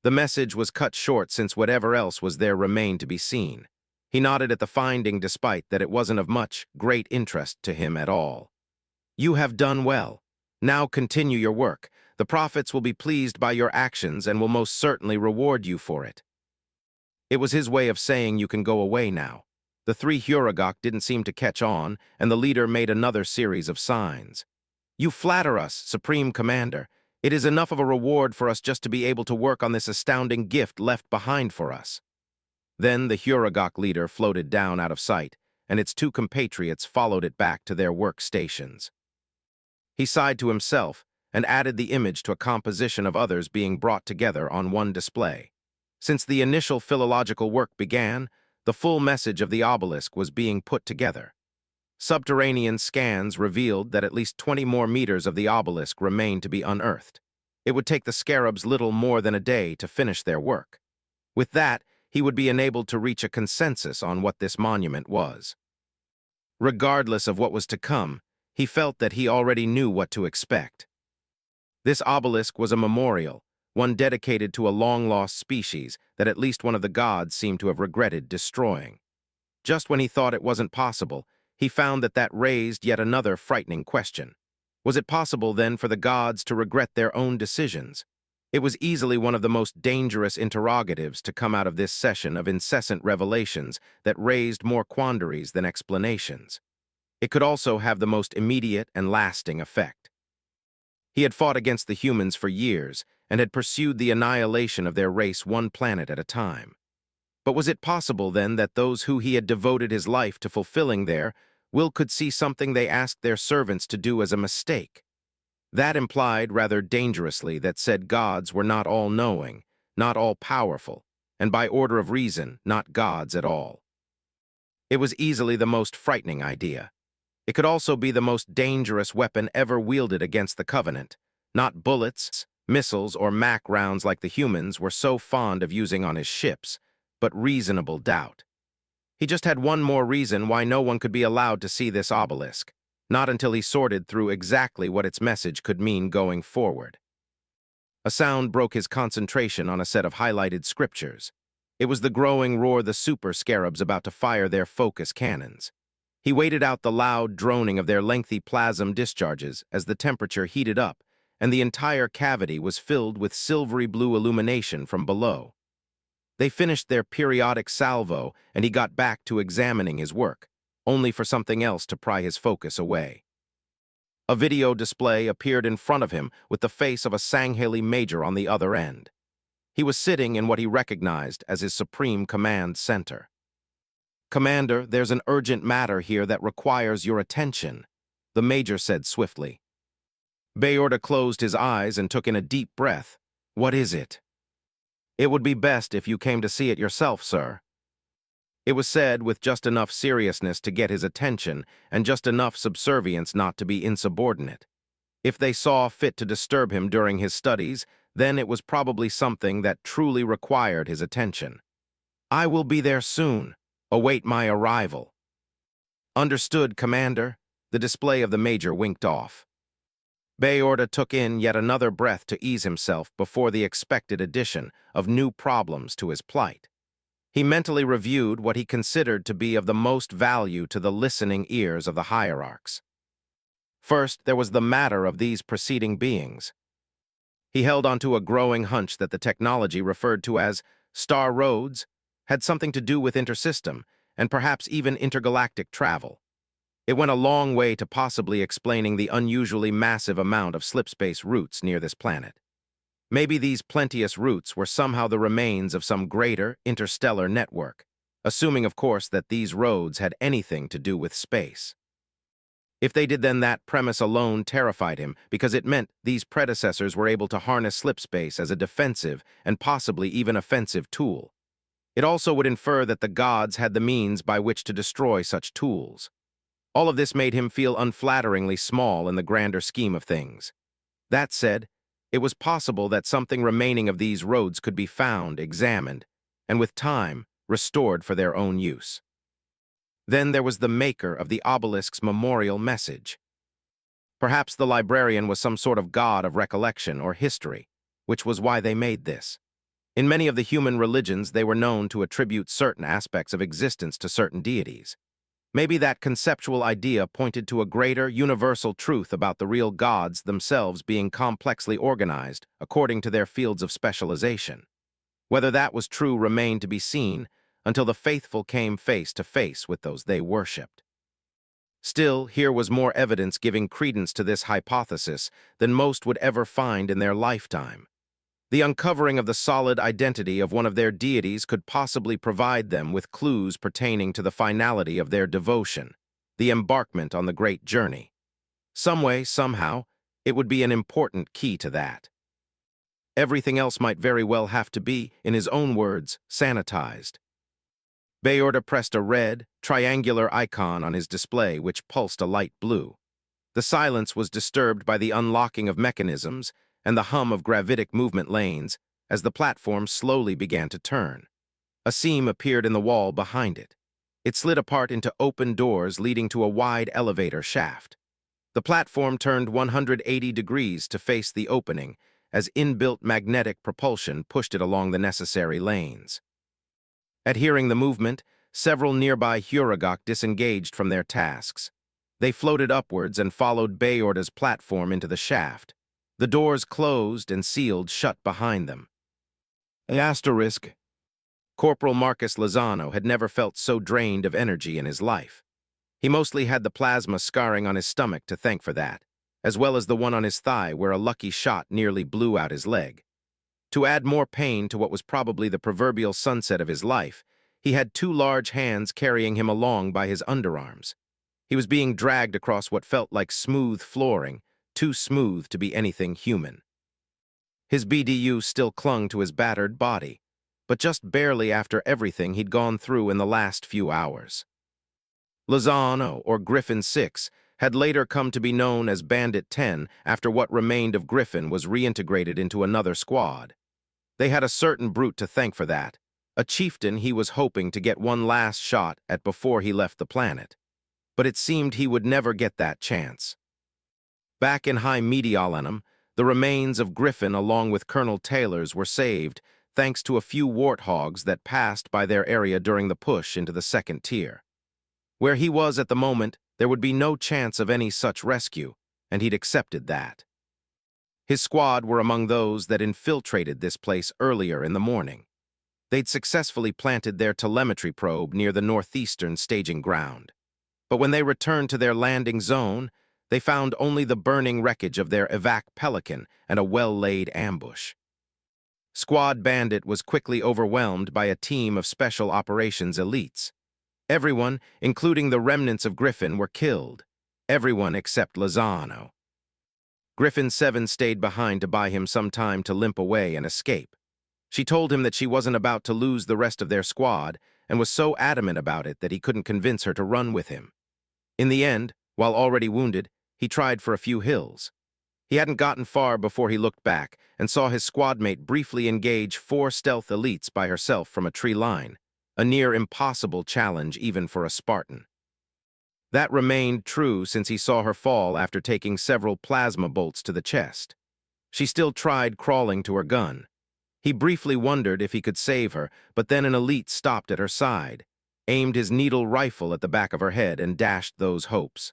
A: the message was cut short since whatever else was there remained to be seen. He nodded at the finding despite that it wasn't of much great interest to him at all. You have done well. Now continue your work. The prophets will be pleased by your actions and will most certainly reward you for it. It was his way of saying you can go away now. The 3 Huragok didn't seem to catch on, and the leader made another series of signs. You flatter us, Supreme Commander. It is enough of a reward for us just to be able to work on this astounding gift left behind for us. Then the Huragok leader floated down out of sight, and its 2 compatriots followed it back to their workstations. He sighed to himself and added the image to a composition of others being brought together on one display. Since the initial philological work began, the full message of the obelisk was being put together. Subterranean scans revealed that at least 20 more meters of the obelisk remained to be unearthed. It would take the scarabs little more than a day to finish their work. With that, he would be enabled to reach a consensus on what this monument was. Regardless of what was to come, he felt that he already knew what to expect. This obelisk was a memorial, one dedicated to a long-lost species that at least one of the gods seemed to have regretted destroying. Just when he thought it wasn't possible, he found that raised yet another frightening question. Was it possible, then, for the gods to regret their own decisions? It was easily one of the most dangerous interrogatives to come out of this session of incessant revelations that raised more quandaries than explanations. It could also have the most immediate and lasting effect. He had fought against the humans for years and had pursued the annihilation of their race one planet at a time. But was it possible, then, that those who he had devoted his life to fulfilling their will could see something they asked their servants to do as a mistake? That implied, rather dangerously, that said gods were not all-knowing, not all-powerful, and by order of reason, not gods at all. It was easily the most frightening idea. It could also be the most dangerous weapon ever wielded against the Covenant. Not bullets, missiles, or Mac rounds like the humans were so fond of using on his ships, but reasonable doubt. He just had one more reason why no one could be allowed to see this obelisk, not until he sorted through exactly what its message could mean going forward. A sound broke his concentration on a set of highlighted scriptures. It was the growing roar the super scarabs about to fire their focus cannons. He waited out the loud droning of their lengthy plasm discharges as the temperature heated up and the entire cavity was filled with silvery blue illumination from below. They finished their periodic salvo and he got back to examining his work, only for something else to pry his focus away. A video display appeared in front of him with the face of a Sangheili major on the other end. He was sitting in what he recognized as his supreme command center. "Commander, there's an urgent matter here that requires your attention," the major said swiftly. Bayorda closed his eyes and took in a deep breath. "What is it?" "It would be best if you came to see it yourself, sir." It was said with just enough seriousness to get his attention and just enough subservience not to be insubordinate. If they saw fit to disturb him during his studies, then it was probably something that truly required his attention. "I will be there soon. Await my arrival." "Understood, Commander." The display of the major winked off. Bayorda took in yet another breath to ease himself before the expected addition of new problems to his plight. He mentally reviewed what he considered to be of the most value to the listening ears of the hierarchs. First, there was the matter of these preceding beings. He held onto a growing hunch that the technology referred to as star roads had something to do with intersystem and perhaps even intergalactic travel. It went a long way to possibly explaining the unusually massive amount of slipspace routes near this planet. Maybe these plenteous routes were somehow the remains of some greater interstellar network, assuming, of course, that these roads had anything to do with space. If they did, then that premise alone terrified him, because it meant these predecessors were able to harness slipspace as a defensive and possibly even offensive tool. It also would infer that the gods had the means by which to destroy such tools. All of this made him feel unflatteringly small in the grander scheme of things. That said, it was possible that something remaining of these roads could be found, examined, and with time, restored for their own use. Then there was the maker of the obelisk's memorial message. Perhaps the librarian was some sort of god of recollection or history, which was why they made this. In many of the human religions, they were known to attribute certain aspects of existence to certain deities. Maybe that conceptual idea pointed to a greater, universal truth about the real gods themselves being complexly organized according to their fields of specialization. Whether that was true remained to be seen until the faithful came face to face with those they worshipped. Still, here was more evidence giving credence to this hypothesis than most would ever find in their lifetime. The uncovering of the solid identity of one of their deities could possibly provide them with clues pertaining to the finality of their devotion, the embarkment on the great journey. Some way, somehow, it would be an important key to that. Everything else might very well have to be, in his own words, sanitized. Bayorda pressed a red, triangular icon on his display which pulsed a light blue. The silence was disturbed by the unlocking of mechanisms and the hum of gravitic movement lanes as the platform slowly began to turn. A seam appeared in the wall behind it. It slid apart into open doors leading to a wide elevator shaft. The platform turned 180 degrees to face the opening as inbuilt magnetic propulsion pushed it along the necessary lanes. At hearing the movement, several nearby Huragok disengaged from their tasks. They floated upwards and followed Bayorda's platform into the shaft. The doors closed and sealed shut behind them. Asterisk. Corporal Marcus Lozano had never felt so drained of energy in his life. He mostly had the plasma scarring on his stomach to thank for that, as well as the one on his thigh where a lucky shot nearly blew out his leg. To add more pain to what was probably the proverbial sunset of his life, he had two large hands carrying him along by his underarms. He was being dragged across what felt like smooth flooring, too smooth to be anything human. His BDU still clung to his battered body, but just barely after everything he'd gone through in the last few hours. Lozano, or Griffin 6, had later come to be known as Bandit 10 after what remained of Griffin was reintegrated into another squad. They had a certain brute to thank for that, a chieftain he was hoping to get one last shot at before he left the planet. But it seemed he would never get that chance. Back in High Mediolanum, the remains of Griffin along with Colonel Taylor's were saved thanks to a few warthogs that passed by their area during the push into the second tier. Where he was at the moment, there would be no chance of any such rescue, and he'd accepted that. His squad were among those that infiltrated this place earlier in the morning. They'd successfully planted their telemetry probe near the northeastern staging ground. But when they returned to their landing zone, they found only the burning wreckage of their evac Pelican and a well-laid ambush. Squad Bandit was quickly overwhelmed by a team of Special Operations elites. Everyone, including the remnants of Griffin, were killed. Everyone except Lozano. Griffin 7 stayed behind to buy him some time to limp away and escape. She told him that she wasn't about to lose the rest of their squad and was so adamant about it that he couldn't convince her to run with him. In the end, while already wounded, he tried for a few hills. He hadn't gotten far before he looked back and saw his squadmate briefly engage 4 stealth elites by herself from a tree line, a near impossible challenge even for a Spartan. That remained true since he saw her fall after taking several plasma bolts to the chest. She still tried crawling to her gun. He briefly wondered if he could save her, but then an elite stopped at her side, aimed his needle rifle at the back of her head, and dashed those hopes.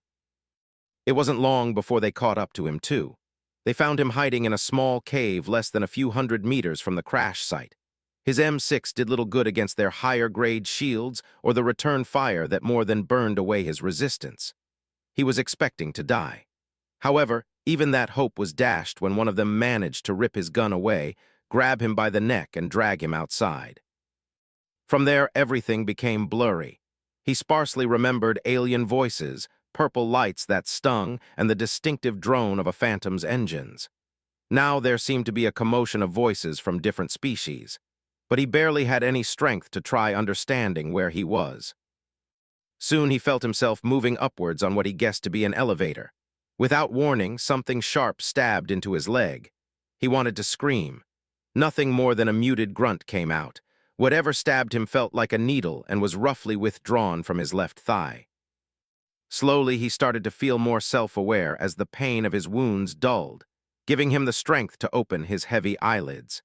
A: It wasn't long before they caught up to him, too. They found him hiding in a small cave less than a few hundred meters from the crash site. His M6 did little good against their higher-grade shields or the return fire that more than burned away his resistance. He was expecting to die. However, even that hope was dashed when one of them managed to rip his gun away, grab him by the neck, and drag him outside. From there, everything became blurry. He sparsely remembered alien voices, purple lights that stung, and the distinctive drone of a Phantom's engines. Now there seemed to be a commotion of voices from different species, but he barely had any strength to try understanding where he was. Soon he felt himself moving upwards on what he guessed to be an elevator. Without warning, something sharp stabbed into his leg. He wanted to scream. Nothing more than a muted grunt came out. Whatever stabbed him felt like a needle and was roughly withdrawn from his left thigh. Slowly, he started to feel more self-aware as the pain of his wounds dulled, giving him the strength to open his heavy eyelids.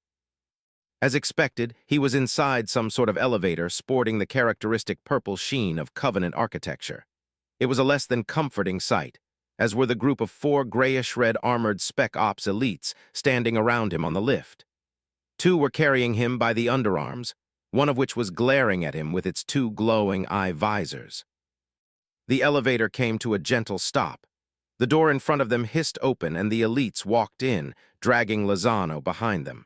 A: As expected, he was inside some sort of elevator sporting the characteristic purple sheen of Covenant architecture. It was a less than comforting sight, as were the group of 4 grayish-red armored Spec Ops elites standing around him on the lift. 2 were carrying him by the underarms, one of which was glaring at him with its 2 glowing eye visors. The elevator came to a gentle stop. The door in front of them hissed open and the elites walked in, dragging Lozano behind them.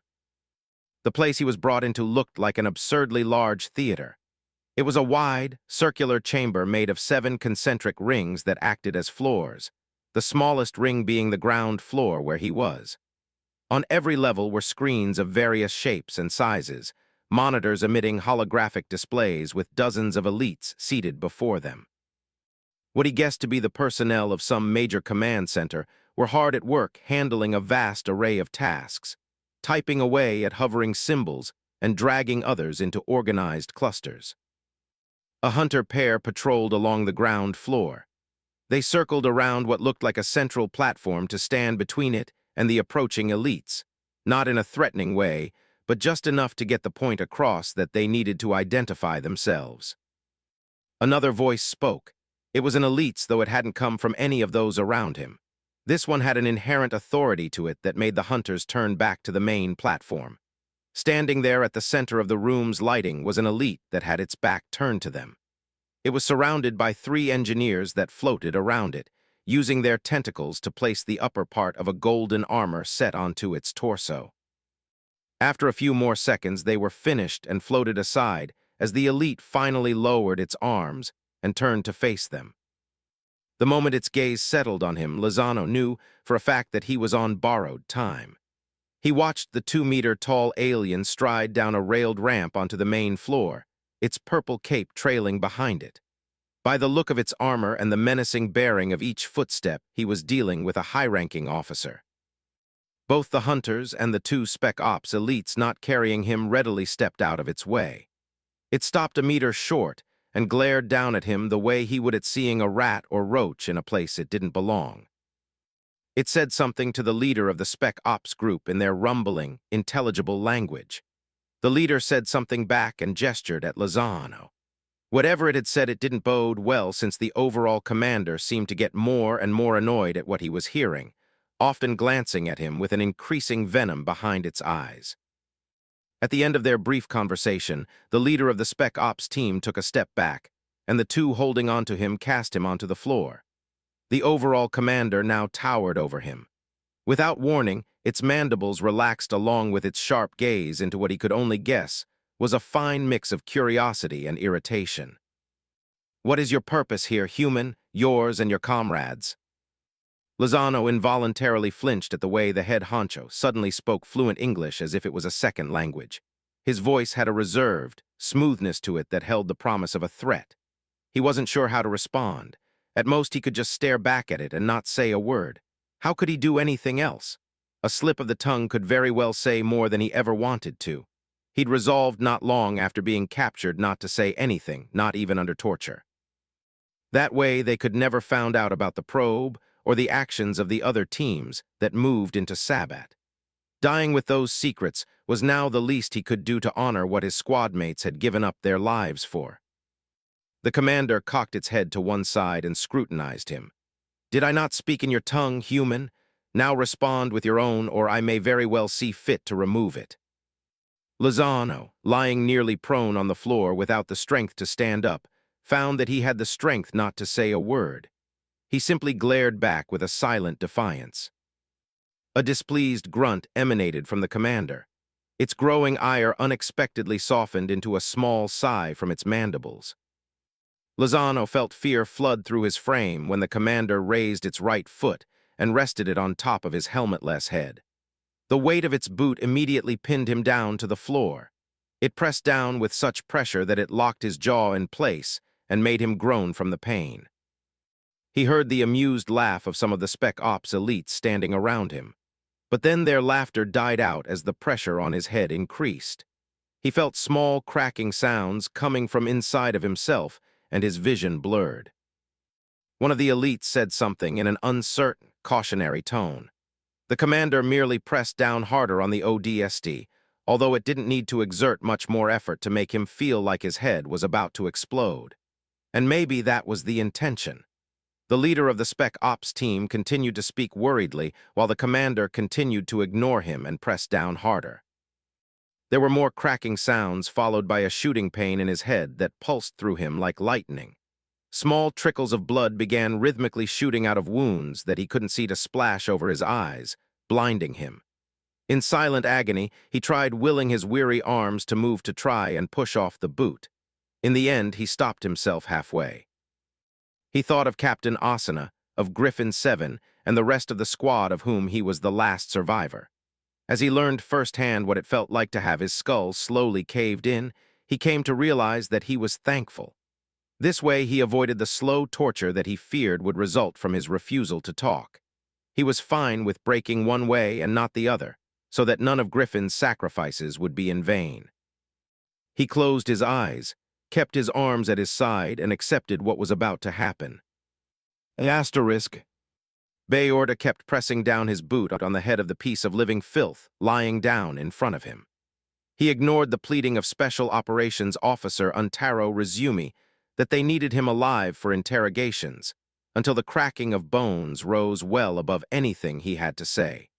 A: The place he was brought into looked like an absurdly large theater. It was a wide, circular chamber made of 7 concentric rings that acted as floors, the smallest ring being the ground floor where he was. On every level were screens of various shapes and sizes, monitors emitting holographic displays with dozens of elites seated before them. What he guessed to be the personnel of some major command center were hard at work handling a vast array of tasks, typing away at hovering symbols and dragging others into organized clusters. A hunter pair patrolled along the ground floor. They circled around what looked like a central platform to stand between it and the approaching elites, not in a threatening way, but just enough to get the point across that they needed to identify themselves. Another voice spoke. It was an elite's, though it hadn't come from any of those around him. This one had an inherent authority to it that made the hunters turn back to the main platform. Standing there at the center of the room's lighting was an elite that had its back turned to them. It was surrounded by 3 engineers that floated around it, using their tentacles to place the upper part of a golden armor set onto its torso. After a few more seconds, they were finished and floated aside as the elite finally lowered its arms and turned to face them. The moment its gaze settled on him, Lozano knew for a fact that he was on borrowed time. He watched the 2-meter-tall alien stride down a railed ramp onto the main floor, its purple cape trailing behind it. By the look of its armor and the menacing bearing of each footstep, he was dealing with a high-ranking officer. Both the hunters and the 2 Spec Ops elites not carrying him readily stepped out of its way. It stopped a meter short and glared down at him the way he would at seeing a rat or roach in a place it didn't belong. It said something to the leader of the Spec Ops group in their rumbling, intelligible language. The leader said something back and gestured at Lozano. Whatever it had said, it didn't bode well, since the overall commander seemed to get more and more annoyed at what he was hearing, often glancing at him with an increasing venom behind its eyes. At the end of their brief conversation, the leader of the Spec Ops team took a step back, and the 2 holding onto him cast him onto the floor. The overall commander now towered over him. Without warning, its mandibles relaxed along with its sharp gaze into what he could only guess was a fine mix of curiosity and irritation. "What is your purpose here, human, yours and your comrades?" Lozano involuntarily flinched at the way the head honcho suddenly spoke fluent English as if it was a second language. His voice had a reserved smoothness to it that held the promise of a threat. He wasn't sure how to respond. At most, he could just stare back at it and not say a word. How could he do anything else? A slip of the tongue could very well say more than he ever wanted to. He'd resolved not long after being captured not to say anything, not even under torture. That way, they could never find out about the probe or the actions of the other teams that moved into Sabbat. Dying with those secrets was now the least he could do to honor what his squad mates had given up their lives for. The commander cocked its head to one side and scrutinized him. "Did I not speak in your tongue, human? Now respond with your own, or I may very well see fit to remove it." Lozano, lying nearly prone on the floor without the strength to stand up, found that he had the strength not to say a word. He simply glared back with a silent defiance. A displeased grunt emanated from the commander. Its growing ire unexpectedly softened into a small sigh from its mandibles. Lozano felt fear flood through his frame when the commander raised its right foot and rested it on top of his helmetless head. The weight of its boot immediately pinned him down to the floor. It pressed down with such pressure that it locked his jaw in place and made him groan from the pain. He heard the amused laugh of some of the Spec Ops elites standing around him, but then their laughter died out as the pressure on his head increased. He felt small cracking sounds coming from inside of himself, and his vision blurred. One of the elites said something in an uncertain, cautionary tone. The commander merely pressed down harder on the ODST, although it didn't need to exert much more effort to make him feel like his head was about to explode. And maybe that was the intention. The leader of the Spec Ops team continued to speak worriedly, while the commander continued to ignore him and press down harder. There were more cracking sounds, followed by a shooting pain in his head that pulsed through him like lightning. Small trickles of blood began rhythmically shooting out of wounds that he couldn't see to splash over his eyes, blinding him. In silent agony, he tried willing his weary arms to move to try and push off the boot. In the end, he stopped himself halfway. He thought of Captain Asana, of Griffin 7, and the rest of the squad of whom he was the last survivor. As he learned firsthand what it felt like to have his skull slowly caved in, he came to realize that he was thankful. This way, he avoided the slow torture that he feared would result from his refusal to talk. He was fine with breaking one way and not the other, so that none of Griffin's sacrifices would be in vain. He closed his eyes, kept his arms at his side, and accepted what was about to happen. Asterisk. Bayorda kept pressing down his boot on the head of the piece of living filth lying down in front of him. He ignored the pleading of Special Operations Officer Untaro Rizumi that they needed him alive for interrogations, until the cracking of bones rose well above anything he had to say.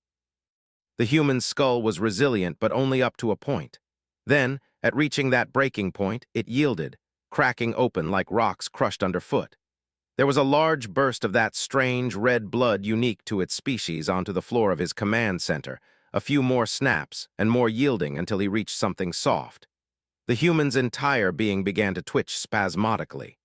A: The human skull was resilient, but only up to a point. Then, at reaching that breaking point, it yielded, cracking open like rocks crushed underfoot. There was a large burst of that strange red blood unique to its species onto the floor of his command center, a few more snaps, and more yielding until he reached something soft. The human's entire being began to twitch spasmodically.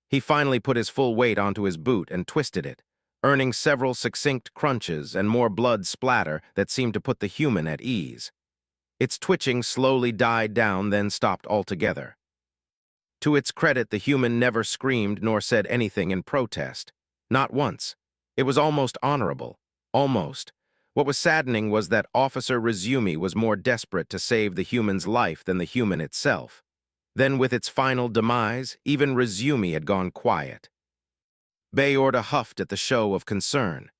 A: He finally put his full weight onto his boot and twisted it, earning several succinct crunches and more blood splatter that seemed to put the human at ease. Its twitching slowly died down, then stopped altogether. To its credit, the human never screamed nor said anything in protest. Not once. It was almost honorable. Almost. What was saddening was that Officer Rezumi was more desperate to save the human's life than the human itself. Then, with its final demise, even Rezumi had gone quiet. Bayorda huffed at the show of concern.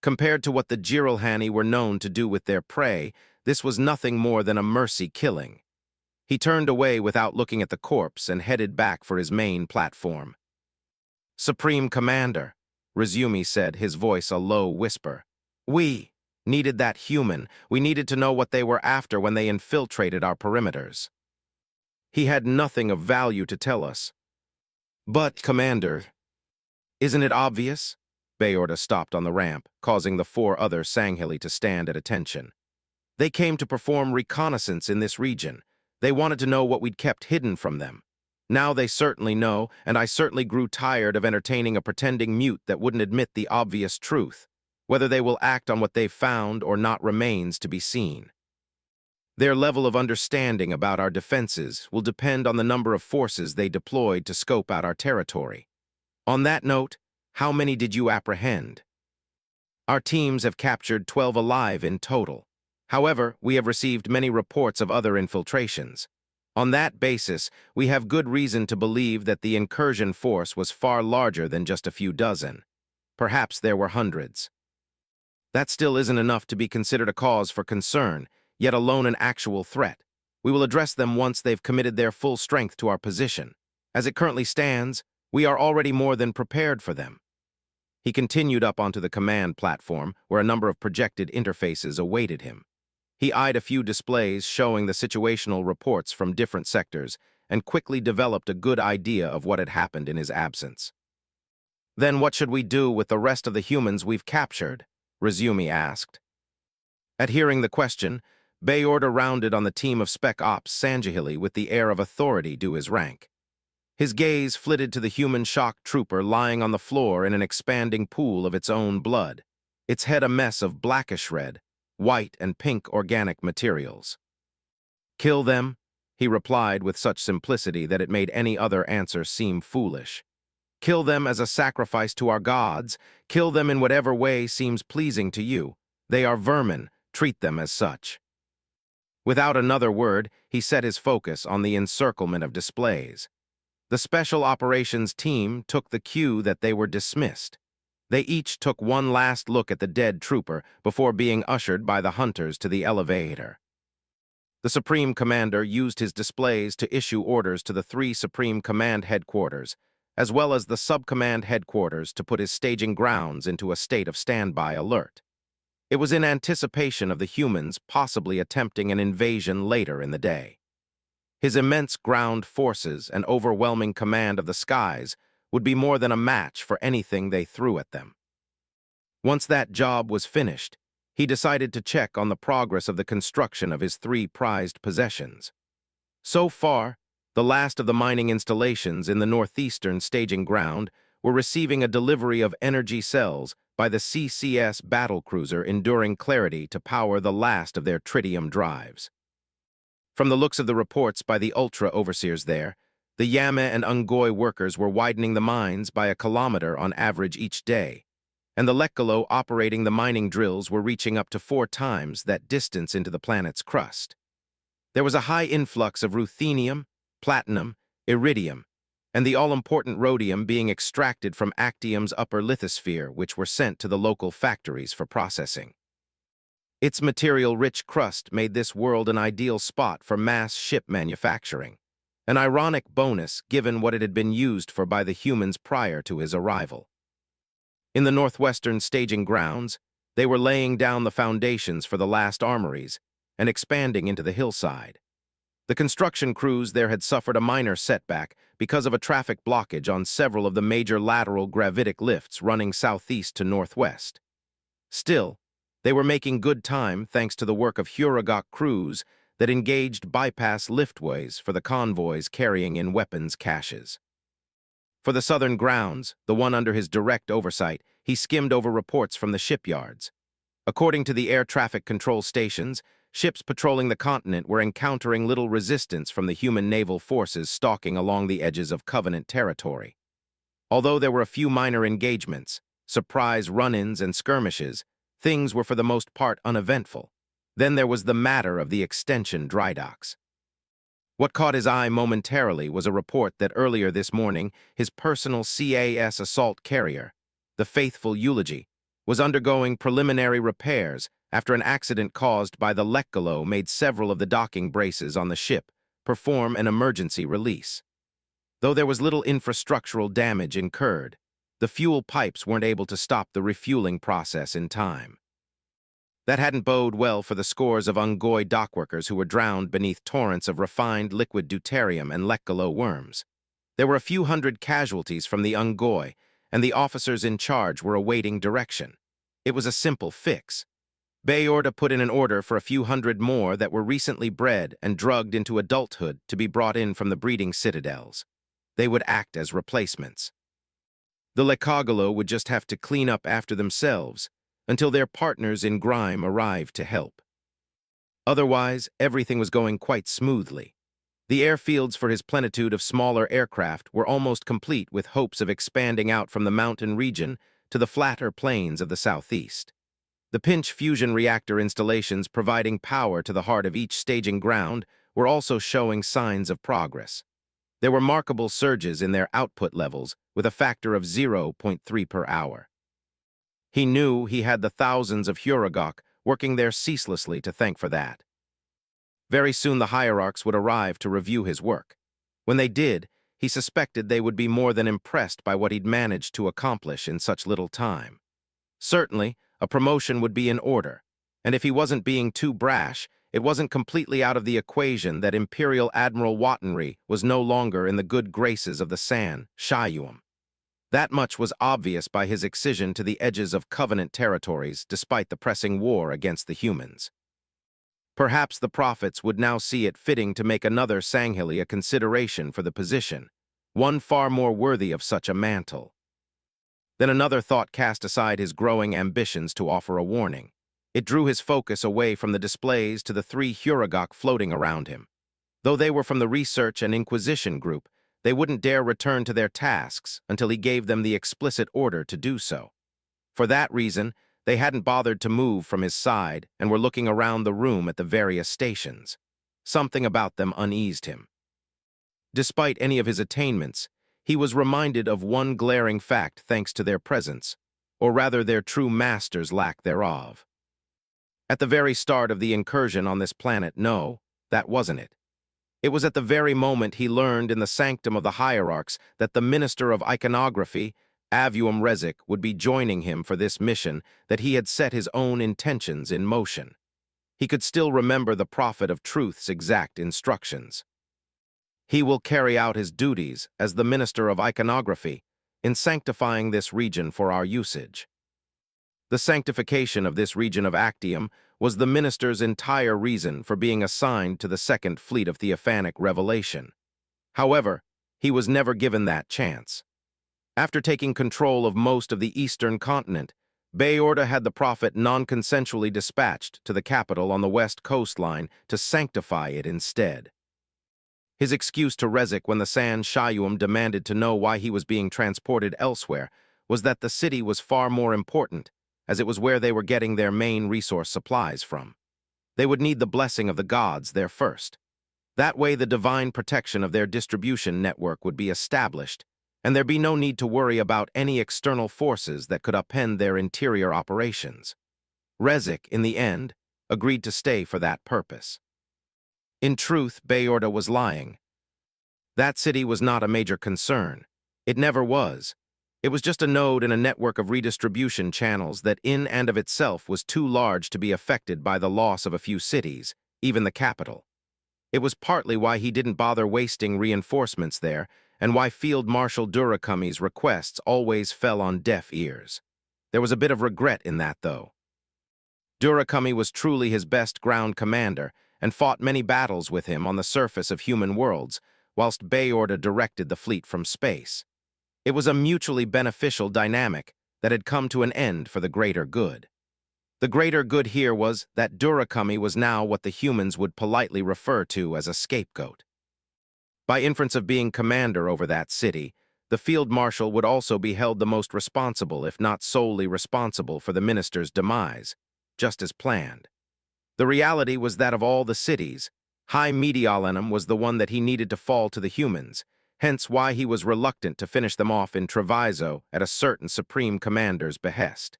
A: Compared to what the Jiralhani were known to do with their prey, this was nothing more than a mercy killing. He turned away without looking at the corpse and headed back for his main platform. "Supreme Commander," Rezumi said, his voice a low whisper. "We needed that human. We needed to know what they were after when they infiltrated our perimeters. He had nothing of value to tell us." "But, Commander, isn't it obvious?" Bayorda stopped on the ramp, causing the 4 other Sanghili to stand at attention. "They came to perform reconnaissance in this region. They wanted to know what we'd kept hidden from them. Now they certainly know, and I certainly grew tired of entertaining a pretending mute that wouldn't admit the obvious truth. Whether they will act on what they've found or not remains to be seen. Their level of understanding about our defenses will depend on the number of forces they deployed to scope out our territory. On that note, how many did you apprehend?" "Our teams have captured 12 alive in total. However, we have received many reports of other infiltrations. On that basis, we have good reason to believe that the incursion force was far larger than just a few dozen. Perhaps there were hundreds. That still isn't enough to be considered a cause for concern, yet alone an actual threat. We will address them once they've committed their full strength to our position. As it currently stands, we are already more than prepared for them." He continued up onto the command platform, where a number of projected interfaces awaited him. He eyed a few displays showing the situational reports from different sectors and quickly developed a good idea of what had happened in his absence. "Then what should we do with the rest of the humans we've captured?" Rezumi asked. At hearing the question, Bayorda rounded on the team of Spec Ops Sanghili with the air of authority due his rank. His gaze flitted to the human shock trooper lying on the floor in an expanding pool of its own blood, its head a mess of blackish red, white and pink organic materials. "Kill them," he replied with such simplicity that it made any other answer seem foolish. "Kill them as a sacrifice to our gods. Kill them in whatever way seems pleasing to you. They are vermin. Treat them as such." Without another word, he set his focus on the encirclement of displays. The Special Operations team took the cue that they were dismissed. They each took one last look at the dead trooper before being ushered by the hunters to the elevator. The Supreme Commander used his displays to issue orders to the 3 Supreme Command headquarters, as well as the Sub-Command headquarters to put his staging grounds into a state of standby alert. It was in anticipation of the humans possibly attempting an invasion later in the day. His immense ground forces and overwhelming command of the skies would be more than a match for anything they threw at them. Once that job was finished, he decided to check on the progress of the construction of his 3 prized possessions. So far, the last of the mining installations in the northeastern staging ground were receiving a delivery of energy cells by the CCS battlecruiser Enduring Clarity to power the last of their tritium drives. From the looks of the reports by the ultra-overseers there, the Yama and Ungoi workers were widening the mines by 1 kilometer on average each day, and the Lekalo operating the mining drills were reaching up to 4 times that distance into the planet's crust. There was a high influx of ruthenium, platinum, iridium, and the all-important rhodium being extracted from Actium's upper lithosphere, which were sent to the local factories for processing. Its material-rich crust made this world an ideal spot for mass ship manufacturing, an ironic bonus given what it had been used for by the humans prior to his arrival. In the northwestern staging grounds, they were laying down the foundations for the last armories and expanding into the hillside. The construction crews there had suffered a minor setback because of a traffic blockage on several of the major lateral gravitic lifts running southeast to northwest. Still, they were making good time thanks to the work of Huragok crews that engaged bypass liftways for the convoys carrying in weapons caches. For the southern grounds, the one under his direct oversight, he skimmed over reports from the shipyards. According to the air traffic control stations, ships patrolling the continent were encountering little resistance from the human naval forces stalking along the edges of Covenant territory. Although there were a few minor engagements, surprise run-ins and skirmishes, things were for the most part uneventful. Then there was the matter of the extension dry docks. What caught his eye momentarily was a report that earlier this morning his personal CAS assault carrier, the Faithful Eulogy, was undergoing preliminary repairs after an accident caused by the Lekgalo made several of the docking braces on the ship perform an emergency release. Though there was little infrastructural damage incurred, the fuel pipes weren't able to stop the refueling process in time. That hadn't boded well for the scores of Ungoi dockworkers who were drowned beneath torrents of refined liquid deuterium and Lekgalo worms. There were a few hundred casualties from the Ungoi, and the officers in charge were awaiting direction. It was a simple fix. Bayorda put in an order for a few hundred more that were recently bred and drugged into adulthood to be brought in from the breeding citadels. They would act as replacements. The Lekgalo would just have to clean up after themselves until their partners in grime arrived to help. Otherwise, everything was going quite smoothly. The airfields for his plenitude of smaller aircraft were almost complete with hopes of expanding out from the mountain region to the flatter plains of the southeast. The pinch fusion reactor installations providing power to the heart of each staging ground were also showing signs of progress. There were markable surges in their output levels with a factor of 0.3 per hour. He knew he had the thousands of Huragok working there ceaselessly to thank for that. Very soon the hierarchs would arrive to review his work. When they did, he suspected they would be more than impressed by what he'd managed to accomplish in such little time. Certainly, a promotion would be in order, and if he wasn't being too brash, it wasn't completely out of the equation that Imperial Admiral Wattenry was no longer in the good graces of the San Shayuum. That much was obvious by his excision to the edges of Covenant territories despite the pressing war against the humans. Perhaps the prophets would now see it fitting to make another Sanghili a consideration for the position, one far more worthy of such a mantle. Then another thought cast aside his growing ambitions to offer a warning. It drew his focus away from the displays to the 3 Huragok floating around him. Though they were from the Research and Inquisition group, they wouldn't dare return to their tasks until he gave them the explicit order to do so. For that reason, they hadn't bothered to move from his side and were looking around the room at the various stations. Something about them uneased him. Despite any of his attainments, he was reminded of one glaring fact thanks to their presence, or rather their true master's lack thereof. At the very start of the incursion on this planet, no, that wasn't it. It was at the very moment he learned in the sanctum of the hierarchs that the Minister of Iconography, Avuum Rezik, would be joining him for this mission that he had set his own intentions in motion. He could still remember the Prophet of Truth's exact instructions. He will carry out his duties as the Minister of Iconography in sanctifying this region for our usage. The sanctification of this region of Actium was the minister's entire reason for being assigned to the Second Fleet of Theophanic Revelation. However, he was never given that chance. After taking control of most of the eastern continent, Bayorda had the Prophet non-consensually dispatched to the capital on the west coastline to sanctify it instead. His excuse to Rezik when the San Shayuum demanded to know why he was being transported elsewhere was that the city was far more important, as it was where they were getting their main resource supplies from. They would need the blessing of the gods there first. That way the divine protection of their distribution network would be established, and there'd be no need to worry about any external forces that could upend their interior operations. Rezik, in the end, agreed to stay for that purpose. In truth, Bayorda was lying. That city was not a major concern. It never was. It was just a node in a network of redistribution channels that in and of itself was too large to be affected by the loss of a few cities, even the capital. It was partly why he didn't bother wasting reinforcements there, and why Field Marshal Durakami's requests always fell on deaf ears. There was a bit of regret in that, though. Durakami was truly his best ground commander, and fought many battles with him on the surface of human worlds, whilst Bayorda directed the fleet from space. It was a mutually beneficial dynamic that had come to an end for the greater good. The greater good here was that Durakami was now what the humans would politely refer to as a scapegoat. By inference of being commander over that city, the field marshal would also be held the most responsible, if not solely responsible, for the minister's demise, just as planned. The reality was that of all the cities, High Mediolanum was the one that he needed to fall to the humans, hence why he was reluctant to finish them off in Treviso at a certain supreme commander's behest.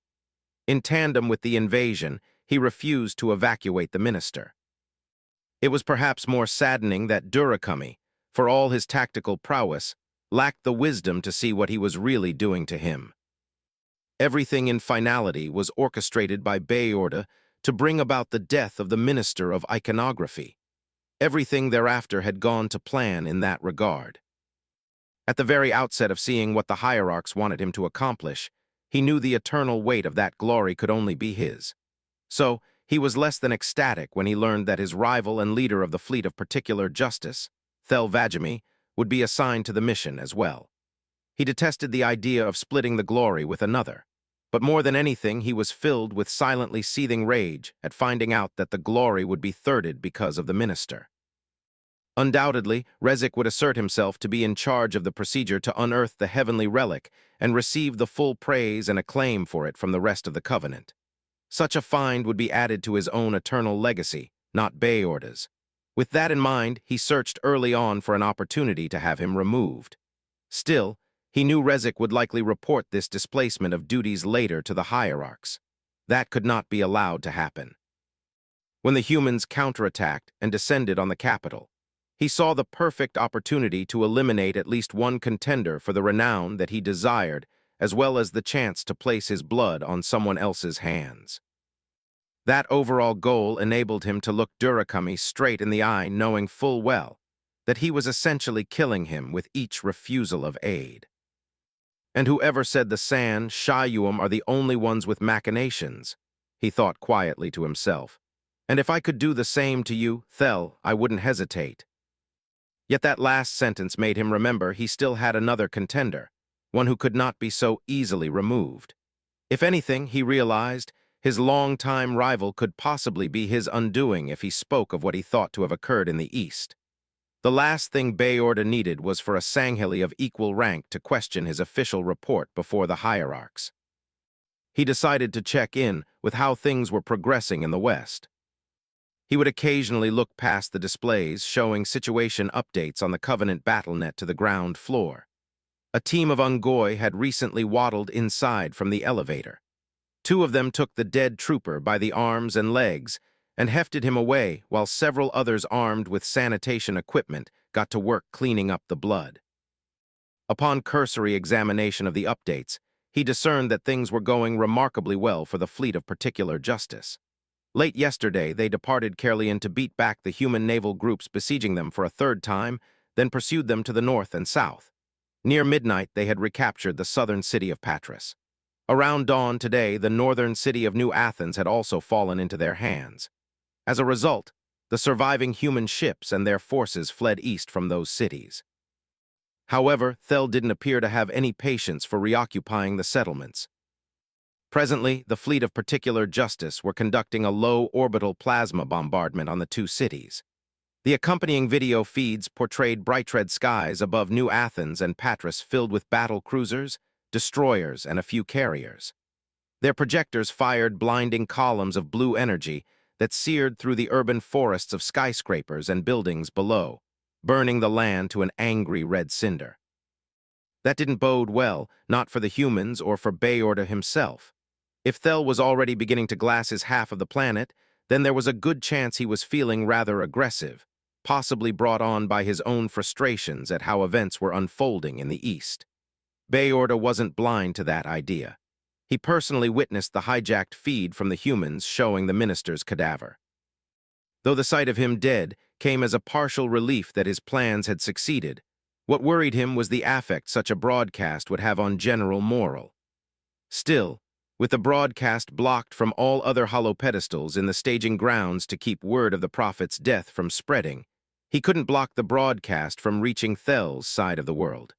A: In tandem with the invasion, he refused to evacuate the minister. It was perhaps more saddening that Durakami, for all his tactical prowess, lacked the wisdom to see what he was really doing to him. Everything in finality was orchestrated by Bayorda to bring about the death of the minister of iconography. Everything thereafter had gone to plan in that regard. At the very outset of seeing what the hierarchs wanted him to accomplish, he knew the eternal weight of that glory could only be his. So, he was less than ecstatic when he learned that his rival and leader of the fleet of particular justice, Thel Vajami, would be assigned to the mission as well. He detested the idea of splitting the glory with another, but more than anything he was filled with silently seething rage at finding out that the glory would be thirded because of the minister. Undoubtedly, Rezik would assert himself to be in charge of the procedure to unearth the heavenly relic and receive the full praise and acclaim for it from the rest of the Covenant. Such a find would be added to his own eternal legacy, not Bayorda's. With that in mind, he searched early on for an opportunity to have him removed. Still, he knew Rezik would likely report this displacement of duties later to the hierarchs. That could not be allowed to happen. When the humans counterattacked and descended on the capital, he saw the perfect opportunity to eliminate at least one contender for the renown that he desired, as well as the chance to place his blood on someone else's hands. That overall goal enabled him to look Durakami straight in the eye, knowing full well that he was essentially killing him with each refusal of aid. And whoever said the San Shayuum are the only ones with machinations, he thought quietly to himself. And if I could do the same to you, Thel, I wouldn't hesitate. Yet that last sentence made him remember he still had another contender, one who could not be so easily removed. If anything, he realized, his longtime rival could possibly be his undoing if he spoke of what he thought to have occurred in the East. The last thing Bayorda needed was for a Sangheli of equal rank to question his official report before the hierarchs. He decided to check in with how things were progressing in the West. He would occasionally look past the displays showing situation updates on the Covenant BattleNet to the ground floor. A team of Ungoi had recently waddled inside from the elevator. Two of them took the dead trooper by the arms and legs and hefted him away while several others armed with sanitation equipment got to work cleaning up the blood. Upon cursory examination of the updates, he discerned that things were going remarkably well for the fleet of particular justice. Late yesterday, they departed Caerleon to beat back the human naval groups besieging them for a third time, then pursued them to the north and south. Near midnight, they had recaptured the southern city of Patras. Around dawn today, the northern city of New Athens had also fallen into their hands. As a result, the surviving human ships and their forces fled east from those cities. However, Thel didn't appear to have any patience for reoccupying the settlements. Presently, the fleet of particular justice were conducting a low orbital plasma bombardment on the two cities. The accompanying video feeds portrayed bright red skies above New Athens and Patras filled with battle cruisers, destroyers, and a few carriers. Their projectors fired blinding columns of blue energy that seared through the urban forests of skyscrapers and buildings below, burning the land to an angry red cinder. That didn't bode well, not for the humans or for Bayorda himself. If Thel was already beginning to glass his half of the planet, then there was a good chance he was feeling rather aggressive, possibly brought on by his own frustrations at how events were unfolding in the East. Bayorda wasn't blind to that idea. He personally witnessed the hijacked feed from the humans showing the minister's cadaver. Though the sight of him dead came as a partial relief that his plans had succeeded, what worried him was the affect such a broadcast would have on general morale. Still, with the broadcast blocked from all other hollow pedestals in the staging grounds to keep word of the prophet's death from spreading, he couldn't block the broadcast from reaching Thel's side of the world.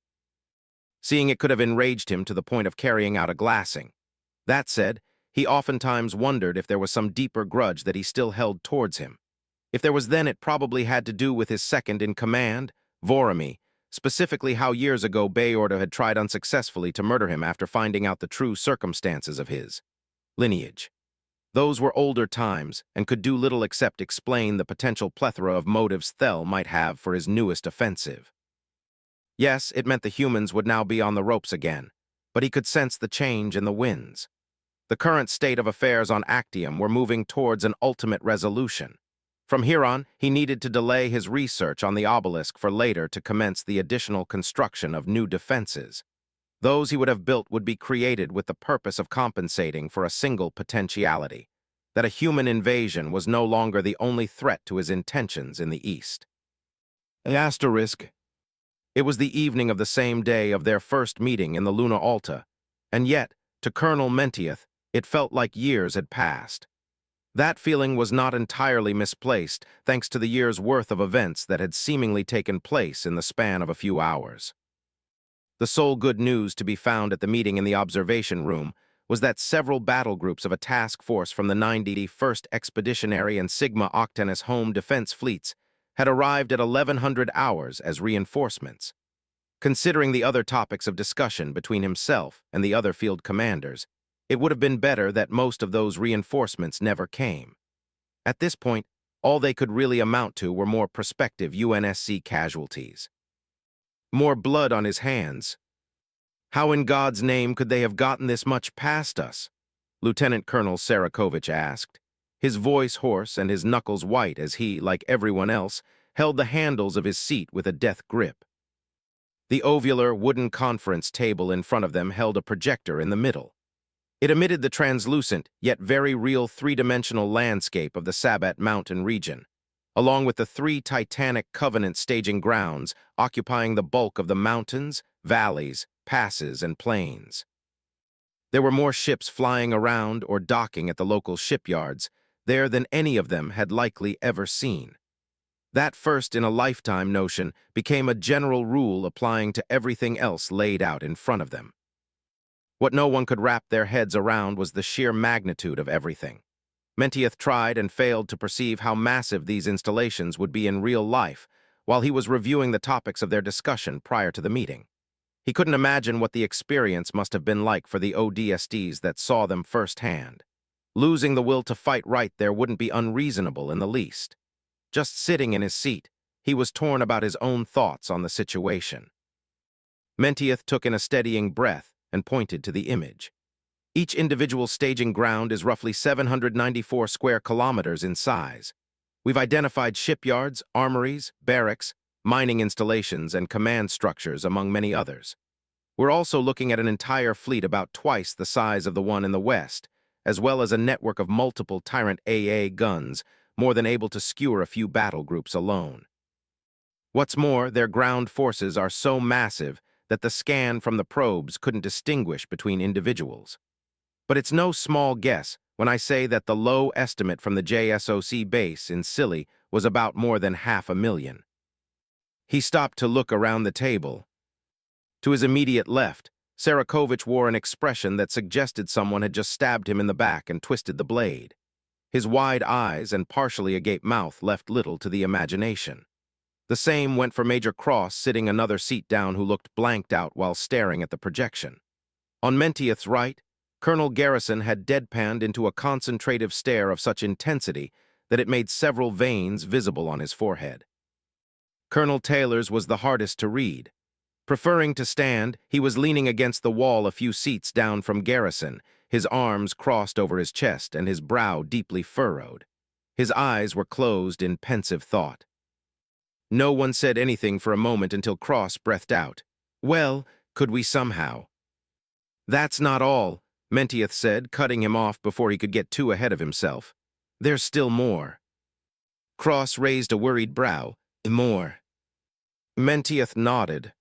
A: Seeing it could have enraged him to the point of carrying out a glassing. That said, he oftentimes wondered if there was some deeper grudge that he still held towards him. If there was, then it probably had to do with his second-in-command, Vorami, specifically how years ago Bayorda had tried unsuccessfully to murder him after finding out the true circumstances of his lineage. Those were older times and could do little except explain the potential plethora of motives Thel might have for his newest offensive. Yes, it meant the humans would now be on the ropes again, but he could sense the change in the winds. The current state of affairs on Actium were moving towards an ultimate resolution. From here on, he needed to delay his research on the obelisk for later to commence the additional construction of new defenses. Those he would have built would be created with the purpose of compensating for a single potentiality, that a human invasion was no longer the only threat to his intentions in the East. Asterisk. It was the evening of the same day of their first meeting in the Luna Alta, and yet, to Colonel Mentieth, it felt like years had passed. That feeling was not entirely misplaced, thanks to the year's worth of events that had seemingly taken place in the span of a few hours. The sole good news to be found at the meeting in the observation room was that several battle groups of a task force from the 91st Expeditionary and Sigma Octanus Home Defense Fleets had arrived at 1100 hours as reinforcements. Considering the other topics of discussion between himself and the other field commanders, it would have been better that most of those reinforcements never came. At this point, all they could really amount to were more prospective UNSC casualties. More blood on his hands. How in God's name could they have gotten this much past us? Lieutenant Colonel Sarakovich asked, his voice hoarse and his knuckles white as he, like everyone else, held the handles of his seat with a death grip. The ovular wooden conference table in front of them held a projector in the middle. It emitted the translucent, yet very real three-dimensional landscape of the Sabbat Mountain region, along with the three titanic Covenant staging grounds occupying the bulk of the mountains, valleys, passes, and plains. There were more ships flying around or docking at the local shipyards there than any of them had likely ever seen. That first-in-a-lifetime notion became a general rule applying to everything else laid out in front of them. What no one could wrap their heads around was the sheer magnitude of everything. Mentieth tried and failed to perceive how massive these installations would be in real life while he was reviewing the topics of their discussion prior to the meeting. He couldn't imagine what the experience must have been like for the ODSTs that saw them firsthand. Losing the will to fight right there wouldn't be unreasonable in the least. Just sitting in his seat, he was torn about his own thoughts on the situation. Mentieth took in a steadying breath and pointed to the image. Each individual staging ground is roughly 794 square kilometers in size. We've identified shipyards, armories, barracks, mining installations, and command structures, among many others. We're also looking at an entire fleet about twice the size of the one in the west, as well as a network of multiple Tyrant AA guns, more than able to skewer a few battle groups alone. What's more, their ground forces are so massive that the scan from the probes couldn't distinguish between individuals. But it's no small guess when I say that the low estimate from the JSOC base in Scilly was about more than 500,000. He stopped to look around the table. To his immediate left, Sarakovich wore an expression that suggested someone had just stabbed him in the back and twisted the blade. His wide eyes and partially agape mouth left little to the imagination. The same went for Major Cross, sitting another seat down, who looked blanked out while staring at the projection. On Mentieth's right, Colonel Garrison had deadpanned into a concentrative stare of such intensity that it made several veins visible on his forehead. Colonel Taylor's was the hardest to read. Preferring to stand, he was leaning against the wall a few seats down from Garrison, his arms crossed over his chest and his brow deeply furrowed. His eyes were closed in pensive thought. No one said anything for a moment until Cross breathed out. "Well, could we somehow?" "That's not all," Mentieth said, cutting him off before he could get too ahead of himself. "There's still more." Cross raised a worried brow. "More?" Mentieth nodded.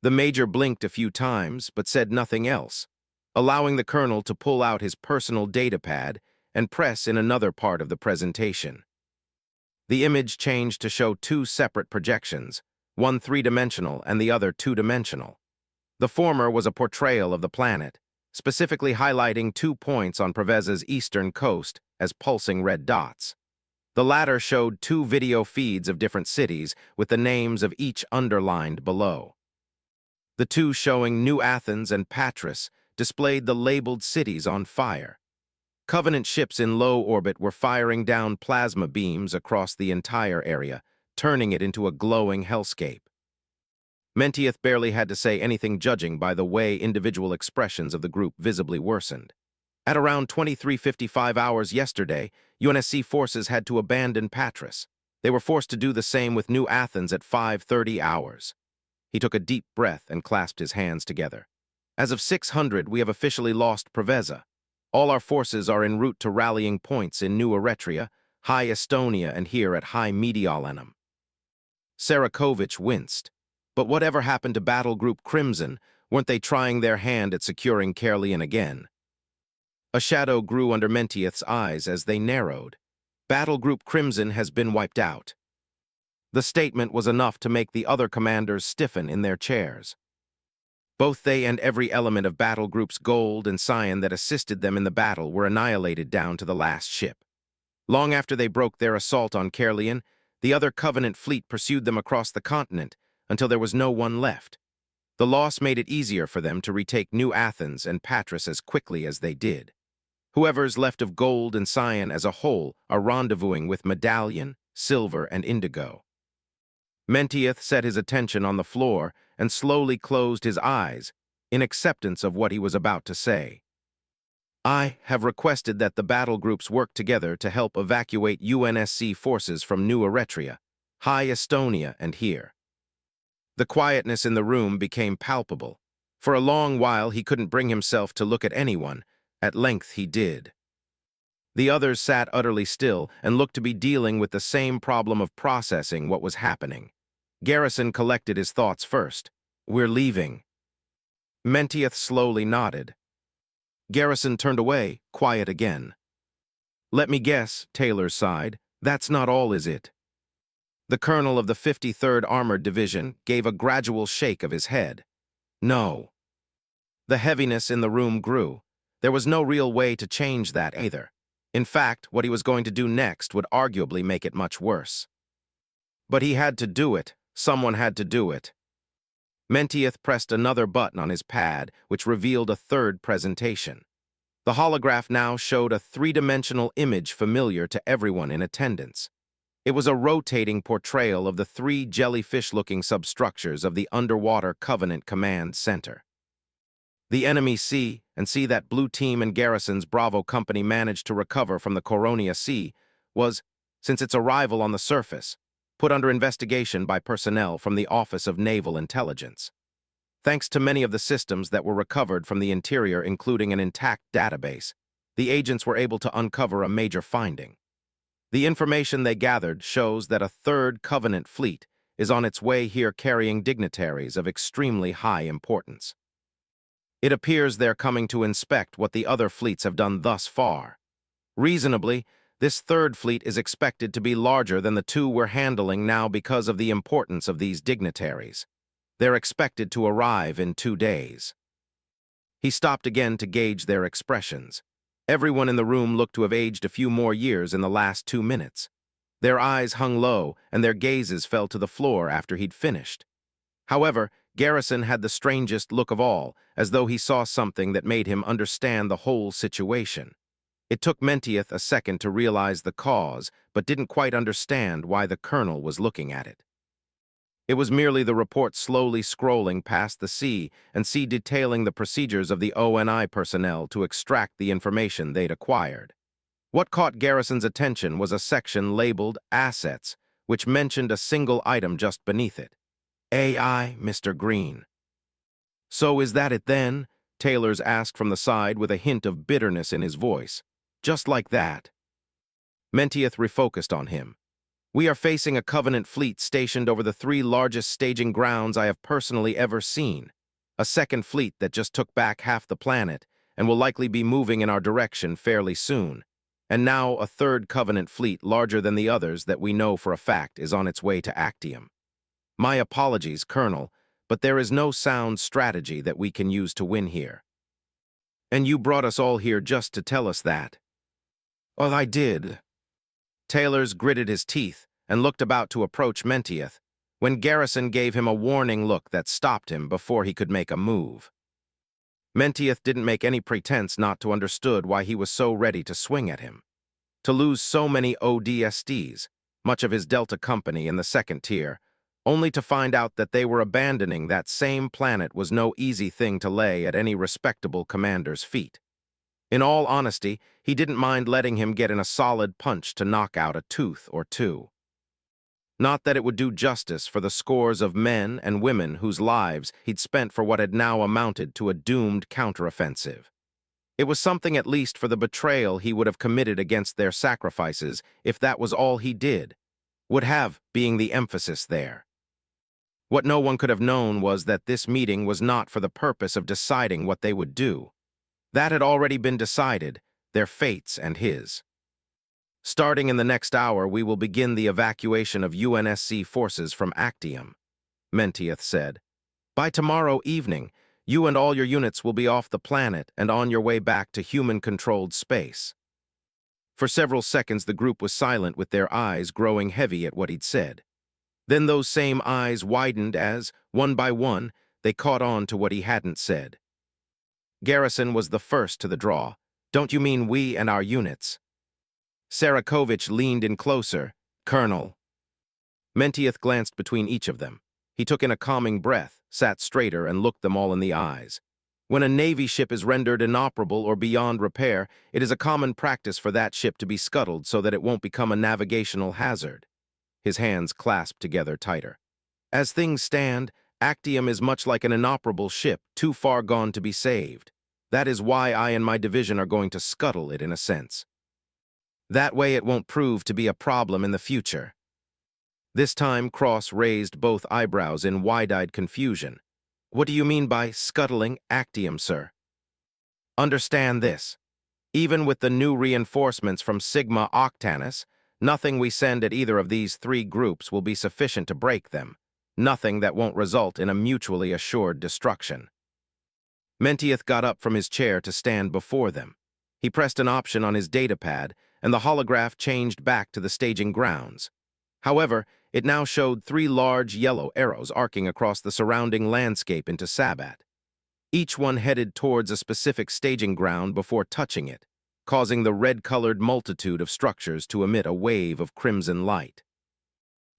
A: The major blinked a few times, but said nothing else, allowing the colonel to pull out his personal datapad and press in another part of the presentation. The image changed to show two separate projections, one three-dimensional and the other two-dimensional. The former was a portrayal of the planet, specifically highlighting 2 points on Preveza's eastern coast as pulsing red dots. The latter showed 2 video feeds of different cities with the names of each underlined below. The 2 showing New Athens and Patras displayed the labeled cities on fire. Covenant ships in low orbit were firing down plasma beams across the entire area, turning it into a glowing hellscape. Mentieth barely had to say anything, judging by the way individual expressions of the group visibly worsened. At around 23:55 hours yesterday, UNSC forces had to abandon Patras. They were forced to do the same with New Athens at 5:30 hours. He took a deep breath and clasped his hands together. "As of 600, we have officially lost Preveza. All our forces are en route to rallying points in New Eretria, High Estonia, and here at High Mediolanum." Sarakovich winced. But whatever happened to Battle Group Crimson? Weren't they trying their hand at securing Caerleon again? A shadow grew under Mentieth's eyes as they narrowed. Battle Group Crimson has been wiped out. The statement was enough to make the other commanders stiffen in their chairs. Both they and every element of Battle Groups Gold and Cyan that assisted them in the battle were annihilated down to the last ship. Long after they broke their assault on Caerleon, the other Covenant fleet pursued them across the continent until there was no one left. The loss made it easier for them to retake New Athens and Patras as quickly as they did. Whoever's left of Gold and Cyan as a whole are rendezvousing with Medallion, Silver, and Indigo. Mentieth set his attention on the floor and slowly closed his eyes in acceptance of what he was about to say. "I have requested that the battle groups work together to help evacuate UNSC forces from New Eretria, High Estonia, and here." The quietness in the room became palpable. For a long while he couldn't bring himself to look at anyone. At length he did. The others sat utterly still and looked to be dealing with the same problem of processing what was happening. Garrison collected his thoughts first. "We're leaving." Mentieth slowly nodded. Garrison turned away, quiet again. "Let me guess," Taylor sighed. "That's not all, is it?" The colonel of the 53rd Armored Division gave a gradual shake of his head. "No." The heaviness in the room grew. There was no real way to change that either. In fact, what he was going to do next would arguably make it much worse. But he had to do it. Someone had to do it. Mentieth pressed another button on his pad, which revealed a third presentation. The holograph now showed a three-dimensional image familiar to everyone in attendance. It was a rotating portrayal of the 3 jellyfish-looking substructures of the underwater Covenant Command Center. The enemy see that Blue Team and Garrison's Bravo Company managed to recover from the Coronia Sea was, since its arrival on the surface, put under investigation by personnel from the Office of Naval Intelligence. Thanks to many of the systems that were recovered from the interior, including an intact database, the agents were able to uncover a major finding. The information they gathered shows that a 3rd Covenant fleet is on its way here carrying dignitaries of extremely high importance. It appears they're coming to inspect what the other fleets have done thus far. Reasonably, this 3rd fleet is expected to be larger than the 2 we're handling now because of the importance of these dignitaries. They're expected to arrive in 2 days. He stopped again to gauge their expressions. Everyone in the room looked to have aged a few more years in the last 2 minutes. Their eyes hung low, and their gazes fell to the floor after he'd finished. However, Garrison had the strangest look of all, as though he saw something that made him understand the whole situation. It took Mentieth a second to realize the cause, but didn't quite understand why the colonel was looking at it. It was merely the report slowly scrolling past the C and C detailing the procedures of the ONI personnel to extract the information they'd acquired. What caught Garrison's attention was a section labeled Assets, which mentioned a single item just beneath it. AI, Mr. Green. So is that it then? Taylor's asked from the side with a hint of bitterness in his voice. Just like that. Mentieth refocused on him. We are facing a Covenant fleet stationed over the 3 largest staging grounds I have personally ever seen. A second fleet that just took back half the planet and will likely be moving in our direction fairly soon. And now a third Covenant fleet larger than the others that we know for a fact is on its way to Actium. My apologies, Colonel, but there is no sound strategy that we can use to win here. And you brought us all here just to tell us that. Well, I did. Taylor's gritted his teeth and looked about to approach Mentieth, when Garrison gave him a warning look that stopped him before he could make a move. Mentieth didn't make any pretense not to understood why he was so ready to swing at him. To lose so many ODSTs, much of his Delta Company in the second tier, only to find out that they were abandoning that same planet was no easy thing to lay at any respectable commander's feet. In all honesty, he didn't mind letting him get in a solid punch to knock out a tooth or two. Not that it would do justice for the scores of men and women whose lives he'd spent for what had now amounted to a doomed counteroffensive. It was something at least for the betrayal he would have committed against their sacrifices if that was all he did, would have being the emphasis there. What no one could have known was that this meeting was not for the purpose of deciding what they would do. That had already been decided, their fates and his. Starting in the next hour, we will begin the evacuation of UNSC forces from Actium, Mentieth said. By tomorrow evening, you and all your units will be off the planet and on your way back to human-controlled space. For several seconds, the group was silent with their eyes growing heavy at what he'd said. Then those same eyes widened as, one by one, they caught on to what he hadn't said. Garrison was the first to the draw. Don't you mean we and our units? Sarakovich leaned in closer. Colonel. Mentieth glanced between each of them. He took in a calming breath, sat straighter, and looked them all in the eyes. When a Navy ship is rendered inoperable or beyond repair, it is a common practice for that ship to be scuttled so that it won't become a navigational hazard. His hands clasped together tighter. As things stand, Actium is much like an inoperable ship, too far gone to be saved. That is why I and my division are going to scuttle it in a sense. That way it won't prove to be a problem in the future. This time, Cross raised both eyebrows in wide-eyed confusion. What do you mean by scuttling Actium, sir? Understand this. Even with the new reinforcements from Sigma Octanus, nothing we send at either of these 3 groups will be sufficient to break them. Nothing that won't result in a mutually assured destruction. Mentieth got up from his chair to stand before them. He pressed an option on his datapad, and the holograph changed back to the staging grounds. However, it now showed 3 large yellow arrows arcing across the surrounding landscape into Sabbat. Each one headed towards a specific staging ground before touching it, causing the red-colored multitude of structures to emit a wave of crimson light.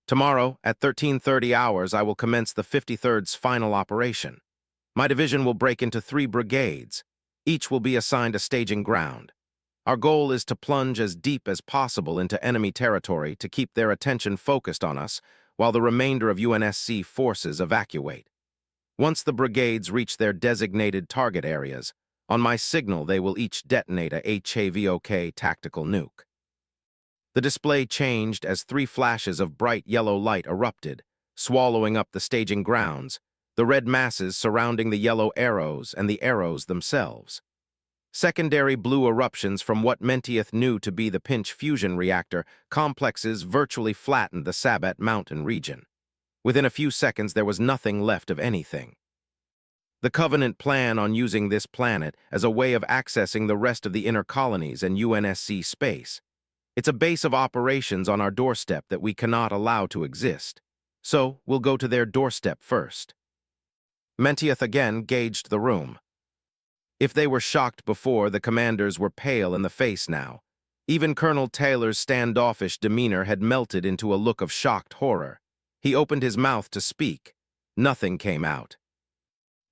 A: Tomorrow, at 13:30 hours, I will commence the 53rd's final operation. My division will break into 3 brigades. Each will be assigned a staging ground. Our goal is to plunge as deep as possible into enemy territory to keep their attention focused on us while the remainder of UNSC forces evacuate. Once the brigades reach their designated target areas, on my signal they will each detonate a HAVOK tactical nuke. The display changed as 3 flashes of bright yellow light erupted, swallowing up the staging grounds, the red masses surrounding the yellow arrows and the arrows themselves. Secondary blue eruptions from what Mentieth knew to be the Pinch fusion reactor complexes virtually flattened the Sabbat mountain region. Within a few seconds, there was nothing left of anything. The Covenant plan on using this planet as a way of accessing the rest of the inner colonies and UNSC space. It's a base of operations on our doorstep that we cannot allow to exist. So, we'll go to their doorstep first. Mentieth again gauged the room. If they were shocked before, the commanders were pale in the face now. Even Colonel Taylor's standoffish demeanor had melted into a look of shocked horror. He opened his mouth to speak. Nothing came out.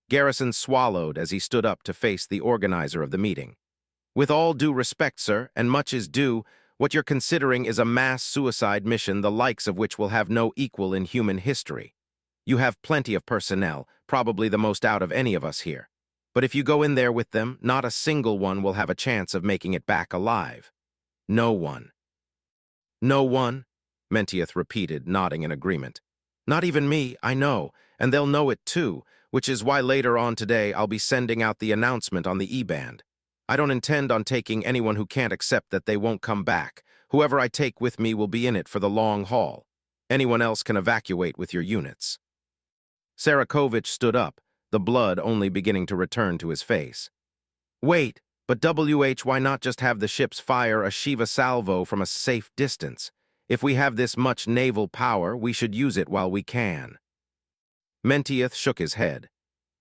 A: Garrison swallowed as he stood up to face the organizer of the meeting. With all due respect, sir, and much is due, What you're considering is a mass suicide mission the likes of which will have no equal in human history. You have plenty of personnel, probably the most out of any of us here. But if you go in there with them, not a single one will have a chance of making it back alive. No one. No one? Mentieth repeated, nodding in agreement. Not even me, I know, and they'll know it too, which is why later on today I'll be sending out the announcement on the E-band. I don't intend on taking anyone who can't accept that they won't come back. Whoever I take with me will be in it for the long haul. Anyone else can evacuate with your units. Sarakovich stood up, the blood only beginning to return to his face. Wait, but why not just have the ships fire a Shiva salvo from a safe distance? If we have this much naval power, we should use it while we can. Mentieth shook his head.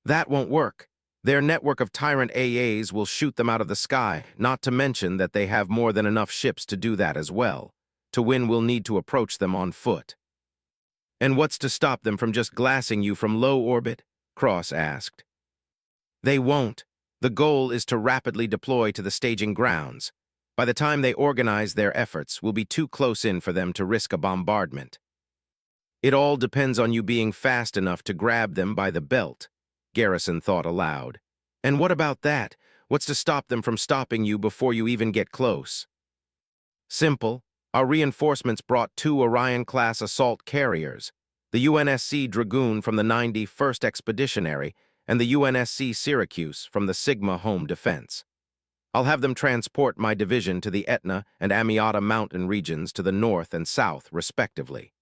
A: That won't work. Their network of tyrant AAs will shoot them out of the sky, not to mention that they have more than enough ships to do that as well. To win, we'll need to approach them on foot. And what's to stop them from just glassing you from low orbit? Cross asked. They won't. The goal is to rapidly deploy to the staging grounds. By the time they organize their efforts, we'll be too close in for them to risk a bombardment. It all depends on you being fast enough to grab them by the belt, Garrison thought aloud. And what about that? What's to stop them from stopping you before you even get close? Simple. Our reinforcements brought 2 Orion-class assault carriers, the UNSC Dragoon from the 91st Expeditionary and the UNSC Syracuse from the Sigma Home Defense. I'll have them transport my division to the Etna and Amiata mountain regions to the north and south, respectively.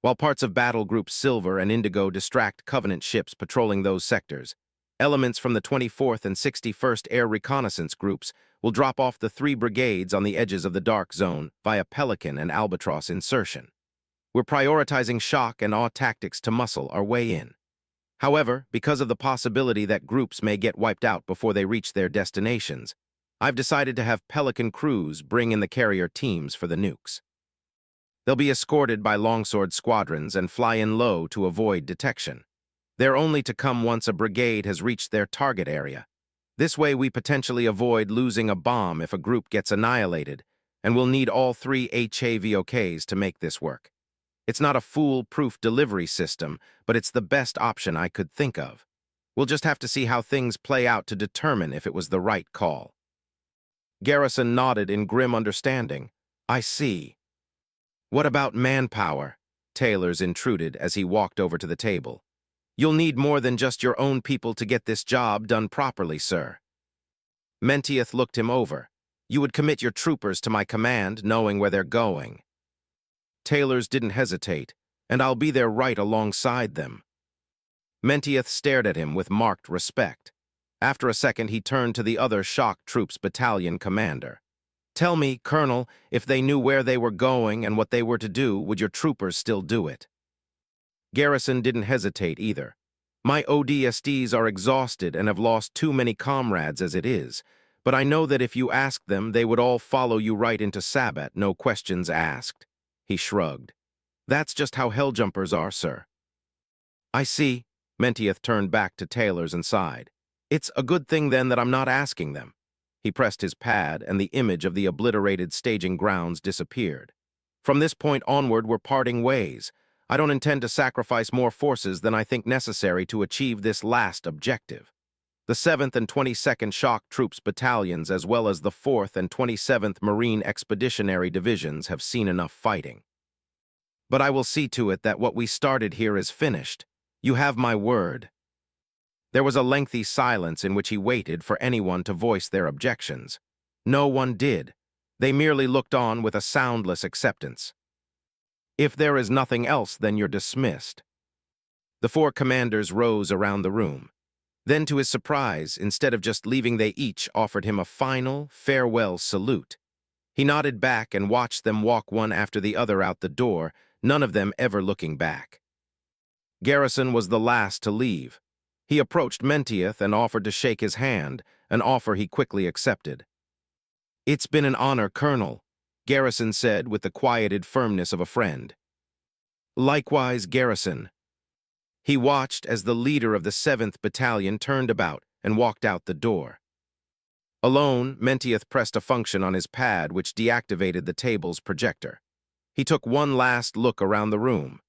A: While parts of Battle Groups Silver and Indigo distract Covenant ships patrolling those sectors, elements from the 24th and 61st Air Reconnaissance Groups will drop off the 3 brigades on the edges of the Dark Zone via Pelican and Albatross insertion. We're prioritizing shock and awe tactics to muscle our way in. However, because of the possibility that groups may get wiped out before they reach their destinations, I've decided to have Pelican crews bring in the carrier teams for the nukes. They'll be escorted by longsword squadrons and fly in low to avoid detection. They're only to come once a brigade has reached their target area. This way we potentially avoid losing a bomb if a group gets annihilated, and we'll need all 3 HAVOKs to make this work. It's not a foolproof delivery system, but it's the best option I could think of. We'll just have to see how things play out to determine if it was the right call. Garrison nodded in grim understanding. I see. What about manpower? Taylors intruded as he walked over to the table. You'll need more than just your own people to get this job done properly, sir. Mentieth looked him over. You would commit your troopers to my command, knowing where they're going. Taylors didn't hesitate, and I'll be there right alongside them. Mentieth stared at him with marked respect. After a second, he turned to the other shock troops battalion commander. Tell me, Colonel, if they knew where they were going and what they were to do, would your troopers still do it? Garrison didn't hesitate either. My ODSTs are exhausted and have lost too many comrades as it is, but I know that if you asked them, they would all follow you right into Sabbat, no questions asked. He shrugged. That's just how helljumpers are, sir. I see. Mentieth turned back to Taylors and sighed. It's a good thing then that I'm not asking them. He pressed his pad, and the image of the obliterated staging grounds disappeared. From this point onward, we're parting ways. I don't intend to sacrifice more forces than I think necessary to achieve this last objective. The 7th and 22nd Shock Troops battalions, as well as the 4th and 27th Marine Expeditionary Divisions, have seen enough fighting. But I will see to it that what we started here is finished. You have my word. There was a lengthy silence in which he waited for anyone to voice their objections. No one did. They merely looked on with a soundless acceptance. If there is nothing else, then you're dismissed. The 4 commanders rose around the room. Then, to his surprise, instead of just leaving, they each offered him a final, farewell salute. He nodded back and watched them walk one after the other out the door, none of them ever looking back. Garrison was the last to leave. He approached Mentieth and offered to shake his hand, an offer he quickly accepted. It's been an honor, Colonel, Garrison said with the quieted firmness of a friend. Likewise, Garrison. He watched as the leader of the 7th Battalion turned about and walked out the door. Alone, Mentieth pressed a function on his pad which deactivated the table's projector. He took one last look around the room.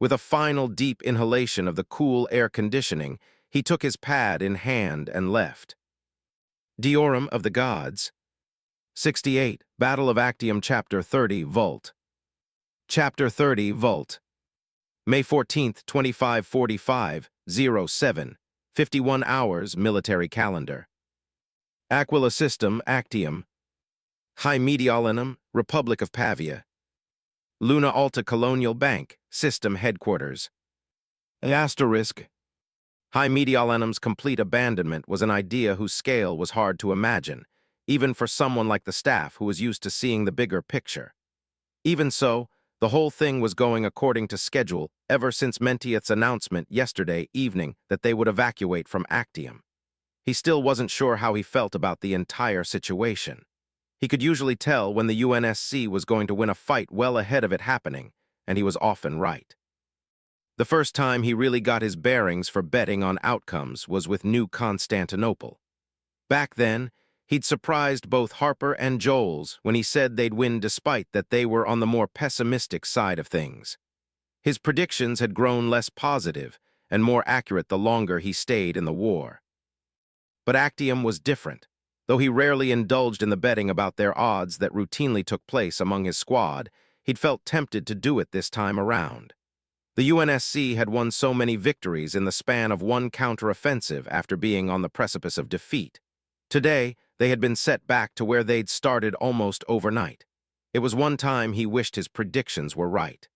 A: With a final deep inhalation of the cool air conditioning, he took his pad in hand and left. Diorum of the Gods. 68. Battle of Actium Chapter 30, Vault. Chapter 30, Vault. May 14, 2545, 07, 51 hours, military calendar. Aquila System, Actium. High Mediolanum, Republic of Pavia. Luna Alta Colonial Bank, System Headquarters. Asterisk. High Mediolanum's complete abandonment was an idea whose scale was hard to imagine, even for someone like the staff who was used to seeing the bigger picture. Even so, the whole thing was going according to schedule ever since Mentieth's announcement yesterday evening that they would evacuate from Actium. He still wasn't sure how he felt about the entire situation. He could usually tell when the UNSC was going to win a fight well ahead of it happening, and he was often right. The first time he really got his bearings for betting on outcomes was with New Constantinople. Back then, he'd surprised both Harper and Joels when he said they'd win despite that they were on the more pessimistic side of things. His predictions had grown less positive and more accurate the longer he stayed in the war. But Actium was different. Though he rarely indulged in the betting about their odds that routinely took place among his squad, he'd felt tempted to do it this time around. The UNSC had won so many victories in the span of one counteroffensive after being on the precipice of defeat. Today, they had been set back to where they'd started almost overnight. It was one time he wished his predictions were right.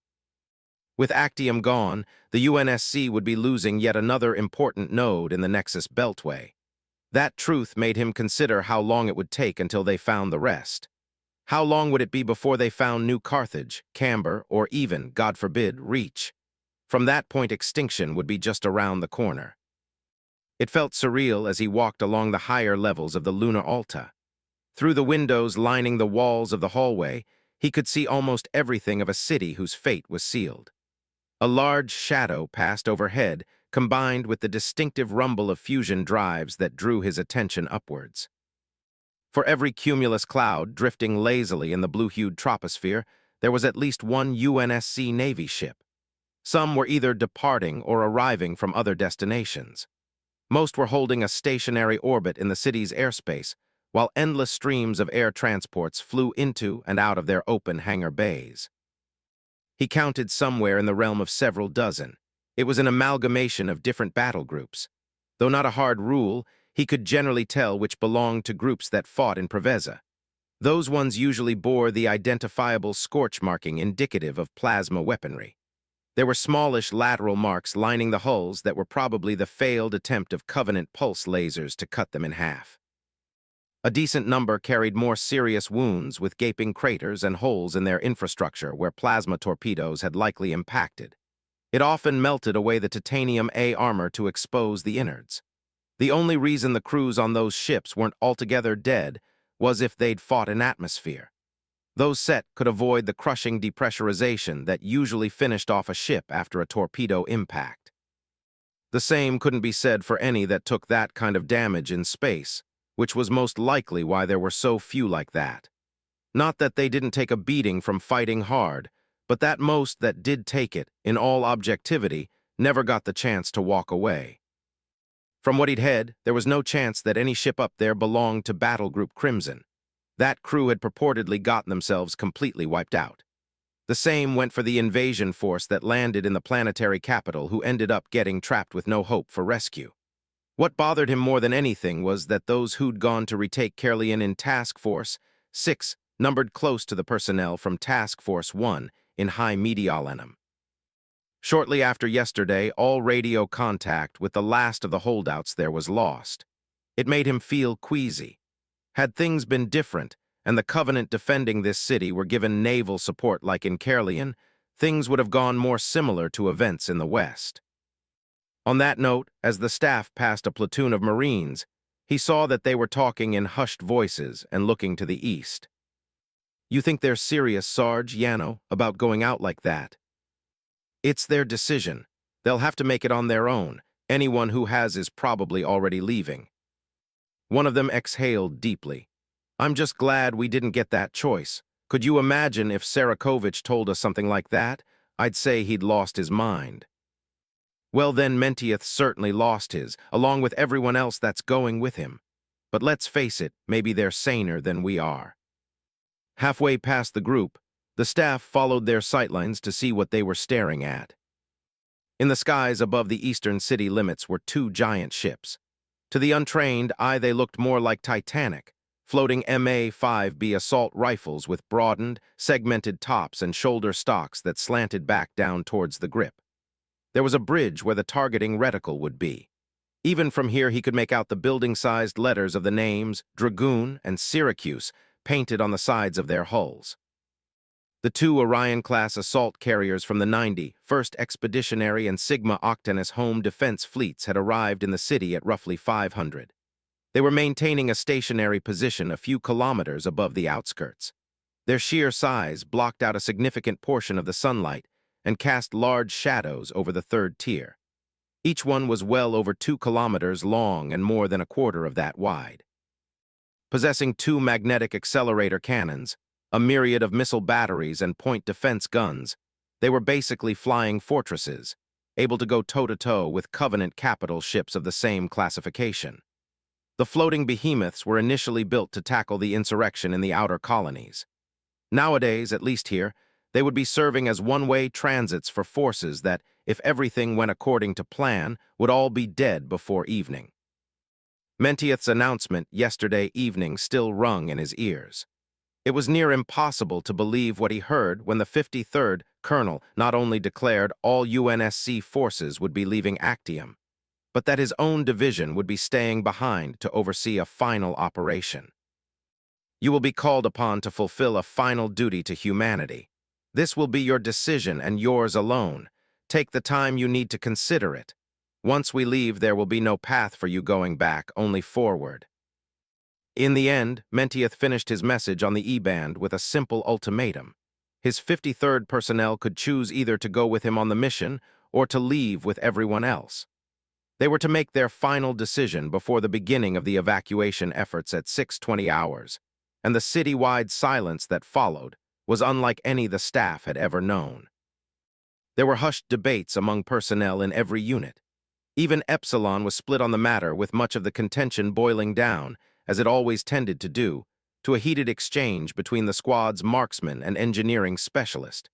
A: With Actium gone, the UNSC would be losing yet another important node in the Nexus Beltway. That truth made him consider how long it would take until they found the rest. How long would it be before they found New Carthage, Camber, or even, God forbid, Reach? From that point, extinction would be just around the corner. It felt surreal as he walked along the higher levels of the Luna Alta. Through the windows lining the walls of the hallway, he could see almost everything of a city whose fate was sealed. A large shadow passed overhead, combined with the distinctive rumble of fusion drives that drew his attention upwards. For every cumulus cloud drifting lazily in the blue-hued troposphere, there was at least one UNSC Navy ship. Some were either departing or arriving from other destinations. Most were holding a stationary orbit in the city's airspace, while endless streams of air transports flew into and out of their open hangar bays. He counted somewhere in the realm of several dozen. It was an amalgamation of different battle groups. Though not a hard rule, he could generally tell which belonged to groups that fought in Preveza. Those ones usually bore the identifiable scorch marking indicative of plasma weaponry. There were smallish lateral marks lining the hulls that were probably the failed attempt of Covenant pulse lasers to cut them in half. A decent number carried more serious wounds with gaping craters and holes in their infrastructure where plasma torpedoes had likely impacted. It often melted away the titanium A armor to expose the innards. The only reason the crews on those ships weren't altogether dead was if they'd fought in atmosphere. Those set could avoid the crushing depressurization that usually finished off a ship after a torpedo impact. The same couldn't be said for any that took that kind of damage in space, which was most likely why there were so few like that. Not that they didn't take a beating from fighting hard, but that most that did take it, in all objectivity, never got the chance to walk away. From what he'd heard, there was no chance that any ship up there belonged to Battle Group Crimson. That crew had purportedly gotten themselves completely wiped out. The same went for the invasion force that landed in the planetary capital who ended up getting trapped with no hope for rescue. What bothered him more than anything was that those who'd gone to retake Caerleon in Task Force 6 numbered close to the personnel from Task Force 1 in High Mediolanum. Shortly after yesterday, all radio contact with the last of the holdouts there was lost. It made him feel queasy. Had things been different, and the Covenant defending this city were given naval support like in Caerleon, things would have gone more similar to events in the West. On that note, as the staff passed a platoon of Marines, he saw that they were talking in hushed voices and looking to the east. "You think they're serious, Sarge, Yano, about going out like that?" "It's their decision. They'll have to make it on their own. Anyone who has is probably already leaving." One of them exhaled deeply. "I'm just glad we didn't get that choice. Could you imagine if Sarakovich told us something like that? I'd say he'd lost his mind." Well then, Mentieth certainly lost his, along with everyone else that's going with him. But let's face it, maybe they're saner than we are. Halfway past the group, the staff followed their sightlines to see what they were staring at. In the skies above the eastern city limits were two giant ships. To the untrained eye, they looked more like Titanic, floating MA-5B assault rifles with broadened, segmented tops and shoulder stocks that slanted back down towards the grip. There was a bridge where the targeting reticle would be. Even from here, he could make out the building-sized letters of the names Dragoon and Syracuse painted on the sides of their hulls. The two Orion-class assault carriers from the 91st Expeditionary and Sigma Octanus Home Defense fleets had arrived in the city at roughly 500. They were maintaining a stationary position a few kilometers above the outskirts. Their sheer size blocked out a significant portion of the sunlight and cast large shadows over the third tier. Each one was well over 2 kilometers long and more than a quarter of that wide. Possessing two magnetic accelerator cannons, a myriad of missile batteries and point defense guns, they were basically flying fortresses, able to go toe-to-toe with Covenant capital ships of the same classification. The floating behemoths were initially built to tackle the insurrection in the outer colonies. Nowadays, at least here, they would be serving as one-way transits for forces that, if everything went according to plan, would all be dead before evening. Mentieth's announcement yesterday evening still rung in his ears. It was near impossible to believe what he heard when the 53rd Colonel not only declared all UNSC forces would be leaving Actium, but that his own division would be staying behind to oversee a final operation. "You will be called upon to fulfill a final duty to humanity. This will be your decision and yours alone. Take the time you need to consider it. Once we leave, there will be no path for you going back, only forward." In the end, Mentieth finished his message on the E-band with a simple ultimatum. His 53rd personnel could choose either to go with him on the mission or to leave with everyone else. They were to make their final decision before the beginning of the evacuation efforts at 6:20 hours, and the city-wide silence that followed was unlike any the staff had ever known. There were hushed debates among personnel in every unit. Even Epsilon was split on the matter, with much of the contention boiling down, as it always tended to do, to a heated exchange between the squad's marksman and engineering specialist.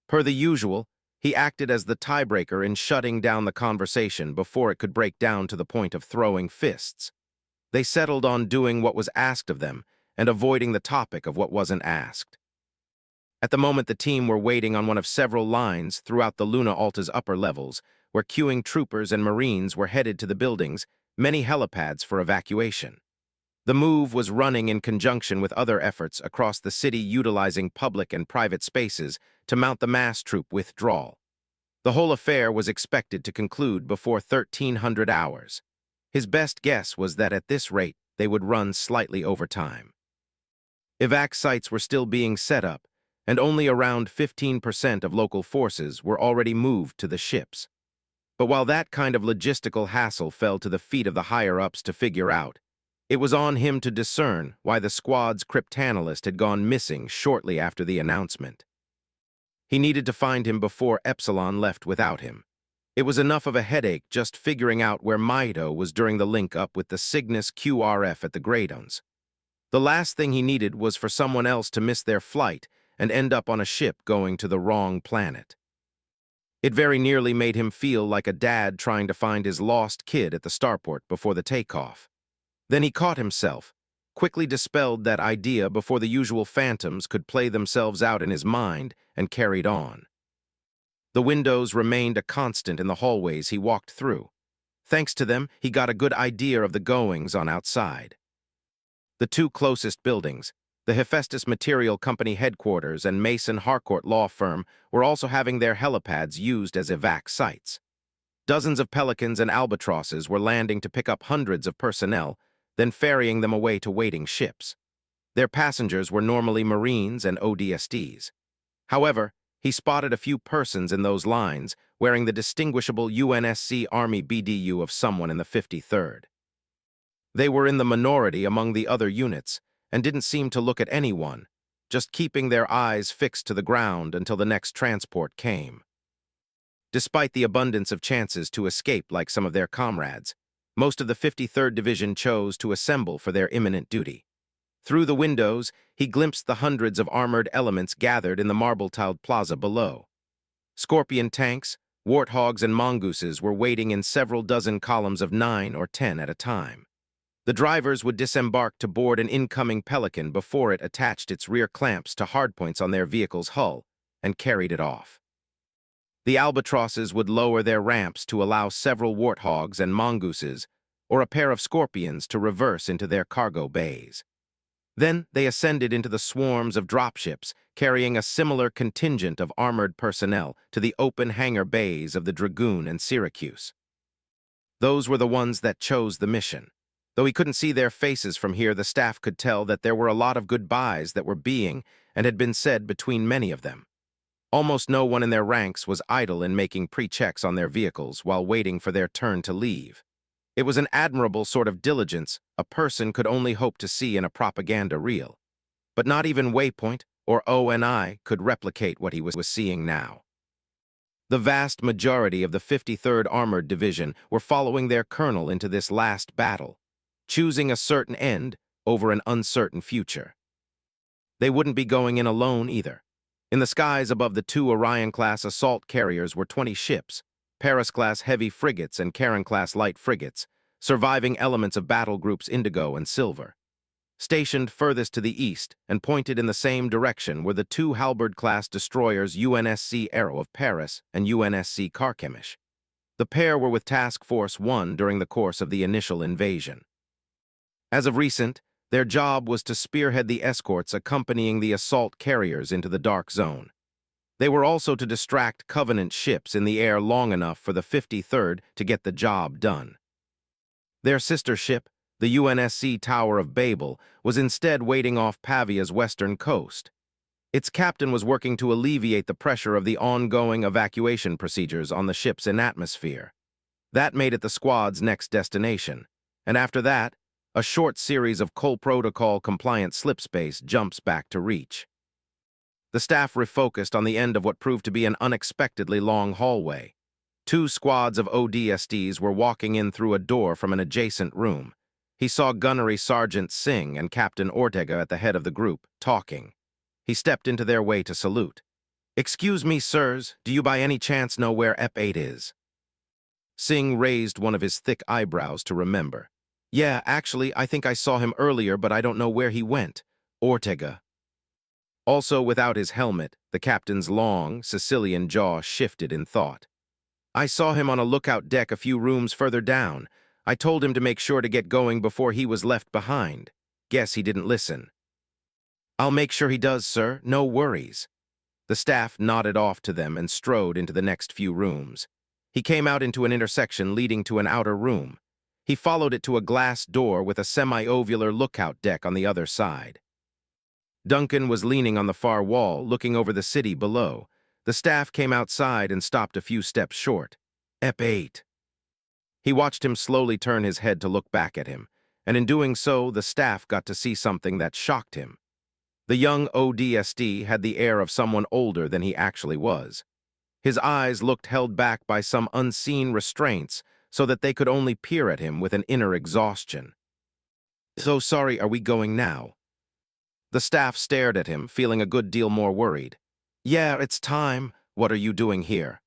A: Per the usual, he acted as the tiebreaker in shutting down the conversation before it could break down to the point of throwing fists. They settled on doing what was asked of them and avoiding the topic of what wasn't asked. At the moment, the team were waiting on one of several lines throughout the Luna Alta's upper levels, where queuing troopers and Marines were headed to the buildings, many helipads for evacuation. The move was running in conjunction with other efforts across the city, utilizing public and private spaces to mount the mass troop withdrawal. The whole affair was expected to conclude before 1300 hours. His best guess was that at this rate, they would run slightly over time. Evac sites were still being set up, and only around 15% of local forces were already moved to the ships. But while that kind of logistical hassle fell to the feet of the higher-ups to figure out, it was on him to discern why the squad's cryptanalyst had gone missing shortly after the announcement. He needed to find him before Epsilon left without him. It was enough of a headache just figuring out where Maido was during the link-up with the Cygnus QRF at the Gradones. The last thing he needed was for someone else to miss their flight and end up on a ship going to the wrong planet. It very nearly made him feel like a dad trying to find his lost kid at the starport before the takeoff. Then he caught himself, quickly dispelled that idea before the usual phantoms could play themselves out in his mind, and carried on. The windows remained a constant in the hallways he walked through. Thanks to them, he got a good idea of the goings-on outside. The two closest buildings, the Hephaestus Material Company headquarters and Mason Harcourt law firm, were also having their helipads used as evac sites. Dozens of Pelicans and Albatrosses were landing to pick up hundreds of personnel, then ferrying them away to waiting ships. Their passengers were normally Marines and ODSTs. However, he spotted a few persons in those lines wearing the distinguishable UNSC Army BDU of someone in the 53rd. They were in the minority among the other units and didn't seem to look at anyone, just keeping their eyes fixed to the ground until the next transport came. Despite the abundance of chances to escape like some of their comrades, most of the 53rd Division chose to assemble for their imminent duty. Through the windows, he glimpsed the hundreds of armored elements gathered in the marble-tiled plaza below. Scorpion tanks, warthogs, and mongooses were waiting in several dozen columns of 9 or 10 at a time. The drivers would disembark to board an incoming Pelican before it attached its rear clamps to hardpoints on their vehicle's hull and carried it off. The albatrosses would lower their ramps to allow several warthogs and mongooses or a pair of scorpions to reverse into their cargo bays. Then they ascended into the swarms of dropships, carrying a similar contingent of armored personnel to the open hangar bays of the Dragoon and Syracuse. Those were the ones that chose the mission. Though he couldn't see their faces from here, the staff could tell that there were a lot of goodbyes that were being and had been said between many of them. Almost no one in their ranks was idle in making pre-checks on their vehicles while waiting for their turn to leave. It was an admirable sort of diligence a person could only hope to see in a propaganda reel. But not even Waypoint or ONI could replicate what he was seeing now. The vast majority of the 53rd Armored Division were following their colonel into this last battle, choosing a certain end over an uncertain future. They wouldn't be going in alone either. In the skies above the 2 Orion-class assault carriers were 20 ships, Paris-class heavy frigates and Charon-class light frigates, surviving elements of battle groups Indigo and Silver. Stationed furthest to the east and pointed in the same direction were the 2 Halberd-class destroyers UNSC Arrow of Paris and UNSC Carchemish. The pair were with Task Force 1 during the course of the initial invasion. As of recent, their job was to spearhead the escorts accompanying the assault carriers into the Dark Zone. They were also to distract Covenant ships in the air long enough for the 53rd to get the job done. Their sister ship, the UNSC Tower of Babel, was instead waiting off Pavia's western coast. Its captain was working to alleviate the pressure of the ongoing evacuation procedures on the ship's atmosphere. That made it the squad's next destination, and after that, a short series of Cole Protocol-compliant slipspace jumps back to reach. The staff refocused on the end of what proved to be an unexpectedly long hallway. 2 squads of ODSTs were walking in through a door from an adjacent room. He saw Gunnery Sergeant Singh and Captain Ortega at the head of the group, talking. He stepped into their way to salute. "Excuse me, sirs, do you by any chance know where EP8 is?" Singh raised one of his thick eyebrows to remember. "Yeah, actually, I think I saw him earlier, but I don't know where he went." Ortega. Also without his helmet, the captain's long, Sicilian jaw shifted in thought. "I saw him on a lookout deck a few rooms further down. I told him to make sure to get going before he was left behind. Guess he didn't listen." "I'll make sure he does, sir. No worries." The staff nodded off to them and strode into the next few rooms. He came out into an intersection leading to an outer room. He followed it to a glass door with a semi-ovular lookout deck on the other side. Duncan was leaning on the far wall, looking over the city below. The staff came outside and stopped a few steps short. EP8. He watched him slowly turn his head to look back at him, and in doing so, the staff got to see something that shocked him. The young ODST had the air of someone older than he actually was. His eyes looked held back by some unseen restraints, so that they could only peer at him with an inner exhaustion. "So sorry, are we going now?" The staff stared at him, feeling a good deal more worried. "Yeah, it's time. What are you doing here?"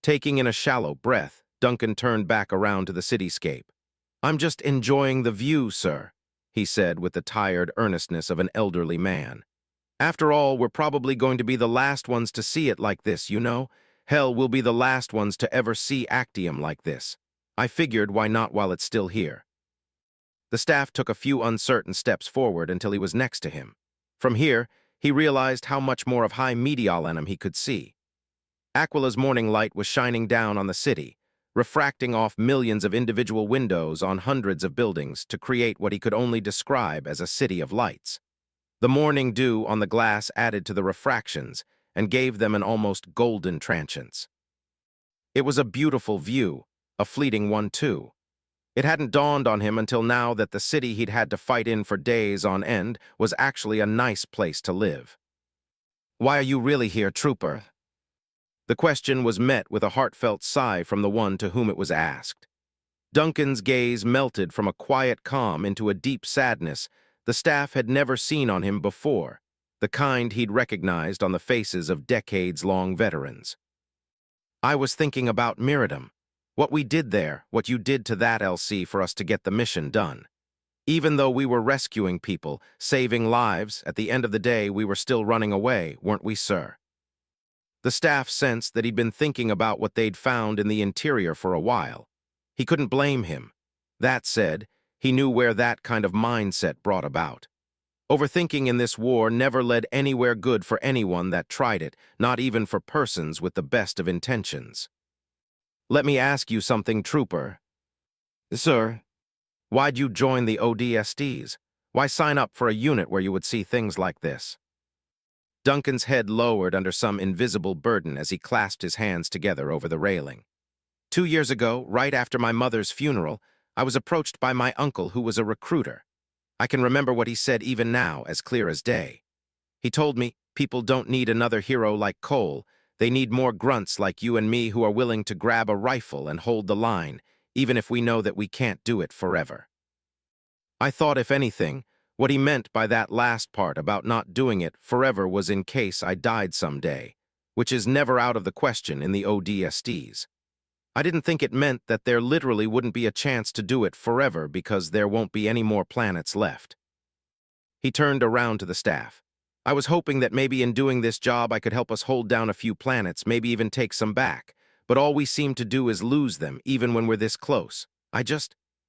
A: Taking in a shallow breath, Duncan turned back around to the cityscape. "I'm just enjoying the view, sir," he said with the tired earnestness of an elderly man. "After all, we're probably going to be the last ones to see it like this, you know? Hell, we'll be the last ones to ever see Actium like this. I figured, why not while it's still here?" The staff took a few uncertain steps forward until he was next to him. From here, he realized how much more of high mediolanum he could see. Aquila's morning light was shining down on the city, refracting off millions of individual windows on hundreds of buildings to create what he could only describe as a city of lights. The morning dew on the glass added to the refractions and gave them an almost golden transience. It was a beautiful view, a fleeting one too. It hadn't dawned on him until now that the city he'd had to fight in for days on end was actually a nice place to live. "Why are you really here, trooper?" The question was met with a heartfelt sigh from the one to whom it was asked. Duncan's gaze melted from a quiet calm into a deep sadness the staff had never seen on him before, the kind he'd recognized on the faces of decades-long veterans. "I was thinking about Miradum. What we did there, what you did to that LC for us to get the mission done. Even though we were rescuing people, saving lives, at the end of the day we were still running away, weren't we, sir?" The staff sensed that he'd been thinking about what they'd found in the interior for a while. He couldn't blame him. That said, he knew where that kind of mindset brought about. Overthinking in this war never led anywhere good for anyone that tried it, not even for persons with the best of intentions. "Let me ask you something, trooper." "Sir?" "Why'd you join the ODSTs? Why sign up for a unit where you would see things like this?" Duncan's head lowered under some invisible burden as he clasped his hands together over the railing. 2 years ago, right after my mother's funeral, I was approached by my uncle who was a recruiter. I can remember what he said even now, as clear as day. He told me, people don't need another hero like Cole, they need more grunts like you and me who are willing to grab a rifle and hold the line, even if we know that we can't do it forever. I thought, if anything, what he meant by that last part about not doing it forever was in case I died someday, which is never out of the question in the ODSTs. I didn't think it meant that there literally wouldn't be a chance to do it forever because there won't be any more planets left. He turned around to the staff. "I was hoping that maybe in doing this job I could help us hold down a few planets, maybe even take some back, but all we seem to do is lose them, even when we're this close.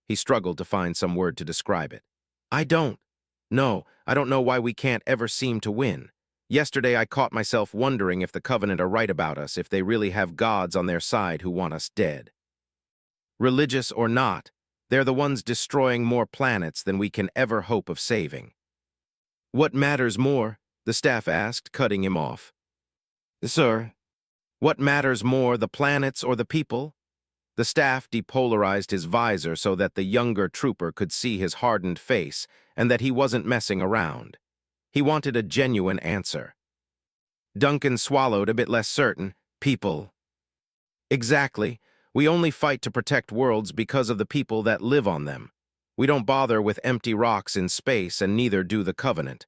A: He struggled to find some word to describe it. I don't know why we can't ever seem to win. Yesterday I caught myself wondering if the Covenant are right about us, if they really have gods on their side who want us dead. Religious or not, they're the ones destroying more planets than we can ever hope of saving." "What matters more?" the staff asked, cutting him off. "Sir?" "What matters more, the planets or the people?" The staff depolarized his visor so that the younger trooper could see his hardened face and that he wasn't messing around. He wanted a genuine answer. Duncan swallowed, a bit less certain. "People." "Exactly. We only fight to protect worlds because of the people that live on them. We don't bother with empty rocks in space, and neither do the Covenant.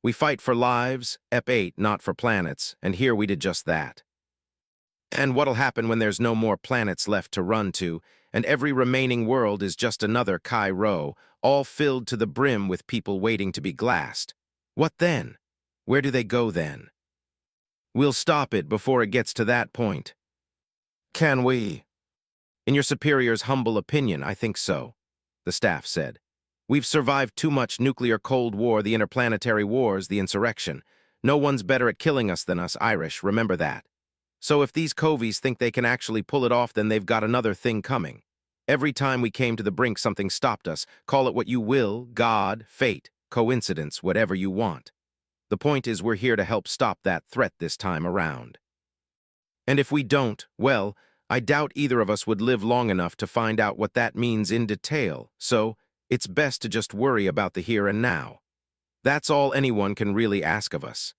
A: We fight for lives, EP8, not for planets, and here we did just that. And what'll happen when there's no more planets left to run to, and every remaining world is just another Kai Rho, all filled to the brim with people waiting to be glassed? What then? Where do they go then? We'll stop it before it gets to that point." "Can we?" "In your superior's humble opinion, I think so," the staff said. "We've survived too much nuclear Cold War, the interplanetary wars, the insurrection. No one's better at killing us than us, Irish, remember that. So if these Covies think they can actually pull it off, then they've got another thing coming. Every time we came to the brink, something stopped us. Call it what you will, God, fate, coincidence, whatever you want. The point is we're here to help stop that threat this time around. And if we don't, well, I doubt either of us would live long enough to find out what that means in detail, so it's best to just worry about the here and now. That's all anyone can really ask of us."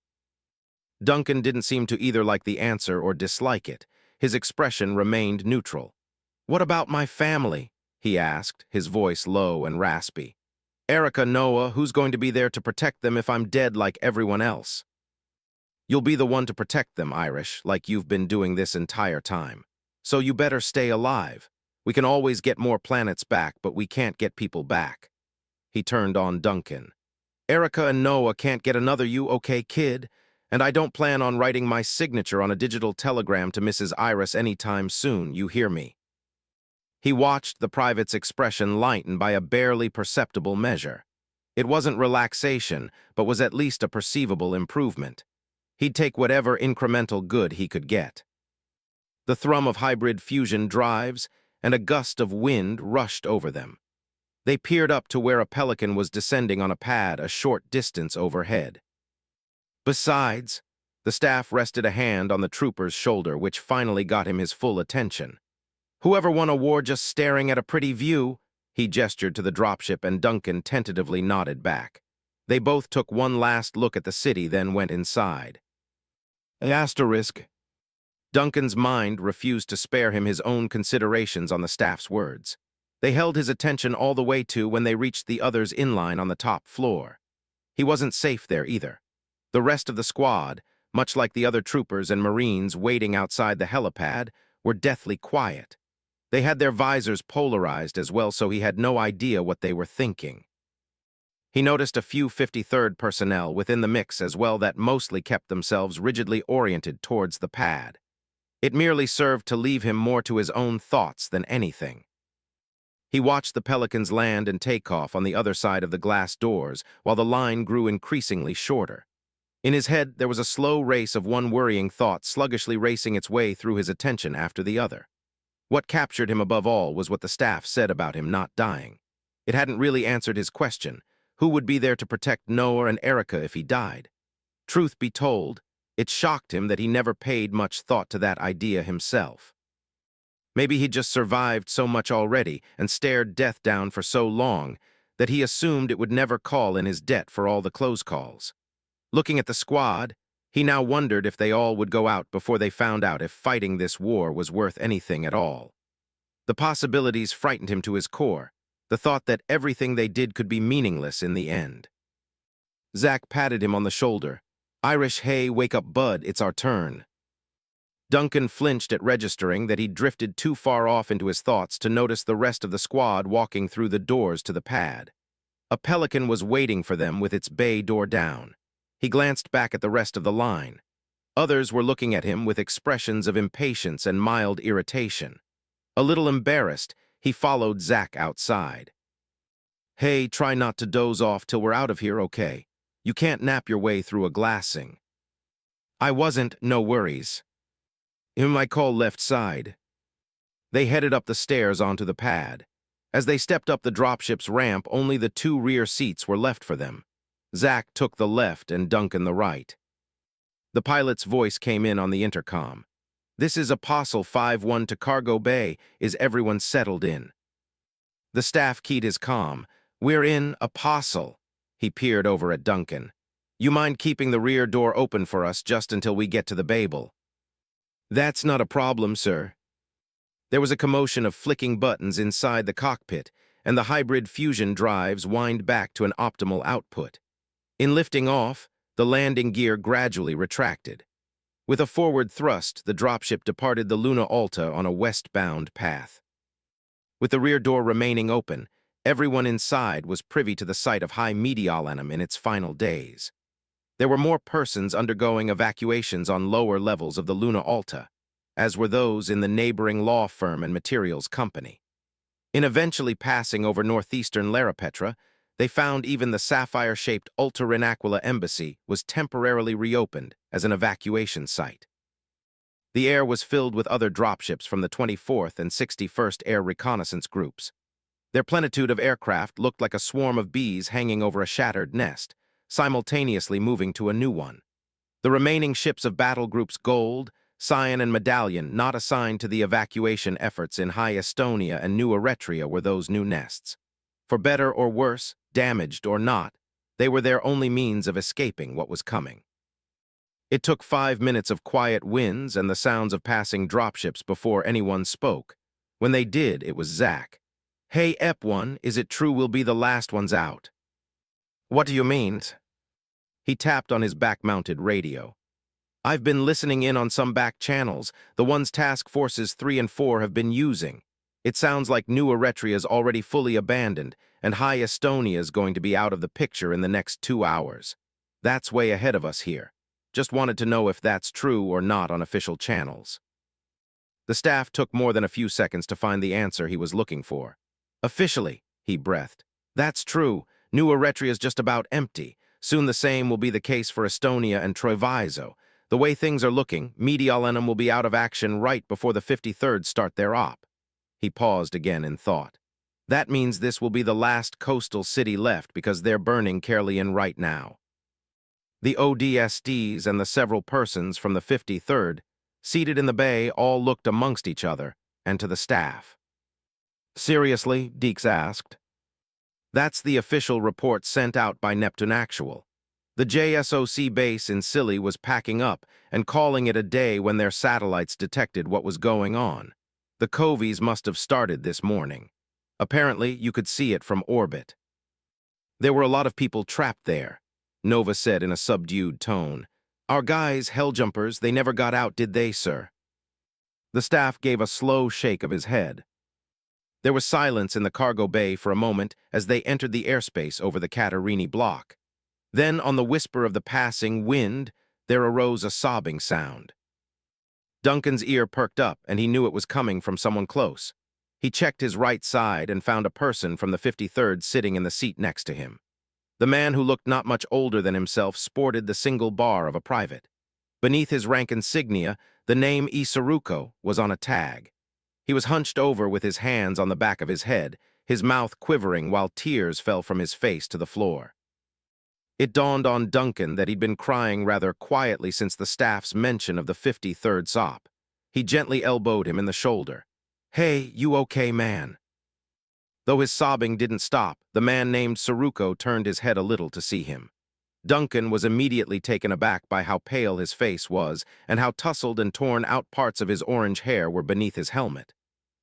A: Duncan didn't seem to either like the answer or dislike it. His expression remained neutral. "What about my family?" he asked, his voice low and raspy. "Erica, Noah, who's going to be there to protect them if I'm dead like everyone else?" "You'll be the one to protect them, Irish, like you've been doing this entire time. So you better stay alive. We can always get more planets back, but we can't get people back." He turned on Duncan. "Erica and Noah can't get another you, okay, kid? And I don't plan on writing my signature on a digital telegram to Mrs. Iris anytime soon, you hear me?" He watched the private's expression lighten by a barely perceptible measure. It wasn't relaxation, but was at least a perceivable improvement. He'd take whatever incremental good he could get. The thrum of hybrid fusion drives, and a gust of wind rushed over them. They peered up to where a pelican was descending on a pad a short distance overhead. Besides, the staff rested a hand on the trooper's shoulder, which finally got him his full attention. "Whoever won a war just staring at a pretty view?" He gestured to the dropship and Duncan tentatively nodded back. They both took one last look at the city, then went inside. Asterisk. Duncan's mind refused to spare him his own considerations on the staff's words. They held his attention all the way to when they reached the others in line on the top floor. He wasn't safe there either. The rest of the squad, much like the other troopers and Marines waiting outside the helipad, were deathly quiet. They had their visors polarized as well, so he had no idea what they were thinking. He noticed a few 53rd personnel within the mix as well that mostly kept themselves rigidly oriented towards the pad. It merely served to leave him more to his own thoughts than anything. He watched the Pelicans land and take off on the other side of the glass doors while the line grew increasingly shorter. In his head, there was a slow race of one worrying thought sluggishly racing its way through his attention after the other. What captured him above all was what the staff said about him not dying. It hadn't really answered his question. Who would be there to protect Noah and Erica if he died? Truth be told, it shocked him that he never paid much thought to that idea himself. Maybe he'd just survived so much already and stared death down for so long that he assumed it would never call in his debt for all the close calls. Looking at the squad, he now wondered if they all would go out before they found out if fighting this war was worth anything at all. The possibilities frightened him to his core, the thought that everything they did could be meaningless in the end. Zack patted him on the shoulder. "Irish, hey, wake up, bud, it's our turn." Duncan flinched at registering that he'd drifted too far off into his thoughts to notice the rest of the squad walking through the doors to the pad. A Pelican was waiting for them with its bay door down. He glanced back at the rest of the line. Others were looking at him with expressions of impatience and mild irritation. A little embarrassed, he followed Zack outside. "Hey, try not to doze off till we're out of here, okay? You can't nap your way through a glassing." "I wasn't, no worries." "You might call left side." They headed up the stairs onto the pad. As they stepped up the dropship's ramp, only the two rear seats were left for them. Zack took the left and Duncan the right. The pilot's voice came in on the intercom. "This is Apostle 5-1 to Cargo Bay. Is everyone settled in?" The staff keyed his comm. "We're in, Apostle." He peered over at Duncan. "You mind keeping the rear door open for us just until we get to the Babel?" "That's not a problem, sir." There was a commotion of flicking buttons inside the cockpit, and the hybrid fusion drives whined back to an optimal output. In lifting off, the landing gear gradually retracted. With a forward thrust, the dropship departed the Luna Alta on a westbound path. With the rear door remaining open, everyone inside was privy to the sight of high metalium in its final days. There were more persons undergoing evacuations on lower levels of the Luna Alta, as were those in the neighboring law firm and materials company. In eventually passing over northeastern Larapetra, they found even the sapphire-shaped Ulta Renaquila embassy was temporarily reopened as an evacuation site. The air was filled with other dropships from the 24th and 61st Air Reconnaissance Groups. Their plenitude of aircraft looked like a swarm of bees hanging over a shattered nest, simultaneously moving to a new one. The remaining ships of Battle Groups Gold, Cyan, and Medallion, not assigned to the evacuation efforts in High Estonia and New Eretria, were those new nests. For better or worse, damaged or not, they were their only means of escaping what was coming. It took 5 minutes of quiet winds and the sounds of passing dropships before anyone spoke. When they did, it was Zack. "Hey, Ep1, is it true we'll be the last ones out?" "What do you mean?" He tapped on his back-mounted radio. "I've been listening in on some back channels, the ones Task Forces 3 and 4 have been using. It sounds like New Eretria is already fully abandoned, and High Estonia is going to be out of the picture in the next 2 hours. That's way ahead of us here. Just wanted to know if that's true or not on official channels." The staff took more than a few seconds to find the answer he was looking for. "Officially," he breathed. "That's true. New Eretria is just about empty. Soon the same will be the case for Estonia and Treviso. The way things are looking, Mediolanum will be out of action right before the 53rd start their op." He paused again in thought. "That means this will be the last coastal city left because they're burning Caerleon right now." The ODSTs and the several persons from the 53rd, seated in the bay, all looked amongst each other and to the staff. Seriously? Deeks asked. That's the official report sent out by Neptune Actual. The JSOC base in Scilly was packing up and calling it a day when their satellites detected what was going on. The Covies must have started this morning. Apparently, you could see it from orbit. There were a lot of people trapped there, Nova said in a subdued tone. Our guys, helljumpers, they never got out, did they, sir? The staff gave a slow shake of his head. There was silence in the cargo bay for a moment as they entered the airspace over the Caterini block. Then, on the whisper of the passing wind, there arose a sobbing sound. Duncan's ear perked up, and he knew it was coming from someone close. He checked his right side and found a person from the 53rd sitting in the seat next to him. The man, who looked not much older than himself, sported the single bar of a private. Beneath his rank insignia, the name Isaruko was on a tag. He was hunched over with his hands on the back of his head, his mouth quivering while tears fell from his face to the floor. It dawned on Duncan that he'd been crying rather quietly since the staff's mention of the 53rd SOP. He gently elbowed him in the shoulder. Hey, you okay, man? Though his sobbing didn't stop, the man named Saruko turned his head a little to see him. Duncan was immediately taken aback by how pale his face was and how tousled and torn out parts of his orange hair were beneath his helmet.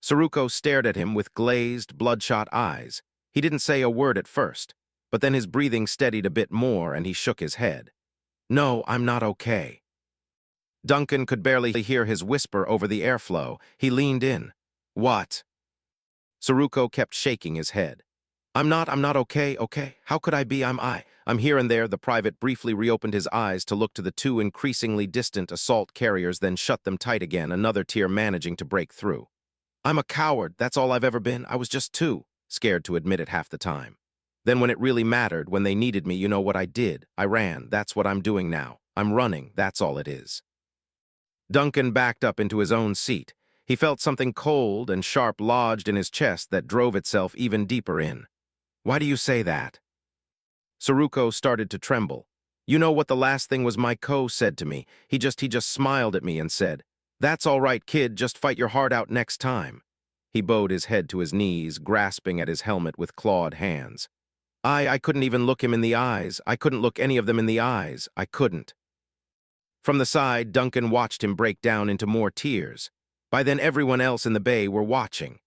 A: Saruko stared at him with glazed, bloodshot eyes. He didn't say a word at first, but then his breathing steadied a bit more and he shook his head. No, I'm not okay. Duncan could barely hear his whisper over the airflow. He leaned in. What? Saruko kept shaking his head. I'm not okay. How could I be? I'm here and there. The private briefly reopened his eyes to look to the two increasingly distant assault carriers, then shut them tight again, another tear managing to break through. I'm a coward, that's all I've ever been. I was just too scared to admit it half the time. Then when it really mattered, when they needed me, you know what I did? I ran. That's what I'm doing now. I'm running, that's all it is. Duncan backed up into his own seat. He felt something cold and sharp lodged in his chest that drove itself even deeper in. Why do you say that? Saruko started to tremble. You know what the last thing was my co said to me? He just smiled at me and said, That's all right, kid, just fight your heart out next time. He bowed his head to his knees, grasping at his helmet with clawed hands. I couldn't even look him in the eyes. I couldn't look any of them in the eyes. I couldn't. From the side, Duncan watched him break down into more tears. By then, everyone else in the bay were watching.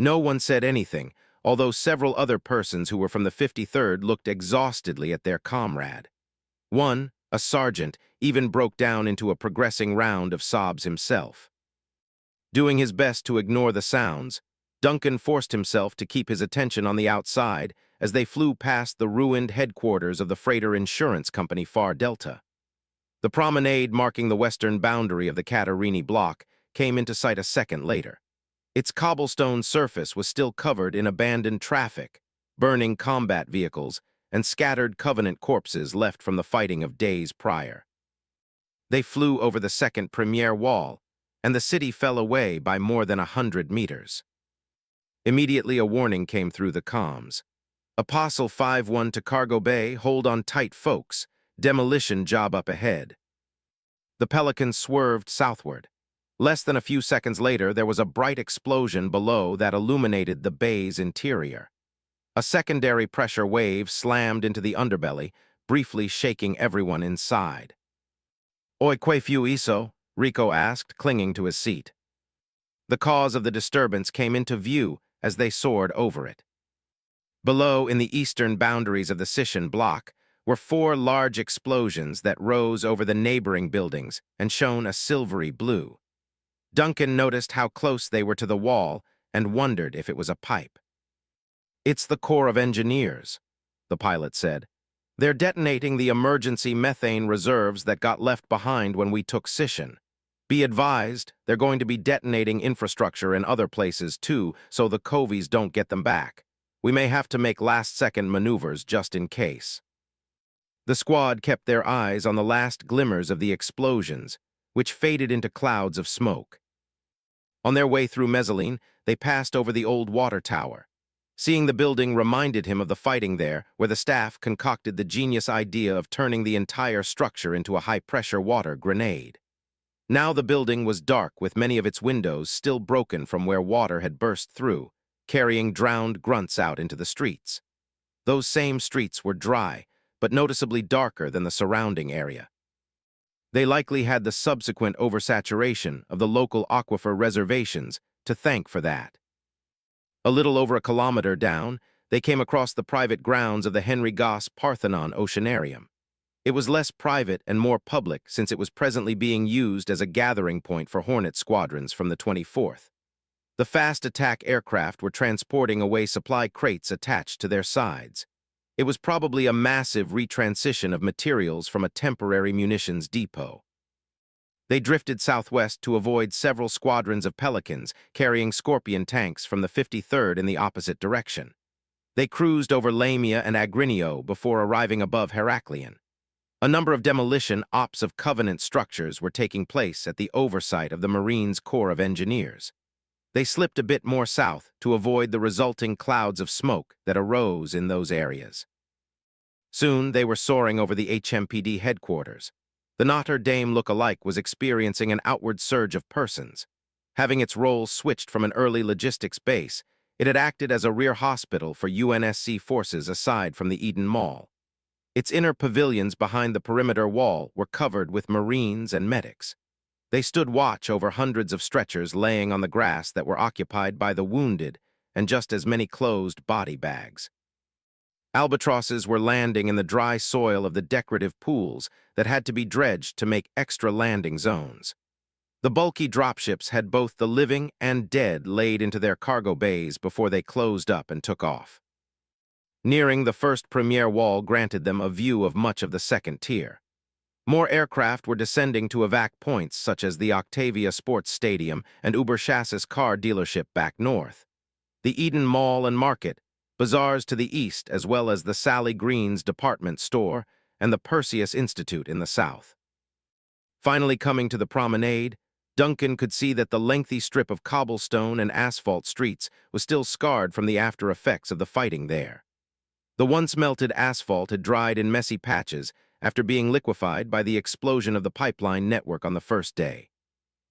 A: No one said anything, although several other persons who were from the 53rd looked exhaustedly at their comrade. One, a sergeant, even broke down into a progressing round of sobs himself. Doing his best to ignore the sounds, Duncan forced himself to keep his attention on the outside as they flew past the ruined headquarters of the freighter insurance company Far Delta. The promenade marking the western boundary of the Caterini block came into sight a second later. Its cobblestone surface was still covered in abandoned traffic, burning combat vehicles, and scattered Covenant corpses left from the fighting of days prior. They flew over the second Premiere wall, and the city fell away by more than 100 meters. Immediately a warning came through the comms. Apostle 5-1 to Cargo Bay, hold on tight, folks. Demolition job up ahead. The Pelican swerved southward. Less than a few seconds later, there was a bright explosion below that illuminated the bay's interior. A secondary pressure wave slammed into the underbelly, briefly shaking everyone inside. Oi, que fu isso? Rico asked, clinging to his seat. The cause of the disturbance came into view as they soared over it. Below, in the eastern boundaries of the Sishan block, were 4 large explosions that rose over the neighboring buildings and shone a silvery blue. Duncan noticed how close they were to the wall and wondered if it was a pipe. It's the Corps of Engineers, the pilot said. They're detonating the emergency methane reserves that got left behind when we took Sishan. Be advised, they're going to be detonating infrastructure in other places too, so the Covies don't get them back. We may have to make last-second maneuvers just in case. The squad kept their eyes on the last glimmers of the explosions, which faded into clouds of smoke. On their way through Mezzaline, they passed over the old water tower. Seeing the building reminded him of the fighting there, where the staff concocted the genius idea of turning the entire structure into a high-pressure water grenade. Now the building was dark, with many of its windows still broken from where water had burst through, carrying drowned grunts out into the streets. Those same streets were dry, but noticeably darker than the surrounding area. They likely had the subsequent oversaturation of the local aquifer reservations to thank for that. A little over a kilometer down, they came across the private grounds of the Henry Goss Parthenon Oceanarium. It was less private and more public since it was presently being used as a gathering point for Hornet squadrons from the 24th. The fast attack aircraft were transporting away supply crates attached to their sides. It was probably a massive retransition of materials from a temporary munitions depot. They drifted southwest to avoid several squadrons of Pelicans carrying Scorpion tanks from the 53rd in the opposite direction. They cruised over Lamia and Agrinio before arriving above Heraklion. A number of demolition ops of Covenant structures were taking place at the oversight of the Marines Corps of Engineers. They slipped a bit more south to avoid the resulting clouds of smoke that arose in those areas. Soon they were soaring over the HMPD headquarters. The Notre Dame look-alike was experiencing an outward surge of persons. Having its roles switched from an early logistics base, it had acted as a rear hospital for UNSC forces aside from the Eden Mall. Its inner pavilions behind the perimeter wall were covered with Marines and medics. They stood watch over hundreds of stretchers laying on the grass that were occupied by the wounded and just as many closed body bags. Albatrosses were landing in the dry soil of the decorative pools that had to be dredged to make extra landing zones. The bulky dropships had both the living and dead laid into their cargo bays before they closed up and took off. Nearing the first premier wall granted them a view of much of the second tier. More aircraft were descending to evac points such as the Octavia Sports Stadium and Uberchassis car dealership back north, the Eden Mall and Market, bazaars to the east as well as the Sally Green's department store and the Perseus Institute in the south. Finally coming to the promenade, Duncan could see that the lengthy strip of cobblestone and asphalt streets was still scarred from the after effects of the fighting there. The once melted asphalt had dried in messy patches after being liquefied by the explosion of the pipeline network on the first day.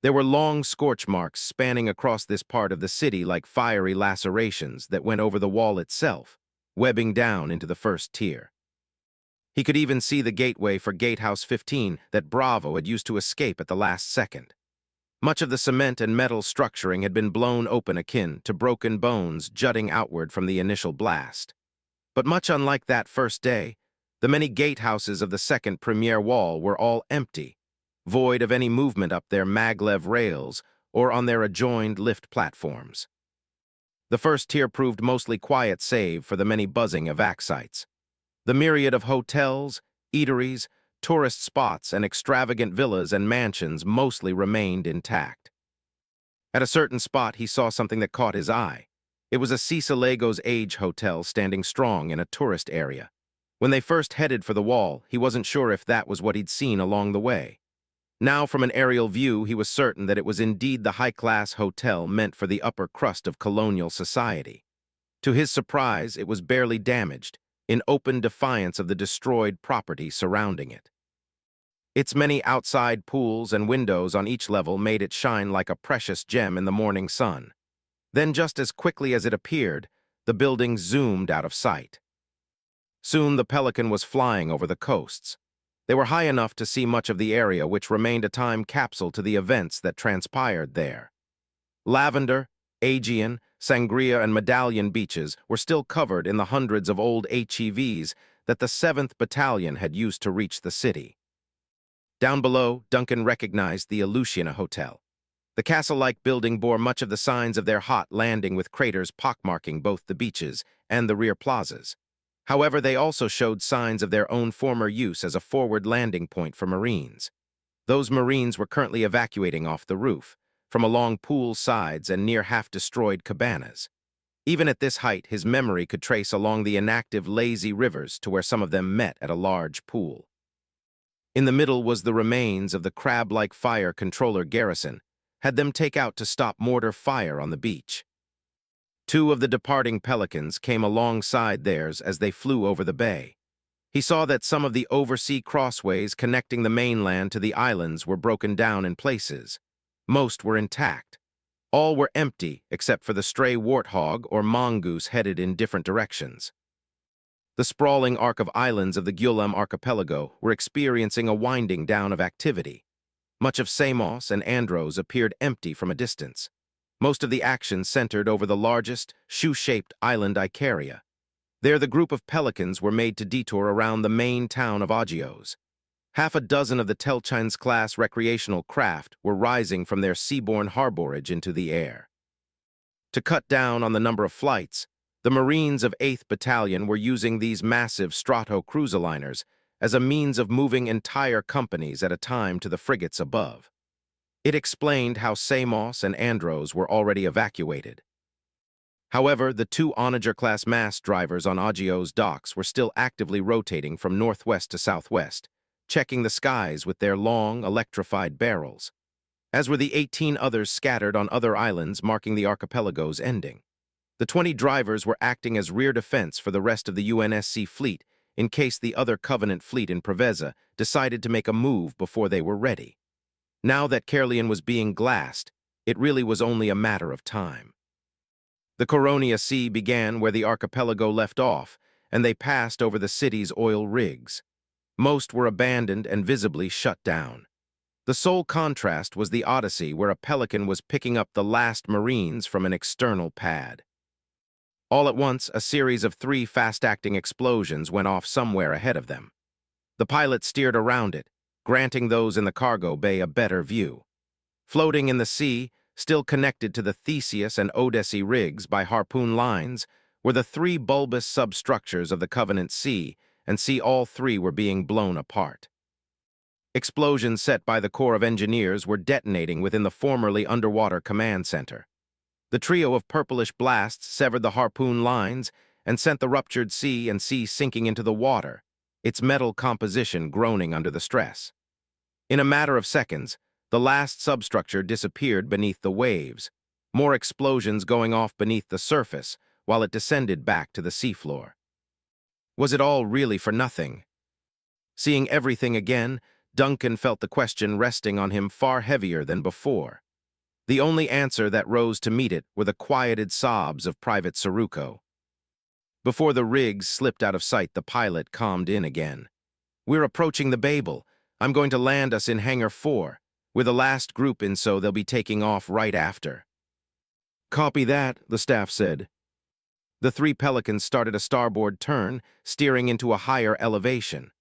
A: There were long scorch marks spanning across this part of the city like fiery lacerations that went over the wall itself, webbing down into the first tier. He could even see the gateway for Gatehouse 15 that Bravo had used to escape at the last second. Much of the cement and metal structuring had been blown open akin to broken bones jutting outward from the initial blast. But much unlike that first day, the many gatehouses of the second premier wall were all empty, void of any movement up their maglev rails or on their adjoined lift platforms. The first tier proved mostly quiet save for the many buzzing evac sites. The myriad of hotels, eateries, tourist spots, and extravagant villas and mansions mostly remained intact. At a certain spot, he saw something that caught his eye. It was a Cecilagos Age hotel standing strong in a tourist area. When they first headed for the wall, he wasn't sure if that was what he'd seen along the way. Now, from an aerial view, he was certain that it was indeed the high-class hotel meant for the upper crust of colonial society. To his surprise, it was barely damaged, in open defiance of the destroyed property surrounding it. Its many outside pools and windows on each level made it shine like a precious gem in the morning sun. Then, just as quickly as it appeared, the building zoomed out of sight. Soon the Pelican was flying over the coasts. They were high enough to see much of the area, which remained a time capsule to the events that transpired there. Lavender, Aegean, Sangria, and Medallion beaches were still covered in the hundreds of old HEVs that the 7th Battalion had used to reach the city. Down below, Duncan recognized the Aleutiana Hotel. The castle-like building bore much of the signs of their hot landing, with craters pockmarking both the beaches and the rear plazas. However, they also showed signs of their own former use as a forward landing point for Marines. Those Marines were currently evacuating off the roof, from along pool sides and near half-destroyed cabanas. Even at this height, his memory could trace along the inactive, lazy rivers to where some of them met at a large pool. In the middle was the remains of the crab-like fire controller garrison, had them take out to stop mortar fire on the beach. Two of the departing Pelicans came alongside theirs as they flew over the bay. He saw that some of the oversea crossways connecting the mainland to the islands were broken down in places. Most were intact. All were empty except for the stray warthog or mongoose headed in different directions. The sprawling arc of islands of the Gulam archipelago were experiencing a winding down of activity. Much of Samos and Andros appeared empty from a distance. Most of the action centered over the largest, shoe-shaped island Icaria. There the group of pelicans were made to detour around the main town of Agios. Half a dozen of the Telchines-class recreational craft were rising from their seaborne harborage into the air. To cut down on the number of flights, the Marines of 8th Battalion were using these massive Strato cruiser-liners as a means of moving entire companies at a time to the frigates above. It explained how Samos and Andros were already evacuated. However, the two Onager-class mast drivers on Agios docks were still actively rotating from northwest to southwest, checking the skies with their long, electrified barrels, as were the 18 others scattered on other islands marking the archipelago's ending. The 20 drivers were acting as rear defense for the rest of the UNSC fleet in case the other Covenant fleet in Preveza decided to make a move before they were ready. Now that Caerleon was being glassed, it really was only a matter of time. The Coronia Sea began where the archipelago left off, and they passed over the city's oil rigs. Most were abandoned and visibly shut down. The sole contrast was the Odyssey, where a pelican was picking up the last Marines from an external pad. All at once, a series of 3 fast-acting explosions went off somewhere ahead of them. The pilot steered around it, granting those in the cargo bay a better view. Floating in the sea, still connected to the Theseus and ODST rigs by harpoon lines, were the 3 bulbous substructures of the Covenant Sea, and all 3 were being blown apart. Explosions set by the Corps of Engineers were detonating within the formerly underwater command center. The trio of purplish blasts severed the harpoon lines and sent the ruptured sea sinking into the water, its metal composition groaning under the stress. In a matter of seconds, the last substructure disappeared beneath the waves, more explosions going off beneath the surface while it descended back to the seafloor. Was it all really for nothing? Seeing everything again, Duncan felt the question resting on him far heavier than before. The only answer that rose to meet it were the quieted sobs of Private Saruko. Before the rigs slipped out of sight, the pilot calmed in again. "We're approaching the Babel. I'm going to land us in Hangar 4. We're the last group in, so they'll be taking off right after." "Copy that," the staff said. The 3 pelicans started a starboard turn, steering into a higher elevation.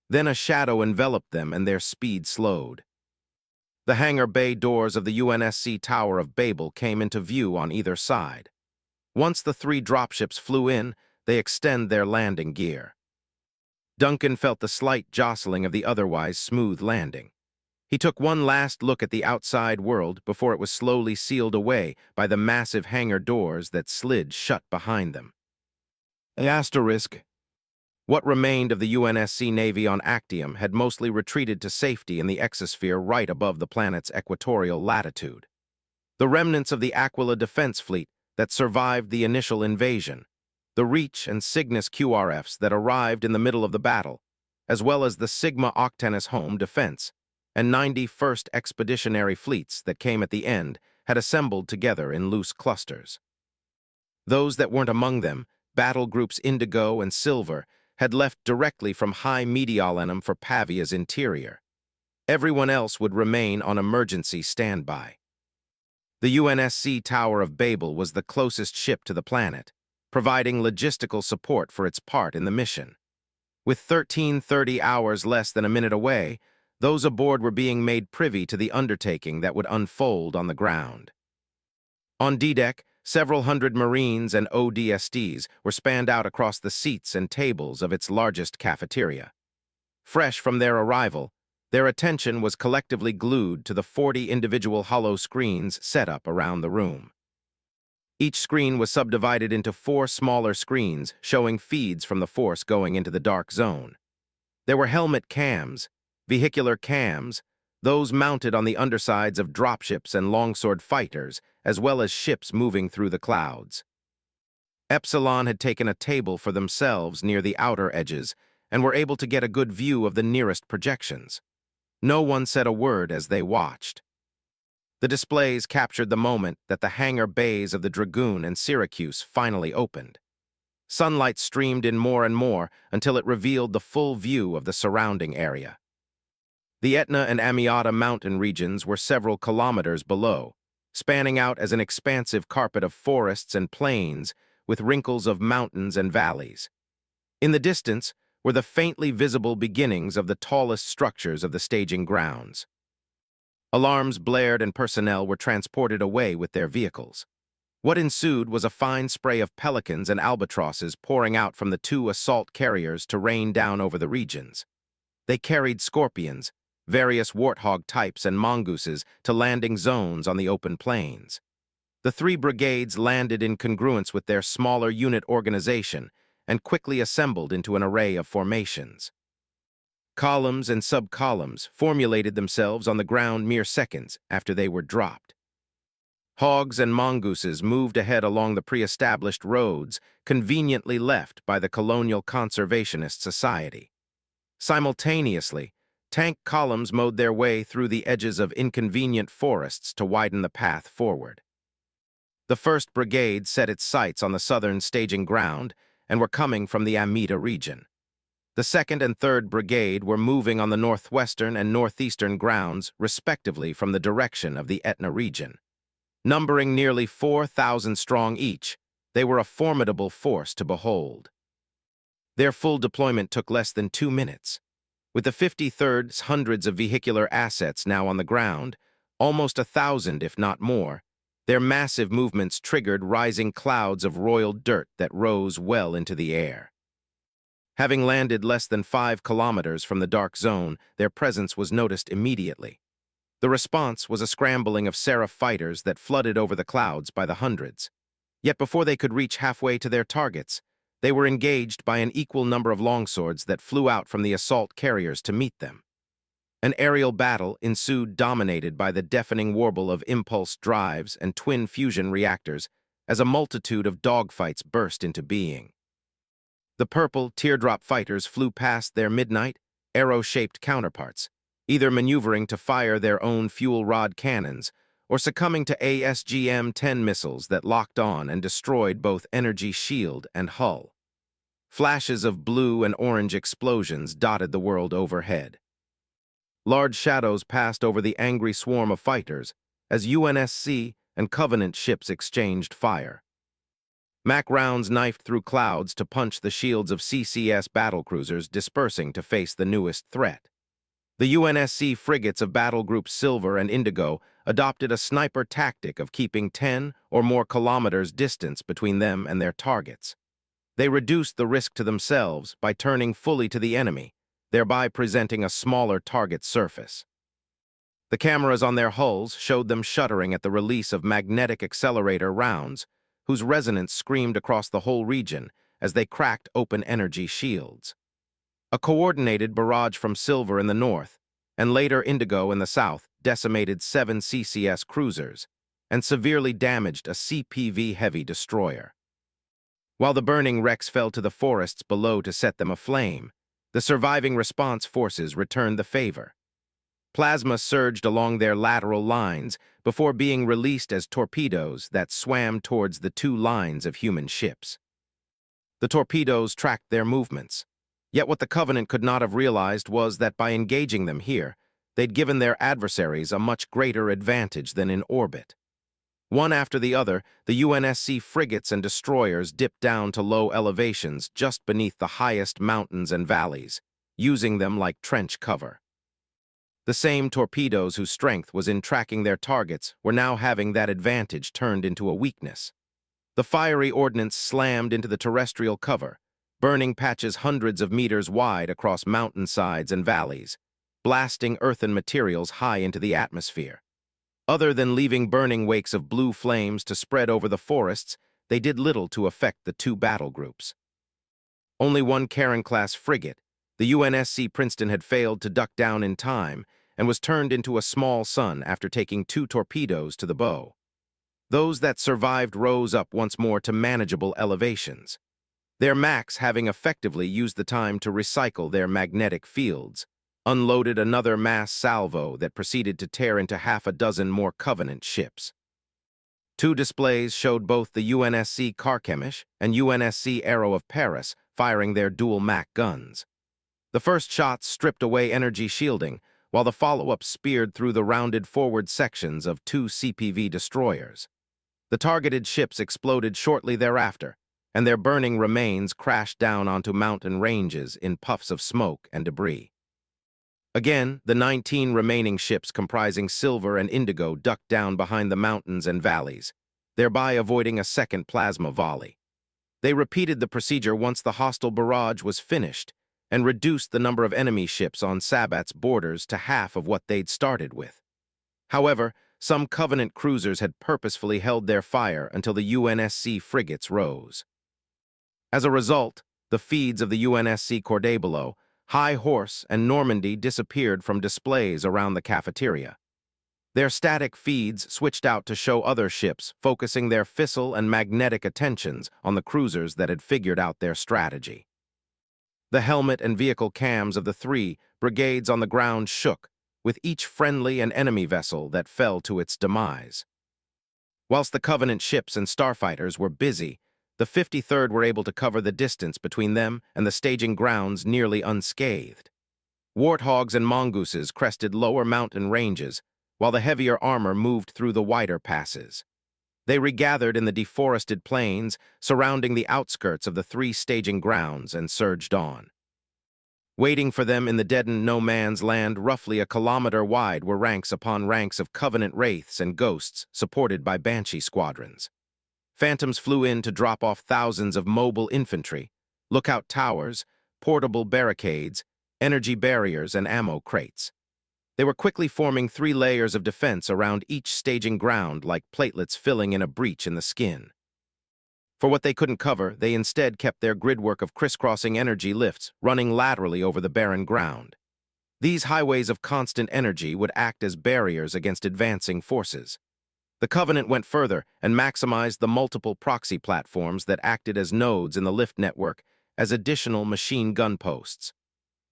A: Then a shadow enveloped them and their speed slowed. The hangar bay doors of the UNSC Tower of Babel came into view on either side. Once the 3 dropships flew in, they extended their landing gear. Duncan felt the slight jostling of the otherwise smooth landing. He took one last look at the outside world before it was slowly sealed away by the massive hangar doors that slid shut behind them. Asterisk. What remained of the UNSC Navy on Actium had mostly retreated to safety in the exosphere right above the planet's equatorial latitude. The remnants of the Aquila Defense Fleet that survived the initial invasion, the Reach and Cygnus QRFs that arrived in the middle of the battle, as well as the Sigma Octanus Home Defense, and 91st Expeditionary Fleets that came at the end, had assembled together in loose clusters. Those that weren't among them, battle groups Indigo and Silver, had left directly from High Mediolanum for Pavia's interior. Everyone else would remain on emergency standby. The UNSC Tower of Babel was the closest ship to the planet, providing logistical support for its part in the mission. With 1330 hours less than a minute away, those aboard were being made privy to the undertaking that would unfold on the ground. On D-Deck, several hundred Marines and ODSTs were spanned out across the seats and tables of its largest cafeteria. Fresh from their arrival, their attention was collectively glued to the 40 individual hollow screens set up around the room. Each screen was subdivided into 4 smaller screens showing feeds from the force going into the dark zone. There were helmet cams, vehicular cams, those mounted on the undersides of dropships and longsword fighters, as well as ships moving through the clouds. Epsilon had taken a table for themselves near the outer edges and were able to get a good view of the nearest projections. No one said a word as they watched. The displays captured the moment that the hangar bays of the Dragoon and Syracuse finally opened. Sunlight streamed in more and more until it revealed the full view of the surrounding area. The Etna and Amiata mountain regions were several kilometers below, spanning out as an expansive carpet of forests and plains with wrinkles of mountains and valleys. In the distance were the faintly visible beginnings of the tallest structures of the staging grounds. Alarms blared and personnel were transported away with their vehicles. What ensued was a fine spray of pelicans and albatrosses pouring out from the two assault carriers to rain down over the regions. They carried scorpions, various warthog types, and mongooses to landing zones on the open plains. The three brigades landed in congruence with their smaller unit organization and quickly assembled into an array of formations. Columns and sub-columns formulated themselves on the ground mere seconds after they were dropped. Hogs and mongooses moved ahead along the pre-established roads conveniently left by the Colonial Conservationist Society. Simultaneously, tank columns mowed their way through the edges of inconvenient forests to widen the path forward. The 1st Brigade set its sights on the southern staging ground and were coming from the Amida region. The 2nd and 3rd Brigade were moving on the northwestern and northeastern grounds, respectively, from the direction of the Etna region. Numbering nearly 4,000 strong each, they were a formidable force to behold. Their full deployment took less than 2 minutes. With the 53rd's hundreds of vehicular assets now on the ground, almost 1,000 if not more, their massive movements triggered rising clouds of roiled dirt that rose well into the air. Having landed less than 5 kilometers from the dark zone, their presence was noticed immediately. The response was a scrambling of Seraph fighters that flooded over the clouds by the hundreds. Yet before they could reach halfway to their targets, they were engaged by an equal number of longswords that flew out from the assault carriers to meet them. An aerial battle ensued, dominated by the deafening warble of impulse drives and twin fusion reactors as a multitude of dogfights burst into being. The purple teardrop fighters flew past their midnight, arrow-shaped counterparts, either maneuvering to fire their own fuel rod cannons or succumbing to ASGM-10 missiles that locked on and destroyed both energy shield and hull. Flashes of blue and orange explosions dotted the world overhead. Large shadows passed over the angry swarm of fighters as UNSC and Covenant ships exchanged fire. Mac rounds knifed through clouds to punch the shields of CCS battlecruisers dispersing to face the newest threat. The UNSC frigates of Battle Groups Silver and Indigo adopted a sniper tactic of keeping 10 or more kilometers distance between them and their targets. They reduced the risk to themselves by turning fully to the enemy, thereby presenting a smaller target surface. The cameras on their hulls showed them shuddering at the release of magnetic accelerator rounds, whose resonance screamed across the whole region as they cracked open energy shields. A coordinated barrage from Silver in the north, and later Indigo in the south, decimated 7 CCS cruisers and severely damaged a CPV-heavy destroyer. While the burning wrecks fell to the forests below to set them aflame, the surviving response forces returned the favor. Plasma surged along their lateral lines before being released as torpedoes that swam towards the 2 lines of human ships. The torpedoes tracked their movements. Yet what the Covenant could not have realized was that by engaging them here, they'd given their adversaries a much greater advantage than in orbit. One after the other, the UNSC frigates and destroyers dipped down to low elevations just beneath the highest mountains and valleys, using them like trench cover. The same torpedoes whose strength was in tracking their targets were now having that advantage turned into a weakness. The fiery ordnance slammed into the terrestrial cover, burning patches hundreds of meters wide across mountainsides and valleys, blasting earthen materials high into the atmosphere. Other than leaving burning wakes of blue flames to spread over the forests, they did little to affect the 2 battle groups. Only one Karen-class frigate, the UNSC Princeton, had failed to duck down in time and was turned into a small sun after taking 2 torpedoes to the bow. Those that survived rose up once more to manageable elevations, their Macs having effectively used the time to recycle their magnetic fields, unloaded another mass salvo that proceeded to tear into half a dozen more Covenant ships. Two displays showed both the UNSC Carchemish and UNSC Arrow of Paris firing their dual Mach guns. The first shots stripped away energy shielding, while the follow-up speared through the rounded forward sections of two CPV destroyers. The targeted ships exploded shortly thereafter, and their burning remains crashed down onto mountain ranges in puffs of smoke and debris. Again, the 19 remaining ships comprising Silver and Indigo ducked down behind the mountains and valleys, thereby avoiding a second plasma volley. They repeated the procedure once the hostile barrage was finished, and reduced the number of enemy ships on Sabbat's borders to half of what they'd started with. However, some Covenant cruisers had purposefully held their fire until the UNSC frigates rose. As a result, the feeds of the UNSC Cordébolo, High Horse, and Normandy disappeared from displays around the cafeteria. Their static feeds switched out to show other ships focusing their fissile and magnetic attentions on the cruisers that had figured out their strategy. The helmet and vehicle cams of the three brigades on the ground shook, with each friendly and enemy vessel that fell to its demise. Whilst the Covenant ships and starfighters were busy, the 53rd were able to cover the distance between them and the staging grounds nearly unscathed. Warthogs and mongooses crested lower mountain ranges, while the heavier armor moved through the wider passes. They regathered in the deforested plains surrounding the outskirts of the three staging grounds and surged on. Waiting for them in the deadened no-man's land roughly a kilometer wide were ranks upon ranks of Covenant wraiths and ghosts supported by Banshee squadrons. Phantoms flew in to drop off thousands of mobile infantry, lookout towers, portable barricades, energy barriers, and ammo crates. They were quickly forming 3 layers of defense around each staging ground like platelets filling in a breach in the skin. For what they couldn't cover, they instead kept their gridwork of crisscrossing energy lifts running laterally over the barren ground. These highways of constant energy would act as barriers against advancing forces. The Covenant went further and maximized the multiple proxy platforms that acted as nodes in the lift network as additional machine gun posts.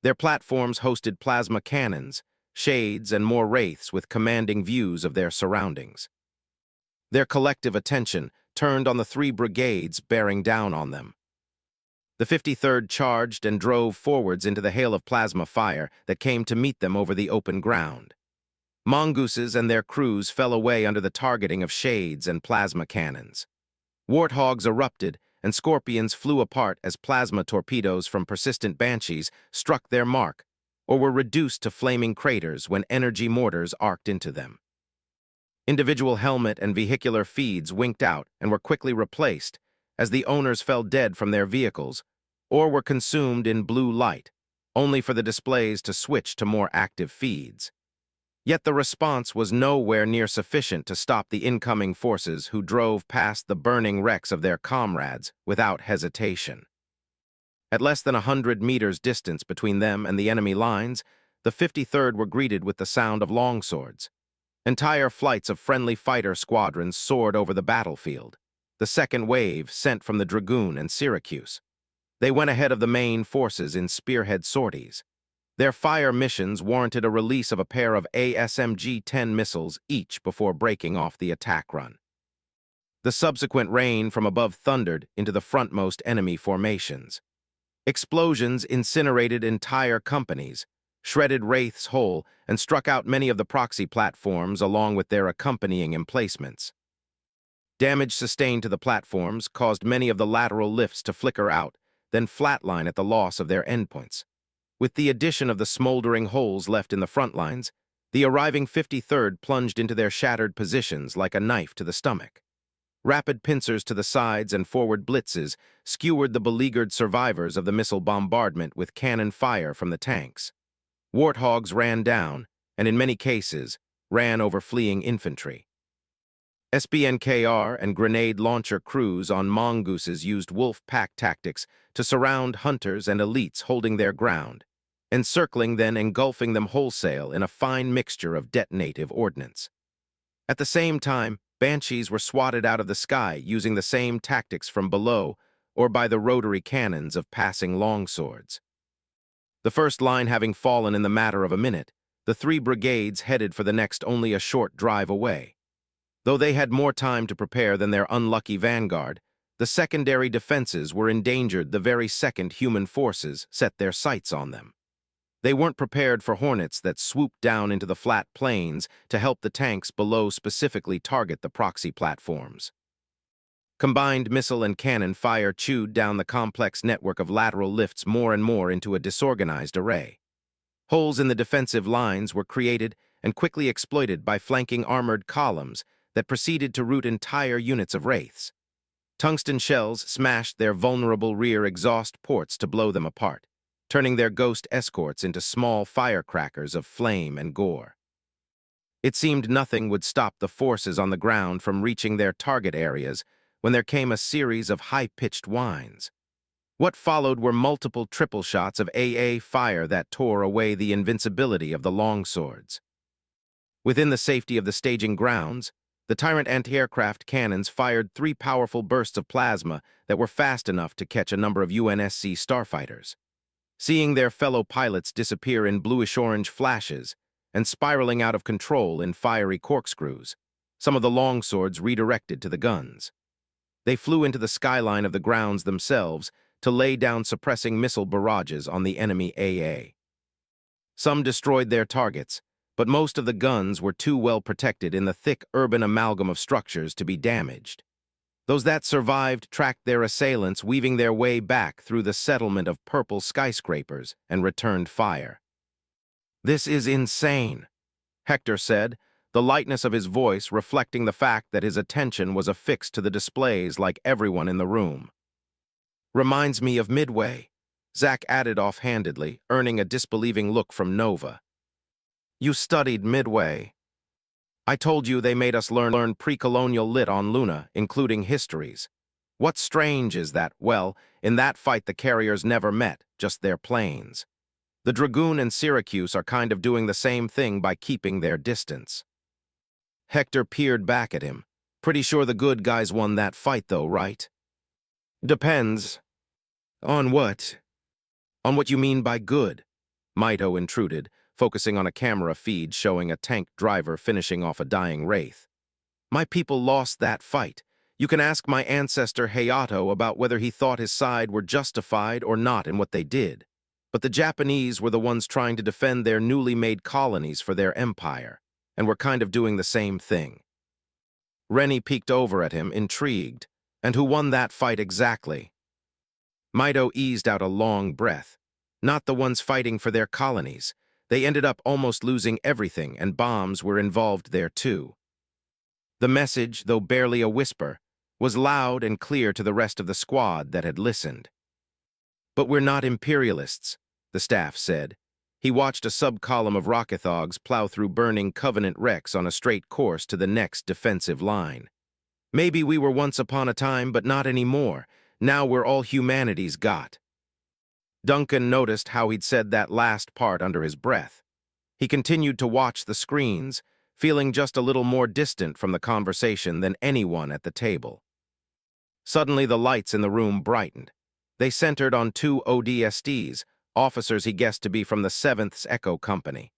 A: Their platforms hosted plasma cannons, shades, and more wraiths with commanding views of their surroundings. Their collective attention turned on the 3 brigades bearing down on them. The 53rd charged and drove forwards into the hail of plasma fire that came to meet them over the open ground. Mongooses and their crews fell away under the targeting of shades and plasma cannons. Warthogs erupted, and scorpions flew apart as plasma torpedoes from persistent banshees struck their mark, or were reduced to flaming craters when energy mortars arced into them. Individual helmet and vehicular feeds winked out and were quickly replaced as the owners fell dead from their vehicles or were consumed in blue light, only for the displays to switch to more active feeds. Yet the response was nowhere near sufficient to stop the incoming forces who drove past the burning wrecks of their comrades without hesitation. At less than 100 meters distance between them and the enemy lines, the 53rd were greeted with the sound of longswords. Entire flights of friendly fighter squadrons soared over the battlefield, the second wave sent from the Dragoon and Syracuse. They went ahead of the main forces in spearhead sorties. Their fire missions warranted a release of a pair of ASMG-10 missiles each before breaking off the attack run. The subsequent rain from above thundered into the frontmost enemy formations. Explosions incinerated entire companies, shredded wraiths whole, and struck out many of the proxy platforms along with their accompanying emplacements. Damage sustained to the platforms caused many of the lateral lifts to flicker out, then flatline at the loss of their endpoints. With the addition of the smoldering holes left in the front lines, the arriving 53rd plunged into their shattered positions like a knife to the stomach. Rapid pincers to the sides and forward blitzes skewered the beleaguered survivors of the missile bombardment with cannon fire from the tanks. Warthogs ran down, and in many cases, ran over fleeing infantry. SBNKR and grenade launcher crews on mongooses used wolf pack tactics to surround hunters and elites holding their ground, encircling then engulfing them wholesale in a fine mixture of detonative ordnance. At the same time, banshees were swatted out of the sky using the same tactics from below or by the rotary cannons of passing longswords. The first line having fallen in the matter of a minute, the 3 brigades headed for the next only a short drive away. Though they had more time to prepare than their unlucky vanguard, the secondary defenses were endangered the very second human forces set their sights on them. They weren't prepared for hornets that swooped down into the flat plains to help the tanks below specifically target the proxy platforms. Combined missile and cannon fire chewed down the complex network of lateral lifts more and more into a disorganized array. Holes in the defensive lines were created and quickly exploited by flanking armored columns that proceeded to rout entire units of wraiths. Tungsten shells smashed their vulnerable rear exhaust ports to blow them apart, turning their ghost escorts into small firecrackers of flame and gore. It seemed nothing would stop the forces on the ground from reaching their target areas when there came a series of high-pitched whines. What followed were multiple triple shots of AA fire that tore away the invincibility of the longswords. Within the safety of the staging grounds, the Tyrant anti-aircraft cannons fired 3 powerful bursts of plasma that were fast enough to catch a number of UNSC starfighters. Seeing their fellow pilots disappear in bluish-orange flashes and spiraling out of control in fiery corkscrews, some of the longswords redirected to the guns. They flew into the skyline of the grounds themselves to lay down suppressing missile barrages on the enemy AA. Some destroyed their targets, but most of the guns were too well protected in the thick urban amalgam of structures to be damaged. Those that survived tracked their assailants, weaving their way back through the settlement of purple skyscrapers and returned fire. "This is insane," Hector said, the lightness of his voice reflecting the fact that his attention was affixed to the displays like everyone in the room. "Reminds me of Midway," Zach added offhandedly, earning a disbelieving look from Nova. "You studied Midway. I told you they made us learn pre-colonial lit on Luna, including histories. What's strange is that, well, in that fight the carriers never met, just their planes. The Dragoon and Syracuse are kind of doing the same thing by keeping their distance." Hector peered back at him. "Pretty sure the good guys won that fight though, right?" "Depends. On what?" "On what you mean by good." Mito intruded, focusing on a camera feed showing a tank driver finishing off a dying wraith. "My people lost that fight. You can ask my ancestor Hayato about whether he thought his side were justified or not in what they did. But the Japanese were the ones trying to defend their newly made colonies for their empire, and were kind of doing the same thing." Rennie peeked over at him, intrigued. "And who won that fight exactly?" Mito eased out a long breath. "Not the ones fighting for their colonies. They ended up almost losing everything, and bombs were involved there too." The message, though barely a whisper, was loud and clear to the rest of the squad that had listened. "But we're not imperialists," the staff said. He watched a sub-column of rockethogs plow through burning Covenant wrecks on a straight course to the next defensive line. "Maybe we were once upon a time, but not anymore. Now we're all humanity's got." Duncan noticed how he'd said that last part under his breath. He continued to watch the screens, feeling just a little more distant from the conversation than anyone at the table. Suddenly the lights in the room brightened. They centered on 2 ODSTs, officers he guessed to be from the 7th's Echo Company.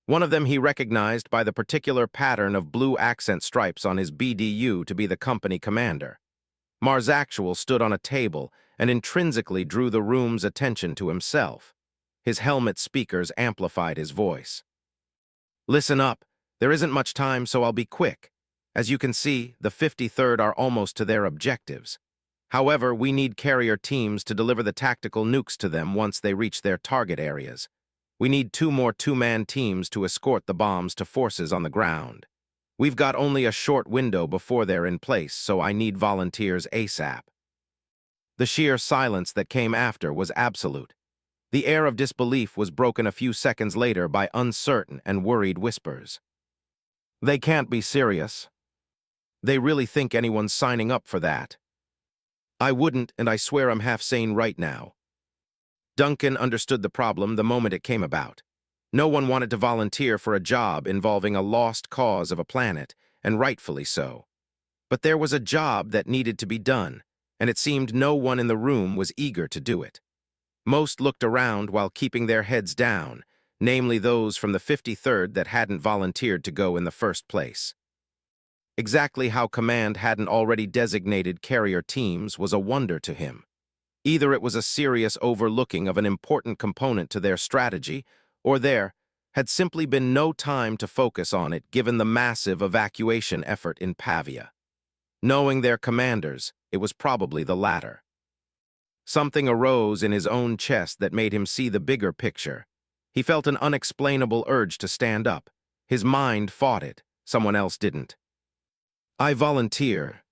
A: One of them he recognized by the particular pattern of blue accent stripes on his BDU to be the company commander. Mars Actual stood on a table and intrinsically drew the room's attention to himself. His helmet speakers amplified his voice. "Listen up. There isn't much time, so I'll be quick. As you can see, the 53rd are almost to their objectives. However, we need carrier teams to deliver the tactical nukes to them once they reach their target areas. We need 2 more 2-man teams to escort the bombs to forces on the ground. We've got only a short window before they're in place, so I need volunteers ASAP." The sheer silence that came after was absolute. The air of disbelief was broken a few seconds later by uncertain and worried whispers. "They can't be serious. They really think anyone's signing up for that." "I wouldn't, and I swear I'm half sane right now." Duncan understood the problem the moment it came about. No one wanted to volunteer for a job involving a lost cause of a planet, and rightfully so. But there was a job that needed to be done, and it seemed no one in the room was eager to do it. Most looked around while keeping their heads down, namely those from the 53rd that hadn't volunteered to go in the first place. Exactly how Command hadn't already designated carrier teams was a wonder to him. Either it was a serious overlooking of an important component to their strategy, or there had simply been no time to focus on it given the massive evacuation effort in Pavia. Knowing their commanders, it was probably the latter. Something arose in his own chest that made him see the bigger picture. He felt an unexplainable urge to stand up. His mind fought it. Someone else didn't. "I volunteer."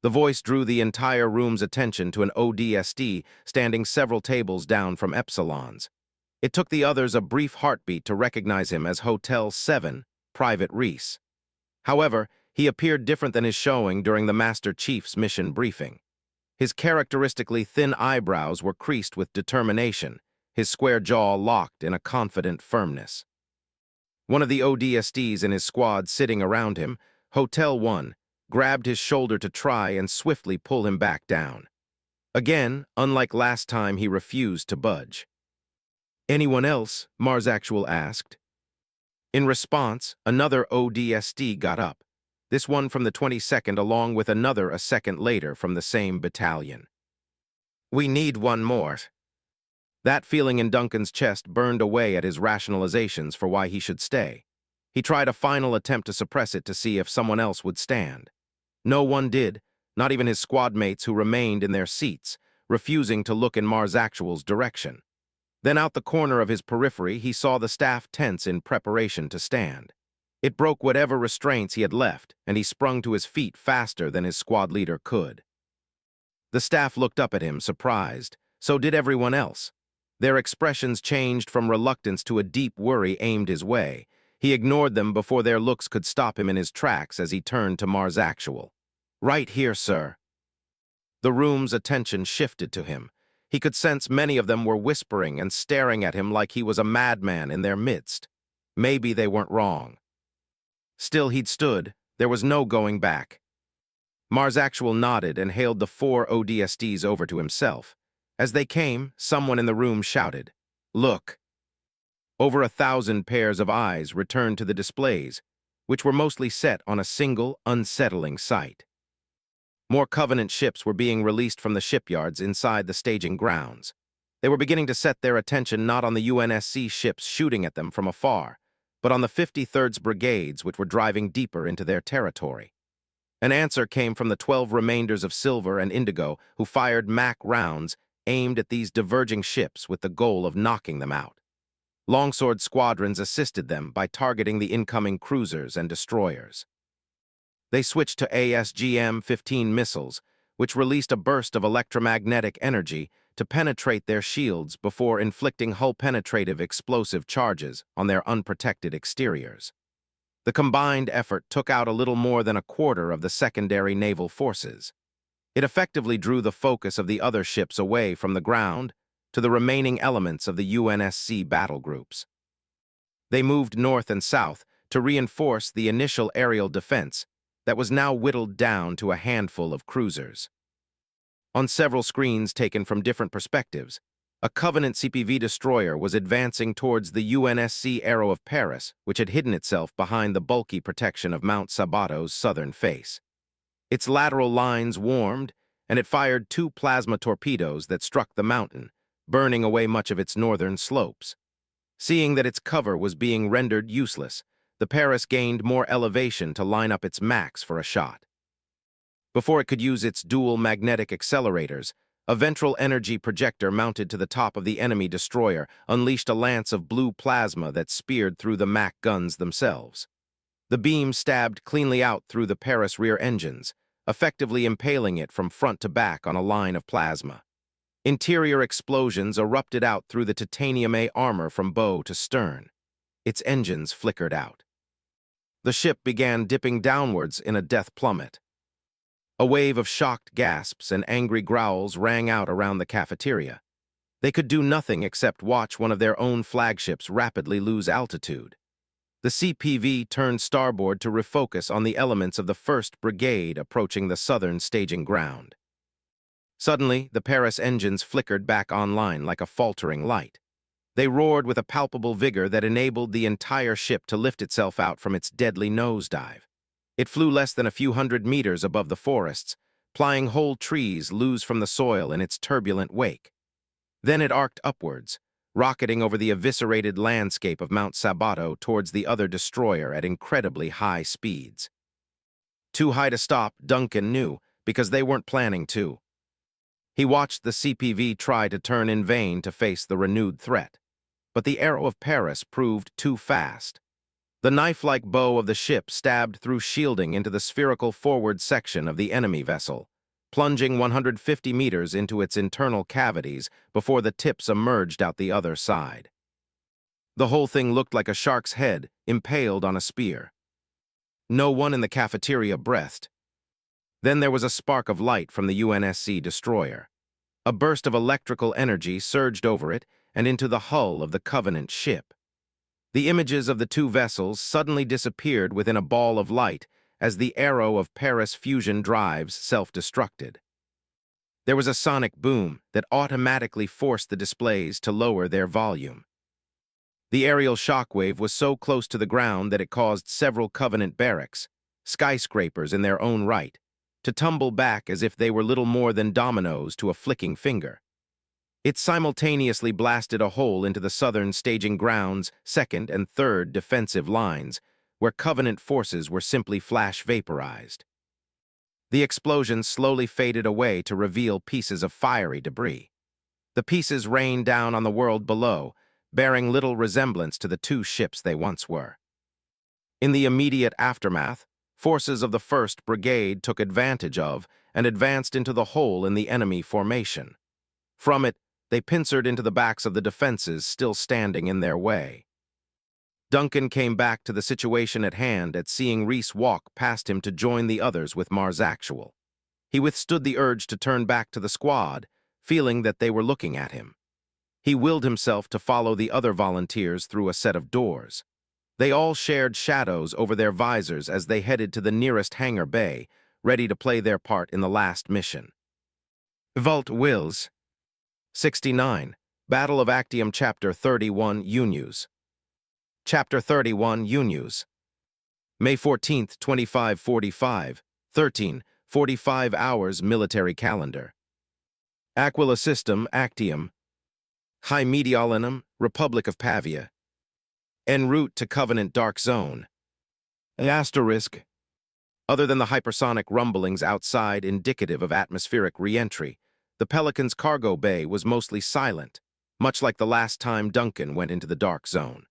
A: The voice drew the entire room's attention to an ODST standing several tables down from Epsilon's. It took the others a brief heartbeat to recognize him as Hotel 7, Private Reese. However, he appeared different than his showing during the Master Chief's mission briefing. His characteristically thin eyebrows were creased with determination, his square jaw locked in a confident firmness. One of the ODSTs in his squad sitting around him, Hotel 1, grabbed his shoulder to try and swiftly pull him back down. Again, unlike last time, he refused to budge. "Anyone else?" Mars Actual asked. In response, another ODST got up, this one from the 22nd along with another a second later from the same battalion. "We need one more." That feeling in Duncan's chest burned away at his rationalizations for why he should stay. He tried a final attempt to suppress it to see if someone else would stand. No one did, not even his squad mates who remained in their seats, refusing to look in Mars Actual's direction. Then out the corner of his periphery, he saw the staff tense in preparation to stand. It broke whatever restraints he had left, and he sprung to his feet faster than his squad leader could. The staff looked up at him, surprised. So did everyone else. Their expressions changed from reluctance to a deep worry aimed his way. He ignored them before their looks could stop him in his tracks as he turned to Mars Actual. "Right here, sir." The room's attention shifted to him. He could sense many of them were whispering and staring at him like he was a madman in their midst. Maybe they weren't wrong. Still, he'd stood. There was no going back. Mars Actual nodded and hailed the 4 ODSTs over to himself. As they came, someone in the room shouted, "Look!" Over 1,000 pairs of eyes returned to the displays, which were mostly set on a single, unsettling sight. More Covenant ships were being released from the shipyards inside the staging grounds. They were beginning to set their attention not on the UNSC ships shooting at them from afar, but on the 53rd's brigades which were driving deeper into their territory. An answer came from the 12 remainders of Silver and Indigo who fired MAC rounds aimed at these diverging ships with the goal of knocking them out. Longsword squadrons assisted them by targeting the incoming cruisers and destroyers. They switched to ASGM-15 missiles, which released a burst of electromagnetic energy to penetrate their shields before inflicting hull-penetrative explosive charges on their unprotected exteriors. The combined effort took out a little more than a quarter of the secondary naval forces. It effectively drew the focus of the other ships away from the ground to the remaining elements of the UNSC battle groups. They moved north and south to reinforce the initial aerial defense that was now whittled down to a handful of cruisers. On several screens taken from different perspectives, a Covenant CPV destroyer was advancing towards the UNSC Arrow of Paris, which had hidden itself behind the bulky protection of Mount Sabato's southern face. Its lateral lines warmed, and it fired 2 plasma torpedoes that struck the mountain, burning away much of its northern slopes. Seeing that its cover was being rendered useless, the Paris gained more elevation to line up its max for a shot. Before it could use its dual magnetic accelerators, a ventral energy projector mounted to the top of the enemy destroyer unleashed a lance of blue plasma that speared through the MAC guns themselves. The beam stabbed cleanly out through the Paris rear engines, effectively impaling it from front to back on a line of plasma. Interior explosions erupted out through the titanium A armor from bow to stern. Its engines flickered out. The ship began dipping downwards in a death plummet. A wave of shocked gasps and angry growls rang out around the cafeteria. They could do nothing except watch one of their own flagships rapidly lose altitude. The CPV turned starboard to refocus on the elements of the 1st Brigade approaching the southern staging ground. Suddenly, the Paris engines flickered back online like a faltering light. They roared with a palpable vigor that enabled the entire ship to lift itself out from its deadly nosedive. It flew less than a few hundred meters above the forests, plying whole trees loose from the soil in its turbulent wake. Then it arced upwards, rocketing over the eviscerated landscape of Mount Sabato towards the other destroyer at incredibly high speeds. Too high to stop, Duncan knew, because they weren't planning to. He watched the CPV try to turn in vain to face the renewed threat. But the arrow of Paris proved too fast. The knife-like bow of the ship stabbed through shielding into the spherical forward section of the enemy vessel, plunging 150 meters into its internal cavities before the tips emerged out the other side. The whole thing looked like a shark's head impaled on a spear. No one in the cafeteria breathed. Then there was a spark of light from the UNSC destroyer. A burst of electrical energy surged over it and into the hull of the Covenant ship. The images of the two vessels suddenly disappeared within a ball of light as the arrow of Paris fusion drives self-destructed. There was a sonic boom that automatically forced the displays to lower their volume. The aerial shockwave was so close to the ground that it caused several Covenant barracks, skyscrapers in their own right, to tumble back as if they were little more than dominoes to a flicking finger. It simultaneously blasted a hole into the southern staging ground's second and third defensive lines, where Covenant forces were simply flash vaporized. The explosion slowly faded away to reveal pieces of fiery debris. The pieces rained down on the world below, bearing little resemblance to the two ships they once were. In the immediate aftermath, forces of the 1st Brigade took advantage of and advanced into the hole in the enemy formation. From it, they pincered into the backs of the defenses still standing in their way. Duncan came back to the situation at hand at seeing Reese walk past him to join the others with Mars Actual. He withstood the urge to turn back to the squad, feeling that they were looking at him. He willed himself to follow the other volunteers through a set of doors. They all shared shadows over their visors as they headed to the nearest hangar bay, ready to play their part in the last mission. Vault Wills 69. Battle of Actium Chapter 31 UNUS. Chapter 31 UNUS. May 14, 2545, 13:45 hours military calendar. Aquila System Actium. High Mediolanum, Republic of Pavia. En route to Covenant Dark Zone. Asterisk. Other than the hypersonic rumblings outside indicative of atmospheric re-entry, the Pelican's cargo bay was mostly silent, much like the last time Duncan went into the Dark Zone.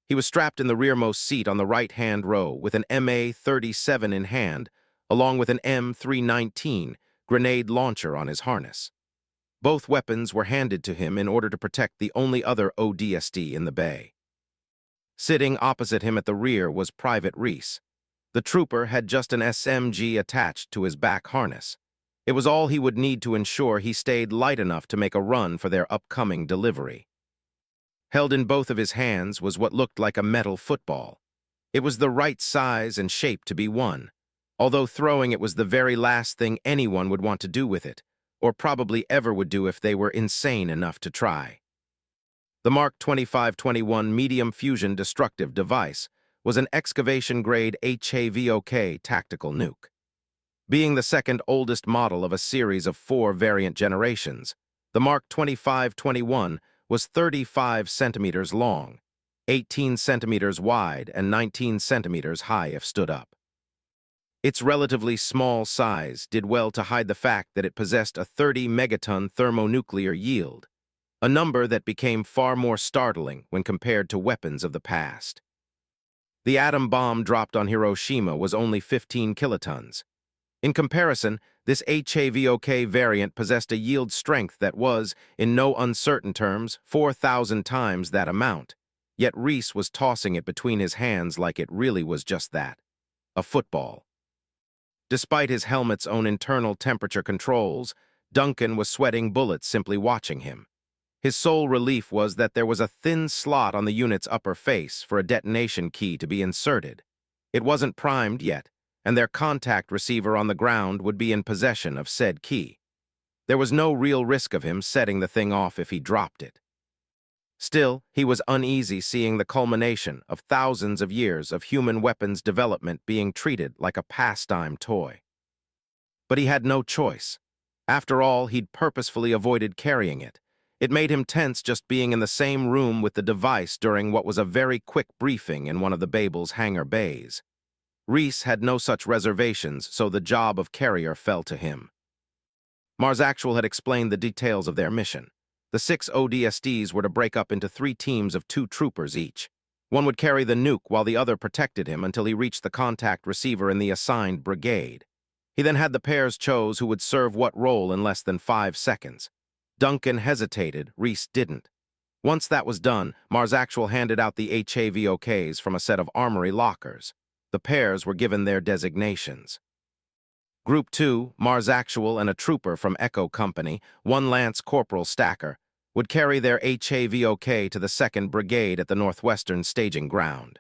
A: He was strapped in the rearmost seat on the right-hand row with an MA-37 in hand, along with an M319 grenade launcher on his harness. Both weapons were handed to him in order to protect the only other ODST in the bay. Sitting opposite him at the rear was Private Reese. The trooper had just an SMG attached to his back harness. It was all he would need to ensure he stayed light enough to make a run for their upcoming delivery. Held in both of his hands was what looked like a metal football. It was the right size and shape to be won, although throwing it was the very last thing anyone would want to do with it, or probably ever would do if they were insane enough to try. The Mark 2521 medium fusion destructive device was an excavation-grade HAVOK tactical nuke. Being the second oldest model of a series of 4 variant generations, the Mark 2521 was 35 centimeters long, 18 centimeters wide, and 19 centimeters high if stood up. Its relatively small size did well to hide the fact that it possessed a 30 megaton thermonuclear yield, a number that became far more startling when compared to weapons of the past. The atom bomb dropped on Hiroshima was only 15 kilotons. In comparison, this HAVOK variant possessed a yield strength that was, in no uncertain terms, 4,000 times that amount, yet Reese was tossing it between his hands like it really was just that, a football. Despite his helmet's own internal temperature controls, Duncan was sweating bullets simply watching him. His sole relief was that there was a thin slot on the unit's upper face for a detonation key to be inserted. It wasn't primed yet, and their contact receiver on the ground would be in possession of said key. There was no real risk of him setting the thing off if he dropped it. Still, he was uneasy seeing the culmination of thousands of years of human weapons development being treated like a pastime toy. But he had no choice. After all, he'd purposefully avoided carrying it. It made him tense just being in the same room with the device during what was a very quick briefing in one of the Babel's hangar bays. Reese had no such reservations, so the job of carrier fell to him. Mars Actual had explained the details of their mission. The 6 ODSTs were to break up into 3 teams of 2 troopers each. One would carry the nuke while the other protected him until he reached the contact receiver in the assigned brigade. He then had the pairs chose who would serve what role in less than 5 seconds. Duncan hesitated, Reese didn't. Once that was done, Mars Actual handed out the HAVOKs from a set of armory lockers. The pairs were given their designations. Group 2, Mars Actual and a trooper from Echo Company, 1 Lance Corporal Stacker, would carry their HAVOK to the 2nd Brigade at the Northwestern Staging Ground.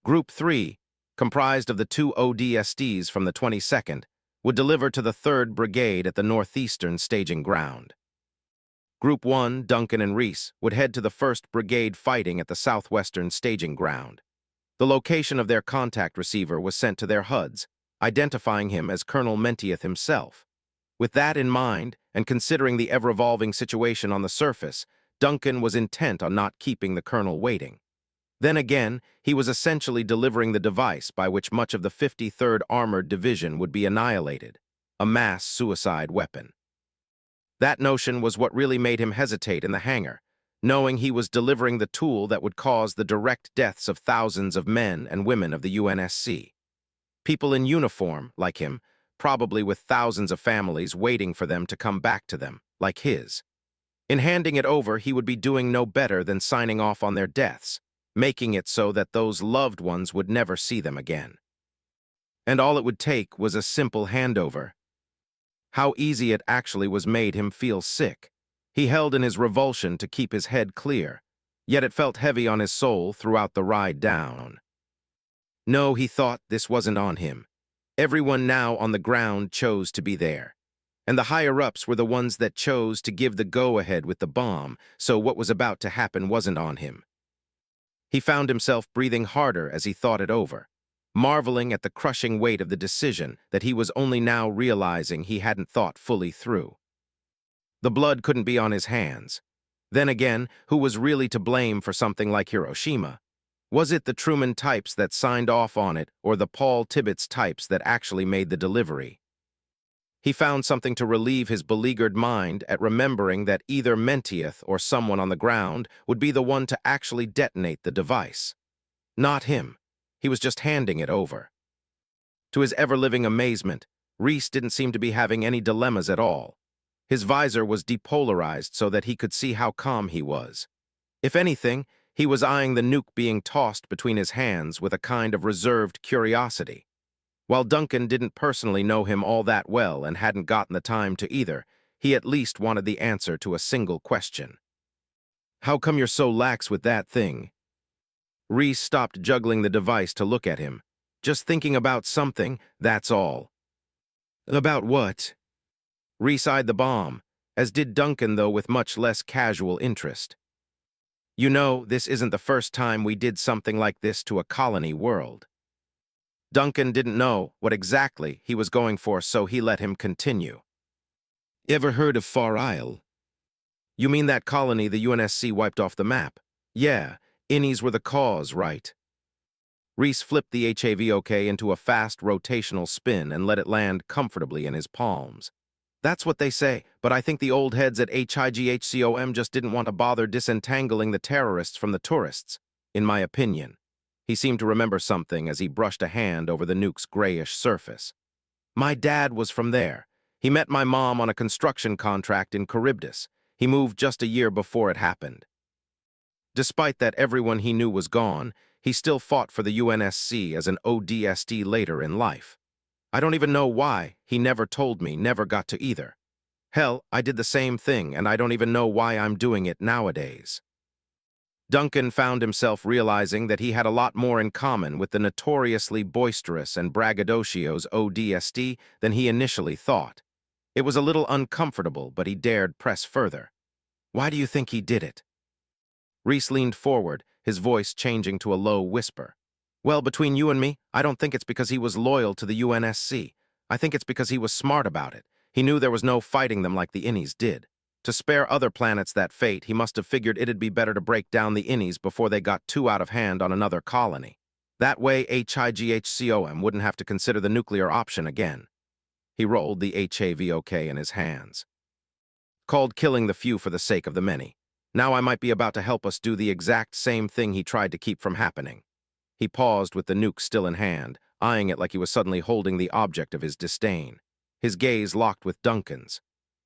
A: Group 3, comprised of the 2 ODSTs from the 22nd, would deliver to the 3rd Brigade at the Northeastern Staging Ground. Group 1, Duncan and Reese, would head to the 1st Brigade fighting at the Southwestern Staging Ground. The location of their contact receiver was sent to their HUDs, identifying him as Colonel Mentieth himself. With that in mind, and considering the ever-evolving situation on the surface, Duncan was intent on not keeping the colonel waiting. Then again, he was essentially delivering the device by which much of the 53rd Armored Division would be annihilated, a mass suicide weapon. That notion was what really made him hesitate in the hangar, knowing he was delivering the tool that would cause the direct deaths of thousands of men and women of the UNSC. People in uniform, like him, probably with thousands of families waiting for them to come back to them, like his. In handing it over, he would be doing no better than signing off on their deaths, making it so that those loved ones would never see them again. And all it would take was a simple handover. How easy it actually was made him feel sick. He held in his revulsion to keep his head clear, yet it felt heavy on his soul throughout the ride down. No, he thought, this wasn't on him. Everyone now on the ground chose to be there. And the higher-ups were the ones that chose to give the go-ahead with the bomb, so what was about to happen wasn't on him. He found himself breathing harder as he thought it over, marveling at the crushing weight of the decision that he was only now realizing he hadn't thought fully through. The blood couldn't be on his hands. Then again, who was really to blame for something like Hiroshima? Was it the Truman types that signed off on it, or the Paul Tibbets types that actually made the delivery? He found something to relieve his beleaguered mind at remembering that either Mentieth or someone on the ground would be the one to actually detonate the device. Not him. He was just handing it over. To his ever-living amazement, Reese didn't seem to be having any dilemmas at all. His visor was depolarized so that he could see how calm he was. If anything, he was eyeing the nuke being tossed between his hands with a kind of reserved curiosity. While Duncan didn't personally know him all that well and hadn't gotten the time to either, he at least wanted the answer to a single question. How come you're so lax with that thing? Reese stopped juggling the device to look at him. Just thinking about something, that's all. About what? Reese eyed the bomb, as did Duncan, though with much less casual interest. You know, this isn't the first time we did something like this to a colony world. Duncan didn't know what exactly he was going for, so he let him continue. Ever heard of Far Isle? You mean that colony the UNSC wiped off the map? Yeah, innies were the cause, right? Reese flipped the HAVOK into a fast rotational spin and let it land comfortably in his palms. That's what they say, but I think the old heads at HIGHCOM just didn't want to bother disentangling the terrorists from the tourists, in my opinion. He seemed to remember something as he brushed a hand over the nuke's grayish surface. My dad was from there. He met my mom on a construction contract in Charybdis. He moved just a year before it happened. Despite that everyone he knew was gone, he still fought for the UNSC as an ODST later in life. I don't even know why. He never told me, never got to either. Hell, I did the same thing, and I don't even know why I'm doing it nowadays. Duncan found himself realizing that he had a lot more in common with the notoriously boisterous and braggadocios ODST than he initially thought. It was a little uncomfortable, but he dared press further. Why do you think he did it? Reese leaned forward, his voice changing to a low whisper. Well, between you and me, I don't think it's because he was loyal to the UNSC. I think it's because he was smart about it. He knew there was no fighting them like the Innies did. To spare other planets that fate, he must have figured it'd be better to break down the Innies before they got too out of hand on another colony. That way, HIGHCOM wouldn't have to consider the nuclear option again. He rolled the HAVOK in his hands. Called killing the few for the sake of the many. Now I might be about to help us do the exact same thing he tried to keep from happening. He paused with the nuke still in hand, eyeing it like he was suddenly holding the object of his disdain. His gaze locked with Duncan's.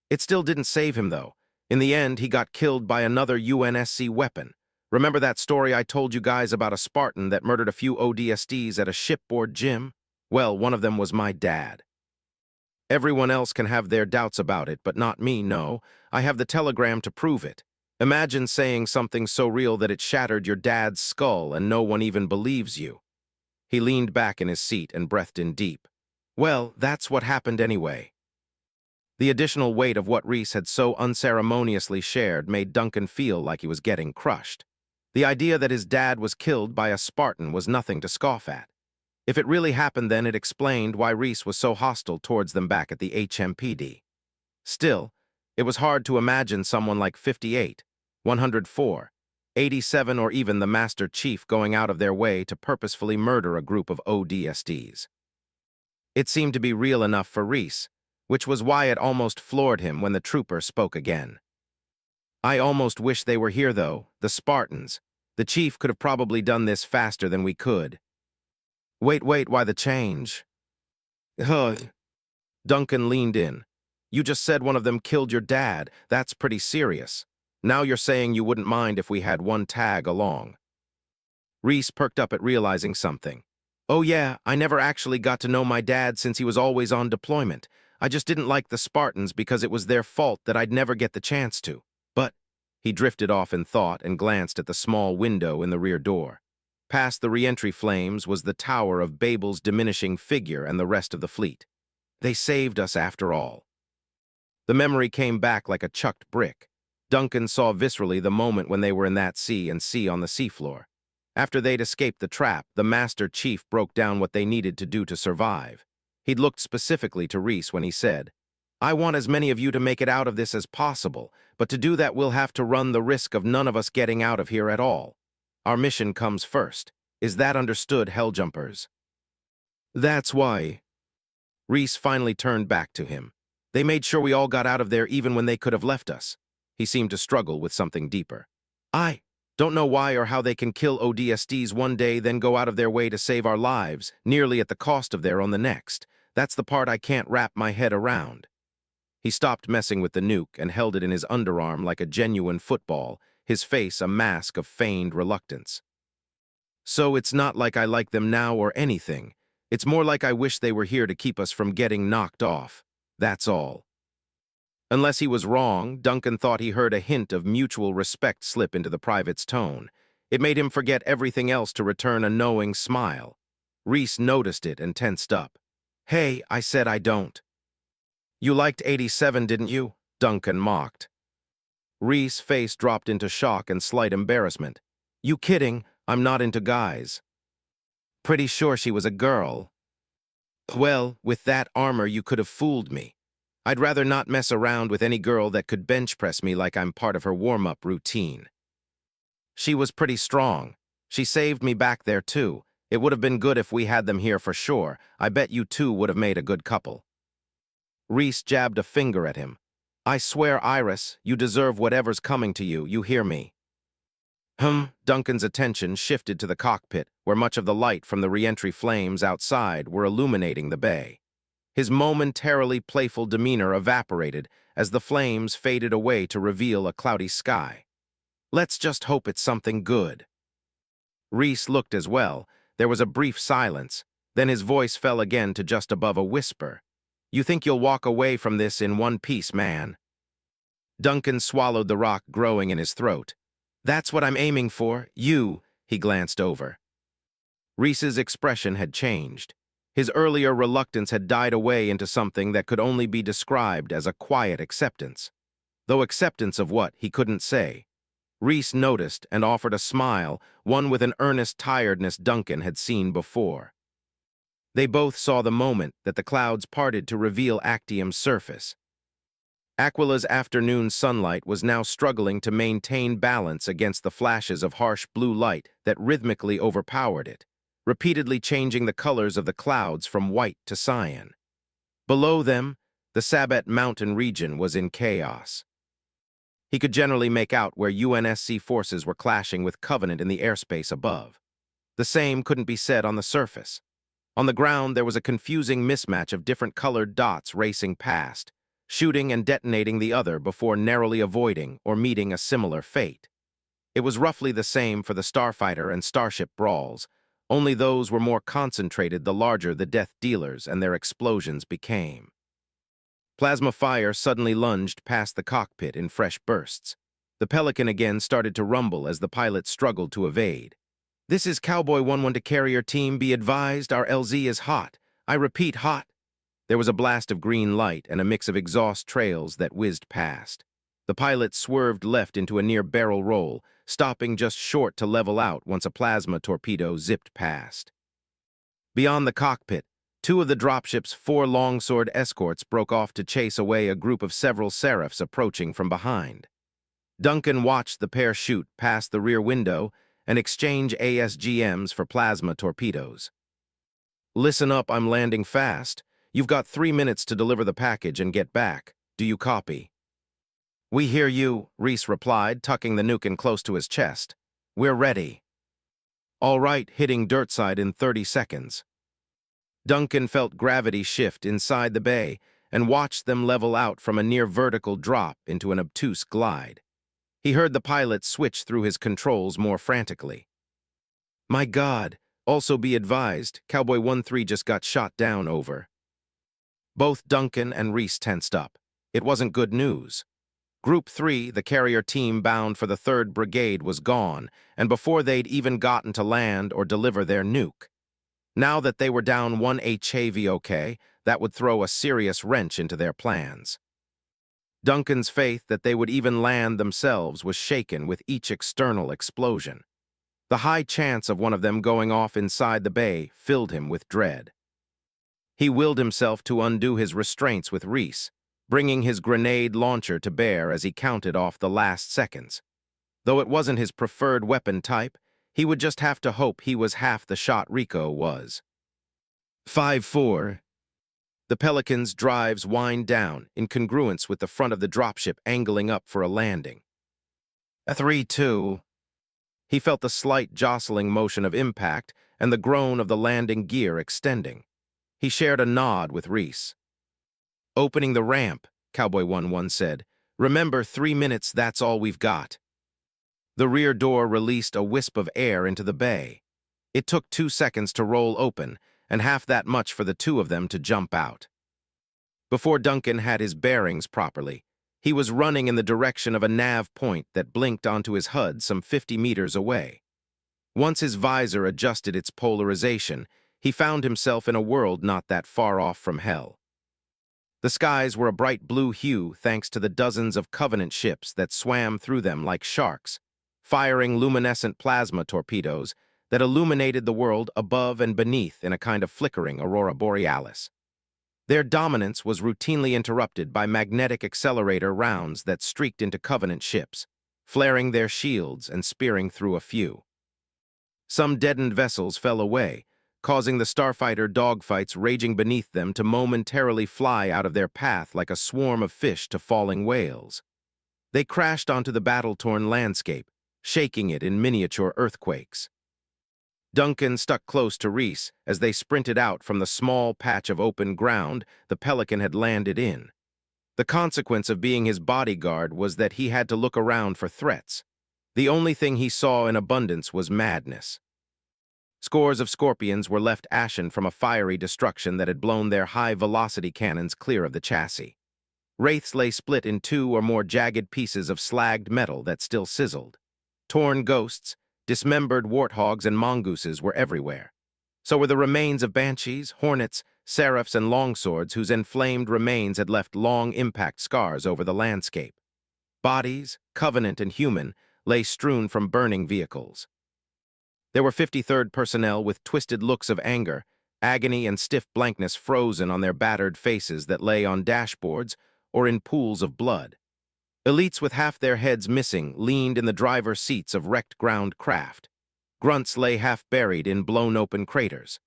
A: It still didn't save him, though. In the end, he got killed by another UNSC weapon. Remember that story I told you guys about a Spartan that murdered a few ODSTs at a shipboard gym? Well, one of them was my dad. Everyone else can have their doubts about it, but not me, no. I have the telegram to prove it. Imagine saying something so real that it shattered your dad's skull and no one even believes you. He leaned back in his seat and breathed in deep. Well, that's what happened anyway. The additional weight of what Reese had so unceremoniously shared made Duncan feel like he was getting crushed. The idea that his dad was killed by a Spartan was nothing to scoff at. If it really happened, then it explained why Reese was so hostile towards them back at the HMPD. Still, it was hard to imagine someone like 58, 104, 87, or even the Master Chief going out of their way to purposefully murder a group of ODSTs. It seemed to be real enough for Reese, which was why it almost floored him when the trooper spoke again. I almost wish they were here, though, the Spartans. The Chief could have probably done this faster than we could. Wait, why the change? Duncan leaned in. You just said one of them killed your dad. That's pretty serious. Now you're saying you wouldn't mind if we had one tag along. Reese perked up at realizing something. Oh yeah, I never actually got to know my dad since he was always on deployment. I just didn't like the Spartans because it was their fault that I'd never get the chance to. But he drifted off in thought and glanced at the small window in the rear door. Past the re-entry flames was the tower of Babel's diminishing figure and the rest of the fleet. They saved us after all. The memory came back like a chucked brick. Duncan saw viscerally the moment when they were in that sea on the seafloor. After they'd escaped the trap, the Master Chief broke down what they needed to do to survive. He'd looked specifically to Reese when he said, I want as many of you to make it out of this as possible, but to do that we'll have to run the risk of none of us getting out of here at all. Our mission comes first. Is that understood, Helljumpers? That's why. Reese finally turned back to him. They made sure we all got out of there even when they could have left us. He seemed to struggle with something deeper. I don't know why or how they can kill ODSTs one day, then go out of their way to save our lives, nearly at the cost of their own the next. That's the part I can't wrap my head around. He stopped messing with the nuke and held it in his underarm like a genuine football, his face a mask of feigned reluctance. So it's not like I like them now or anything. It's more like I wish they were here to keep us from getting knocked off. That's all. Unless he was wrong, Duncan thought he heard a hint of mutual respect slip into the private's tone. It made him forget everything else to return a knowing smile. Reese noticed it and tensed up. Hey, I said I don't. You liked 87, didn't you? Duncan mocked. Reese's face dropped into shock and slight embarrassment. You kidding? I'm not into guys. Pretty sure she was a girl. Well, with that armor you could have fooled me. I'd rather not mess around with any girl that could bench press me like I'm part of her warm-up routine. She was pretty strong. She saved me back there too. It would have been good if we had them here for sure. I bet you two would have made a good couple. Reese jabbed a finger at him. I swear, Iris, you deserve whatever's coming to you, you hear me? Duncan's attention shifted to the cockpit, where much of the light from the re-entry flames outside were illuminating the bay. His momentarily playful demeanor evaporated as the flames faded away to reveal a cloudy sky. Let's just hope it's something good. Reese looked as well. There was a brief silence, then his voice fell again to just above a whisper. You think you'll walk away from this in one piece, man? Duncan swallowed the rock growing in his throat. That's what I'm aiming for, you, he glanced over. Reese's expression had changed. His earlier reluctance had died away into something that could only be described as a quiet acceptance. Though acceptance of what, he couldn't say. Reese noticed and offered a smile, one with an earnest tiredness Duncan had seen before. They both saw the moment that the clouds parted to reveal Actium's surface. Aquila's afternoon sunlight was now struggling to maintain balance against the flashes of harsh blue light that rhythmically overpowered it, repeatedly changing the colors of the clouds from white to cyan. Below them, the Sabet mountain region was in chaos. He could generally make out where UNSC forces were clashing with Covenant in the airspace above. The same couldn't be said on the surface. On the ground, there was a confusing mismatch of different colored dots racing past, shooting and detonating the other before narrowly avoiding or meeting a similar fate. It was roughly the same for the starfighter and starship brawls, only those were more concentrated the larger the death dealers and their explosions became. Plasma fire suddenly lunged past the cockpit in fresh bursts. The Pelican again started to rumble as the pilot struggled to evade. "This is Cowboy 1-1 to carrier team. Be advised, our LZ is hot. I repeat, hot." There was a blast of green light and a mix of exhaust trails that whizzed past. The pilot swerved left into a near barrel roll, stopping just short to level out once a plasma torpedo zipped past. Beyond the cockpit, two of the dropship's 4 longsword escorts broke off to chase away a group of several Seraphs approaching from behind. Duncan watched the pair shoot past the rear window and exchange ASGMs for plasma torpedoes. "Listen up, I'm landing fast. You've got 3 minutes to deliver the package and get back. Do you copy?" "We hear you," Reese replied, tucking the nuke in close to his chest. "We're ready." "All right, hitting dirtside in 30 seconds. Duncan felt gravity shift inside the bay and watched them level out from a near-vertical drop into an obtuse glide. He heard the pilot switch through his controls more frantically. "My God, also be advised, Cowboy 1-3 just got shot down, over." Both Duncan and Reese tensed up. It wasn't good news. Group 3, the carrier team bound for the 3rd Brigade, was gone, and before they'd even gotten to land or deliver their nuke. Now that they were down 1 HAVOK, that would throw a serious wrench into their plans. Duncan's faith that they would even land themselves was shaken with each external explosion. The high chance of one of them going off inside the bay filled him with dread. He willed himself to undo his restraints with Reese, bringing his grenade launcher to bear as he counted off the last seconds. Though it wasn't his preferred weapon type, he would just have to hope he was half the shot Rico was. 5-4. The Pelican's drives wind down in congruence with the front of the dropship angling up for a landing. 3-2. He felt the slight jostling motion of impact and the groan of the landing gear extending. He shared a nod with Reese. "Opening the ramp," Cowboy 1-1 said. "Remember, 3 minutes, that's all we've got." The rear door released a wisp of air into the bay. It took 2 seconds to roll open, and half that much for the two of them to jump out. Before Duncan had his bearings properly, he was running in the direction of a nav point that blinked onto his HUD some 50 meters away. Once his visor adjusted its polarization, he found himself in a world not that far off from hell. The skies were a bright blue hue thanks to the dozens of Covenant ships that swam through them like sharks, firing luminescent plasma torpedoes that illuminated the world above and beneath in a kind of flickering aurora borealis. Their dominance was routinely interrupted by magnetic accelerator rounds that streaked into Covenant ships, flaring their shields and spearing through a few. Some deadened vessels fell away, causing the starfighter dogfights raging beneath them to momentarily fly out of their path like a swarm of fish to falling whales. They crashed onto the battle-torn landscape, shaking it in miniature earthquakes. Duncan stuck close to Reese as they sprinted out from the small patch of open ground the Pelican had landed in. The consequence of being his bodyguard was that he had to look around for threats. The only thing he saw in abundance was madness. Scores of Scorpions were left ashen from a fiery destruction that had blown their high-velocity cannons clear of the chassis. Wraiths lay split in 2 or more jagged pieces of slagged metal that still sizzled. Torn ghosts, dismembered warthogs and mongooses were everywhere. So were the remains of banshees, hornets, seraphs, and longswords whose inflamed remains had left long impact scars over the landscape. Bodies, covenant and human, lay strewn from burning vehicles. There were 53rd personnel with twisted looks of anger, agony and stiff blankness frozen on their battered faces that lay on dashboards or in pools of blood. Elites with half their heads missing leaned in the driver's seats of wrecked ground craft. Grunts lay half-buried in blown-open craters.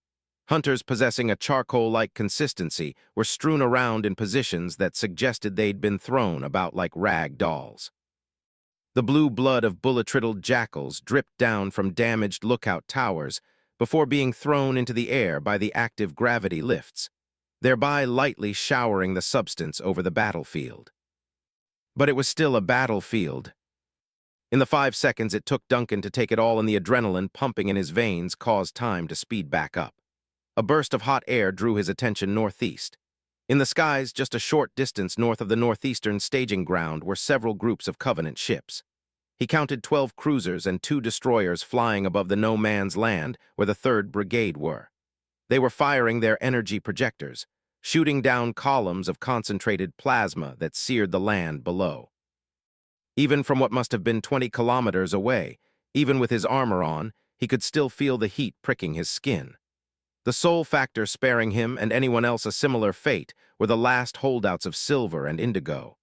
A: Hunters possessing a charcoal-like consistency were strewn around in positions that suggested they'd been thrown about like rag dolls. The blue blood of bullet-riddled jackals dripped down from damaged lookout towers before being thrown into the air by the active gravity lifts, thereby lightly showering the substance over the battlefield. But it was still a battlefield. In the 5 seconds it took Duncan to take it all in, the adrenaline pumping in his veins caused time to speed back up. A burst of hot air drew his attention northeast. In the skies, just a short distance north of the northeastern staging ground, were several groups of Covenant ships. He counted 12 cruisers and 2 destroyers flying above the no-man's land where the 3rd Brigade were. They were firing their energy projectors, shooting down columns of concentrated plasma that seared the land below. Even from what must have been 20 kilometers away, even with his armor on, he could still feel the heat pricking his skin. The sole factor sparing him and anyone else a similar fate were the last holdouts of Silver and Indigo.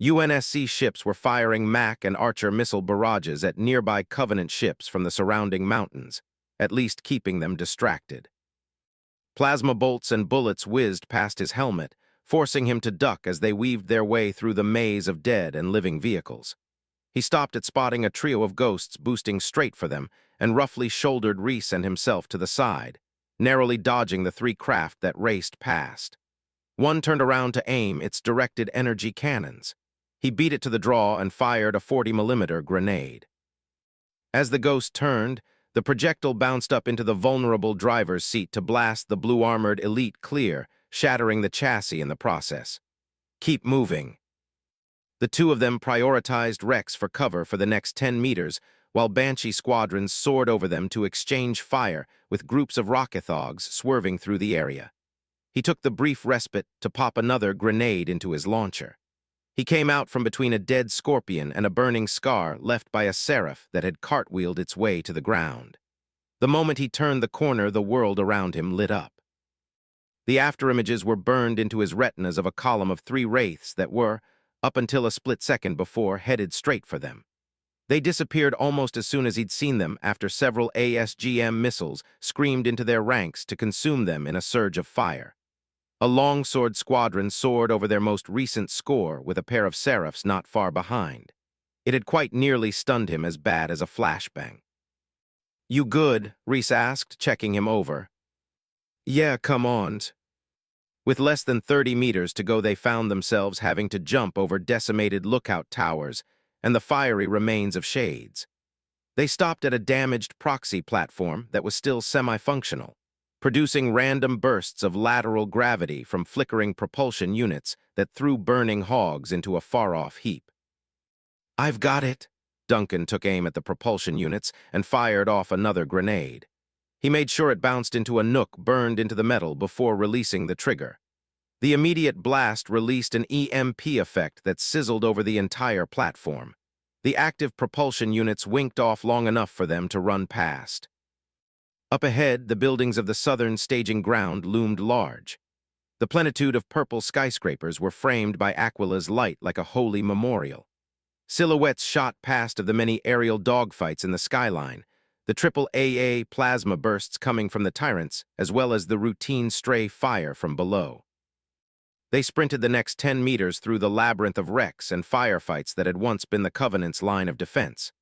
A: UNSC ships were firing MAC and Archer missile barrages at nearby Covenant ships from the surrounding mountains, at least keeping them distracted. Plasma bolts and bullets whizzed past his helmet, forcing him to duck as they weaved their way through the maze of dead and living vehicles. He stopped at spotting a trio of ghosts boosting straight for them and roughly shouldered Reese and himself to the side, narrowly dodging the 3 craft that raced past. One turned around to aim its directed energy cannons. He beat it to the draw and fired a 40mm grenade. As the ghost turned, the projectile bounced up into the vulnerable driver's seat to blast the blue-armored elite clear, shattering the chassis in the process. Keep moving. The 2 of them prioritized Rex for cover for the next 10 meters, while Banshee squadrons soared over them to exchange fire with groups of rockethogs swerving through the area. He took the brief respite to pop another grenade into his launcher. He came out from between a dead scorpion and a burning scar left by a seraph that had cartwheeled its way to the ground. The moment he turned the corner, the world around him lit up. The afterimages were burned into his retinas of a column of 3 wraiths that were, up until a split second before, headed straight for them. They disappeared almost as soon as he'd seen them after several ASGM missiles screamed into their ranks to consume them in a surge of fire. A longsword squadron soared over their most recent score with a pair of seraphs not far behind. It had quite nearly stunned him, as bad as a flashbang. "You good?" Reese asked, checking him over. "Yeah, come on." With less than 30 meters to go, they found themselves having to jump over decimated lookout towers and the fiery remains of shades. They stopped at a damaged proxy platform that was still semi-functional, producing random bursts of lateral gravity from flickering propulsion units that threw burning hogs into a far-off heap. "I've got it." Duncan took aim at the propulsion units and fired off another grenade. He made sure it bounced into a nook burned into the metal before releasing the trigger. The immediate blast released an EMP effect that sizzled over the entire platform. The active propulsion units winked off long enough for them to run past. Up ahead, the buildings of the southern staging ground loomed large. The plenitude of purple skyscrapers were framed by Aquila's light like a holy memorial. Silhouettes shot past of the many aerial dogfights in the skyline, the AAA plasma bursts coming from the tyrants, as well as the routine stray fire from below. They sprinted the next 10 meters through the labyrinth of wrecks and firefights that had once been the Covenant's line of defense.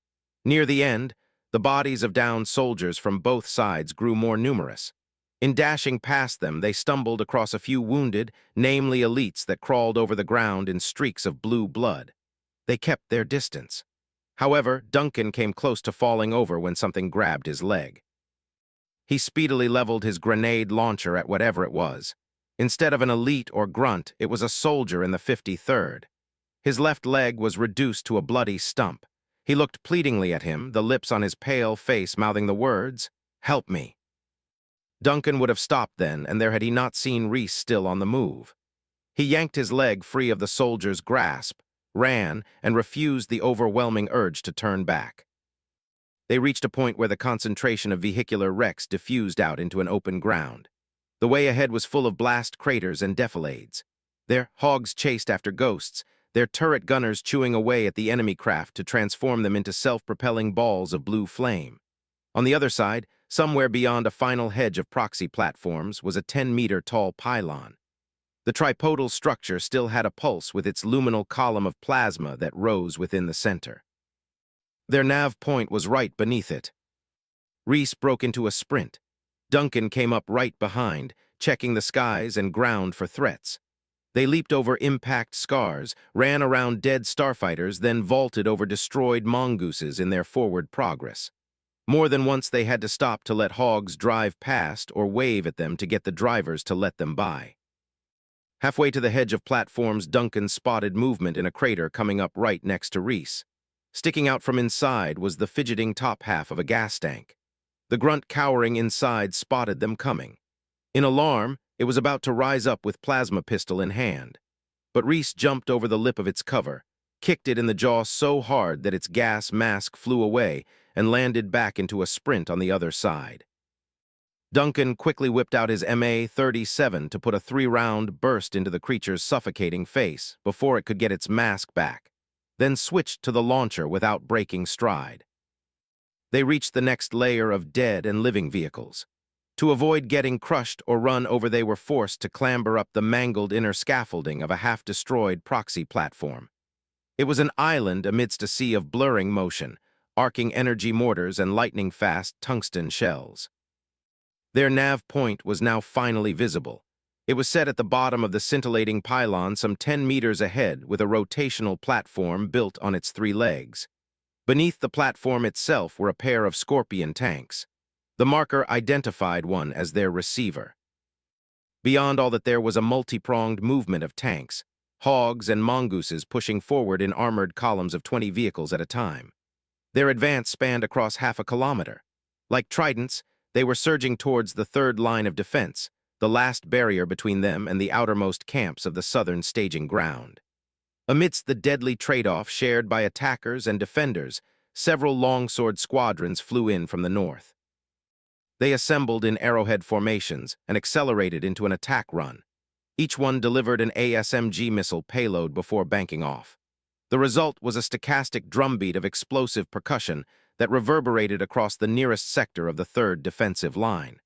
A: Near the end, the bodies of downed soldiers from both sides grew more numerous. In dashing past them, they stumbled across a few wounded, namely elites that crawled over the ground in streaks of blue blood. They kept their distance. However, Duncan came close to falling over when something grabbed his leg. He speedily leveled his grenade launcher at whatever it was. Instead of an elite or grunt, it was a soldier in the 53rd. His left leg was reduced to a bloody stump. He looked pleadingly at him, the lips on his pale face mouthing the words, "Help me." Duncan would have stopped then, and there had he not seen Reese still on the move. He yanked his leg free of the soldier's grasp, ran, and refused the overwhelming urge to turn back. They reached a point where the concentration of vehicular wrecks diffused out into an open ground. The way ahead was full of blast craters and defilades. Their hogs chased after ghosts, their turret gunners chewing away at the enemy craft to transform them into self-propelling balls of blue flame. On the other side, somewhere beyond a final hedge of proxy platforms, was a 10-meter-tall pylon. The tripodal structure still had a pulse with its luminal column of plasma that rose within the center. Their nav point was right beneath it. Reese broke into a sprint. Duncan came up right behind, checking the skies and ground for threats. They leaped over impact scars, ran around dead starfighters, then vaulted over destroyed mongooses in their forward progress. More than once they had to stop to let hogs drive past or wave at them to get the drivers to let them by. Halfway to the hedge of platforms, Duncan spotted movement in a crater coming up right next to Reese. Sticking out from inside was the fidgeting top half of a gas tank. The grunt cowering inside spotted them coming. In alarm, it was about to rise up with plasma pistol in hand. But Reese jumped over the lip of its cover, kicked it in the jaw so hard that its gas mask flew away and landed back into a sprint on the other side. Duncan quickly whipped out his MA-37 to put a 3-round burst into the creature's suffocating face before it could get its mask back, then switched to the launcher without breaking stride. They reached the next layer of dead and living vehicles. To avoid getting crushed or run over, they were forced to clamber up the mangled inner scaffolding of a half-destroyed proxy platform. It was an island amidst a sea of blurring motion, arcing energy mortars and lightning-fast tungsten shells. Their nav point was now finally visible. It was set at the bottom of the scintillating pylon some 10 meters ahead with a rotational platform built on its 3 legs. Beneath the platform itself were a pair of Scorpion tanks. The marker identified one as their receiver. Beyond all that there was a multi-pronged movement of tanks, hogs and mongooses pushing forward in armored columns of 20 vehicles at a time. Their advance spanned across half a kilometer. Like tridents, they were surging towards the third line of defense, the last barrier between them and the outermost camps of the southern staging ground. Amidst the deadly trade-off shared by attackers and defenders, several longsword squadrons flew in from the north. They assembled in arrowhead formations and accelerated into an attack run. Each one delivered an ASMG missile payload before banking off. The result was a stochastic drumbeat of explosive percussion that reverberated across the nearest sector of the third defensive line.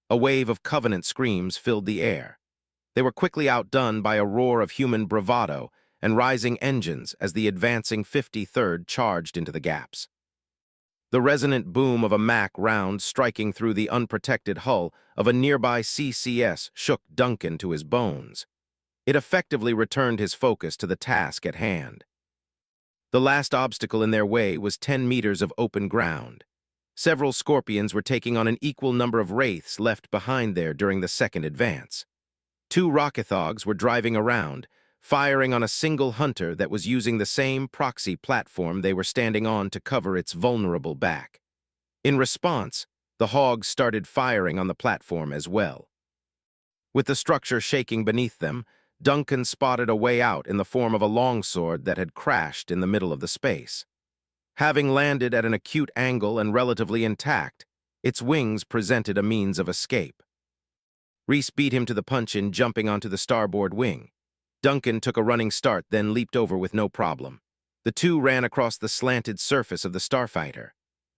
A: A wave of Covenant screams filled the air. They were quickly outdone by a roar of human bravado and rising engines as the advancing 53rd charged into the gaps. The resonant boom of a MAC round striking through the unprotected hull of a nearby CCS shook Duncan to his bones. It effectively returned his focus to the task at hand. The last obstacle in their way was 10 meters of open ground. Several Scorpions were taking on an equal number of Wraiths left behind there during the second advance. 2 Rockethogs were driving around, firing on a single hunter that was using the same proxy platform they were standing on to cover its vulnerable back. In response, the hogs started firing on the platform as well. With the structure shaking beneath them, Duncan spotted a way out in the form of a longsword that had crashed in the middle of the space. Having landed at an acute angle and relatively intact, its wings presented a means of escape. Reese beat him to the punch in jumping onto the starboard wing. Duncan took a running start, then leaped over with no problem. The two ran across the slanted surface of the starfighter.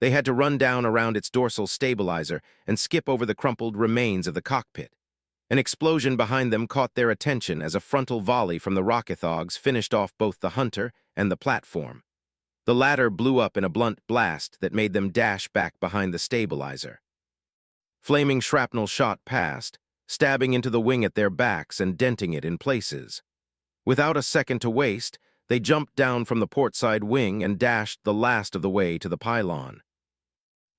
A: They had to run down around its dorsal stabilizer and skip over the crumpled remains of the cockpit. An explosion behind them caught their attention as a frontal volley from the Rockethogs finished off both the hunter and the platform. The latter blew up in a blunt blast that made them dash back behind the stabilizer. Flaming shrapnel shot past, stabbing into the wing at their backs and denting it in places. Without a second to waste, they jumped down from the portside wing and dashed the last of the way to the pylon.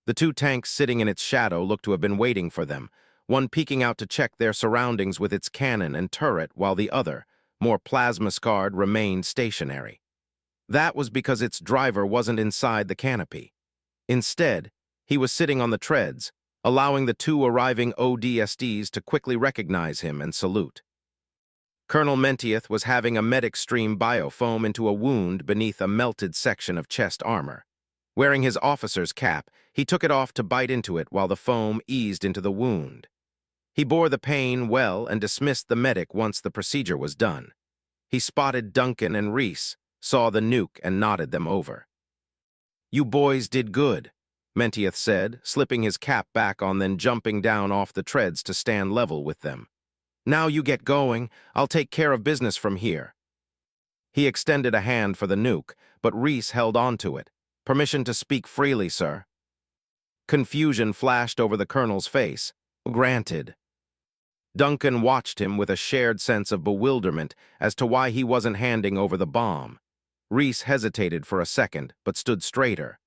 A: The 2 tanks sitting in its shadow looked to have been waiting for them, one peeking out to check their surroundings with its cannon and turret, while the other, more plasma-scarred, remained stationary. That was because its driver wasn't inside the canopy. Instead, he was sitting on the treads, allowing the two arriving ODSTs to quickly recognize him and salute. Colonel Mentieth was having a medic stream biofoam into a wound beneath a melted section of chest armor. Wearing his officer's cap, he took it off to bite into it while the foam eased into the wound. He bore the pain well and dismissed the medic once the procedure was done. He spotted Duncan and Reese, saw the nuke, and nodded them over. "You boys did good," Mentieth said, slipping his cap back on, then jumping down off the treads to stand level with them. "Now you get going. I'll take care of business from here." He extended a hand for the nuke, but Reese held on to it. "Permission to speak freely, sir." Confusion flashed over the colonel's face. "Granted." Duncan watched him with a shared sense of bewilderment as to why he wasn't handing over the bomb. Reese hesitated for a second, but stood straighter.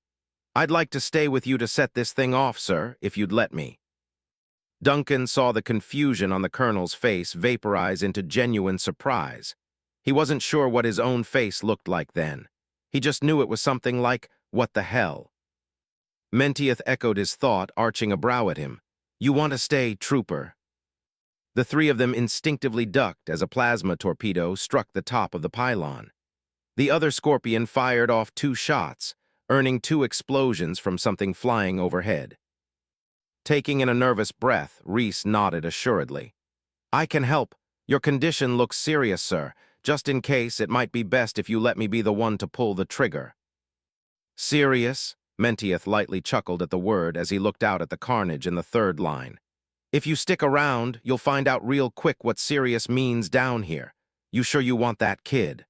A: "I'd like to stay with you to set this thing off, sir, if you'd let me." Duncan saw the confusion on the colonel's face vaporize into genuine surprise. He wasn't sure what his own face looked like then. He just knew it was something like, "What the hell?" Mentieth echoed his thought, arching a brow at him. "You want to stay, trooper." The three of them instinctively ducked as a plasma torpedo struck the top of the pylon. The other Scorpion fired off 2 shots, earning 2 explosions from something flying overhead. Taking in a nervous breath, Reese nodded assuredly. "I can help. Your condition looks serious, sir. Just in case, it might be best if you let me be the one to pull the trigger." "Serious?" Mentieth lightly chuckled at the word as he looked out at the carnage in the third line. "If you stick around, you'll find out real quick what serious means down here. You sure you want that kid?"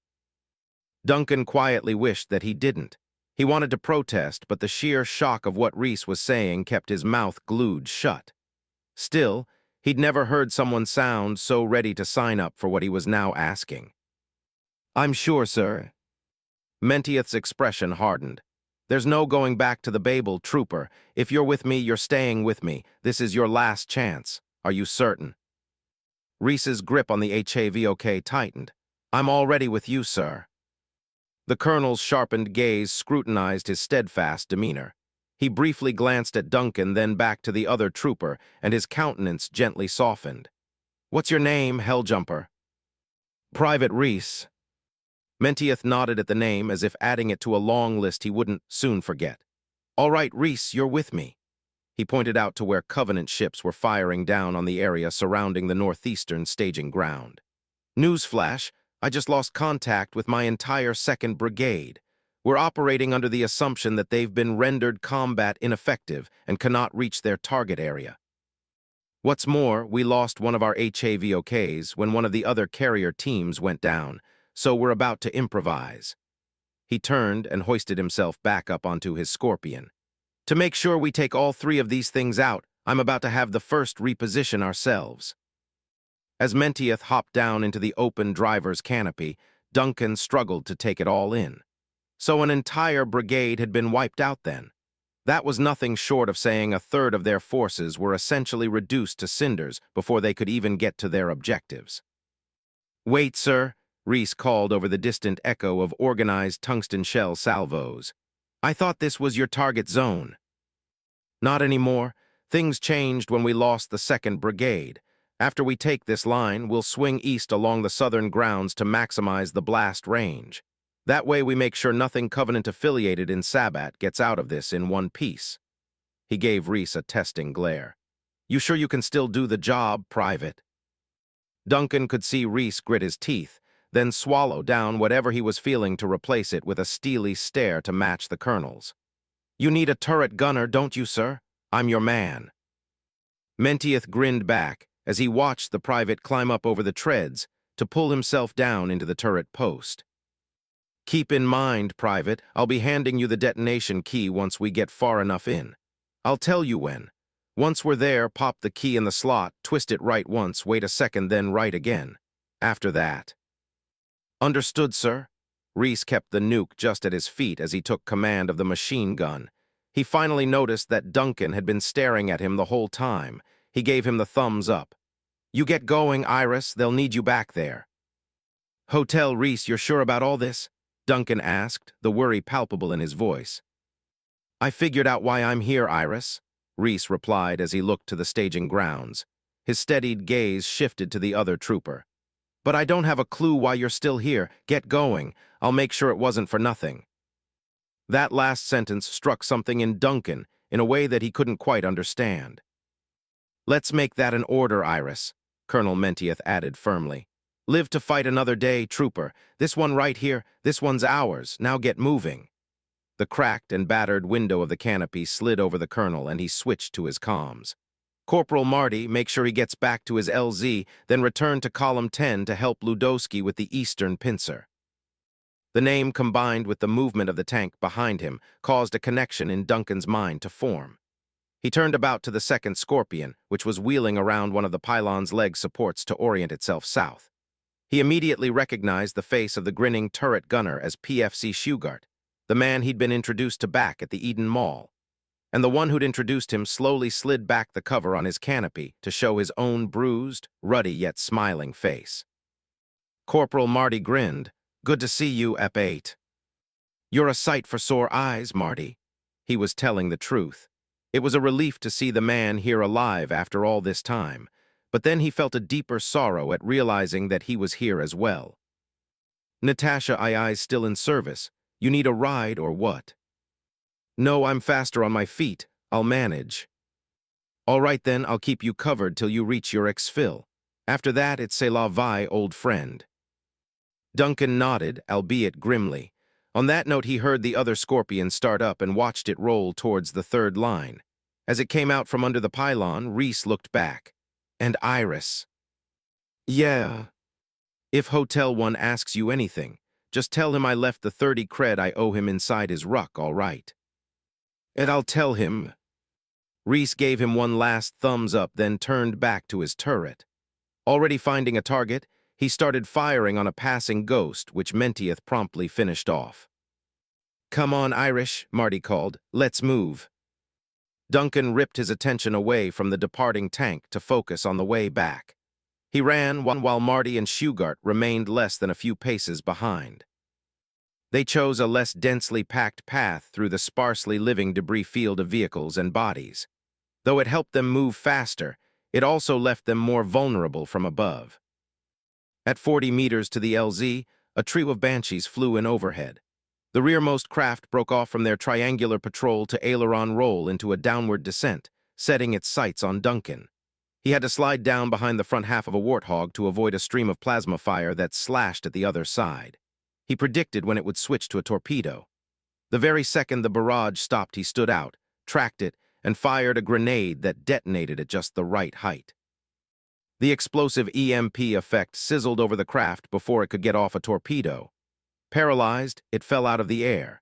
A: Duncan quietly wished that he didn't. He wanted to protest, but the sheer shock of what Reese was saying kept his mouth glued shut. Still, he'd never heard someone sound so ready to sign up for what he was now asking. "I'm sure, sir." Mentieth's expression hardened. "There's no going back to the Babel, trooper. If you're with me, you're staying with me. This is your last chance. Are you certain?" Reese's grip on the HAVOK tightened. "I'm already with you, sir." The colonel's sharpened gaze scrutinized his steadfast demeanor. He briefly glanced at Duncan, then back to the other trooper, and his countenance gently softened. "What's your name, Helljumper?" "Private Reese." Mentieth nodded at the name as if adding it to a long list he wouldn't soon forget. "All right, Reese, you're with me." He pointed out to where Covenant ships were firing down on the area surrounding the northeastern staging ground. "Newsflash, I just lost contact with my entire 2nd Brigade. We're operating under the assumption that they've been rendered combat ineffective and cannot reach their target area. What's more, we lost one of our HAVOKs when one of the other carrier teams went down, so we're about to improvise." He turned and hoisted himself back up onto his Scorpion. "To make sure we take all 3 of these things out, I'm about to have the first reposition ourselves." As Mentieth hopped down into the open driver's canopy, Duncan struggled to take it all in. So an entire brigade had been wiped out then. That was nothing short of saying a third of their forces were essentially reduced to cinders before they could even get to their objectives. "Wait, sir," Reese called over the distant echo of organized tungsten shell salvos. "I thought this was your target zone." "Not anymore. Things changed when we lost the 2nd Brigade. After we take this line, we'll swing east along the southern grounds to maximize the blast range. That way we make sure nothing Covenant-affiliated in Sabbat gets out of this in one piece." He gave Reese a testing glare. "You sure you can still do the job, Private?" Duncan could see Reese grit his teeth, then swallow down whatever he was feeling to replace it with a steely stare to match the colonel's. "You need a turret gunner, don't you, sir? I'm your man." Mentieth grinned back as he watched the private climb up over the treads to pull himself down into the turret post. "Keep in mind, Private, I'll be handing you the detonation key once we get far enough in. I'll tell you when. Once we're there, pop the key in the slot, twist it right once, wait a second, then right again. After that." "Understood, sir." Reese kept the nuke just at his feet as he took command of the machine gun. He finally noticed that Duncan had been staring at him the whole time. He gave him the thumbs up. "You get going, Iris. They'll need you back there." "Hotel Reese, you're sure about all this?" Duncan asked, the worry palpable in his voice. "I figured out why I'm here, Iris." Reese replied as he looked to the staging grounds. His steadied gaze shifted to the other trooper. "But I don't have a clue why you're still here. Get going. I'll make sure it wasn't for nothing." That last sentence struck something in Duncan in a way that he couldn't quite understand. "Let's make that an order, Iris," Colonel Mentieth added firmly. "Live to fight another day, trooper. This one right here, this one's ours. Now get moving." The cracked and battered window of the canopy slid over the colonel and he switched to his comms. "Corporal Marty, make sure he gets back to his LZ, then return to Column 10 to help Ludowski with the eastern pincer." The name combined with the movement of the tank behind him caused a connection in Duncan's mind to form. He turned about to the second Scorpion, which was wheeling around one of the pylon's leg supports to orient itself south. He immediately recognized the face of the grinning turret gunner as PFC Shugart, the man he'd been introduced to back at the Eden Mall. And the one who'd introduced him slowly slid back the cover on his canopy to show his own bruised, ruddy yet smiling face. Corporal Marty grinned. "Good to see you, EP8. You're a sight for sore eyes, Marty." He was telling the truth. It was a relief to see the man here alive after all this time, but then he felt a deeper sorrow at realizing that he was here as well. "Natasha II's still in service. You need a ride or what?" "No, I'm faster on my feet. I'll manage." "All right then, I'll keep you covered till you reach your exfil. After that, it's c'est la vie, old friend." Duncan nodded, albeit grimly. On that note, he heard the other Scorpion start up and watched it roll towards the third line. As it came out from under the pylon, Reese looked back. "And Iris." "Yeah. If Hotel 1 asks you anything, just tell him I left the 30 cred I owe him inside his ruck, all right?" "And I'll tell him." Reese gave him one last thumbs up, then turned back to his turret. Already finding a target, he started firing on a passing ghost, which Mentieth promptly finished off. "Come on, Irish," Marty called. "Let's move." Duncan ripped his attention away from the departing tank to focus on the way back. He ran while Marty and Shugart remained less than a few paces behind. They chose a less densely packed path through the sparsely living debris field of vehicles and bodies. Though it helped them move faster, it also left them more vulnerable from above. At 40 meters to the LZ, a trio of Banshees flew in overhead. The rearmost craft broke off from their triangular patrol to aileron roll into a downward descent, setting its sights on Duncan. He had to slide down behind the front half of a Warthog to avoid a stream of plasma fire that slashed at the other side. He predicted when it would switch to a torpedo. The very second the barrage stopped, he stood out, tracked it, and fired a grenade that detonated at just the right height. The explosive EMP effect sizzled over the craft before it could get off a torpedo. Paralyzed, it fell out of the air.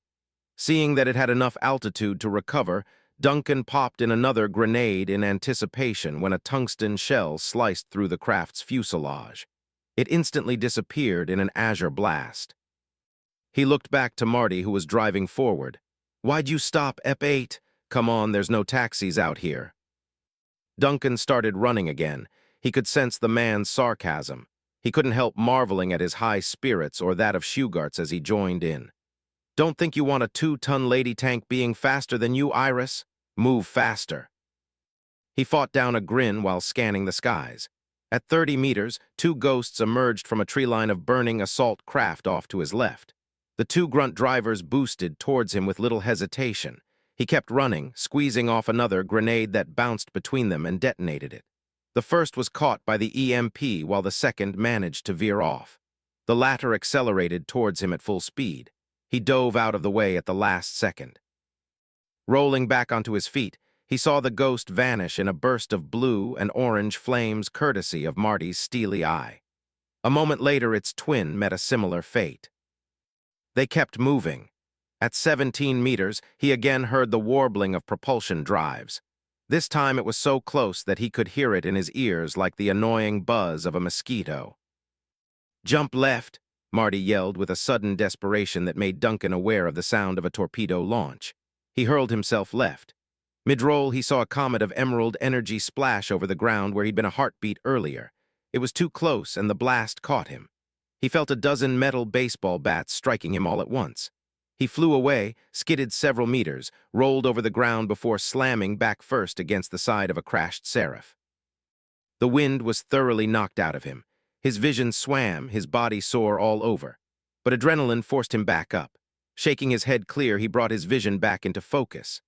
A: Seeing that it had enough altitude to recover, Duncan popped in another grenade in anticipation when a tungsten shell sliced through the craft's fuselage. It instantly disappeared in an azure blast. He looked back to Marty, who was driving forward. "Why'd you stop, EP8? Come on, there's no taxis out here." Duncan started running again. He could sense the man's sarcasm. He couldn't help marveling at his high spirits or that of Shugart's as he joined in. "Don't think you want a 2-ton lady tank being faster than you, Iris? Move faster." He fought down a grin while scanning the skies. At 30 meters, two ghosts emerged from a tree line of burning assault craft off to his left. The two grunt drivers boosted towards him with little hesitation. He kept running, squeezing off another grenade that bounced between them and detonated it. The first was caught by the EMP while the second managed to veer off. The latter accelerated towards him at full speed. He dove out of the way at the last second. Rolling back onto his feet, he saw the ghost vanish in a burst of blue and orange flames courtesy of Marty's steely eye. A moment later, its twin met a similar fate. They kept moving. At 17 meters, he again heard the warbling of propulsion drives. This time it was so close that he could hear it in his ears like the annoying buzz of a mosquito. "Jump left," Marty yelled with a sudden desperation that made Duncan aware of the sound of a torpedo launch. He hurled himself left. Mid-roll, he saw a comet of emerald energy splash over the ground where he'd been a heartbeat earlier. It was too close, and the blast caught him. He felt a dozen metal baseball bats striking him all at once. He flew away, skidded several meters, rolled over the ground before slamming back first against the side of a crashed Seraph. The wind was thoroughly knocked out of him. His vision swam, his body sore all over. But adrenaline forced him back up. Shaking his head clear, he brought his vision back into focus.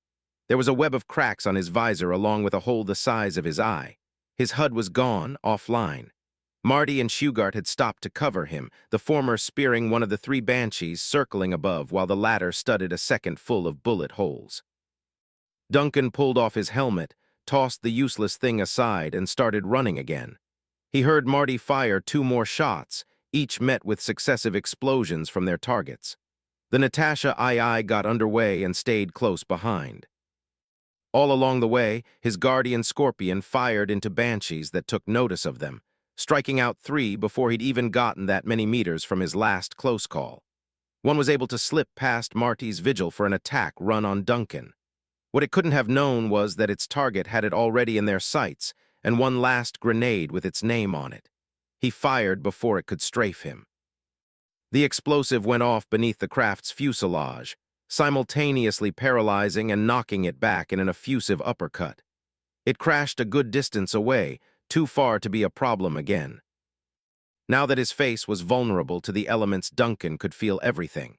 A: There was a web of cracks on his visor along with a hole the size of his eye. His HUD was gone, offline. Marty and Shugart had stopped to cover him, the former spearing one of the three banshees circling above while the latter studded a second full of bullet holes. Duncan pulled off his helmet, tossed the useless thing aside, and started running again. He heard Marty fire 2 more shots, each met with successive explosions from their targets. The Natasha II got underway and stayed close behind. All along the way, his guardian Scorpion fired into banshees that took notice of them, striking out 3 before he'd even gotten that many meters from his last close call. One was able to slip past Marty's vigil for an attack run on Duncan. What it couldn't have known was that its target had it already in their sights, and one last grenade with its name on it. He fired before it could strafe him. The explosive went off beneath the craft's fuselage, simultaneously paralyzing and knocking it back in an effusive uppercut. It crashed a good distance away, too far to be a problem again. Now that his face was vulnerable to the elements, Duncan could feel everything.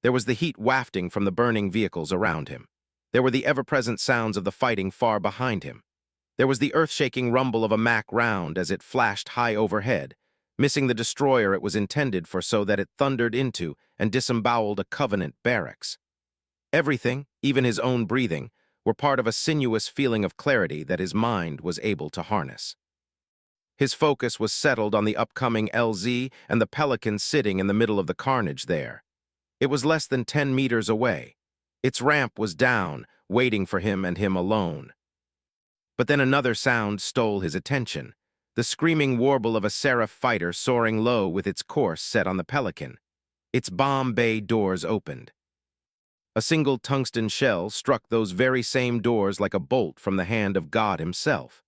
A: There was the heat wafting from the burning vehicles around him. There were the ever-present sounds of the fighting far behind him. There was the earth-shaking rumble of a Mac round as it flashed high overhead, missing the destroyer it was intended for so that it thundered into and disemboweled a Covenant barracks. Everything, even his own breathing, were part of a sinuous feeling of clarity that his mind was able to harness. His focus was settled on the upcoming LZ and the Pelican sitting in the middle of the carnage there. It was less than 10 meters away. Its ramp was down, waiting for him and him alone. But then another sound stole his attention, the screaming warble of a Seraph fighter soaring low with its course set on the Pelican. Its bomb bay doors opened. A single tungsten shell struck those very same doors like a bolt from the hand of God himself.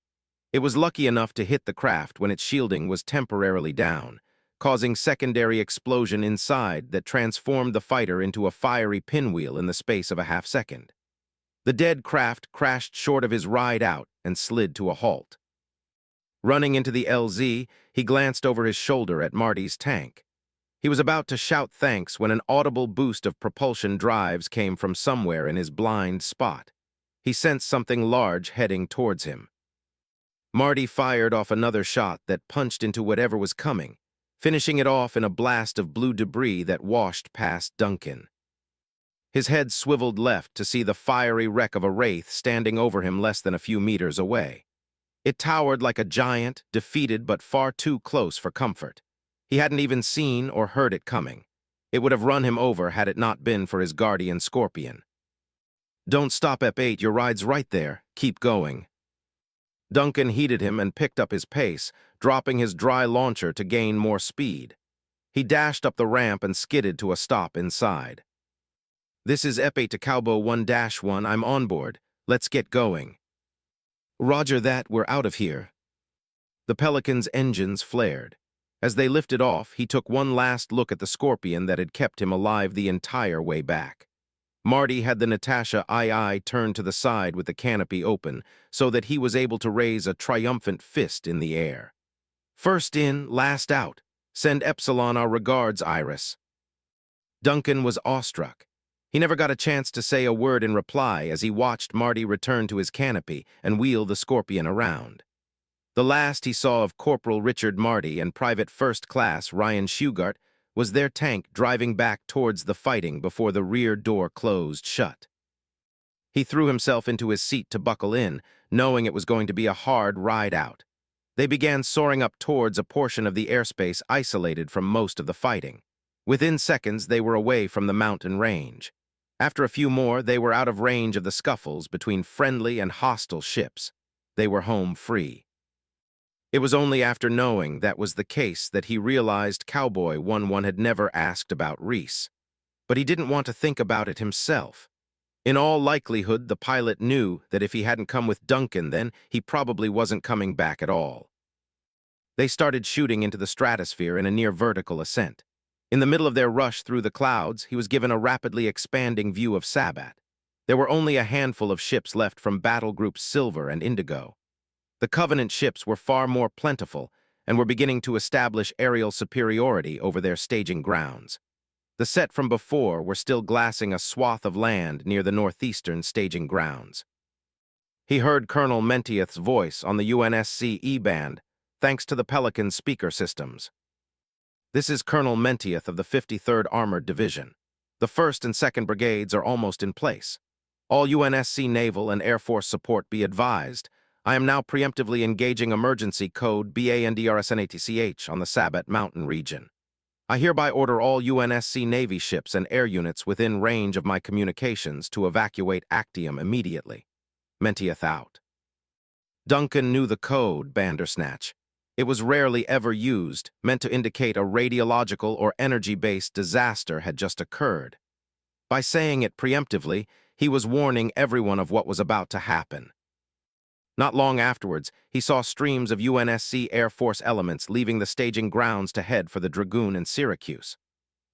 A: It was lucky enough to hit the craft when its shielding was temporarily down, causing secondary explosion inside that transformed the fighter into a fiery pinwheel in the space of a half-second. The dead craft crashed short of his ride out and slid to a halt. Running into the LZ, he glanced over his shoulder at Marty's tank. He was about to shout thanks when an audible boost of propulsion drives came from somewhere in his blind spot. He sensed something large heading towards him. Marty fired off another shot that punched into whatever was coming, finishing it off in a blast of blue debris that washed past Duncan. His head swiveled left to see the fiery wreck of a Wraith standing over him less than a few meters away. It towered like a giant, defeated but far too close for comfort. He hadn't even seen or heard it coming. It would have run him over had it not been for his guardian Scorpion. "Don't stop, Ep8, your ride's right there. Keep going." Duncan heeded him and picked up his pace, dropping his dry launcher to gain more speed. He dashed up the ramp and skidded to a stop inside. "This is Ep8 to Cowboy 1-1, I'm on board. Let's get going." "Roger that, we're out of here." The Pelican's engines flared. As they lifted off, he took one last look at the Scorpion that had kept him alive the entire way back. Marty had the Natasha II turned to the side with the canopy open so that he was able to raise a triumphant fist in the air. "First in, last out. Send Epsilon our regards, Iris." Duncan was awestruck. He never got a chance to say a word in reply as he watched Marty return to his canopy and wheel the Scorpion around. The last he saw of Corporal Richard Marty and Private First Class Ryan Shugart was their tank driving back towards the fighting before the rear door closed shut. He threw himself into his seat to buckle in, knowing it was going to be a hard ride out. They began soaring up towards a portion of the airspace isolated from most of the fighting. Within seconds, they were away from the mountain range. After a few more, they were out of range of the scuffles between friendly and hostile ships. They were home free. It was only after knowing that was the case that he realized Cowboy 1-1 had never asked about Reese. But he didn't want to think about it himself. In all likelihood, the pilot knew that if he hadn't come with Duncan then, he probably wasn't coming back at all. They started shooting into the stratosphere in a near-vertical ascent. In the middle of their rush through the clouds, he was given a rapidly expanding view of Sabbat. There were only a handful of ships left from battle groups Silver and Indigo. The Covenant ships were far more plentiful and were beginning to establish aerial superiority over their staging grounds. The set from before were still glassing a swath of land near the northeastern staging grounds. He heard Colonel Mentieth's voice on the UNSC E-band, thanks to the Pelican's speaker systems. "This is Colonel Mentieth of the 53rd Armored Division. The 1st and 2nd Brigades are almost in place. All UNSC Naval and Air Force support be advised. I am now preemptively engaging emergency code BANDRSNATCH on the Sabbat Mountain region. I hereby order all UNSC Navy ships and air units within range of my communications to evacuate Actium immediately. Mentieth out." Duncan knew the code, Bandersnatch. It was rarely ever used, meant to indicate a radiological or energy-based disaster had just occurred. By saying it preemptively, he was warning everyone of what was about to happen. Not long afterwards, he saw streams of UNSC Air Force elements leaving the staging grounds to head for the Dragoon and Syracuse.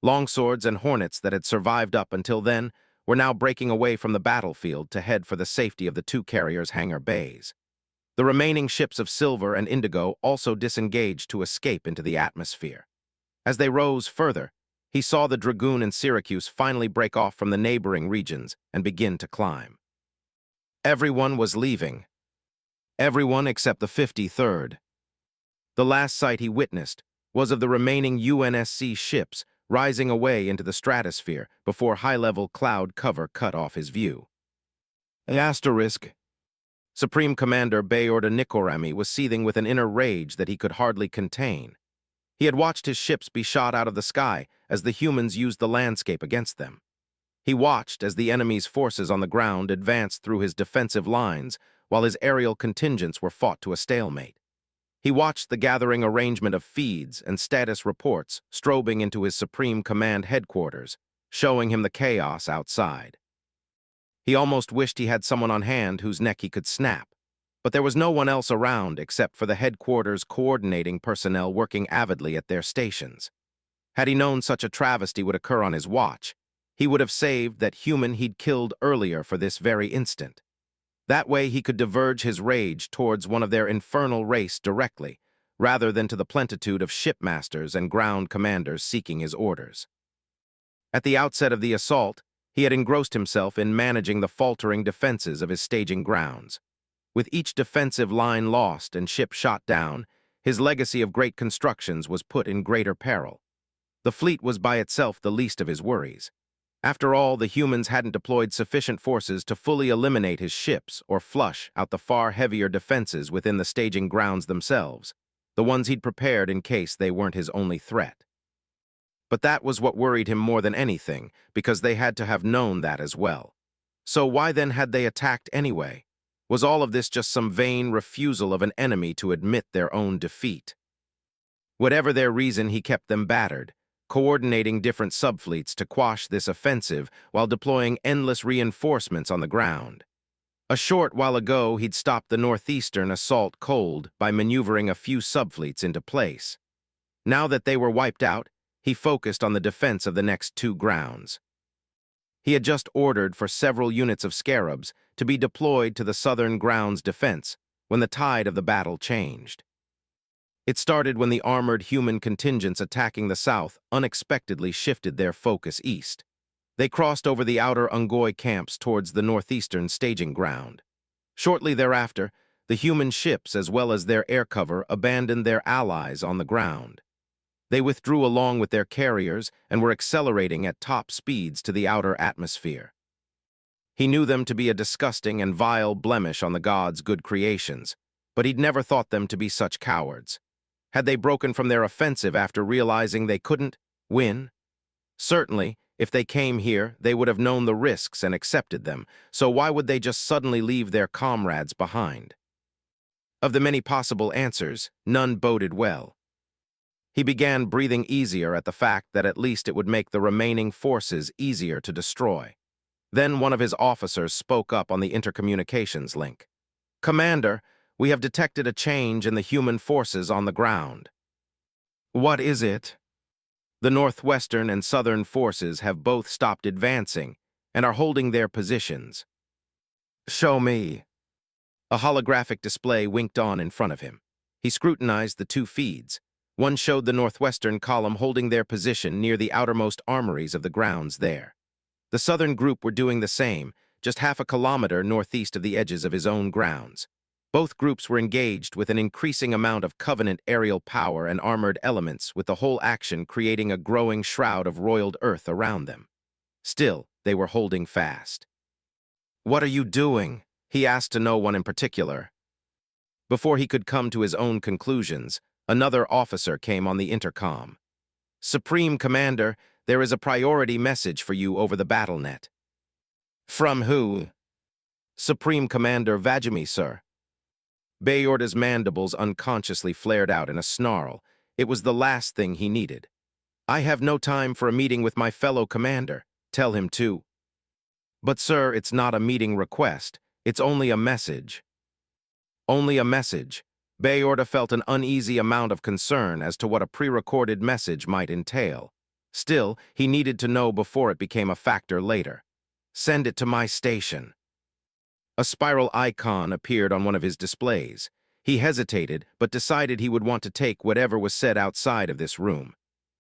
A: Longswords and Hornets that had survived up until then were now breaking away from the battlefield to head for the safety of the two carriers' hangar bays. The remaining ships of Silver and Indigo also disengaged to escape into the atmosphere. As they rose further, he saw the Dragoon and Syracuse finally break off from the neighboring regions and begin to climb. Everyone was leaving. Everyone except the 53rd. The last sight he witnessed was of the remaining UNSC ships rising away into the stratosphere before high-level cloud cover cut off his view. Asterisk. Supreme Commander Bayorda Nikorami was seething with an inner rage that he could hardly contain. He had watched his ships be shot out of the sky as the humans used the landscape against them. He watched as the enemy's forces on the ground advanced through his defensive lines while his aerial contingents were fought to a stalemate. He watched the gathering arrangement of feeds and status reports strobing into his Supreme Command headquarters, showing him the chaos outside. He almost wished he had someone on hand whose neck he could snap, but there was no one else around except for the headquarters coordinating personnel working avidly at their stations. Had he known such a travesty would occur on his watch, he would have saved that human he'd killed earlier for this very instant. That way he could diverge his rage towards one of their infernal race directly, rather than to the plentitude of shipmasters and ground commanders seeking his orders. At the outset of the assault, he had engrossed himself in managing the faltering defenses of his staging grounds. With each defensive line lost and ship shot down, his legacy of great constructions was put in greater peril. The fleet was by itself the least of his worries. After all, the humans hadn't deployed sufficient forces to fully eliminate his ships or flush out the far heavier defenses within the staging grounds themselves, the ones he'd prepared in case they weren't his only threat. But that was what worried him more than anything, because they had to have known that as well. So why then had they attacked anyway? Was all of this just some vain refusal of an enemy to admit their own defeat? Whatever their reason, he kept them battered, coordinating different subfleets to quash this offensive while deploying endless reinforcements on the ground. A short while ago, he'd stopped the northeastern assault cold by maneuvering a few subfleets into place. Now that they were wiped out, he focused on the defense of the next two grounds. He had just ordered for several units of Scarabs to be deployed to the southern grounds defense when the tide of the battle changed. It started when the armored human contingents attacking the south unexpectedly shifted their focus east. They crossed over the outer Ungoy camps towards the northeastern staging ground. Shortly thereafter, the human ships as well as their air cover abandoned their allies on the ground. They withdrew along with their carriers and were accelerating at top speeds to the outer atmosphere. He knew them to be a disgusting and vile blemish on the gods' good creations, but he'd never thought them to be such cowards. Had they broken from their offensive after realizing they couldn't win? Certainly, if they came here, they would have known the risks and accepted them, so why would they just suddenly leave their comrades behind? Of the many possible answers, none boded well. He began breathing easier at the fact that at least it would make the remaining forces easier to destroy. Then one of his officers spoke up on the intercommunications link. "Commander, we have detected a change in the human forces on the ground." "What is it?" The northwestern and southern forces have both stopped advancing and are holding their positions. Show me. A holographic display winked on in front of him. He scrutinized the two feeds. One showed the northwestern column holding their position near the outermost armories of the grounds there. The southern group were doing the same, just half a kilometer northeast of the edges of his own grounds. Both groups were engaged with an increasing amount of Covenant aerial power and armored elements, with the whole action creating a growing shroud of roiled earth around them. Still, they were holding fast. "What are you doing?" he asked to no one in particular. Before he could come to his own conclusions, another officer came on the intercom. "Supreme Commander, there is a priority message for you over the BattleNet." "From who?" "Supreme Commander Vajimi, sir." Bayorda's mandibles unconsciously flared out in a snarl. It was the last thing he needed. "I have no time for a meeting with my fellow commander. Tell him to." "But sir, it's not a meeting request. It's only a message." Only a message. Bayorda felt an uneasy amount of concern as to what a pre-recorded message might entail. Still, he needed to know before it became a factor later. "Send it to my station." A spiral icon appeared on one of his displays. He hesitated, but decided he would want to take whatever was said outside of this room.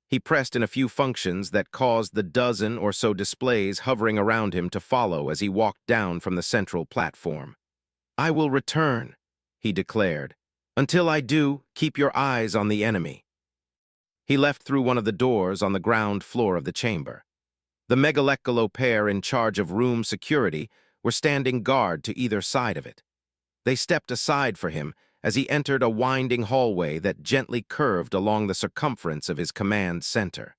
A: He pressed in a few functions that caused the dozen or so displays hovering around him to follow as he walked down from the central platform. "I will return," he declared. "Until I do, keep your eyes on the enemy." He left through one of the doors on the ground floor of the chamber. The Megalekalo pair in charge of room security were standing guard to either side of it. They stepped aside for him as he entered a winding hallway that gently curved along the circumference of his command center.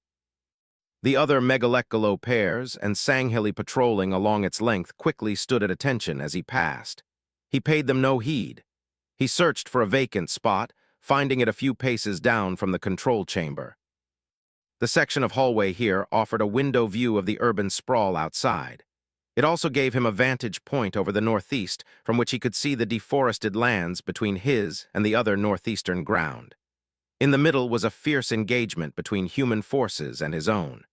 A: The other Megalekalo pairs and Sangheli patrolling along its length quickly stood at attention as he passed. He paid them no heed. He searched for a vacant spot, finding it a few paces down from the control chamber. The section of hallway here offered a window view of the urban sprawl outside. It also gave him a vantage point over the northeast, from which he could see the deforested lands between his and the other northeastern ground. In the middle was a fierce engagement between human forces and his own.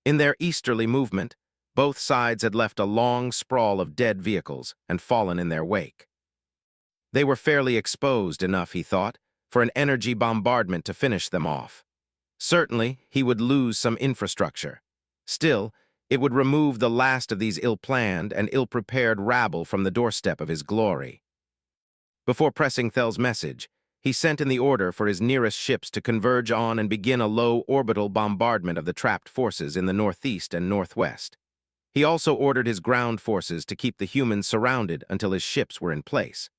A: In their easterly movement, both sides had left a long sprawl of dead vehicles and fallen in their wake. They were fairly exposed enough, he thought, for an energy bombardment to finish them off. Certainly, he would lose some infrastructure. Still, it would remove the last of these ill-planned and ill-prepared rabble from the doorstep of his glory. Before pressing Thel's message, he sent in the order for his nearest ships to converge on and begin a low orbital bombardment of the trapped forces in the northeast and northwest. He also ordered his ground forces to keep the humans surrounded until his ships were in place.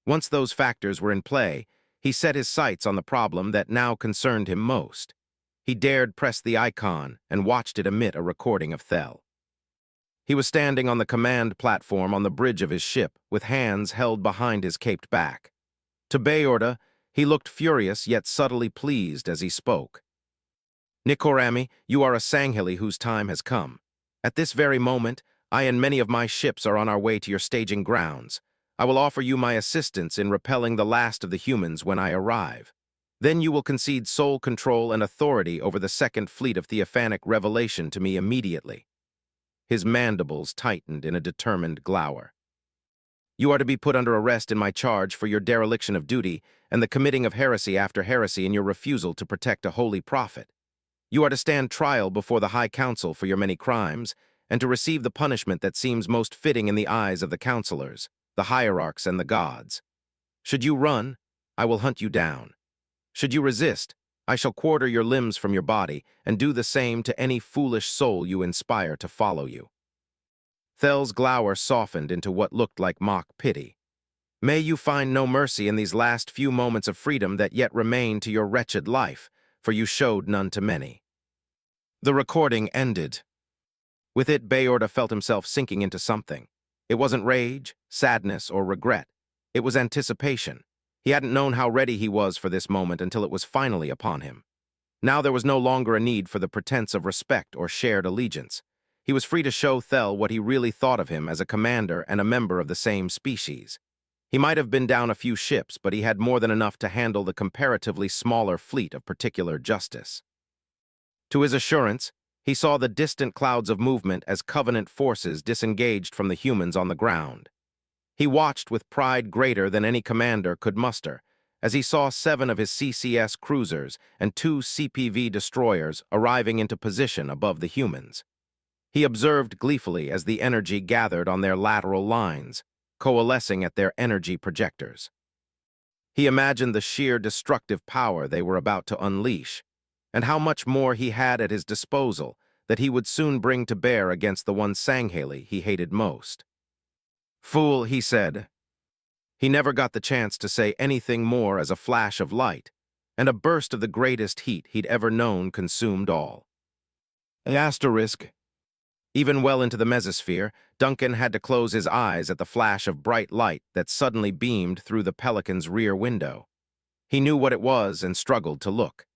A: Once those factors were in play, he set his sights on the problem that now concerned him most. He dared press the icon and watched it emit a recording of Thel. He was standing on the command platform on the bridge of his ship, with hands held behind his caped back. To Bayorda, he looked furious yet subtly pleased as he spoke. "Nikorami, you are a Sangheli whose time has come. At this very moment, I and many of my ships are on our way to your staging grounds. I will offer you my assistance in repelling the last of the humans when I arrive. Then you will concede sole control and authority over the Second Fleet of Theophanic Revelation to me immediately." His mandibles tightened in a determined glower. "You are to be put under arrest in my charge for your dereliction of duty and the committing of heresy after heresy in your refusal to protect a holy prophet. You are to stand trial before the High Council for your many crimes, and to receive the punishment that seems most fitting in the eyes of the counselors, the hierarchs, and the gods. Should you run, I will hunt you down. Should you resist, I shall quarter your limbs from your body and do the same to any foolish soul you inspire to follow you." Thel's glower softened into what looked like mock pity. "May you find no mercy in these last few moments of freedom that yet remain to your wretched life, for you showed none to many." The recording ended. With it, Bayorda felt himself sinking into something. It wasn't rage, sadness, or regret. It was anticipation. He hadn't known how ready he was for this moment until it was finally upon him. Now there was no longer a need for the pretense of respect or shared allegiance. He was free to show Thel what he really thought of him as a commander and a member of the same species. He might have been down a few ships, but he had more than enough to handle the comparatively smaller fleet of particular justice. To his assurance, he saw the distant clouds of movement as Covenant forces disengaged from the humans on the ground. He watched with pride greater than any commander could muster, as he saw 7 of his CCS cruisers and 2 CPV destroyers arriving into position above the humans. He observed gleefully as the energy gathered on their lateral lines, coalescing at their energy projectors. He imagined the sheer destructive power they were about to unleash, and how much more he had at his disposal that he would soon bring to bear against the one Sanghaley he hated most. "Fool," he said. He never got the chance to say anything more as a flash of light, and a burst of the greatest heat he'd ever known consumed all. Asterisk. Even well into the mesosphere, Duncan had to close his eyes at the flash of bright light that suddenly beamed through the Pelican's rear window. He knew what it was and struggled to look.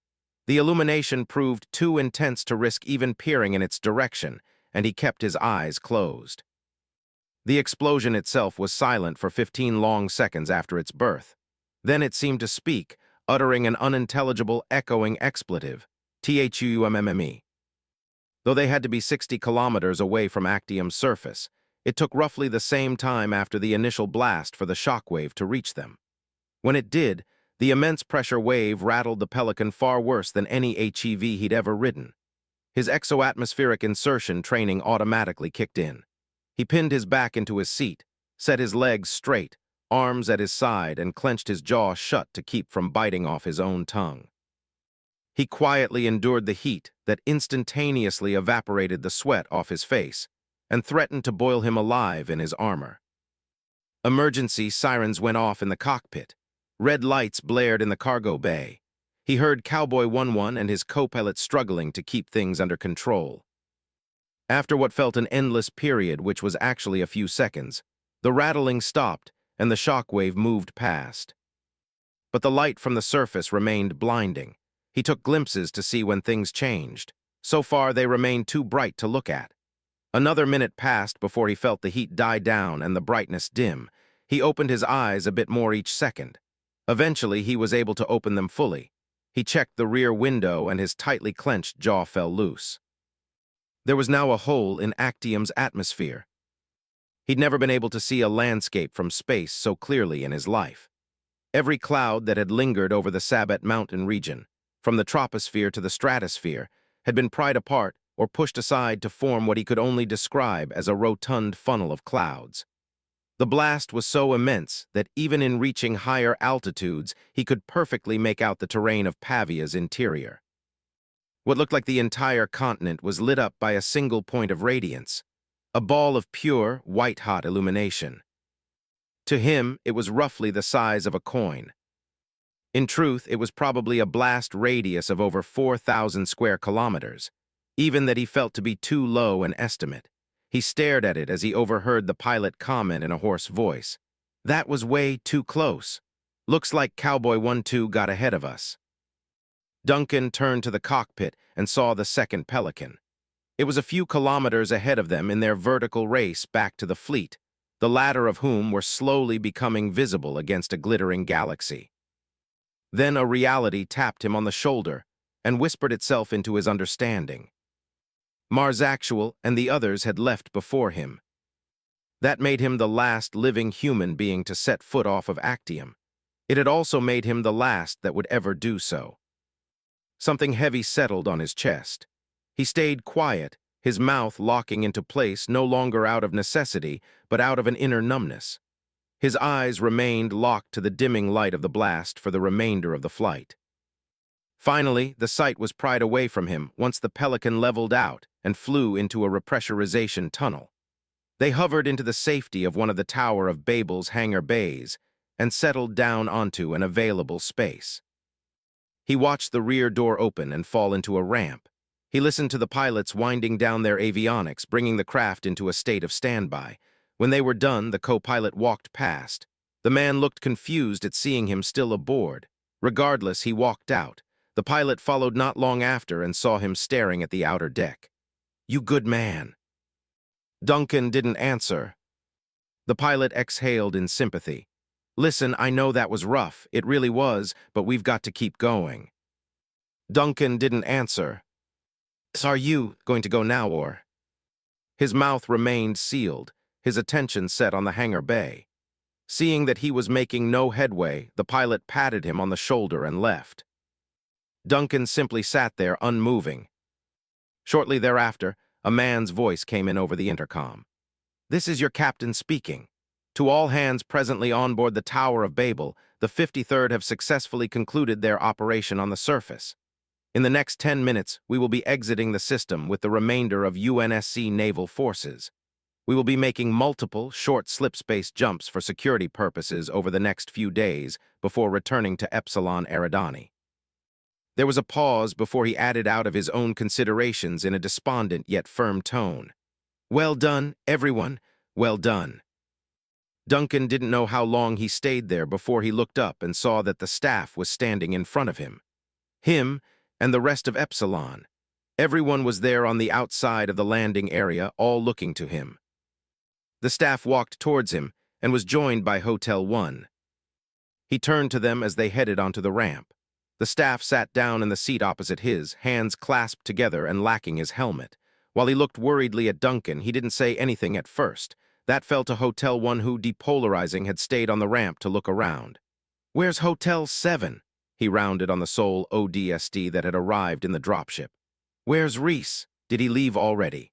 A: The illumination proved too intense to risk even peering in its direction, and he kept his eyes closed. The explosion itself was silent for 15 long seconds after its birth. Then it seemed to speak, uttering an unintelligible, echoing expletive, THUMMME. Though they had to be 60 kilometers away from Actium's surface, it took roughly the same time after the initial blast for the shockwave to reach them. When it did, the immense pressure wave rattled the Pelican far worse than any HEV he'd ever ridden. His exoatmospheric insertion training automatically kicked in. He pinned his back into his seat, set his legs straight, arms at his side, and clenched his jaw shut to keep from biting off his own tongue. He quietly endured the heat that instantaneously evaporated the sweat off his face and threatened to boil him alive in his armor. Emergency sirens went off in the cockpit. Red lights blared in the cargo bay. He heard Cowboy 11 and his co-pilot struggling to keep things under control. After what felt an endless period, which was actually a few seconds, the rattling stopped and the shockwave moved past. But the light from the surface remained blinding. He took glimpses to see when things changed. So far, they remained too bright to look at. Another minute passed before he felt the heat die down and the brightness dim. He opened his eyes a bit more each second. Eventually, he was able to open them fully. He checked the rear window and his tightly clenched jaw fell loose. There was now a hole in Actium's atmosphere. He'd never been able to see a landscape from space so clearly in his life. Every cloud that had lingered over the Sabet mountain region, from the troposphere to the stratosphere, had been pried apart or pushed aside to form what he could only describe as a rotund funnel of clouds. The blast was so immense that even in reaching higher altitudes, he could perfectly make out the terrain of Pavia's interior. What looked like the entire continent was lit up by a single point of radiance, a ball of pure, white-hot illumination. To him, it was roughly the size of a coin. In truth, it was probably a blast radius of over 4,000 square kilometers, even that he felt to be too low an estimate. He stared at it as he overheard the pilot comment in a hoarse voice. "That was way too close. Looks like Cowboy 12 got ahead of us." Duncan turned to the cockpit and saw the second Pelican. It was a few kilometers ahead of them in their vertical race back to the fleet, the latter of whom were slowly becoming visible against a glittering galaxy. Then a reality tapped him on the shoulder and whispered itself into his understanding. Mars Actual and the others had left before him. That made him the last living human being to set foot off of Actium. It had also made him the last that would ever do so. Something heavy settled on his chest. He stayed quiet, his mouth locking into place no longer out of necessity, but out of an inner numbness. His eyes remained locked to the dimming light of the blast for the remainder of the flight. Finally, the sight was pried away from him once the Pelican leveled out and flew into a repressurization tunnel. They hovered into the safety of one of the Tower of Babel's hangar bays and settled down onto an available space. He watched the rear door open and fall into a ramp. He listened to the pilots winding down their avionics, bringing the craft into a state of standby. When they were done, the co-pilot walked past. The man looked confused at seeing him still aboard. Regardless, he walked out. The pilot followed not long after and saw him staring at the outer deck. "You good man." Duncan didn't answer. The pilot exhaled in sympathy. "Listen, I know that was rough. It really was, but we've got to keep going." Duncan didn't answer. Are you going to go now, or? His mouth remained sealed, his attention set on the hangar bay. Seeing that he was making no headway, the pilot patted him on the shoulder and left. Duncan simply sat there, unmoving. Shortly thereafter, a man's voice came in over the intercom. "This is your captain speaking. To all hands presently on board the Tower of Babel, the 53rd have successfully concluded their operation on the surface. In the next 10 minutes, we will be exiting the system with the remainder of UNSC naval forces. We will be making multiple short slip-space jumps for security purposes over the next few days before returning to Epsilon Eridani." There was a pause before he added out of his own considerations in a despondent yet firm tone. "Well done, everyone. Well done." Duncan didn't know how long he stayed there before he looked up and saw that the staff was standing in front of him. Him and the rest of Epsilon. Everyone was there on the outside of the landing area, all looking to him. The staff walked towards him and was joined by Hotel 1. He turned to them as they headed onto the ramp. The staff sat down in the seat opposite his, hands clasped together and lacking his helmet. While he looked worriedly at Duncan, he didn't say anything at first. That fell to Hotel 1, who, depolarizing, had stayed on the ramp to look around. "Where's Hotel 7? He rounded on the sole ODST that had arrived in the dropship. "Where's Reese? Did he leave already?"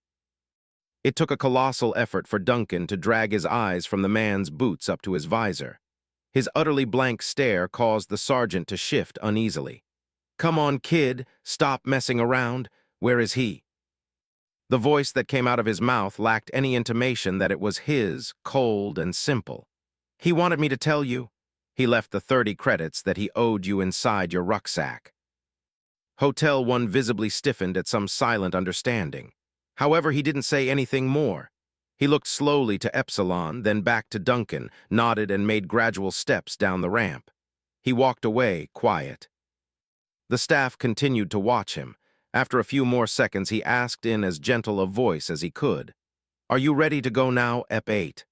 A: It took a colossal effort for Duncan to drag his eyes from the man's boots up to his visor. His utterly blank stare caused the sergeant to shift uneasily. "Come on, kid, stop messing around. Where is he?" The voice that came out of his mouth lacked any intimation that it was his, cold and simple. "He wanted me to tell you. He left the 30 credits that he owed you inside your rucksack." Hotel 1 visibly stiffened at some silent understanding. However, he didn't say anything more. He looked slowly to Epsilon, then back to Duncan, nodded and made gradual steps down the ramp. He walked away, quiet. The staff continued to watch him. After a few more seconds, he asked in as gentle a voice as he could, "Are you ready to go now, EP8?"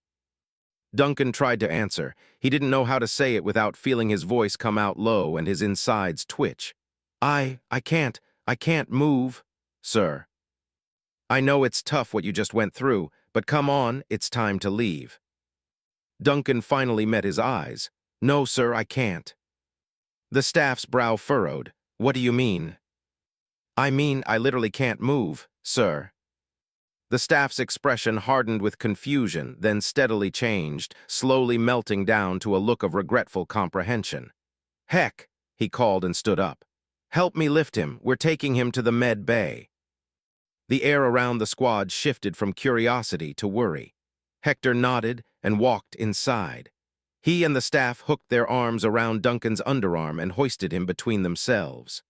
A: Duncan tried to answer. He didn't know how to say it without feeling his voice come out low and his insides twitch. I can't move, sir. I know it's tough what you just went through, but come on, it's time to leave." Duncan finally met his eyes. "No, sir, I can't." The staff's brow furrowed. "What do you mean?" "I mean, I literally can't move, sir." The staff's expression hardened with confusion, then steadily changed, slowly melting down to a look of regretful comprehension. "Heck," he called and stood up. "Help me lift him. We're taking him to the med bay." The air around the squad shifted from curiosity to worry. Hector nodded and walked inside. He and the staff hooked their arms around Duncan's underarm and hoisted him between themselves.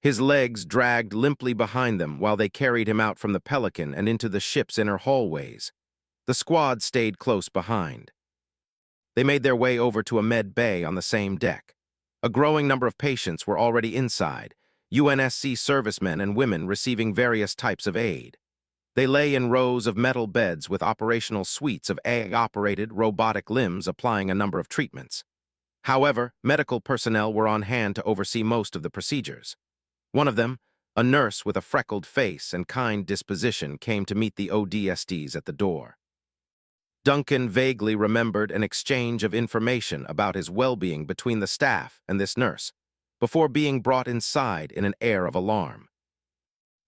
A: His legs dragged limply behind them while they carried him out from the Pelican and into the ship's inner hallways. The squad stayed close behind. They made their way over to a med bay on the same deck. A growing number of patients were already inside, UNSC servicemen and women receiving various types of aid. They lay in rows of metal beds with operational suites of AI-operated robotic limbs applying a number of treatments. However, medical personnel were on hand to oversee most of the procedures. One of them, a nurse with a freckled face and kind disposition, came to meet the ODSTs at the door. Duncan vaguely remembered an exchange of information about his well-being between the staff and this nurse, before being brought inside in an air of alarm.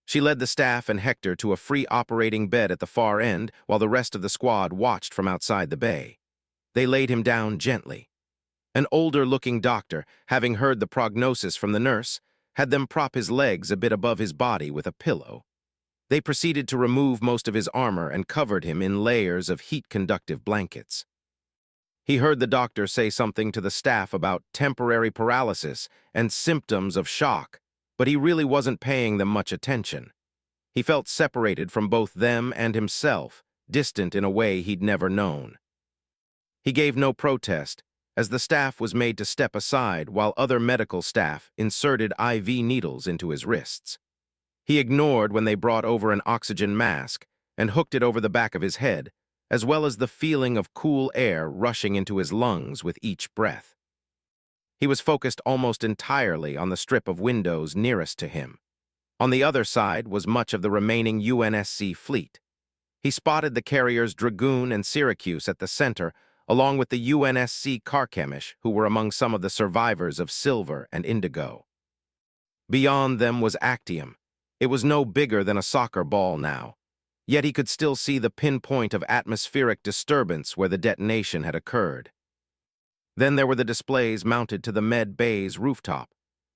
A: She led the staff and Hector to a free operating bed at the far end while the rest of the squad watched from outside the bay. They laid him down gently. An older-looking doctor, having heard the prognosis from the nurse, had them prop his legs a bit above his body with a pillow. They proceeded to remove most of his armor and covered him in layers of heat-conductive blankets. He heard the doctor say something to the staff about temporary paralysis and symptoms of shock, but he really wasn't paying them much attention. He felt separated from both them and himself, distant in a way he'd never known. He gave no protest, as the staff was made to step aside while other medical staff inserted IV needles into his wrists. He ignored when they brought over an oxygen mask and hooked it over the back of his head, as well as the feeling of cool air rushing into his lungs with each breath. He was focused almost entirely on the strip of windows nearest to him. On the other side was much of the remaining UNSC fleet. He spotted the carriers Dragoon and Syracuse at the center, along with the UNSC Carchemish, who were among some of the survivors of Silver and Indigo. Beyond them was Actium. It was no bigger than a soccer ball now, yet he could still see the pinpoint of atmospheric disturbance where the detonation had occurred. Then there were the displays mounted to the Med Bay's rooftop,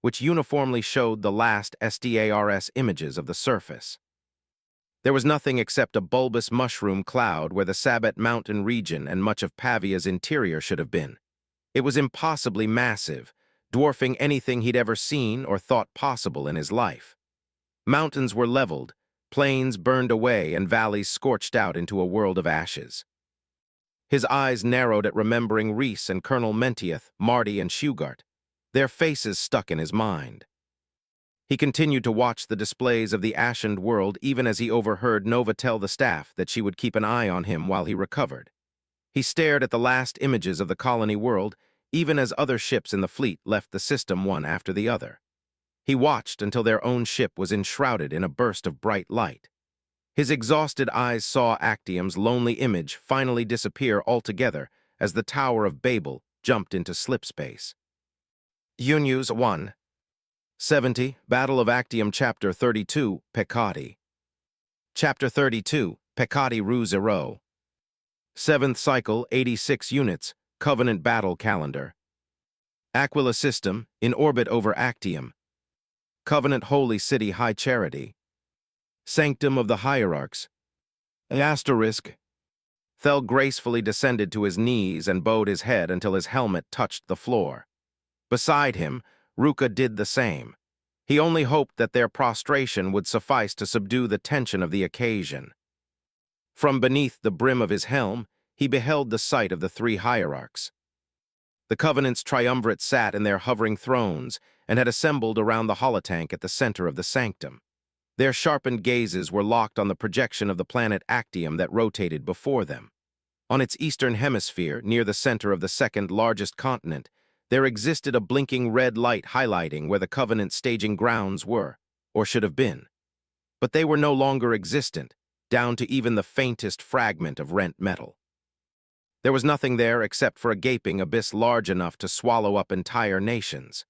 A: which uniformly showed the last SDARS images of the surface. There was nothing except a bulbous mushroom cloud where the Sabet Mountain region and much of Pavia's interior should have been. It was impossibly massive, dwarfing anything he'd ever seen or thought possible in his life. Mountains were leveled, plains burned away, and valleys scorched out into a world of ashes. His eyes narrowed at remembering Reese and Colonel Mentieth, Marty and Shugart. Their faces stuck in his mind. He continued to watch the displays of the ashened world even as he overheard Nova tell the staff that she would keep an eye on him while he recovered. He stared at the last images of the colony world even as other ships in the fleet left the system one after the other. He watched until their own ship was enshrouded in a burst of bright light. His exhausted eyes saw Actium's lonely image finally disappear altogether as the Tower of Babel jumped into slipspace. UNUS 1. 70, Battle of Actium Chapter 32, Peccati. Chapter 32, Peccati Rue Zero. 7th Cycle, 86 units, Covenant Battle Calendar. Aquila System, in orbit over Actium. Covenant Holy City High Charity. Sanctum of the Hierarchs. Asterisk. Thel gracefully descended to his knees and bowed his head until his helmet touched the floor. Beside him, Ruka did the same. He only hoped that their prostration would suffice to subdue the tension of the occasion. From beneath the brim of his helm, he beheld the sight of the three hierarchs. The Covenant's triumvirate sat in their hovering thrones and had assembled around the holotank at the center of the sanctum. Their sharpened gazes were locked on the projection of the planet Actium that rotated before them. On its eastern hemisphere, near the center of the second largest continent, there existed a blinking red light highlighting where the Covenant's staging grounds were, or should have been. But they were no longer existent, down to even the faintest fragment of rent metal. There was nothing there except for a gaping abyss large enough to swallow up entire nations.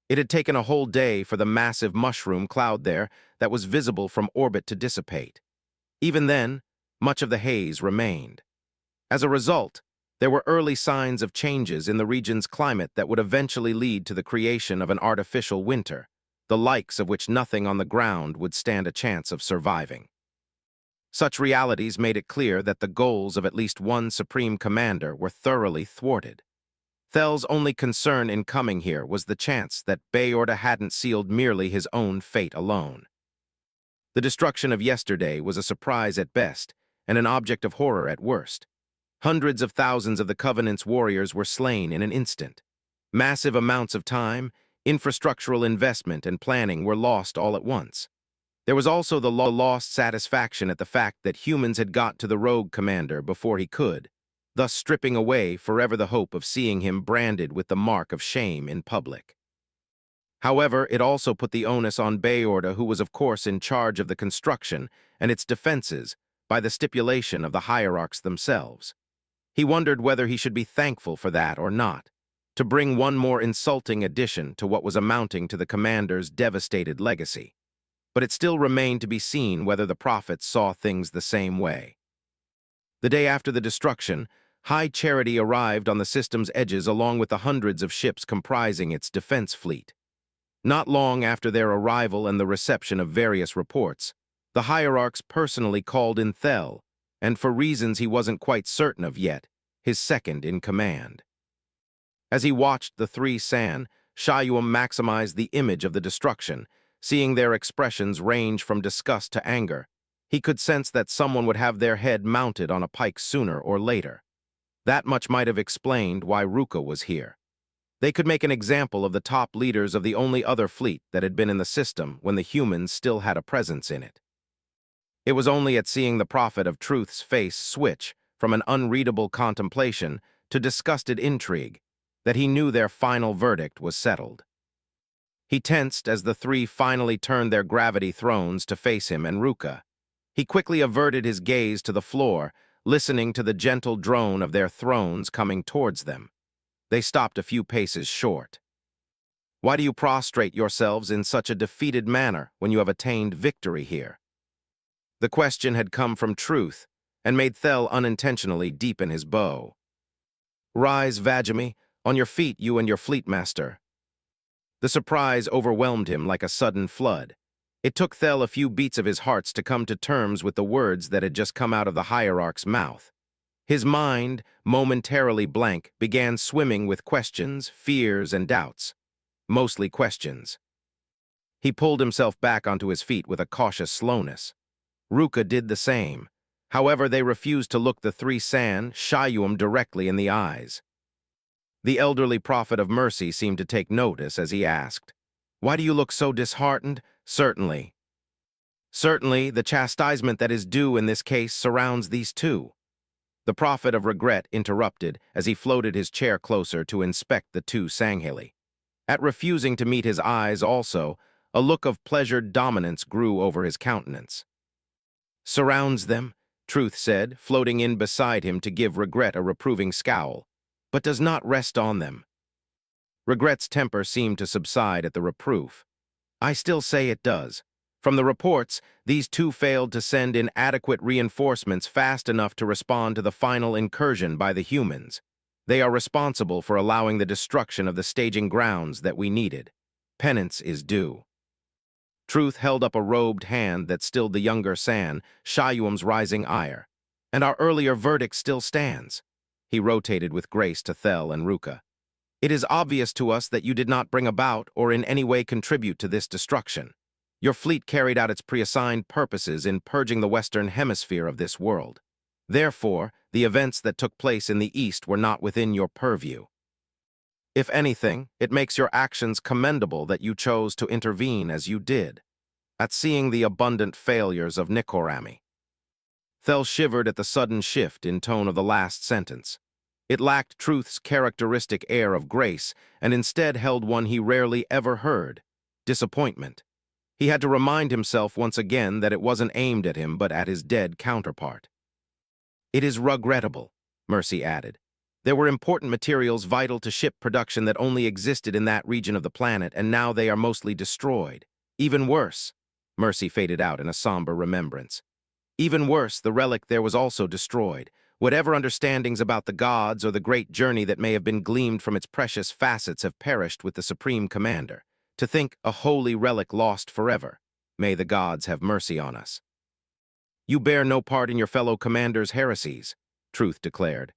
A: It had taken a whole day for the massive mushroom cloud there that was visible from orbit to dissipate. Even then, much of the haze remained. As a result, there were early signs of changes in the region's climate that would eventually lead to the creation of an artificial winter, the likes of which nothing on the ground would stand a chance of surviving. Such realities made it clear that the goals of at least one Supreme Commander were thoroughly thwarted. Thel's only concern in coming here was the chance that Bayorda hadn't sealed merely his own fate alone. The destruction of yesterday was a surprise at best and an object of horror at worst. Hundreds of thousands of the Covenant's warriors were slain in an instant. Massive amounts of time, infrastructural investment, and planning were lost all at once. There was also the lost satisfaction at the fact that humans had got to the rogue commander before he could, thus stripping away forever the hope of seeing him branded with the mark of shame in public. However, it also put the onus on Bayorda, who was of course in charge of the construction and its defenses by the stipulation of the hierarchs themselves. He wondered whether he should be thankful for that or not, to bring one more insulting addition to what was amounting to the commander's devastated legacy. But it still remained to be seen whether the prophets saw things the same way. The day after the destruction, High Charity arrived on the system's edges along with the hundreds of ships comprising its defense fleet. Not long after their arrival and the reception of various reports, the hierarchs personally called in Thel, and for reasons he wasn't quite certain of yet, his second in command. As he watched the three San, Shayuam maximized the image of the destruction, seeing their expressions range from disgust to anger. He could sense that someone would have their head mounted on a pike sooner or later. That much might have explained why Ruka was here. They could make an example of the top leaders of the only other fleet that had been in the system when the humans still had a presence in it. It was only at seeing the Prophet of Truth's face switch from an unreadable contemplation to disgusted intrigue that he knew their final verdict was settled. He tensed as the three finally turned their gravity thrones to face him and Ruka. He quickly averted his gaze to the floor, listening to the gentle drone of their thrones coming towards them. They stopped a few paces short. "Why do you prostrate yourselves in such a defeated manner when you have attained victory here?" The question had come from Truth, and made Thel unintentionally deepen his bow. "Rise, Vajami, on your feet, you and your fleet master." The surprise overwhelmed him like a sudden flood. It took Thel a few beats of his heart to come to terms with the words that had just come out of the hierarch's mouth. His mind, momentarily blank, began swimming with questions, fears, and doubts. Mostly questions. He pulled himself back onto his feet with a cautious slowness. Ruka did the same. However, they refused to look the three San Shayum directly in the eyes. The elderly prophet of mercy seemed to take notice as he asked, "Why do you look so disheartened?" "Certainly. Certainly, the chastisement that is due in this case surrounds these two." The prophet of regret interrupted as he floated his chair closer to inspect the two Sangheli. At refusing to meet his eyes also, a look of pleasured dominance grew over his countenance. "Surrounds them," Truth said, floating in beside him to give Regret a reproving scowl, "but does not rest on them." Regret's temper seemed to subside at the reproof. "I still say it does. From the reports, these two failed to send in adequate reinforcements fast enough to respond to the final incursion by the humans. They are responsible for allowing the destruction of the staging grounds that we needed. Penance is due." Truth held up a robed hand that stilled the younger San Shayum's rising ire. "And our earlier verdict still stands." He rotated with grace to Thel and Ruka. "It is obvious to us that you did not bring about or in any way contribute to this destruction. Your fleet carried out its preassigned purposes in purging the Western Hemisphere of this world. Therefore, the events that took place in the East were not within your purview. If anything, it makes your actions commendable that you chose to intervene as you did." At seeing the abundant failures of Nikorami, Thel shivered at the sudden shift in tone of the last sentence. It lacked Truth's characteristic air of grace and instead held one he rarely ever heard: disappointment. He had to remind himself once again that it wasn't aimed at him but at his dead counterpart. "It is regrettable," Mercy added. "There were important materials vital to ship production that only existed in that region of the planet, and now they are mostly destroyed. Even worse," Mercy faded out in a somber remembrance. "Even worse, the relic there was also destroyed. Whatever understandings about the gods or the great journey that may have been gleaned from its precious facets have perished with the Supreme Commander. To think a holy relic lost forever. May the gods have mercy on us." "You bear no part in your fellow commander's heresies," Truth declared.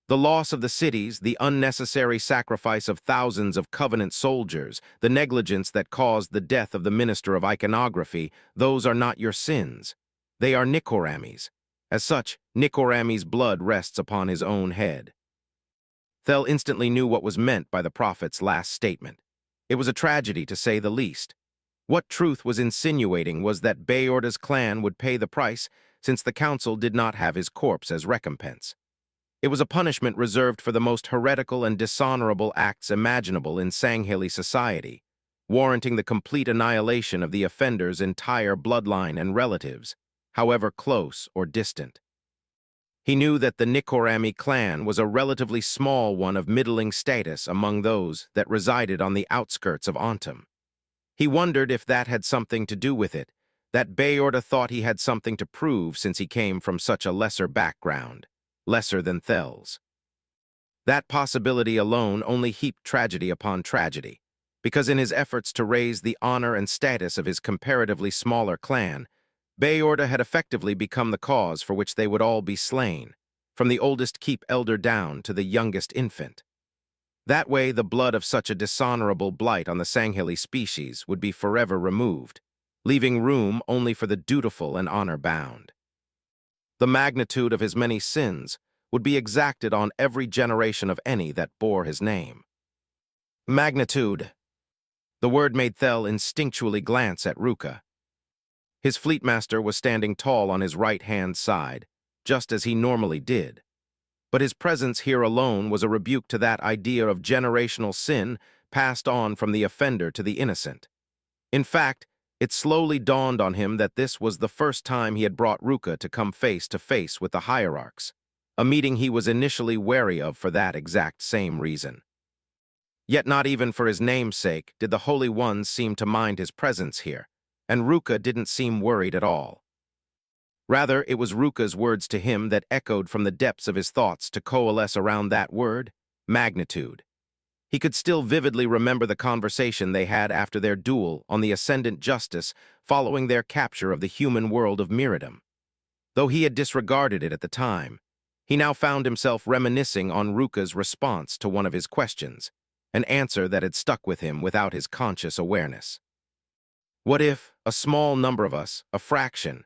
A: "The loss of the cities, the unnecessary sacrifice of thousands of Covenant soldiers, the negligence that caused the death of the Minister of Iconography, those are not your sins. They are Nikorami's. As such, Nikorami's blood rests upon his own head." Thel instantly knew what was meant by the prophet's last statement. It was a tragedy, to say the least. What Truth was insinuating was that Bayorda's clan would pay the price since the council did not have his corpse as recompense. It was a punishment reserved for the most heretical and dishonorable acts imaginable in Sangheli society, warranting the complete annihilation of the offender's entire bloodline and relatives, however close or distant. He knew that the Nikorami clan was a relatively small one of middling status among those that resided on the outskirts of Antum. He wondered if that had something to do with it, that Bayorda thought he had something to prove since he came from such a lesser background, lesser than Thel's. That possibility alone only heaped tragedy upon tragedy, because in his efforts to raise the honor and status of his comparatively smaller clan, Bayorda had effectively become the cause for which they would all be slain, from the oldest keep elder down to the youngest infant. That way, the blood of such a dishonorable blight on the Sangheli species would be forever removed, leaving room only for the dutiful and honor-bound. The magnitude of his many sins would be exacted on every generation of any that bore his name. Magnitude. The word made Thel instinctually glance at Ruka. His fleetmaster was standing tall on his right-hand side, just as he normally did. But his presence here alone was a rebuke to that idea of generational sin passed on from the offender to the innocent. In fact, it slowly dawned on him that this was the first time he had brought Ruka to come face to face with the hierarchs, a meeting he was initially wary of for that exact same reason. Yet not even for his name's sake did the Holy Ones seem to mind his presence here, and Ruka didn't seem worried at all. Rather, it was Ruka's words to him that echoed from the depths of his thoughts to coalesce around that word, magnitude. He could still vividly remember the conversation they had after their duel on the Ascendant Justice following their capture of the human world of Miridum. Though he had disregarded it at the time, he now found himself reminiscing on Ruka's response to one of his questions, an answer that had stuck with him without his conscious awareness. What if a small number of us, a fraction,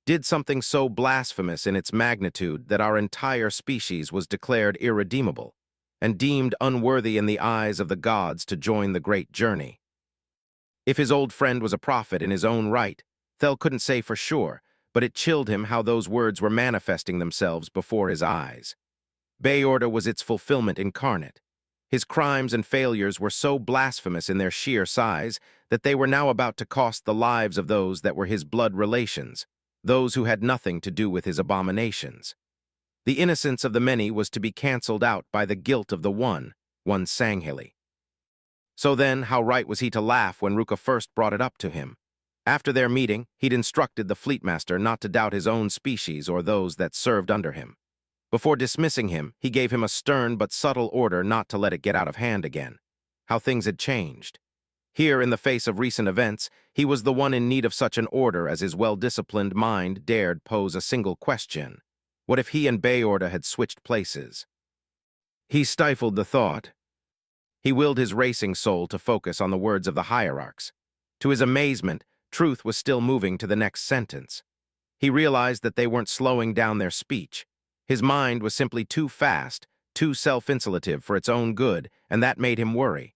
A: did something so blasphemous in its magnitude that our entire species was declared irredeemable and deemed unworthy in the eyes of the gods to join the great journey? If his old friend was a prophet in his own right, Thel couldn't say for sure, but it chilled him how those words were manifesting themselves before his eyes. Beorda was its fulfillment incarnate. His crimes and failures were so blasphemous in their sheer size that they were now about to cost the lives of those that were his blood relations, those who had nothing to do with his abominations. The innocence of the many was to be cancelled out by the guilt of the one Sanghili. So then, how right was he to laugh when Ruka first brought it up to him? After their meeting, he'd instructed the Fleetmaster not to doubt his own species or those that served under him. Before dismissing him, he gave him a stern but subtle order not to let it get out of hand again. How things had changed. Here, in the face of recent events, he was the one in need of such an order as his well-disciplined mind dared pose a single question. What if he and Beorda had switched places? He stifled the thought. He willed his racing soul to focus on the words of the hierarchs. To his amazement, truth was still moving to the next sentence. He realized that they weren't slowing down their speech. His mind was simply too fast, too self-insulative for its own good, and that made him worry.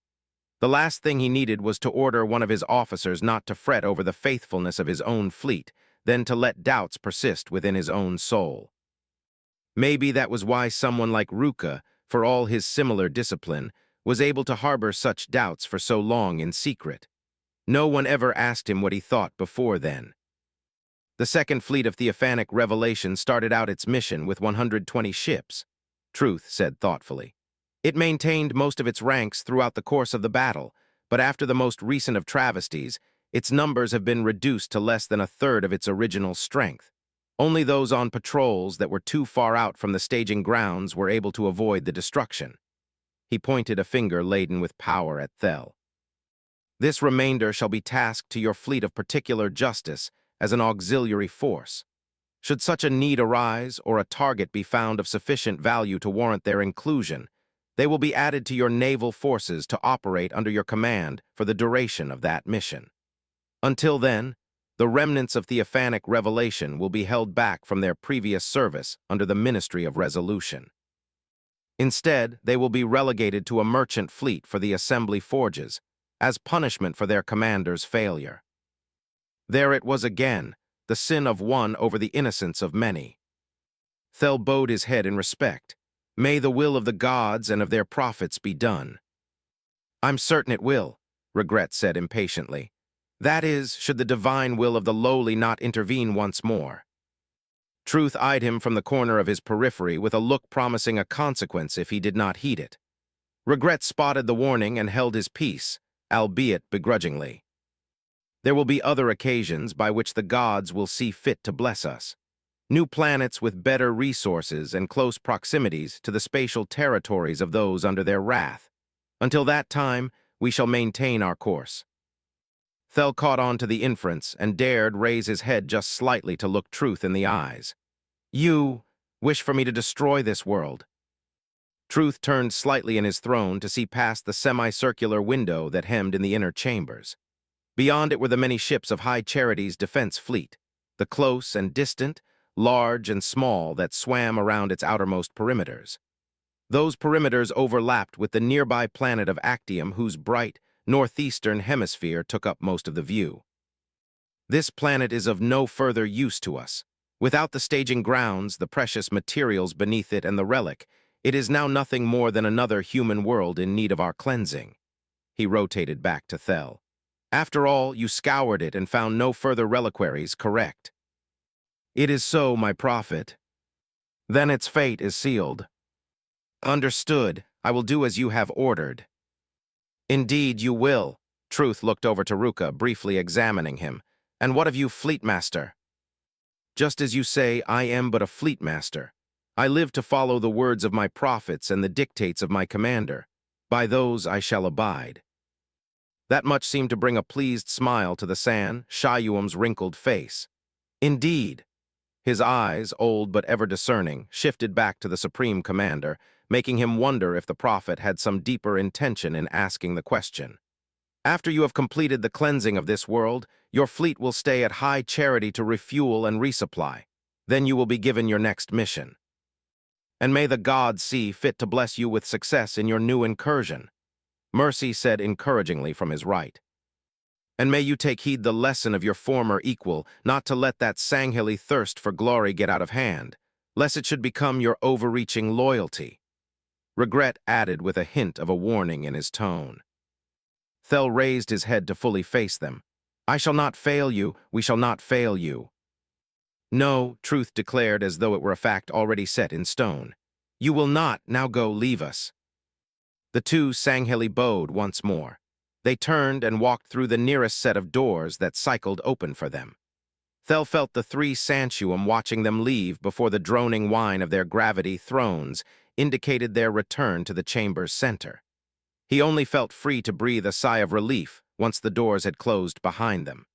A: The last thing he needed was to order one of his officers not to fret over the faithfulness of his own fleet, then to let doubts persist within his own soul. Maybe that was why someone like Ruka, for all his similar discipline, was able to harbor such doubts for so long in secret. No one ever asked him what he thought before then. The Second Fleet of Theophanic Revelation started out its mission with 120 ships, Truth said thoughtfully. It maintained most of its ranks throughout the course of the battle, but after the most recent of travesties, its numbers have been reduced to less than a third of its original strength. Only those on patrols that were too far out from the staging grounds were able to avoid the destruction. He pointed a finger laden with power at Thel. This remainder shall be tasked to your fleet of particular justice as an auxiliary force. Should such a need arise or a target be found of sufficient value to warrant their inclusion, they will be added to your naval forces to operate under your command for the duration of that mission. Until then, the remnants of Theophanic Revelation will be held back from their previous service under the Ministry of Resolution. Instead, they will be relegated to a merchant fleet for the assembly forges, as punishment for their commander's failure. There it was again, the sin of one over the innocence of many. Thel bowed his head in respect. May the will of the gods and of their prophets be done. I'm certain it will, Regret said impatiently. That is, should the divine will of the lowly not intervene once more. Truth eyed him from the corner of his periphery with a look promising a consequence if he did not heed it. Regret spotted the warning and held his peace, albeit begrudgingly. There will be other occasions by which the gods will see fit to bless us. New planets with better resources and close proximities to the spatial territories of those under their wrath. Until that time, we shall maintain our course. Thel caught on to the inference and dared raise his head just slightly to look Truth in the eyes. You wish for me to destroy this world. Truth turned slightly in his throne to see past the semicircular window that hemmed in the inner chambers. Beyond it were the many ships of High Charity's defense fleet, the close and distant, large and small that swam around its outermost perimeters. Those perimeters overlapped with the nearby planet of Actium, whose bright, northeastern hemisphere took up most of the view. This planet is of no further use to us. Without the staging grounds, the precious materials beneath it, and the relic, it is now nothing more than another human world in need of our cleansing. He rotated back to Thel. After all, you scoured it and found no further reliquaries, correct? It is so, my prophet. Then its fate is sealed. Understood. I will do as you have ordered. Indeed, you will. Truth looked over to Ruka, briefly examining him. And what of you, Fleetmaster? Just as you say, I am but a Fleetmaster. I live to follow the words of my prophets and the dictates of my commander. By those I shall abide. That much seemed to bring a pleased smile to the San, Shayuam's wrinkled face. Indeed. His eyes, old but ever discerning, shifted back to the Supreme Commander, making him wonder if the prophet had some deeper intention in asking the question. After you have completed the cleansing of this world, your fleet will stay at high charity to refuel and resupply. Then you will be given your next mission. And may the gods see fit to bless you with success in your new incursion, Mercy said encouragingly from his right. And may you take heed the lesson of your former equal, not to let that Sanghili thirst for glory get out of hand, lest it should become your overreaching loyalty. Regret added with a hint of a warning in his tone. Thel raised his head to fully face them. I shall not fail you, we shall not fail you. No, Truth declared as though it were a fact already set in stone. You will not, now go, leave us. The two Sanghili bowed once more. They turned and walked through the nearest set of doors that cycled open for them. Thel felt the three Sanshuam watching them leave before the droning whine of their gravity thrones indicated their return to the chamber's center. He only felt free to breathe a sigh of relief once the doors had closed behind them.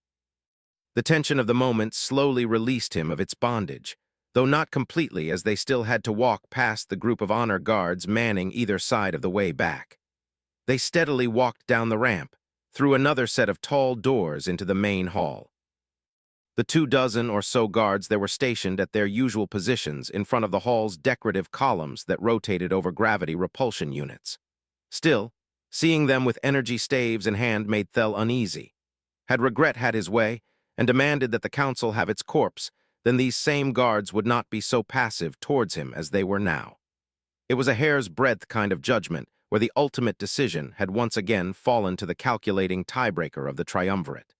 A: The tension of the moment slowly released him of its bondage, though not completely, as they still had to walk past the group of honor guards manning either side of the way back. They steadily walked down the ramp, through another set of tall doors into the main hall. The 24 or so guards that were stationed at their usual positions in front of the hall's decorative columns that rotated over gravity repulsion units. Still, seeing them with energy staves in hand made Thel uneasy. Had Regret had his way, and demanded that the council have its corpse, then these same guards would not be so passive towards him as they were now. It was a hair's breadth kind of judgment, where the ultimate decision had once again fallen to the calculating tiebreaker of the triumvirate.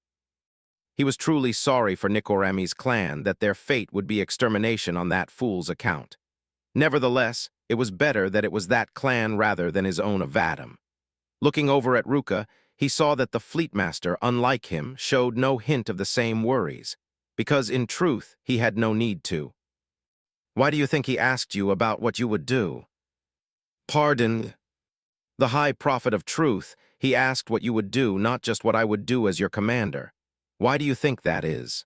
A: He was truly sorry for Nikorami's clan that their fate would be extermination on that fool's account. Nevertheless, it was better that it was that clan rather than his own Avadim. Looking over at Ruka, he saw that the Fleetmaster, unlike him, showed no hint of the same worries, because in truth he had no need to. Why do you think he asked you about what you would do? Pardon. The High Prophet of Truth, he asked what you would do, not just what I would do as your commander. Why do you think that is?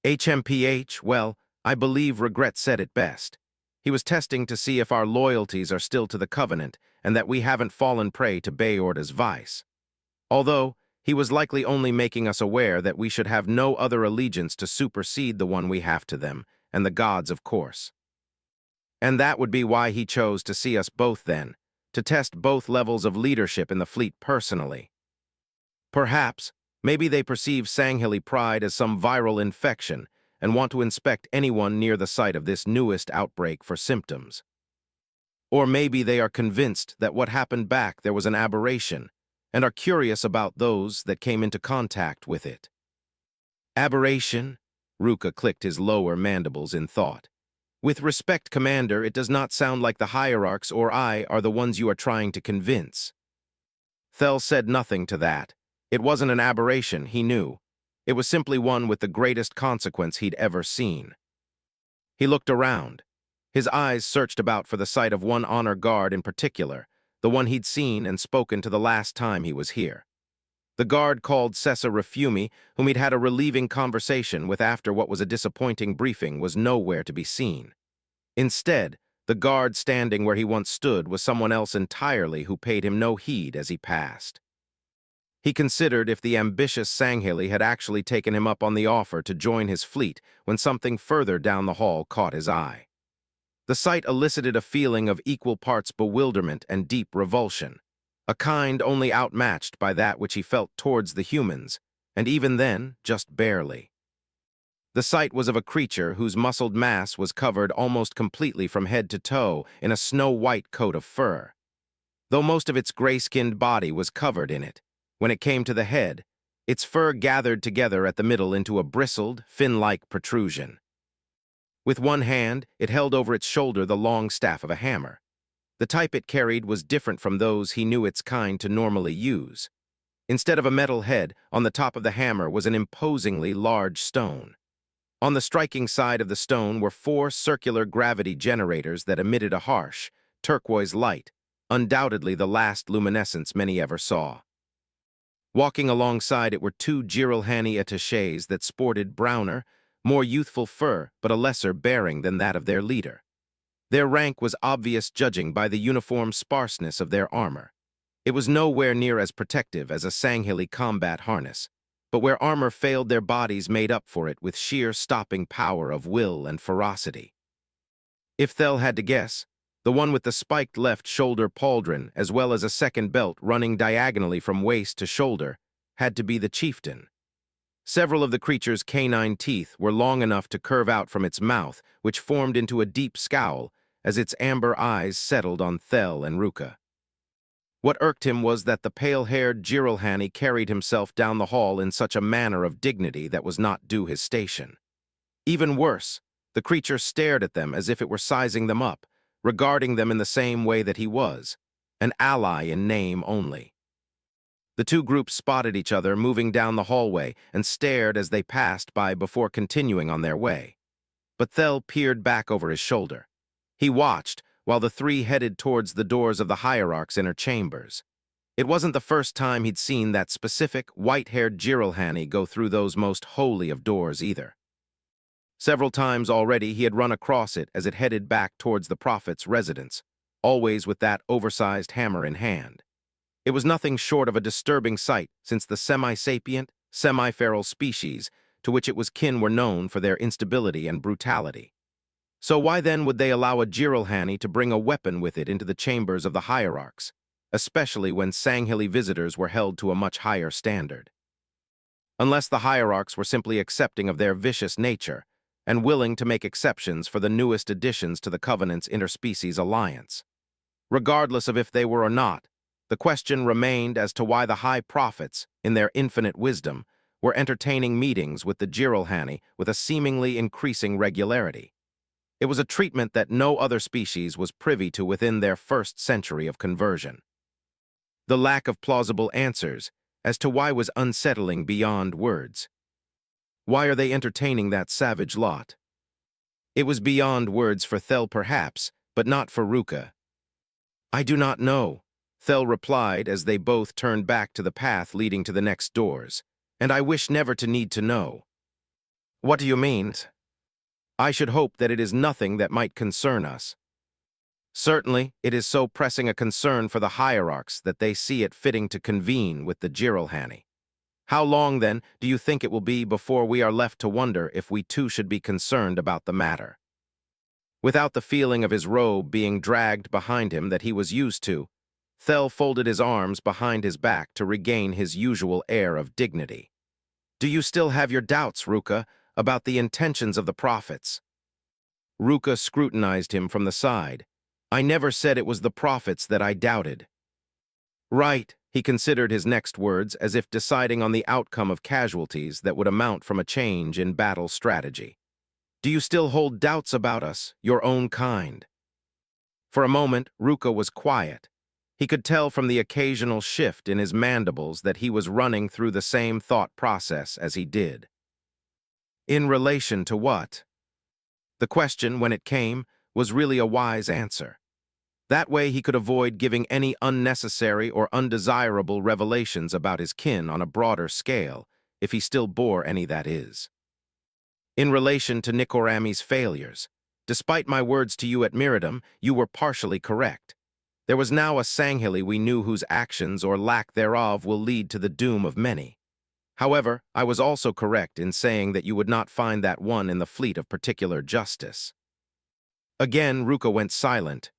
A: HMPH, well, I believe Regret said it best. He was testing to see if our loyalties are still to the Covenant and that we haven't fallen prey to Bayorda's vice. Although, he was likely only making us aware that we should have no other allegiance to supersede the one we have to them, and the gods, of course. And that would be why he chose to see us both then, to test both levels of leadership in the fleet personally. Perhaps, maybe they perceive Sanghili pride as some viral infection and want to inspect anyone near the site of this newest outbreak for symptoms. Or maybe they are convinced that what happened back there was an aberration and are curious about those that came into contact with it. Aberration? Ruka clicked his lower mandibles in thought. With respect, Commander, it does not sound like the hierarchs or I are the ones you are trying to convince. Thel said nothing to that. It wasn't an aberration, he knew. It was simply one with the greatest consequence he'd ever seen. He looked around. His eyes searched about for the sight of one honor guard in particular, the one he'd seen and spoken to the last time he was here. The guard called Sessa Refumi, whom he'd had a relieving conversation with after what was a disappointing briefing, was nowhere to be seen. Instead, the guard standing where he once stood was someone else entirely who paid him no heed as he passed. He considered if the ambitious Sanghili had actually taken him up on the offer to join his fleet when something further down the hall caught his eye. The sight elicited a feeling of equal parts bewilderment and deep revulsion, a kind only outmatched by that which he felt towards the humans, and even then, just barely. The sight was of a creature whose muscled mass was covered almost completely from head to toe in a snow-white coat of fur. though most of its gray-skinned body was covered in it. When it came to the head, its fur gathered together at the middle into a bristled, fin-like protrusion. With one hand, it held over its shoulder the long staff of a hammer. The type it carried was different from those he knew its kind to normally use. Instead of a metal head, on the top of the hammer was an imposingly large stone. On the striking side of the stone were 4 circular gravity generators that emitted a harsh, turquoise light, undoubtedly the last luminescence many ever saw. Walking alongside it were 2 Jiralhani attachés that sported browner, more youthful fur but a lesser bearing than that of their leader. Their rank was obvious judging by the uniform sparseness of their armor. It was nowhere near as protective as a Sanghili combat harness, but where armor failed, their bodies made up for it with sheer stopping power of will and ferocity. If Thel had to guess, the one with the spiked left shoulder pauldron, as well as a second belt running diagonally from waist to shoulder, had to be the chieftain. Several of the creature's canine teeth were long enough to curve out from its mouth, which formed into a deep scowl as its amber eyes settled on Thel and Ruka. What irked him was that the pale-haired Jiralhani carried himself down the hall in such a manner of dignity that was not due his station. Even worse, the creature stared at them as if it were sizing them up, regarding them in the same way that he was, an ally in name only. The 2 groups spotted each other moving down the hallway and stared as they passed by before continuing on their way. But Thel peered back over his shoulder. He watched while the 3 headed towards the doors of the Hierarch's inner chambers. It wasn't the first time he'd seen that specific, white-haired Jiralhani go through those most holy of doors either. Several times already he had run across it as it headed back towards the Prophet's residence, always with that oversized hammer in hand. It was nothing short of a disturbing sight, since the semi-sapient, semi-feral species to which it was kin were known for their instability and brutality. So why then would they allow a Jiralhani to bring a weapon with it into the chambers of the Hierarchs, especially when Sanghili visitors were held to a much higher standard? Unless the Hierarchs were simply accepting of their vicious nature and willing to make exceptions for the newest additions to the Covenant's interspecies alliance. Regardless of if they were or not, the question remained as to why the High Prophets, in their infinite wisdom, were entertaining meetings with the Jiralhani with a seemingly increasing regularity. It was a treatment that no other species was privy to within their first century of conversion. The lack of plausible answers as to why was unsettling beyond words. Why are they entertaining that savage lot? It was beyond words for Thel perhaps, but not for Ruka. I do not know, Thel replied as they both turned back to the path leading to the next doors, and I wish never to need to know. What do you mean? I should hope that it is nothing that might concern us. Certainly, it is so pressing a concern for the Hierarchs that they see it fitting to convene with the Jiralhani. How long, then, do you think it will be before we are left to wonder if we too should be concerned about the matter? Without the feeling of his robe being dragged behind him that he was used to, Thel folded his arms behind his back to regain his usual air of dignity. Do you still have your doubts, Ruka, about the intentions of the prophets? Ruka scrutinized him from the side. I never said it was the prophets that I doubted. Right, he considered his next words as if deciding on the outcome of casualties that would amount from a change in battle strategy. Do you still hold doubts about us, your own kind? For a moment, Ruka was quiet. He could tell from the occasional shift in his mandibles that he was running through the same thought process as he did. In relation to what? The question, when it came, was really a wise answer. That way he could avoid giving any unnecessary or undesirable revelations about his kin on a broader scale, if he still bore any, that is. In relation to Nikorami's failures, despite my words to you at Miradum, you were partially correct. There was now a Sanghili we knew whose actions or lack thereof will lead to the doom of many. However, I was also correct in saying that you would not find that one in the fleet of particular justice. Again, Ruka went silent.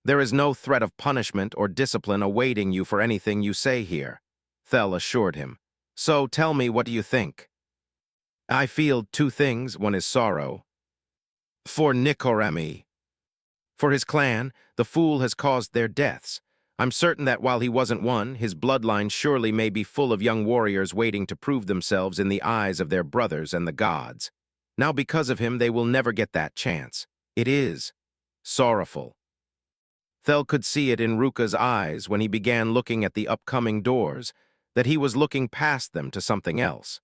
A: There is no threat of punishment or discipline awaiting you for anything you say here, Thel assured him. So tell me, what do you think? I feel 2 things. One is sorrow. For Nikorami. For his clan, the fool has caused their deaths. I'm certain that while he wasn't one, his bloodline surely may be full of young warriors waiting to prove themselves in the eyes of their brothers and the gods. Now because of him, they will never get that chance. It is sorrowful. Thel could see it in Ruka's eyes when he began looking at the upcoming doors, that he was looking past them to something else.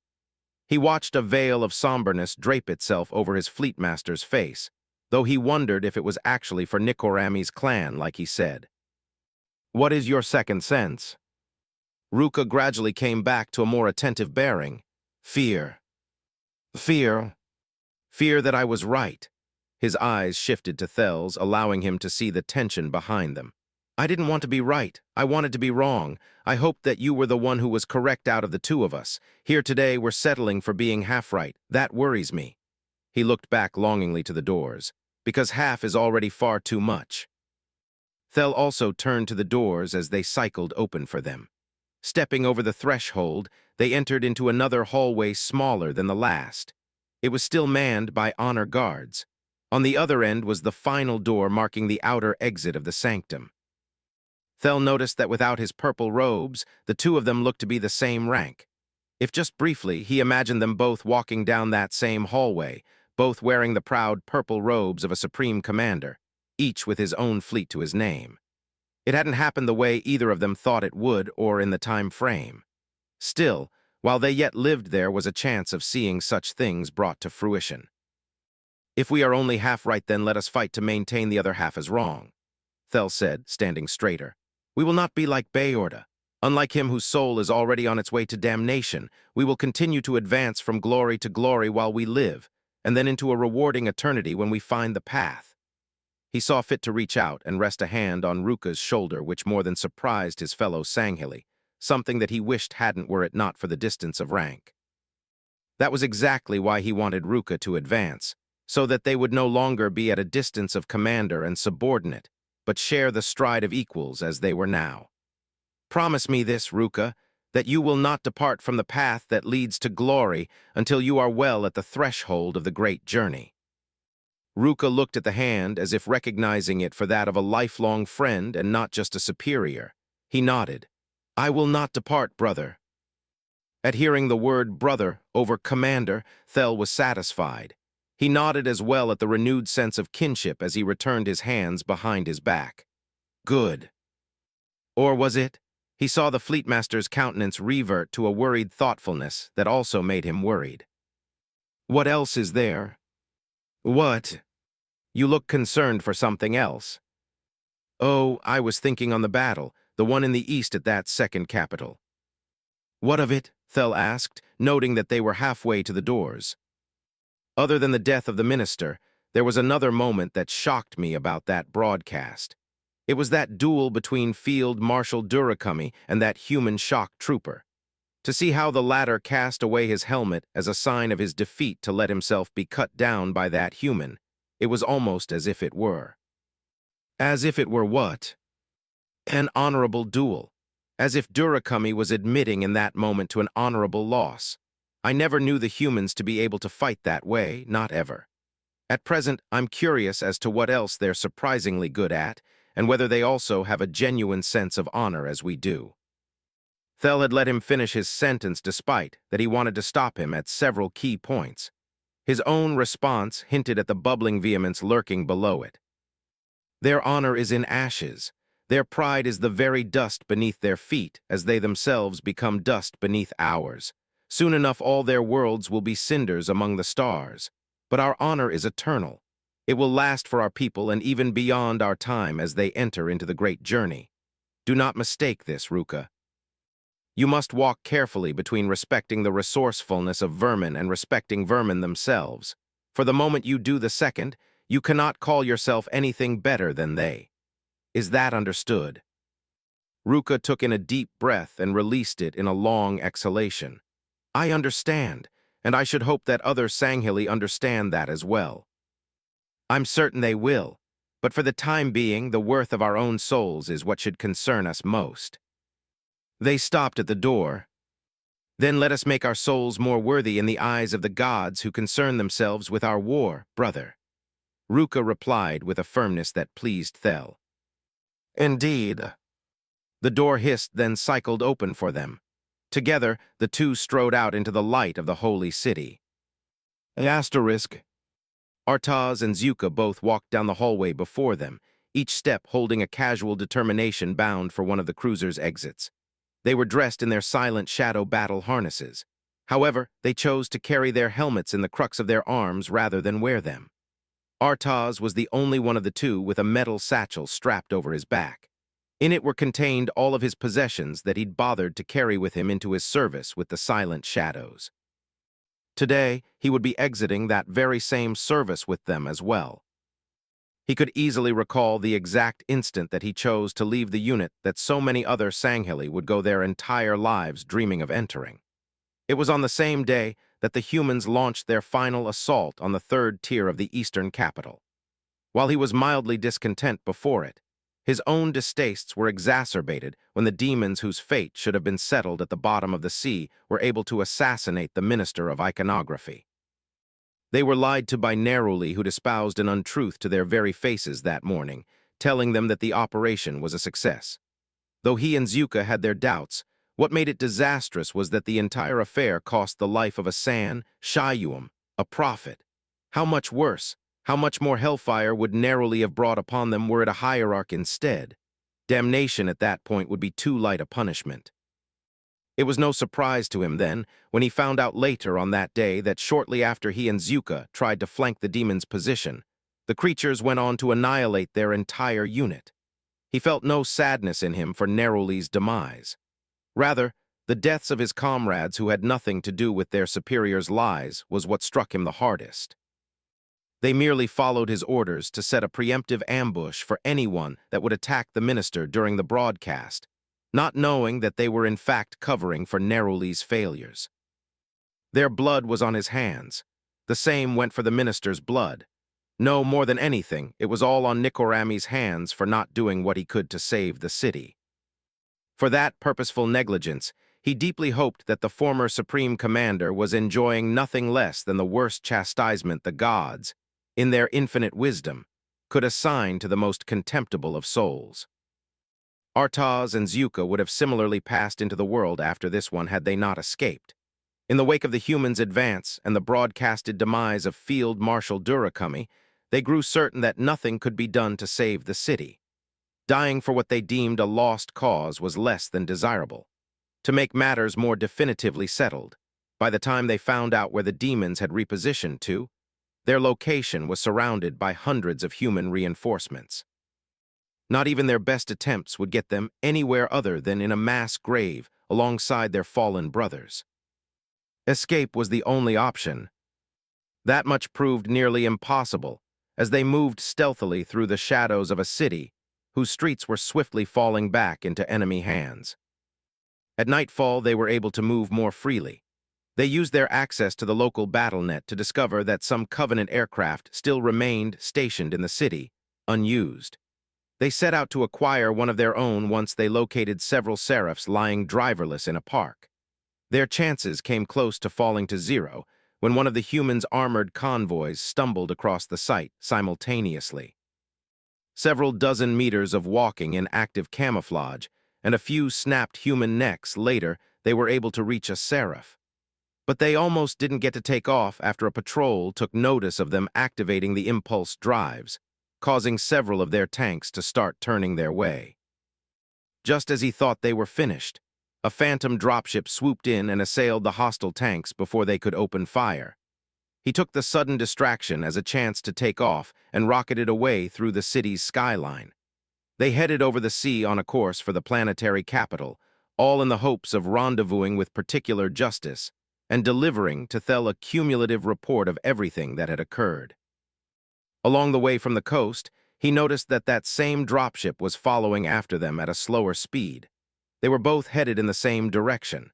A: He watched a veil of somberness drape itself over his fleetmaster's face, though he wondered if it was actually for Nikorami's clan, like he said. What is your second sense? Ruka gradually came back to a more attentive bearing. Fear. Fear. Fear that I was right. His eyes shifted to Thel's, allowing him to see the tension behind them. I didn't want to be right. I wanted to be wrong. I hoped that you were the one who was correct out of the two of us. Here today, we're settling for being half right. That worries me. He looked back longingly to the doors, because half is already far too much. Thel also turned to the doors as they cycled open for them. Stepping over the threshold, they entered into another hallway smaller than the last. It was still manned by honor guards. On the other end was the final door marking the outer exit of the sanctum. Thel noticed that without his purple robes, the two of them looked to be the same rank. If just briefly, he imagined them both walking down that same hallway, both wearing the proud purple robes of a supreme commander, each with his own fleet to his name. It hadn't happened the way either of them thought it would or in the time frame. Still, while they yet lived, there was a chance of seeing such things brought to fruition. If we are only half right, then let us fight to maintain the other half as wrong, Thel said, standing straighter. We will not be like Beorda. Unlike him whose soul is already on its way to damnation, we will continue to advance from glory to glory while we live, and then into a rewarding eternity when we find the path. He saw fit to reach out and rest a hand on Ruka's shoulder, which more than surprised his fellow Sanghili, something that he wished hadn't were it not for the distance of rank. That was exactly why he wanted Ruka to advance, so that they would no longer be at a distance of commander and subordinate, but share the stride of equals as they were now. Promise me this, Ruka, that you will not depart from the path that leads to glory until you are well at the threshold of the great journey. Ruka looked at the hand as if recognizing it for that of a lifelong friend and not just a superior. He nodded. I will not depart, brother. At hearing the word brother over commander, Thel was satisfied. He nodded as well at the renewed sense of kinship as he returned his hands behind his back. Good. Or was it? He saw the fleetmaster's countenance revert to a worried thoughtfulness that also made him worried. What else is there? What? You look concerned for something else. Oh, I was thinking on the battle, the one in the east at that second capital. What of it? Thel asked, noting that they were halfway to the doors. Other than the death of the minister, there was another moment that shocked me about that broadcast. It was that duel between Field Marshal Durakami and that human shock trooper. To see how the latter cast away his helmet as a sign of his defeat to let himself be cut down by that human, it was almost as if it were. As if it were what? An honorable duel. As if Durakami was admitting in that moment to an honorable loss. I never knew the humans to be able to fight that way, not ever. At present, I'm curious as to what else they're surprisingly good at, and whether they also have a genuine sense of honor as we do. Thel had let him finish his sentence despite that he wanted to stop him at several key points. His own response hinted at the bubbling vehemence lurking below it. Their honor is in ashes. Their pride is the very dust beneath their feet as they themselves become dust beneath ours. Soon enough all their worlds will be cinders among the stars. But our honor is eternal. It will last for our people and even beyond our time as they enter into the great journey. Do not mistake this, Ruka. You must walk carefully between respecting the resourcefulness of vermin and respecting vermin themselves. For the moment you do the second, you cannot call yourself anything better than they. Is that understood? Ruka took in a deep breath and released it in a long exhalation. I understand, and I should hope that other Sanghili understand that as well. I'm certain they will, but for the time being, the worth of our own souls is what should concern us most. They stopped at the door. Then let us make our souls more worthy in the eyes of the gods who concern themselves with our war, brother. Ruka replied with a firmness that pleased Thel. Indeed. The door hissed, then cycled open for them. Together, the two strode out into the light of the holy city. Asterisk. Artaz and Zuka both walked down the hallway before them, each step holding a casual determination bound for one of the cruiser's exits. They were dressed in their silent shadow battle harnesses. However, they chose to carry their helmets in the crux of their arms rather than wear them. Artaz was the only one of the two with a metal satchel strapped over his back. In it were contained all of his possessions that he'd bothered to carry with him into his service with the silent shadows. Today, he would be exiting that very same service with them as well. He could easily recall the exact instant that he chose to leave the unit that so many other Sangheli would go their entire lives dreaming of entering. It was on the same day that the humans launched their final assault on the third tier of the eastern capital. While he was mildly discontent before it, his own distastes were exacerbated when the demons whose fate should have been settled at the bottom of the sea were able to assassinate the minister of iconography. They were lied to by Neruli, who'd espoused an untruth to their very faces that morning, telling them that the operation was a success. Though he and Zuka had their doubts, what made it disastrous was that the entire affair cost the life of a San, Shayuum, a prophet. How much worse? How much more hellfire would Neruli have brought upon them were it a hierarch instead? Damnation at that point would be too light a punishment. It was no surprise to him then, when he found out later on that day that shortly after he and Zuka tried to flank the demon's position, the creatures went on to annihilate their entire unit. He felt no sadness in him for Neruli's demise. Rather, the deaths of his comrades who had nothing to do with their superiors' lies was what struck him the hardest. They merely followed his orders to set a preemptive ambush for anyone that would attack the minister during the broadcast, not knowing that they were in fact covering for Neruli's failures. Their blood was on his hands. The same went for the minister's blood. No, more than anything, it was all on Nikorami's hands for not doing what he could to save the city. For that purposeful negligence, he deeply hoped that the former Supreme Commander was enjoying nothing less than the worst chastisement the gods, in their infinite wisdom, could assign to the most contemptible of souls. Artaz and Zuka would have similarly passed into the world after this one had they not escaped. In the wake of the humans' advance and the broadcasted demise of Field Marshal Durakami, they grew certain that nothing could be done to save the city. Dying for what they deemed a lost cause was less than desirable. To make matters more definitively settled, by the time they found out where the demons had repositioned to, their location was surrounded by hundreds of human reinforcements. Not even their best attempts would get them anywhere other than in a mass grave alongside their fallen brothers. Escape was the only option. That much proved nearly impossible as they moved stealthily through the shadows of a city whose streets were swiftly falling back into enemy hands. At nightfall, they were able to move more freely. They used their access to the local battle net to discover that some Covenant aircraft still remained stationed in the city, unused. They set out to acquire one of their own once they located several Seraphs lying driverless in a park. Their chances came close to falling to zero when one of the humans' armored convoys stumbled across the site simultaneously. Several dozen meters of walking in active camouflage and a few snapped human necks later, they were able to reach a Seraph. But they almost didn't get to take off after a patrol took notice of them activating the impulse drives, causing several of their tanks to start turning their way. Just as he thought they were finished, a phantom dropship swooped in and assailed the hostile tanks before they could open fire. He took the sudden distraction as a chance to take off and rocketed away through the city's skyline. They headed over the sea on a course for the planetary capital, all in the hopes of rendezvousing with particular justice and delivering to Thel a cumulative report of everything that had occurred. Along the way from the coast, he noticed that that same dropship was following after them at a slower speed. They were both headed in the same direction.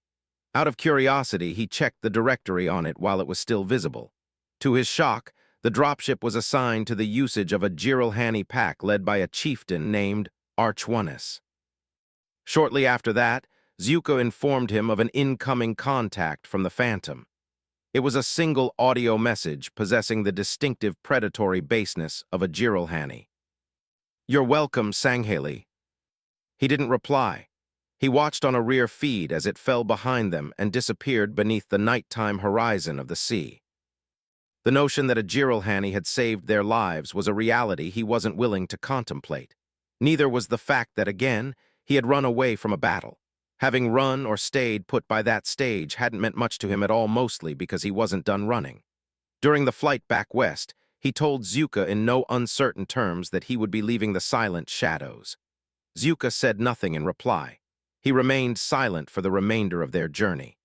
A: Out of curiosity, he checked the directory on it while it was still visible. To his shock, the dropship was assigned to the usage of a Jiralhani pack led by a chieftain named Archwanus. Shortly after that, Zuko informed him of an incoming contact from the Phantom. It was a single audio message possessing the distinctive predatory baseness of a Jiralhani. "You're welcome, Sangheli." He didn't reply, He watched on a rear feed as it fell behind them and disappeared beneath the nighttime horizon of the sea. The notion that a Jiralhani had saved their lives was a reality he wasn't willing to contemplate. Neither was the fact that, again, he had run away from a battle. Having run or stayed put by that stage hadn't meant much to him at all, mostly because he wasn't done running. During the flight back west, he told Zuka in no uncertain terms that he would be leaving the Silent Shadows. Zuka said nothing in reply. He remained silent for the remainder of their journey.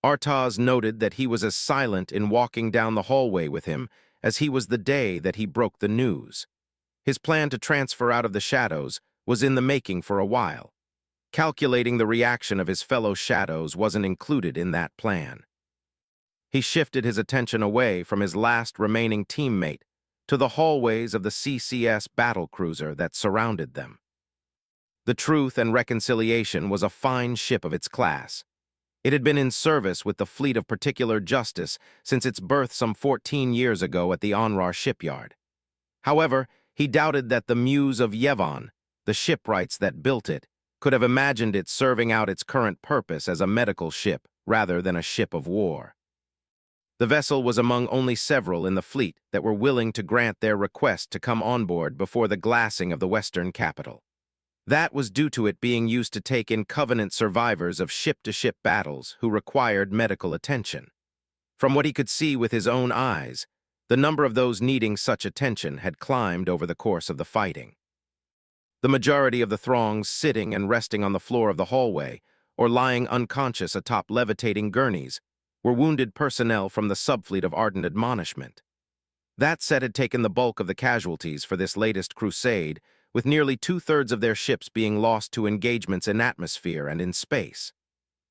A: Artaz noted that he was as silent in walking down the hallway with him as he was the day that he broke the news. His plan to transfer out of the shadows was in the making for a while. Calculating the reaction of his fellow shadows wasn't included in that plan. He shifted his attention away from his last remaining teammate to the hallways of the CCS battlecruiser that surrounded them. The Truth and Reconciliation was a fine ship of its class. It had been in service with the Fleet of Particular Justice since its birth some 14 years ago at the Onrar shipyard. However, he doubted that the Muse of Yevon, the shipwrights that built it, could have imagined it serving out its current purpose as a medical ship rather than a ship of war. The vessel was among only several in the fleet that were willing to grant their request to come on board before the glassing of the western capital. That was due to it being used to take in Covenant survivors of ship-to-ship battles who required medical attention. From what he could see with his own eyes, the number of those needing such attention had climbed over the course of the fighting. The majority of the throngs sitting and resting on the floor of the hallway, or lying unconscious atop levitating gurneys, were wounded personnel from the subfleet of Ardent Admonishment. That set had taken the bulk of the casualties for this latest crusade, with nearly two-thirds of their ships being lost to engagements in atmosphere and in space.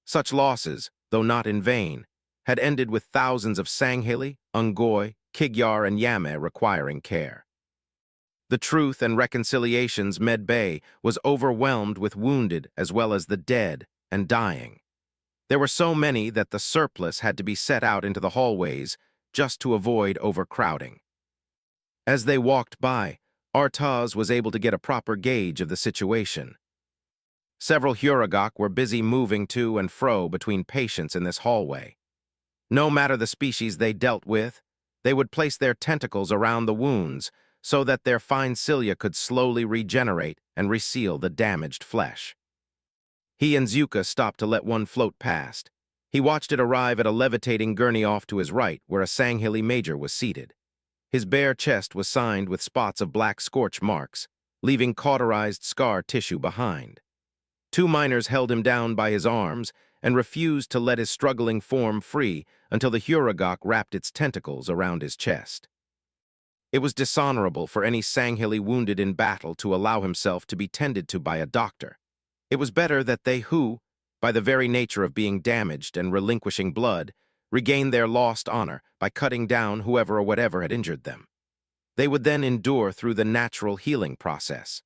A: Such losses, though not in vain, had ended with thousands of Sanghili, Ungoi, Kigyar, and Yame requiring care. The Truth and Reconciliation's med bay was overwhelmed with wounded as well as the dead and dying. There were so many that the surplus had to be set out into the hallways just to avoid overcrowding. As they walked by, Artaz was able to get a proper gauge of the situation. Several Huragok were busy moving to and fro between patients in this hallway. No matter the species they dealt with, they would place their tentacles around the wounds so that their fine cilia could slowly regenerate and reseal the damaged flesh. He and Zuka stopped to let one float past. He watched it arrive at a levitating gurney off to his right, where a Sanghili major was seated. His bare chest was signed with spots of black scorch marks, leaving cauterized scar tissue behind. Two miners held him down by his arms and refused to let his struggling form free until the Huragok wrapped its tentacles around his chest. It was dishonorable for any Sanghili wounded in battle to allow himself to be tended to by a doctor. It was better that they who, by the very nature of being damaged and relinquishing blood, regained their lost honor by cutting down whoever or whatever had injured them. They would then endure through the natural healing process.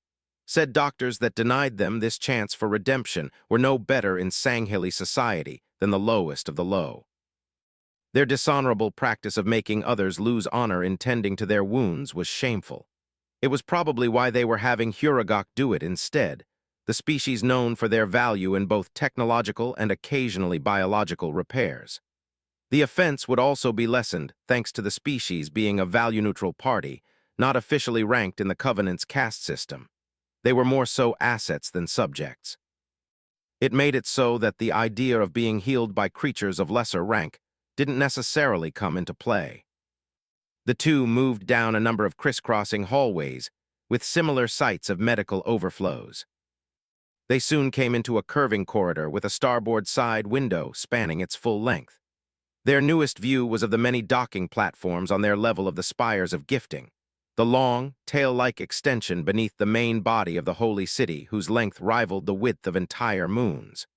A: Said doctors that denied them this chance for redemption were no better in Sanghili society than the lowest of the low. Their dishonorable practice of making others lose honor in tending to their wounds was shameful. It was probably why they were having Huragok do it instead, the species known for their value in both technological and occasionally biological repairs. The offense would also be lessened thanks to the species being a value-neutral party, not officially ranked in the Covenant's caste system. They were more so assets than subjects. It made it so that the idea of being healed by creatures of lesser rank didn't necessarily come into play. The two moved down a number of crisscrossing hallways with similar sites of medical overflows. They soon came into a curving corridor with a starboard side window spanning its full length. Their newest view was of the many docking platforms on their level of the spires of gifting, the long, tail-like extension beneath the main body of the holy city whose length rivaled the width of entire moons.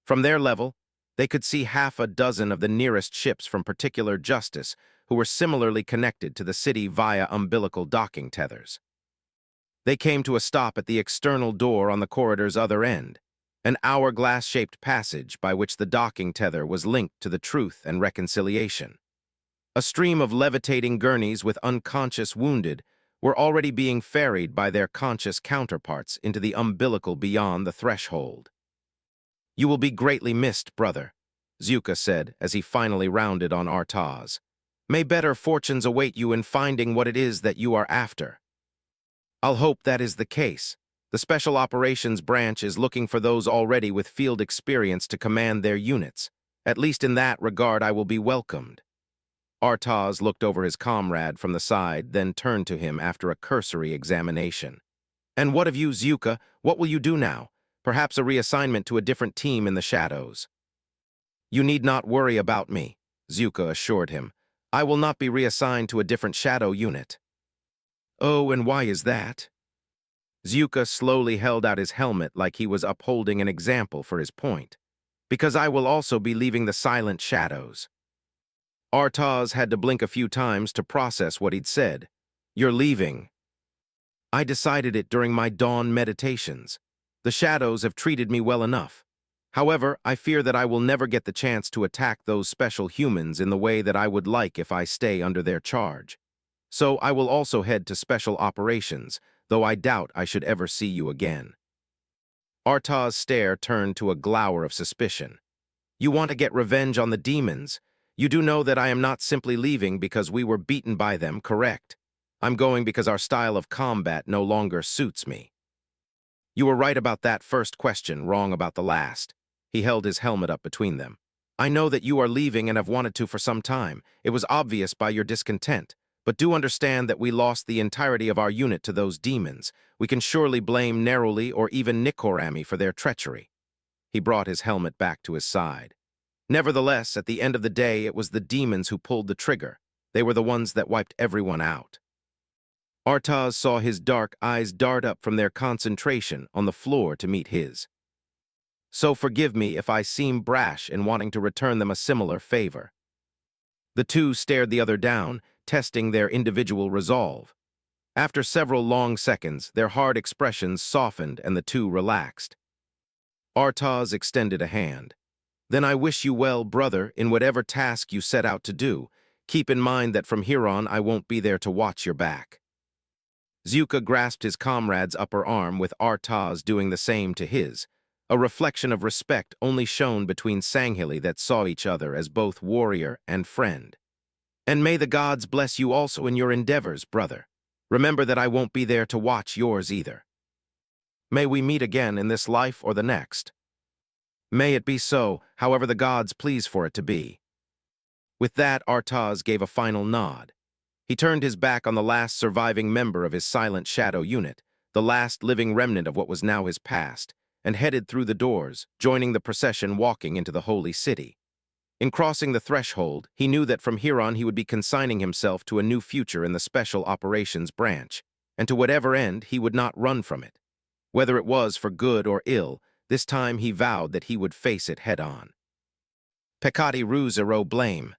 A: From their level, they could see half a dozen of the nearest ships from Particular Justice who were similarly connected to the city via umbilical docking tethers. They came to a stop at the external door on the corridor's other end, an hourglass-shaped passage by which the docking tether was linked to the Truth and Reconciliation. A stream of levitating gurneys with unconscious wounded were already being ferried by their conscious counterparts into the umbilical beyond the threshold. You will be greatly missed, brother, Zuka said as he finally rounded on Artaz. May better fortunes await you in finding what it is that you are after. I'll hope that is the case. The Special Operations Branch is looking for those already with field experience to command their units. At least in that regard I will be welcomed. Artaz looked over his comrade from the side, then turned to him after a cursory examination. And what of you, Zuka? What will you do now? Perhaps a reassignment to a different team in the shadows. You need not worry about me, Zuka assured him. I will not be reassigned to a different shadow unit. Oh, and why is that? Zuka slowly held out his helmet like he was upholding an example for his point. Because I will also be leaving the silent shadows. Artaz had to blink a few times to process what he'd said. You're leaving. I decided it during my dawn meditations. The shadows have treated me well enough. However, I fear that I will never get the chance to attack those special humans in the way that I would like if I stay under their charge. So I will also head to special operations, though I doubt I should ever see you again. Artaz's stare turned to a glower of suspicion. You want to get revenge on the demons? You do know that I am not simply leaving because we were beaten by them, correct? I'm going because our style of combat no longer suits me. You were right about that first question, wrong about the last. He held his helmet up between them. I know that you are leaving and have wanted to for some time. It was obvious by your discontent. But do understand that we lost the entirety of our unit to those demons. We can surely blame Neruli or even Nikorami for their treachery. He brought his helmet back to his side. Nevertheless, at the end of the day, it was the demons who pulled the trigger. They were the ones that wiped everyone out. Artaz saw his dark eyes dart up from their concentration on the floor to meet his. So forgive me if I seem brash in wanting to return them a similar favor. The two stared the other down, testing their individual resolve. After several long seconds, their hard expressions softened and the two relaxed. Artaz extended a hand. Then I wish you well, brother, in whatever task you set out to do. Keep in mind that from here on I won't be there to watch your back. Zuka grasped his comrade's upper arm with Artaz doing the same to his, a reflection of respect only shown between Sanghili that saw each other as both warrior and friend. And may the gods bless you also in your endeavors, brother. Remember that I won't be there to watch yours either. May we meet again in this life or the next. May it be so, however the gods please for it to be. With that, Artaz gave a final nod. He turned his back on the last surviving member of his silent shadow unit, the last living remnant of what was now his past, and headed through the doors, joining the procession walking into the holy city. In crossing the threshold, he knew that from here on he would be consigning himself to a new future in the Special Operations Branch, and to whatever end he would not run from it. Whether it was for good or ill, this time he vowed that he would face it head-on. Peccati ruse ero blame.